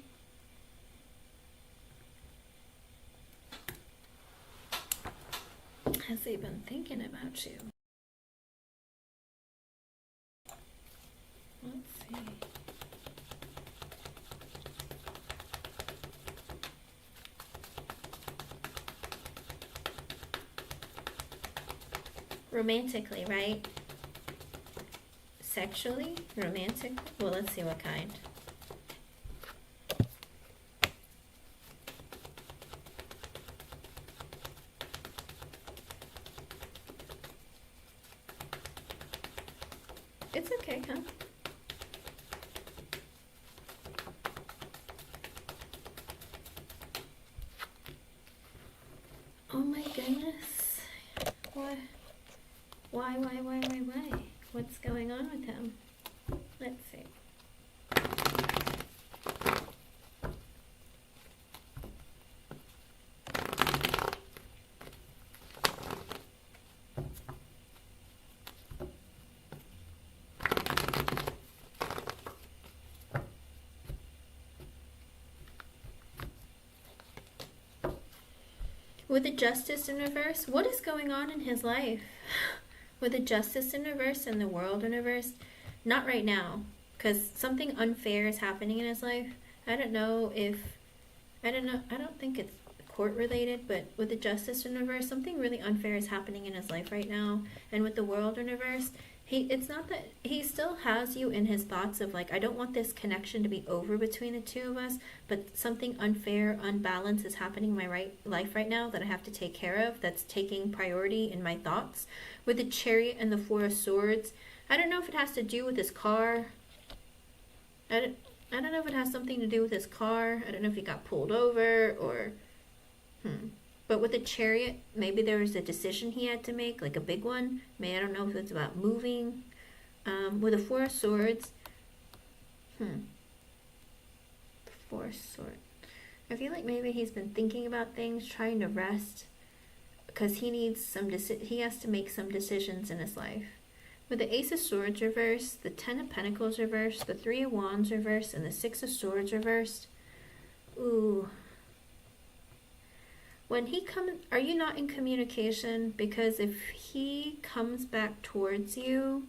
Has he been thinking about you? Let's see. Romantically, right? Sexually? Romantic? Well, let's see what kind. It's okay, huh? Oh my goodness. What? Why? What's going on with him? Let's see. With the Justice in reverse, what is going on in his life? With the Justice in reverse and the World in reverse, not right now, because something unfair is happening in his life. I don't think it's court related, but with the Justice in reverse, something really unfair is happening in his life right now. And with the World in reverse, It's not that he still has you in his thoughts of like, I don't want this connection to be over between the two of us, but something unfair, unbalanced is happening in my life right now that I have to take care of, that's taking priority in my thoughts. With the Chariot and the Four of Swords, I don't know if it has to do with his car. I don't know if it has something to do with his car. I don't know if he got pulled over or... But with the Chariot, maybe there was a decision he had to make, like a big one. I don't know if it's about moving. With the Four of Swords, Four of Swords. I feel like maybe he's been thinking about things, trying to rest, because he needs he has to make some decisions in his life. With the Ace of Swords reversed, the Ten of Pentacles reversed, the Three of Wands reversed, and the Six of Swords reversed. Ooh. When he comes, are you not in communication? Because if he comes back towards you,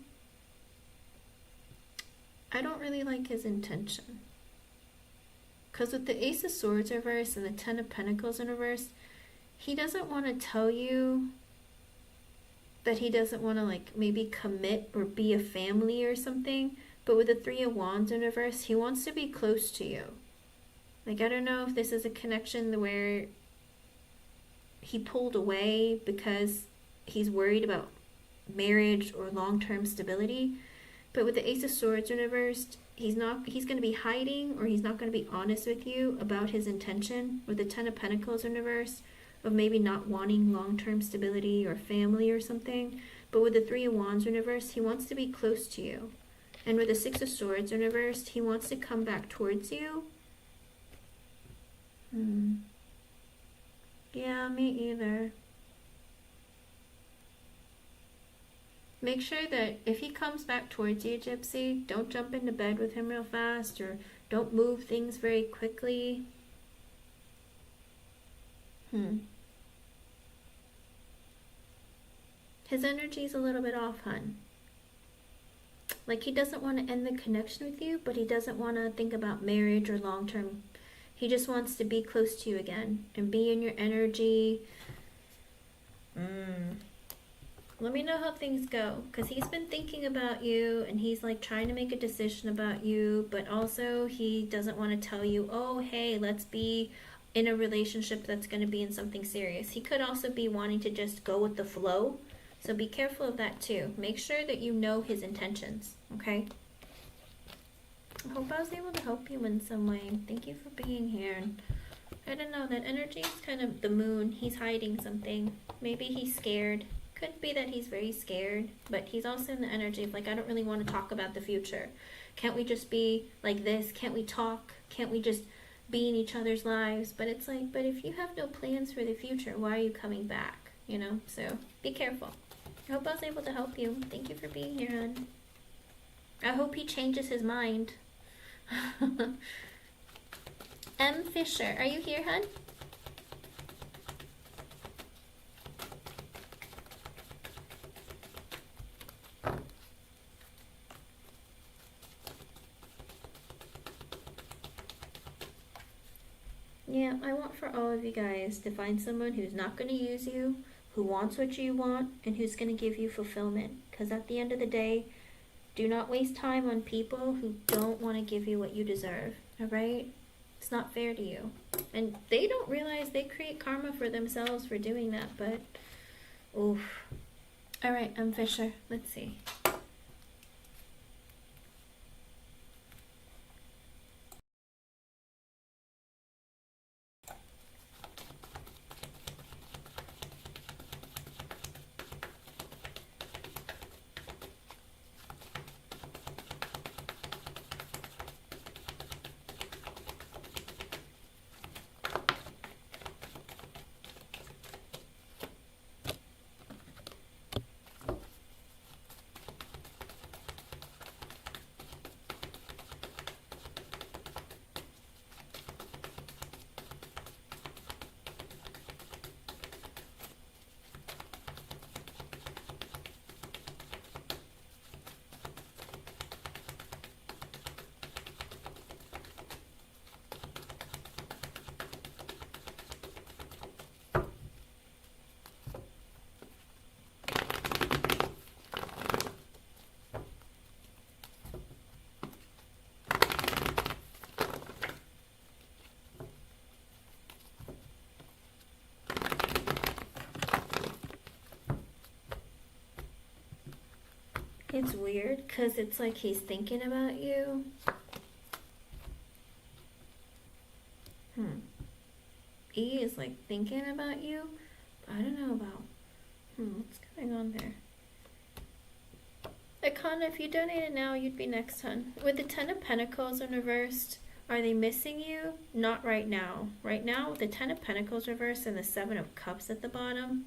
I don't really like his intention. Because with the Ace of Swords reversed and the Ten of Pentacles in reverse, he doesn't want to tell you that he doesn't want to like maybe commit or be a family or something. But with the Three of Wands in reverse, he wants to be close to you. Like, I don't know if this is a connection where he pulled away because he's worried about marriage or long-term stability. But with the Ace of Swords reversed, he's going to be hiding, or he's not going to be honest with you about his intention. With the Ten of Pentacles in reverse, of maybe not wanting long-term stability or family or something. But with the Three of Wands in reverse, he wants to be close to you. And with the Six of Swords in reverse, he wants to come back towards you. Yeah, me either. Make sure that if he comes back towards you, Gypsy, don't jump into bed with him real fast, or don't move things very quickly. His energy's a little bit off, hun. Like, he doesn't want to end the connection with you, but he doesn't want to think about marriage or long-term. He just wants to be close to you again and be in your energy. Let me know how things go, because he's been thinking about you and he's like trying to make a decision about you, but also he doesn't want to tell you, oh, hey, let's be in a relationship that's going to be in something serious. He could also be wanting to just go with the flow. So be careful of that too. Make sure that you know his intentions, okay? I hope I was able to help you in some way. Thank you for being here. I don't know, that energy is kind of the moon. He's hiding something. Maybe he's scared. Could be that he's very scared, but he's also in the energy of like, I don't really want to talk about the future. Can't we just be like this? Can't we talk? Can't we just be in each other's lives? But it's like, but if you have no plans for the future, why are you coming back? You know, so be careful. I hope I was able to help you. Thank you for being here, hon. I hope he changes his mind. M. Fisher, are you here, hun? Yeah, I want for all of you guys to find someone who's not going to use you, who wants what you want, and who's going to give you fulfillment. Because at the end of the day, do not waste time on people who don't want to give you what you deserve, alright? It's not fair to you. And they don't realize they create karma for themselves for doing that, but oof. Alright, I'm Fisher. Let's see. It's weird because it's like he's thinking about you. E is like thinking about you. I don't know about. What's going on there? Akana, if you donated now, you'd be next, hun. With the Ten of Pentacles in reversed, are they missing you? Not right now. Right now, with the Ten of Pentacles reversed and the Seven of Cups at the bottom,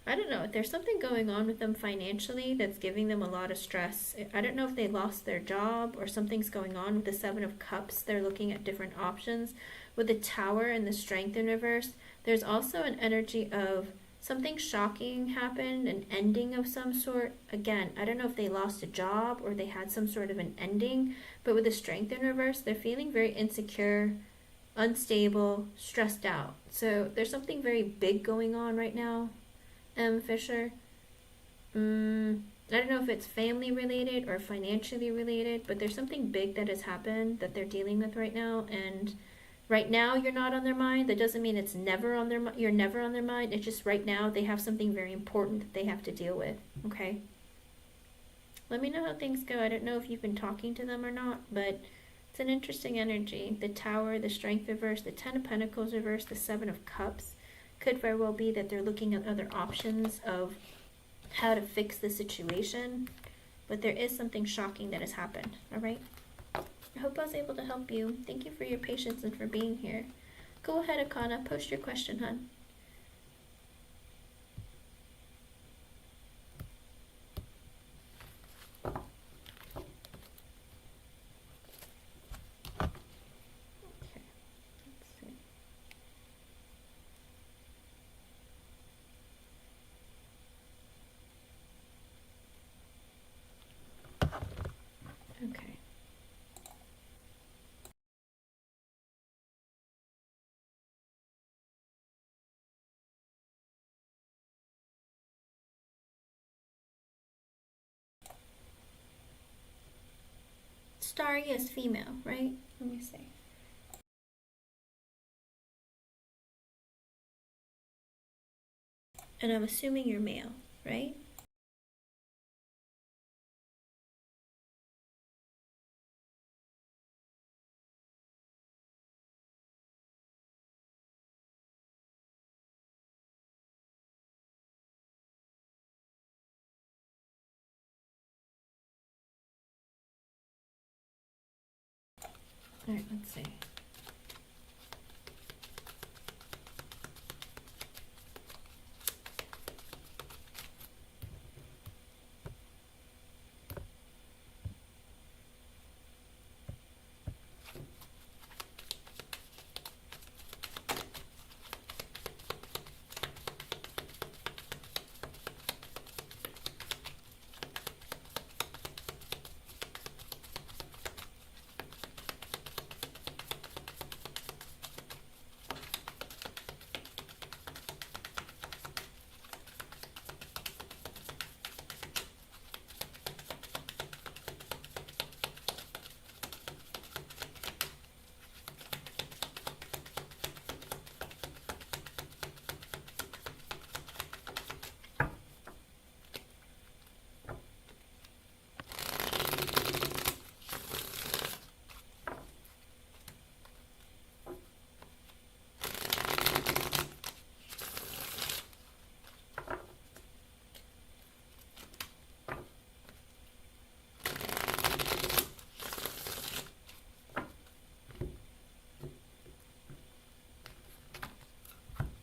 I don't know. There's something going on with them financially that's giving them a lot of stress. I don't know if they lost their job or something's going on with the Seven of Cups. They're looking at different options. With the Tower and the Strength in reverse, there's also an energy of something shocking happened, an ending of some sort. Again, I don't know if they lost a job or they had some sort of an ending, but with the Strength in reverse, they're feeling very insecure, unstable, stressed out. So there's something very big going on right now. Fisher. I don't know if it's family related or financially related, but there's something big that has happened that they're dealing with right now, and right now you're not on their mind. That doesn't mean it's never on their you're never on their mind. It's just right now they have something very important that they have to deal with. Okay? Let me know how things go. I don't know if you've been talking to them or not, but it's an interesting energy. The Tower, the Strength reverse, the Ten of Pentacles reverse, the Seven of Cups. Could very well be that they're looking at other options of how to fix the situation, but there is something shocking that has happened. All right, I hope I was able to help you. Thank you for your patience and for being here. Go ahead, Akana, post your question, hun. Okay. Starry is female, right? Let me see. And I'm assuming you're male, right? All right, let's see.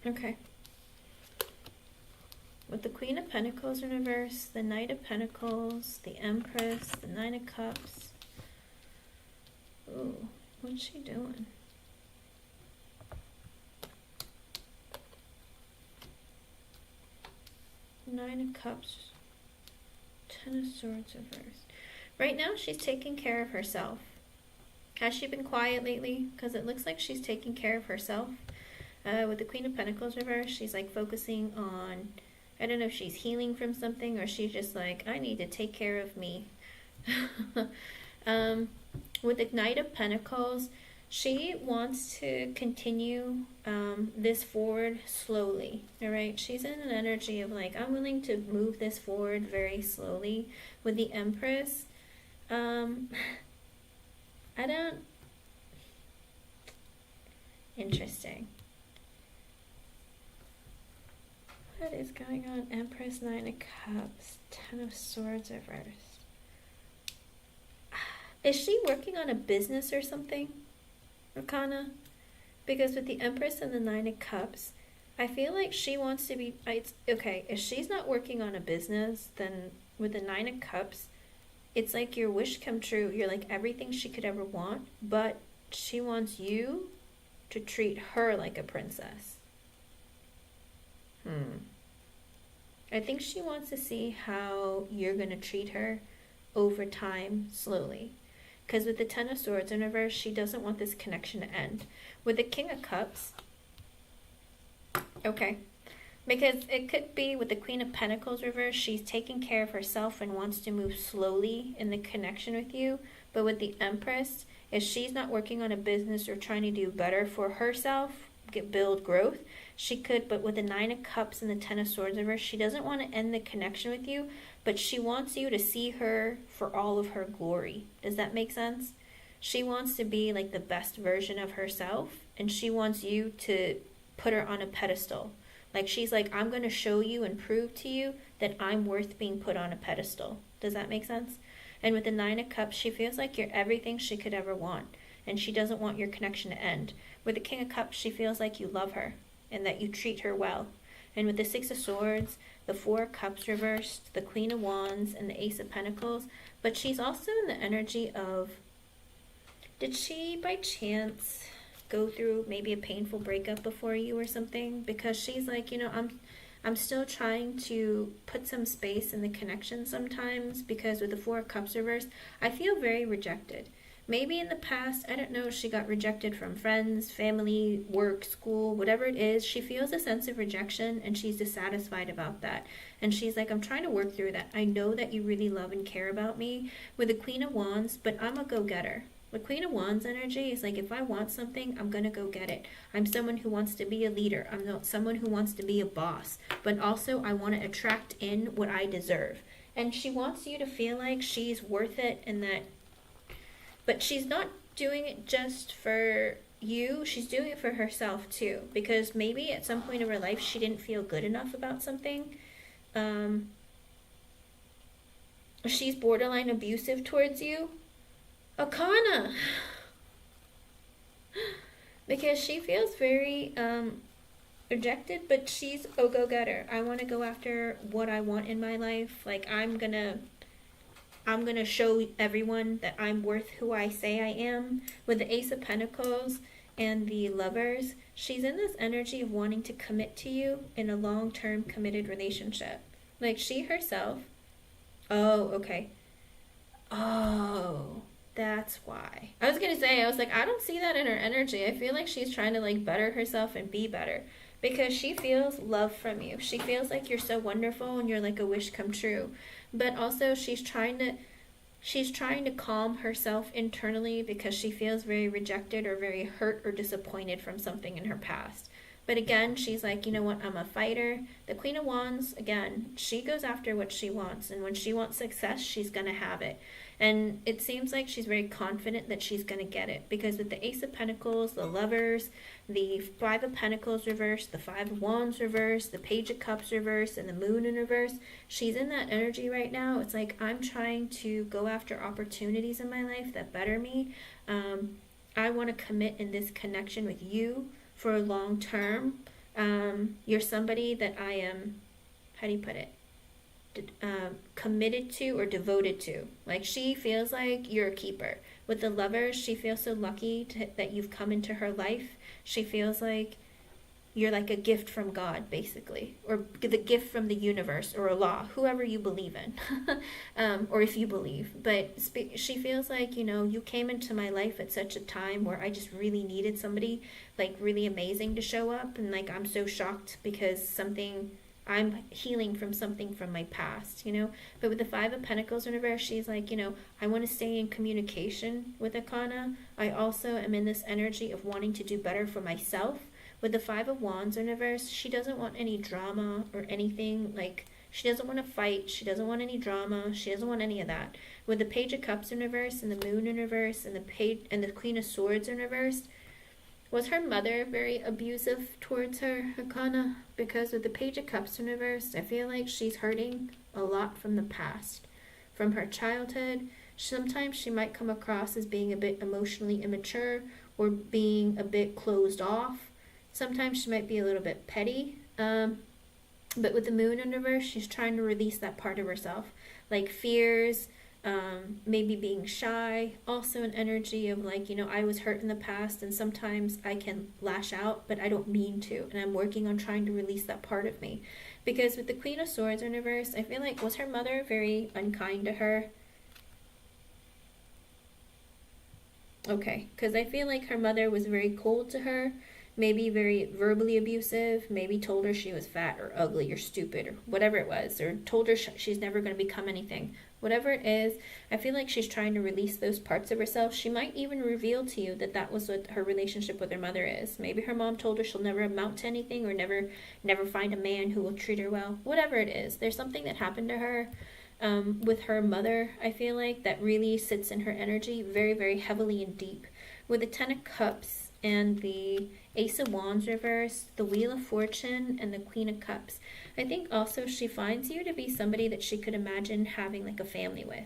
Okay. With the Queen of Pentacles in reverse, the Knight of Pentacles, the Empress, the Nine of Cups. Ooh, what's she doing? Nine of Cups, Ten of Swords reverse. Right now she's taking care of herself. Has she been quiet lately? Because it looks like she's taking care of herself. With the Queen of Pentacles reverse, she's like focusing on, I don't know if she's healing from something or she's just like, I need to take care of me. With the Knight of Pentacles, She wants to continue this forward slowly, all right? She's in an energy of like, I'm willing to move this forward very slowly. With the Empress, I don't... Interesting. What is going on? Empress, Nine of Cups, Ten of Swords reversed. Is she working on a business or something, Arcana? Because with the Empress and the Nine of Cups, I feel like she wants to be... okay, if she's not working on a business, then with the Nine of Cups, it's like your wish come true. You're like everything she could ever want, but she wants you to treat her like a princess. I think she wants to see how you're going to treat her over time, slowly. Because with the Ten of Swords in reverse, she doesn't want this connection to end. With the King of Cups, okay, because it could be with the Queen of Pentacles reverse, she's taking care of herself and wants to move slowly in the connection with you. But with the Empress, if she's not working on a business or trying to do better for herself, build growth, she could. But with the Nine of Cups and the Ten of Swords reverse, she doesn't want to end the connection with you, but she wants you to see her for all of her glory. Does that make sense? She wants to be like the best version of herself, and she wants you to put her on a pedestal. Like she's like, I'm going to show you and prove to you that I'm worth being put on a pedestal. Does that make sense? And with the Nine of Cups, she feels like you're everything she could ever want, and she doesn't want your connection to end. With the King of Cups, she feels like you love her and that you treat her well. And with the Six of Swords, the Four of Cups reversed, the Queen of Wands, and the Ace of Pentacles, but she's also in the energy of, did she by chance go through maybe a painful breakup before you or something? Because she's like, you know, I'm still trying to put some space in the connection sometimes, because with the Four of Cups reversed, I feel very rejected. Maybe in the past, I don't know, she got rejected from friends, family, work, school, whatever it is. She feels a sense of rejection and she's dissatisfied about that. And she's like, I'm trying to work through that. I know that you really love and care about me with the Queen of Wands, but I'm a go-getter. The Queen of Wands energy is like, if I want something, I'm going to go get it. I'm someone who wants to be a leader. I'm not someone who wants to be a boss. But also, I want to attract in what I deserve. And she wants you to feel like she's worth it and that... But she's not doing it just for you. She's doing it for herself too. Because maybe at some point of her life, she didn't feel good enough about something. She's borderline abusive towards you. Arcana. Because she feels very rejected, but she's a go-getter. I want to go after what I want in my life. Like, I'm gonna show everyone that I'm worth who I say I am. With the Ace of Pentacles and the Lovers, she's in this energy of wanting to commit to you in a long-term committed relationship. Like, she herself... Oh, okay. Oh, that's why. I was going to say, I was like, I don't see that in her energy. I feel like she's trying to, like, better herself and be better. Because she feels love from you. She feels like you're so wonderful and you're like a wish come true. But also she's trying to calm herself internally because she feels very rejected or very hurt or disappointed from something in her past. But again, she's like, you know what, I'm a fighter. The Queen of Wands, again, she goes after what she wants. And when she wants success, she's going to have it. And it seems like she's very confident that she's going to get it. Because with the Ace of Pentacles, the Lovers, the Five of Pentacles reverse, the Five of Wands reverse, the Page of Cups reverse, and the Moon in reverse, she's in that energy right now. It's like, I'm trying to go after opportunities in my life that better me. I want to commit in this connection with you for a long term. You're somebody that I am, how do you put it? Committed to or devoted to. Like, she feels like you're a keeper. With the Lovers, she feels so lucky that you've come into her life. She feels like you're like a gift from God, basically, or the gift from the universe or Allah, whoever you believe in, or if you believe. But she feels like, you know, you came into my life at such a time where I just really needed somebody like really amazing to show up, and like I'm so shocked because something I'm healing from something from my past, you know. But with the Five of Pentacles in reverse, she's like, you know, I want to stay in communication with Akana. I also am in this energy of wanting to do better for myself. With the Five of Wands in reverse, she doesn't want any drama or anything. Like, she doesn't want to fight. She doesn't want any drama. She doesn't want any of that. With the Page of Cups in reverse and the Moon in reverse and the Queen of Swords in reverse, was her mother very abusive towards her, Akana? Because with the Page of Cups in reverse, I feel like she's hurting a lot from the past. From her childhood, sometimes she might come across as being a bit emotionally immature or being a bit closed off. Sometimes she might be a little bit petty. But with the Moon in reverse, she's trying to release that part of herself. Like fears, maybe being shy, also an energy of like, you know, I was hurt in the past and sometimes I can lash out, but I don't mean to, and I'm working on trying to release that part of me. Because with the Queen of Swords in reverse, I feel like, was her mother very unkind to her? Okay, because I feel like her mother was very cold to her, maybe very verbally abusive, maybe told her she was fat or ugly or stupid or whatever it was, or told her she's never going to become anything. Whatever it is, I feel like she's trying to release those parts of herself. She might even reveal to you that that was what her relationship with her mother is. Maybe her mom told her she'll never amount to anything or never find a man who will treat her well. Whatever it is, there's something that happened to her with her mother, I feel like, that really sits in her energy very, very heavily and deep. With the Ten of Cups and the Ace of Wands reverse, the Wheel of Fortune, and the Queen of Cups. I think also she finds you to be somebody that she could imagine having like a family with.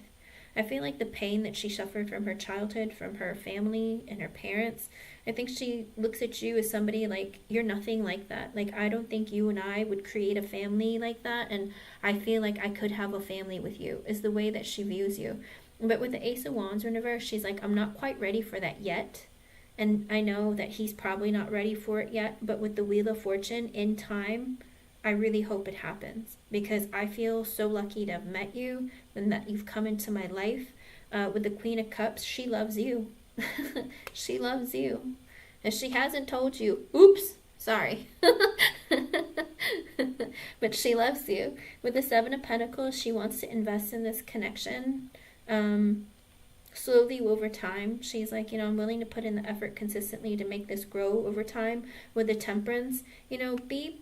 I feel like the pain that she suffered from her childhood, from her family and her parents, I think she looks at you as somebody like, you're nothing like that. Like, I don't think you and I would create a family like that, and I feel like I could have a family with you, is the way that she views you. But with the Ace of Wands in reverse, she's like, I'm not quite ready for that yet. And I know that he's probably not ready for it yet, but with the Wheel of Fortune, in time, I really hope it happens, because I feel so lucky to have met you and that you've come into my life. With the Queen of Cups, she loves you. She loves you. And she hasn't told you, oops, sorry. But she loves you. With the Seven of Pentacles, she wants to invest in this connection. Slowly over time. She's like, you know, I'm willing to put in the effort consistently to make this grow over time. With the Temperance, you know, be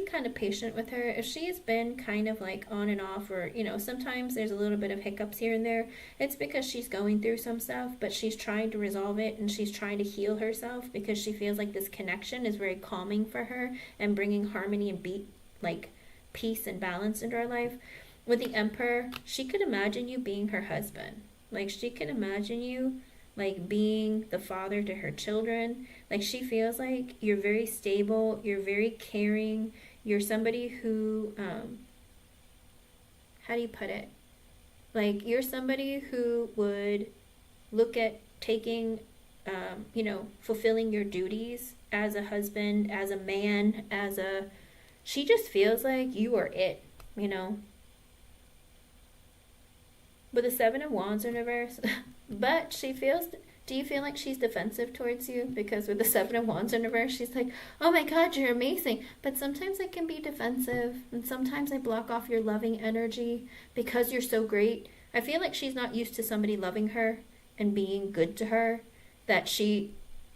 kind of patient with her. If she has been kind of like on and off, or, you know, sometimes there's a little bit of hiccups here and there, it's because she's going through some stuff, but she's trying to resolve it and she's trying to heal herself, because she feels like this connection is very calming for her and bringing harmony and peace and balance into her life. With the Emperor, she could imagine you being her husband. Like, she can imagine you, like, being the father to her children. Like, she feels like you're very stable, you're very caring, you're somebody who, how do you put it? Like, you're somebody who would look at taking, you know, fulfilling your duties as a husband, as a man, she just feels like you are it, you know? With the Seven of Wands in reverse. But she feels, do you feel like she's defensive towards you? Because with the Seven of Wands in reverse, she's like, oh my God, you're amazing. But sometimes I can be defensive, and sometimes I block off your loving energy because you're so great. I feel like she's not used to somebody loving her and being good to her, that she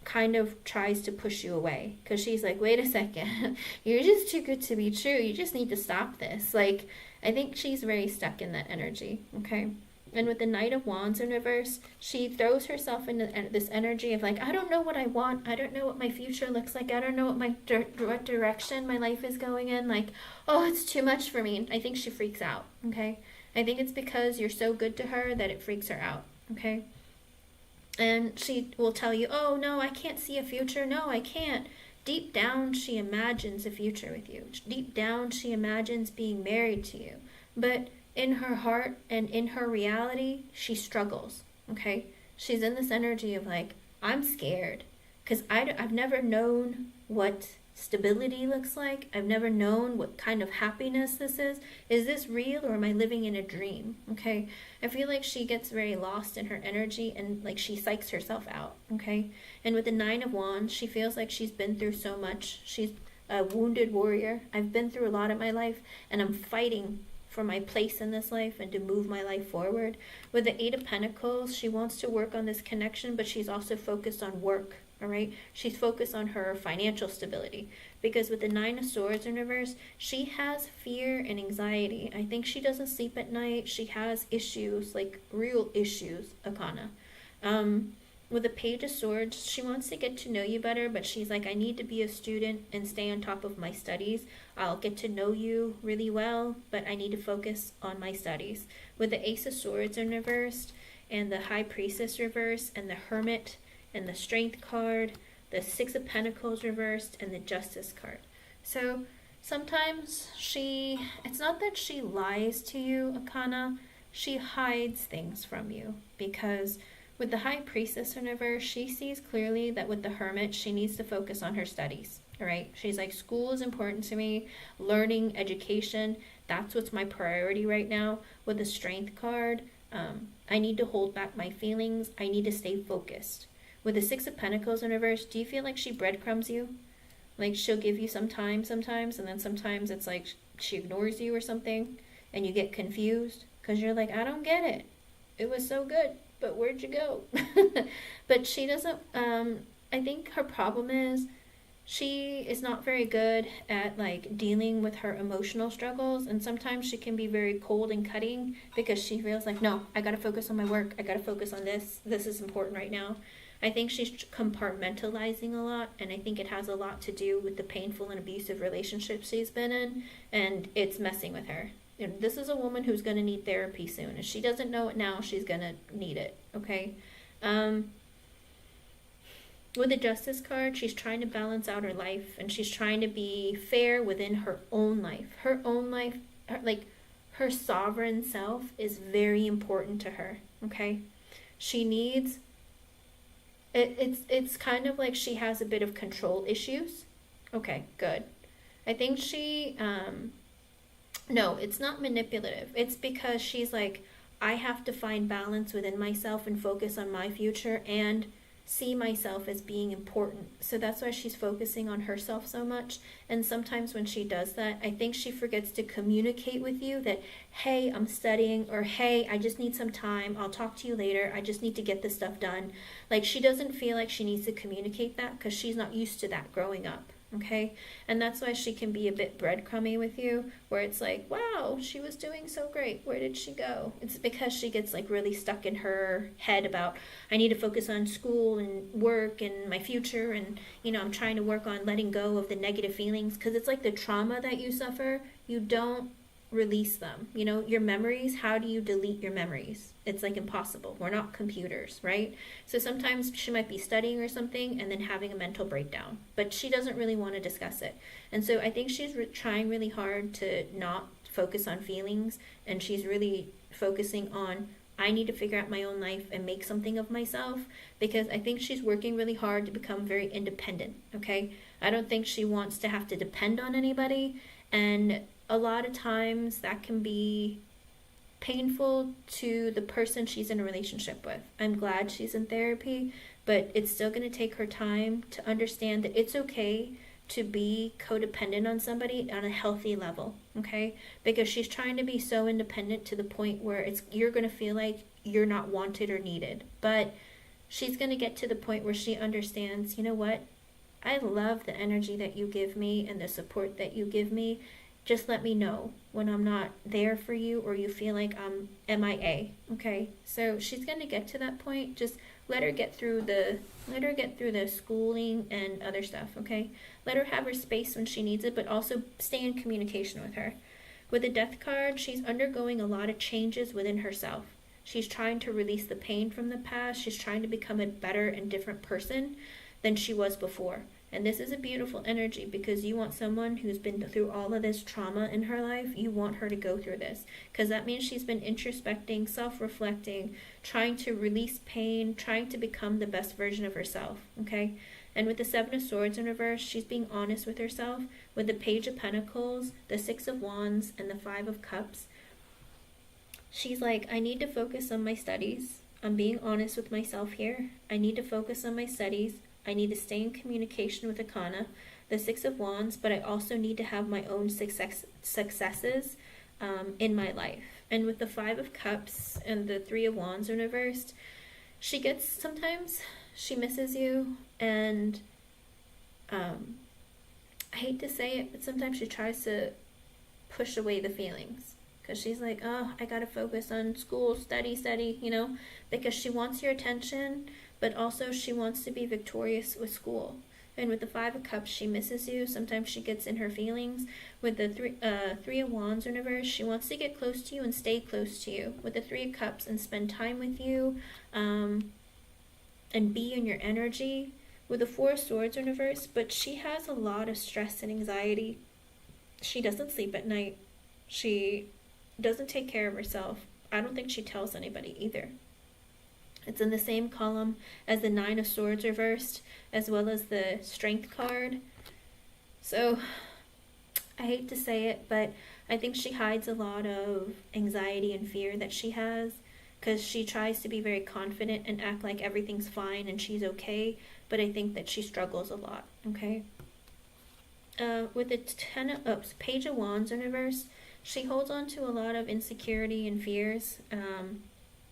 kind of tries to push you away, because she's like, wait a second, you're just too good to be true. You just need to stop this. Like, I think she's very stuck in that energy, okay? And with the Knight of Wands in reverse, she throws herself into this energy of like, I don't know what I want. I don't know what my future looks like. I don't know what direction my life is going in. Like, oh, it's too much for me. I think she freaks out, okay? I think it's because you're so good to her that it freaks her out, okay? And she will tell you, oh, no, I can't see a future. No, I can't. Deep down, she imagines a future with you. Deep down, she imagines being married to you. But in her heart and in her reality, she struggles, okay? She's in this energy of like, I'm scared, because I've never known what stability looks like. I've never known what kind of happiness this is. Is this real, or am I living in a dream, okay? I feel like she gets very lost in her energy, and like she psychs herself out, okay? And with the Nine of Wands, she feels like she's been through so much. She's a wounded warrior. I've been through a lot in my life, and I'm fighting for my place in this life and to move my life forward. With the Eight of Pentacles, she wants to work on this connection, but she's also focused on work, all right? She's focused on her financial stability, because with the Nine of Swords in reverse, she has fear and anxiety. I think she doesn't sleep at night. She has issues, like real issues, Akana. With the Page of Swords, she wants to get to know you better, but she's like, I need to be a student and stay on top of my studies. I'll get to know you really well, but I need to focus on my studies. With the Ace of Swords in reversed, and the High Priestess reversed, and the Hermit, and the Strength card, the Six of Pentacles reversed, and the Justice card. So sometimes it's not that she lies to you, Akana, she hides things from you, because with the High Priestess in reverse, she sees clearly that with the Hermit, she needs to focus on her studies, all right? She's like, school is important to me, learning, education, that's what's my priority right now. With the Strength card, I need to hold back my feelings, I need to stay focused. With the Six of Pentacles in reverse, do you feel like she breadcrumbs you? Like she'll give you some time sometimes, and then sometimes it's like she ignores you or something, and you get confused, because you're like, I don't get it. It was so good, but where'd you go? But she doesn't, I think her problem is she is not very good at like dealing with her emotional struggles, and sometimes she can be very cold and cutting because she feels like, no, I gotta focus on my work, I gotta focus on this is important right now. I think she's compartmentalizing a lot, and I think it has a lot to do with the painful and abusive relationships she's been in, and it's messing with her. And this is a woman who's going to need therapy soon. If she doesn't know it now, she's going to need it, okay? With the Justice card, she's trying to balance out her life, and she's trying to be fair within her own life. Her own life, her sovereign self is very important to her, okay? She needs... It's kind of like she has a bit of control issues. Okay, good. I think she... No, it's not manipulative. It's because she's like, I have to find balance within myself and focus on my future and see myself as being important. So that's why she's focusing on herself so much. And sometimes when she does that, I think she forgets to communicate with you that, hey, I'm studying, or hey, I just need some time. I'll talk to you later. I just need to get this stuff done. Like, she doesn't feel like she needs to communicate that because she's not used to that growing up. Okay, and that's why she can be a bit breadcrumby with you, where it's like, wow, she was doing so great, where did she go? It's because she gets like really stuck in her head about, I need to focus on school and work and my future, and you know, I'm trying to work on letting go of the negative feelings, because it's like the trauma that you suffer, you don't release them. You know, your memories, how do you delete your memories? It's like impossible. We're not computers, right? So sometimes she might be studying or something and then having a mental breakdown, but she doesn't really want to discuss it. And so I think she's trying really hard to not focus on feelings, and she's really focusing on, I need to figure out my own life and make something of myself, because I think she's working really hard to become very independent, okay? I don't think she wants to have to depend on anybody, and a lot of times that can be painful to the person she's in a relationship with. I'm glad she's in therapy, but it's still going to take her time to understand that it's okay to be codependent on somebody on a healthy level, okay? Because she's trying to be so independent to the point where you're going to feel like you're not wanted or needed. But she's going to get to the point where she understands, you know what? I love the energy that you give me and the support that you give me. Just let me know when I'm not there for you, or you feel like I'm MIA, okay? So she's going to get to that point. Just let her get through the schooling and other stuff, okay? Let her have her space when she needs it, but also stay in communication with her. With the Death card, she's undergoing a lot of changes within herself. She's trying to release the pain from the past. She's trying to become a better and different person than she was before. And this is a beautiful energy, because you want someone who's been through all of this trauma in her life. You want her to go through this, because that means she's been introspecting, self-reflecting, trying to release pain, trying to become the best version of herself, okay? And with the Seven of Swords in reverse, she's being honest with herself. With the Page of Pentacles, the Six of Wands, and the Five of Cups, she's like, I need to focus on my studies. I'm being honest with myself here. I need to focus on my studies. I need to stay in communication with Akana, the Six of Wands, but I also need to have my own successes in my life. And with the Five of Cups and the Three of Wands in reversed, sometimes she misses you, and I hate to say it, but sometimes she tries to push away the feelings. Because she's like, oh, I gotta focus on school, study, because she wants your attention, but also she wants to be victorious with school. And with the Five of Cups, she misses you. Sometimes she gets in her feelings. With the Three of Wands in reverse, she wants to get close to you and stay close to you. With the Three of Cups, and spend time with you, and be in your energy. With the Four of Swords in reverse, but she has a lot of stress and anxiety. She doesn't sleep at night. She doesn't take care of herself. I don't think she tells anybody either. It's in the same column as the Nine of Swords reversed, as well as the Strength card. So, I hate to say it, but I think she hides a lot of anxiety and fear that she has, because she tries to be very confident and act like everything's fine and she's okay, but I think that she struggles a lot, okay? With the Page of Wands in reverse, she holds on to a lot of insecurity and fears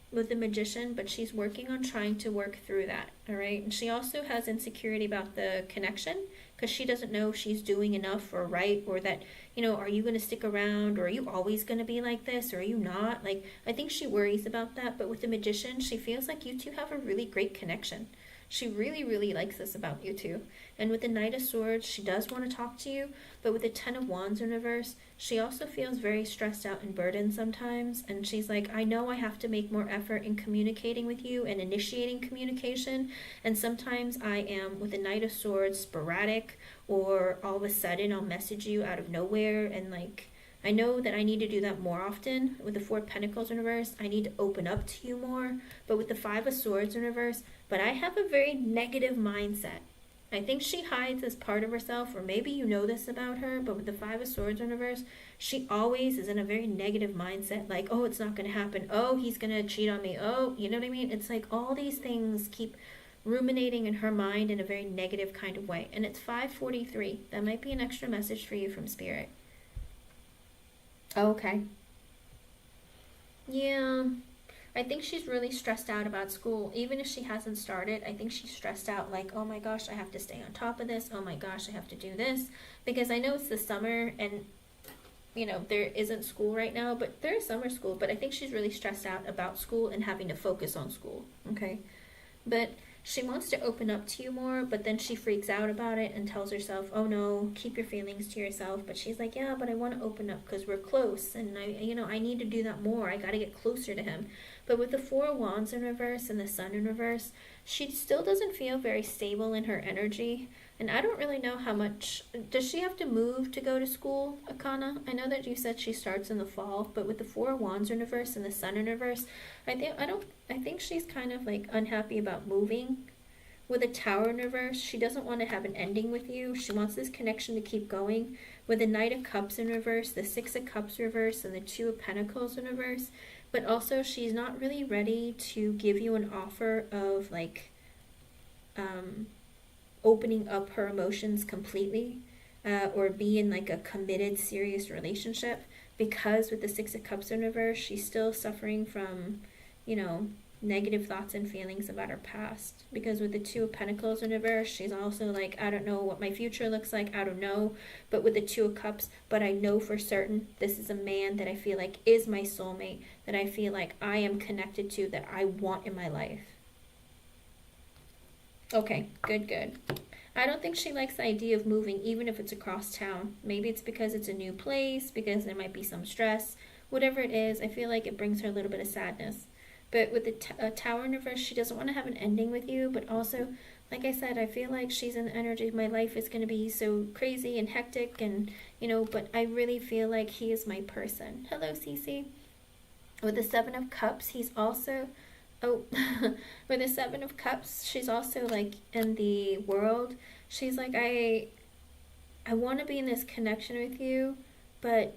with the Magician, but she's working on trying to work through that, all right? And she also has insecurity about the connection, because she doesn't know if she's doing enough or right, or that, are you going to stick around, or are you always going to be like this, or are you not? Like, I think she worries about that, but with the Magician, she feels like you two have a really great connection. She really, really likes this about you two. And with the Knight of Swords, she does want to talk to you, but with the Ten of Wands in reverse, she also feels very stressed out and burdened sometimes. And she's like, I know I have to make more effort in communicating with you and initiating communication. And sometimes I am, with the Knight of Swords, sporadic, or all of a sudden I'll message you out of nowhere, and like, I know that I need to do that more often. With the Four of Pentacles in reverse, I need to open up to you more. But with the Five of Swords in reverse, but I have a very negative mindset. I think she hides as part of herself, or maybe you know this about her, but with the Five of Swords in reverse, she always is in a very negative mindset, like, oh, it's not going to happen, oh, he's going to cheat on me, oh, you know what I mean? It's like all these things keep ruminating in her mind in a very negative kind of way. And it's 5:43. That might be an extra message for you from Spirit. Okay. Yeah. I think she's really stressed out about school. Even if she hasn't started, I think she's stressed out, like, oh my gosh, I have to stay on top of this. Oh my gosh, I have to do this. Because I know it's the summer and, there isn't school right now, but there is summer school. But I think she's really stressed out about school and having to focus on school, okay? But she wants to open up to you more, but then she freaks out about it and tells herself, oh no, keep your feelings to yourself. But she's like, yeah, but I want to open up because we're close, and I need to do that more. I got to get closer to him. But with the Four of Wands in reverse and the Sun in reverse, she still doesn't feel very stable in her energy. And I don't really know how much, does she have to move to go to school, Akana? I know that you said she starts in the fall, but with the Four of Wands in reverse and the Sun in reverse, I think she's kind of like unhappy about moving. With a Tower in reverse, she doesn't want to have an ending with you. She wants this connection to keep going. With the Knight of Cups in reverse, the Six of Cups reverse, and the Two of Pentacles in reverse. But also, she's not really ready to give you an offer of like opening up her emotions completely, or be in like a committed, serious relationship. Because with the Six of Cups in reverse, she's still suffering from, negative thoughts and feelings about her past. Because with the Two of Pentacles in reverse, she's also like, I don't know what my future looks like, I don't know. But with the Two of Cups, but I know for certain this is a man that I feel like is my soulmate, that I feel like I am connected to, that I want in my life. Okay, good. I don't think she likes the idea of moving, even if it's across town. Maybe it's because it's a new place, because there might be some stress. Whatever it is, I feel like it brings her a little bit of sadness. But with the Tower in reverse, she doesn't want to have an ending with you, but also, like I said, I feel like she's in the energy, my life is going to be so crazy and hectic, and, but I really feel like he is my person. Hello, Cece. With the Seven of Cups, he's also, with the Seven of Cups, she's also, like, in the world. She's like, I want to be in this connection with you, but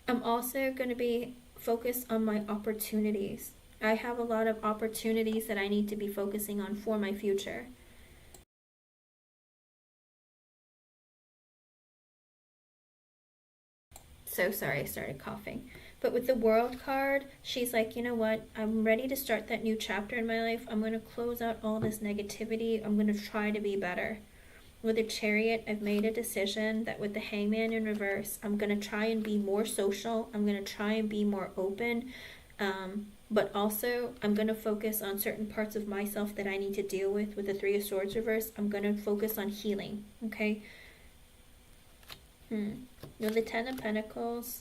I'm also going to be focused on my opportunities. I have a lot of opportunities that I need to be focusing on for my future. So sorry, I started coughing. But with the World card, she's like, you know what? I'm ready to start that new chapter in my life. I'm going to close out all this negativity. I'm going to try to be better. With the Chariot, I've made a decision that with the Hangman in reverse, I'm going to try and be more social. I'm going to try and be more open. But also, I'm going to focus on certain parts of myself that I need to deal with. With the Three of Swords reverse, I'm going to focus on healing. Okay? With the Ten of Pentacles,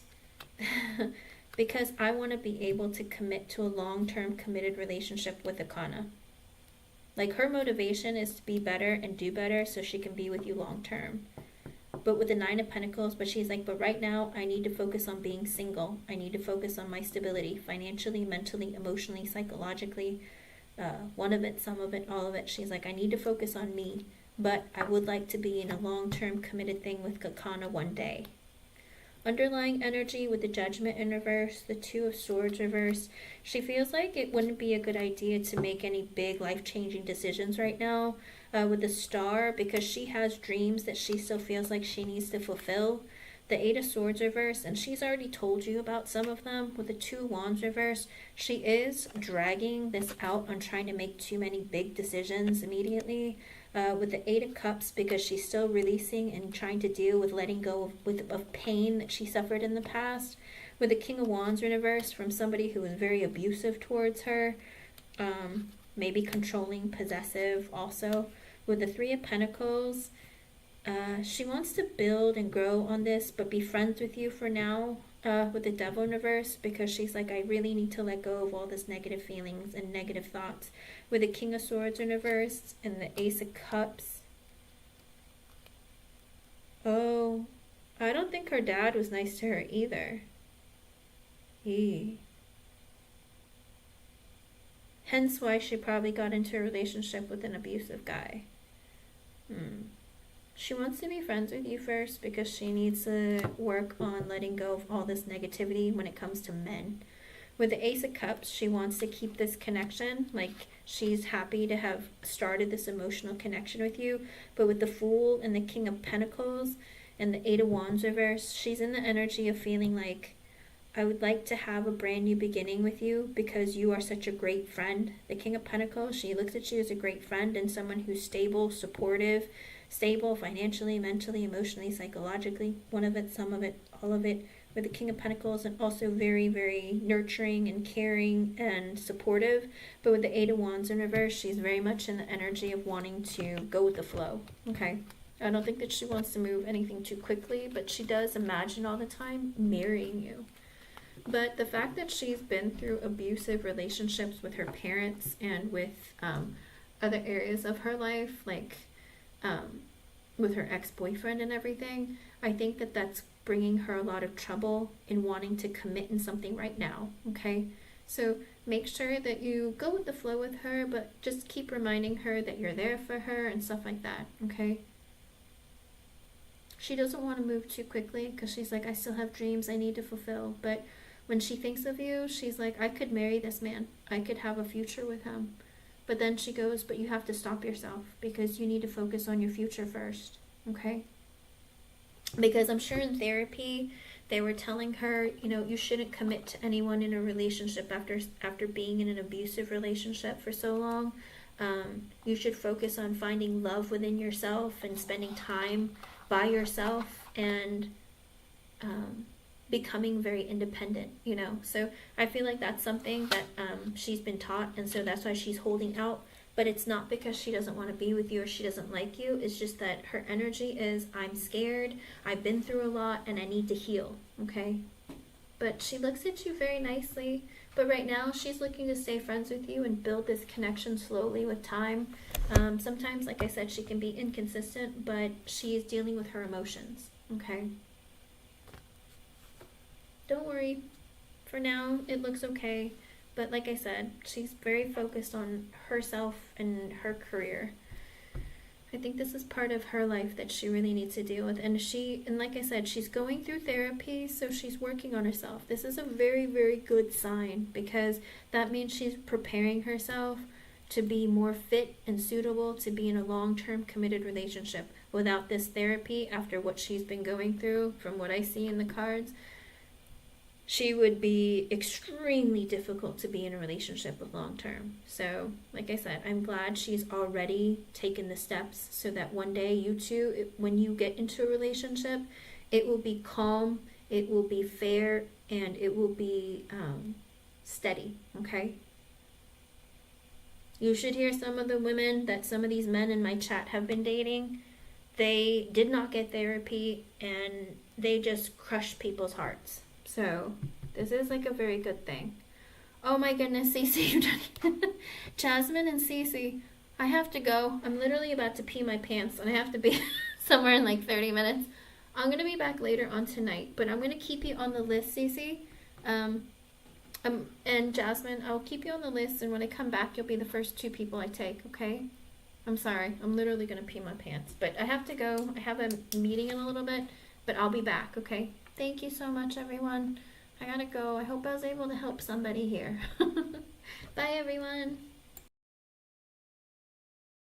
because I want to be able to commit to a long-term committed relationship with Akana. Like, her motivation is to be better and do better so she can be with you long-term. But with the Nine of Pentacles, but she's like, but right now I need to focus on being single. I need to focus on my stability, financially, mentally, emotionally, psychologically. One of it, some of it, all of it. She's like, I need to focus on me, but I would like to be in a long-term committed thing with Kakana one day. Underlying energy with the Judgment in reverse, the Two of Swords reverse. She feels like it wouldn't be a good idea to make any big life-changing decisions right now with the Star, because she has dreams that she still feels like she needs to fulfill. The Eight of Swords reverse, and she's already told you about some of them. With the Two of Wands reverse, she is dragging this out on trying to make too many big decisions immediately. With the Eight of Cups, because she's still releasing and trying to deal with letting go of pain that she suffered in the past. With the King of Wands in reverse, from somebody who was very abusive towards her, maybe controlling, possessive also. With the Three of Pentacles, she wants to build and grow on this, but be friends with you for now. With the Devil in reverse, because she's like, I really need to let go of all this negative feelings and negative thoughts. With the King of Swords in reverse and the Ace of Cups. Oh, I don't think her dad was nice to her either. Hence why she probably got into a relationship with an abusive guy. She wants to be friends with you first because she needs to work on letting go of all this negativity when it comes to men. With the Ace of Cups, she wants to keep this connection. Like, she's happy to have started this emotional connection with you. But with the Fool and the King of Pentacles and the Eight of Wands reverse, she's in the energy of feeling like, I would like to have a brand new beginning with you because you are such a great friend. The King of Pentacles, she looks at you as a great friend and someone who's stable, supportive, stable financially, mentally, emotionally, psychologically. One of it, some of it, all of it. With the King of Pentacles, and also very, very nurturing and caring and supportive. But with the Eight of Wands in reverse, she's very much in the energy of wanting to go with the flow. Okay. I don't think that she wants to move anything too quickly, but she does imagine all the time marrying you. But the fact that she's been through abusive relationships with her parents and with other areas of her life, like with her ex-boyfriend and everything, I think that that's bringing her a lot of trouble in wanting to commit in something right now, okay? So make sure that you go with the flow with her, but just keep reminding her that you're there for her and stuff like that, okay? She doesn't want to move too quickly because she's like, I still have dreams I need to fulfill. But when she thinks of you, she's like, I could marry this man. I could have a future with him. But then she goes, but you have to stop yourself because you need to focus on your future first, okay? Because I'm sure in therapy, they were telling her, you know, you shouldn't commit to anyone in a relationship after being in an abusive relationship for so long. You should focus on finding love within yourself and spending time by yourself and becoming very independent, you know. So I feel like that's something that she's been taught, and so that's why she's holding out. But it's not because she doesn't want to be with you or she doesn't like you. It's just that her energy is, I'm scared, I've been through a lot, and I need to heal, okay? But she looks at you very nicely. But right now, she's looking to stay friends with you and build this connection slowly with time. Sometimes, like I said, she can be inconsistent, but she is dealing with her emotions, okay? Don't worry. For now, it looks okay. But like I said, she's very focused on herself and her career. I think this is part of her life that she really needs to deal with. And like I said, she's going through therapy, so she's working on herself. This is a very, very good sign because that means she's preparing herself to be more fit and suitable to be in a long-term committed relationship. Without this therapy, after what she's been going through, from what I see in the cards, she would be extremely difficult to be in a relationship with long term. So, like I said, I'm glad she's already taken the steps so that one day you two, when you get into a relationship, it will be calm, it will be fair, and it will be steady, okay? You should hear some of the women that some of these men in my chat have been dating. They did not get therapy and they just crushed people's hearts. So this is like a very good thing. Oh my goodness, Cece, you're done. Jasmine and Cece, I have to go. I'm literally about to pee my pants and I have to be somewhere in like 30 minutes. I'm going to be back later on tonight, but I'm going to keep you on the list, Cece. And Jasmine, I'll keep you on the list, and when I come back, you'll be the first 2 people I take, okay? I'm sorry. I'm literally going to pee my pants. But I have to go. I have a meeting in a little bit, but I'll be back, okay? Thank you so much, everyone. I gotta go. I hope I was able to help somebody here. Bye, everyone.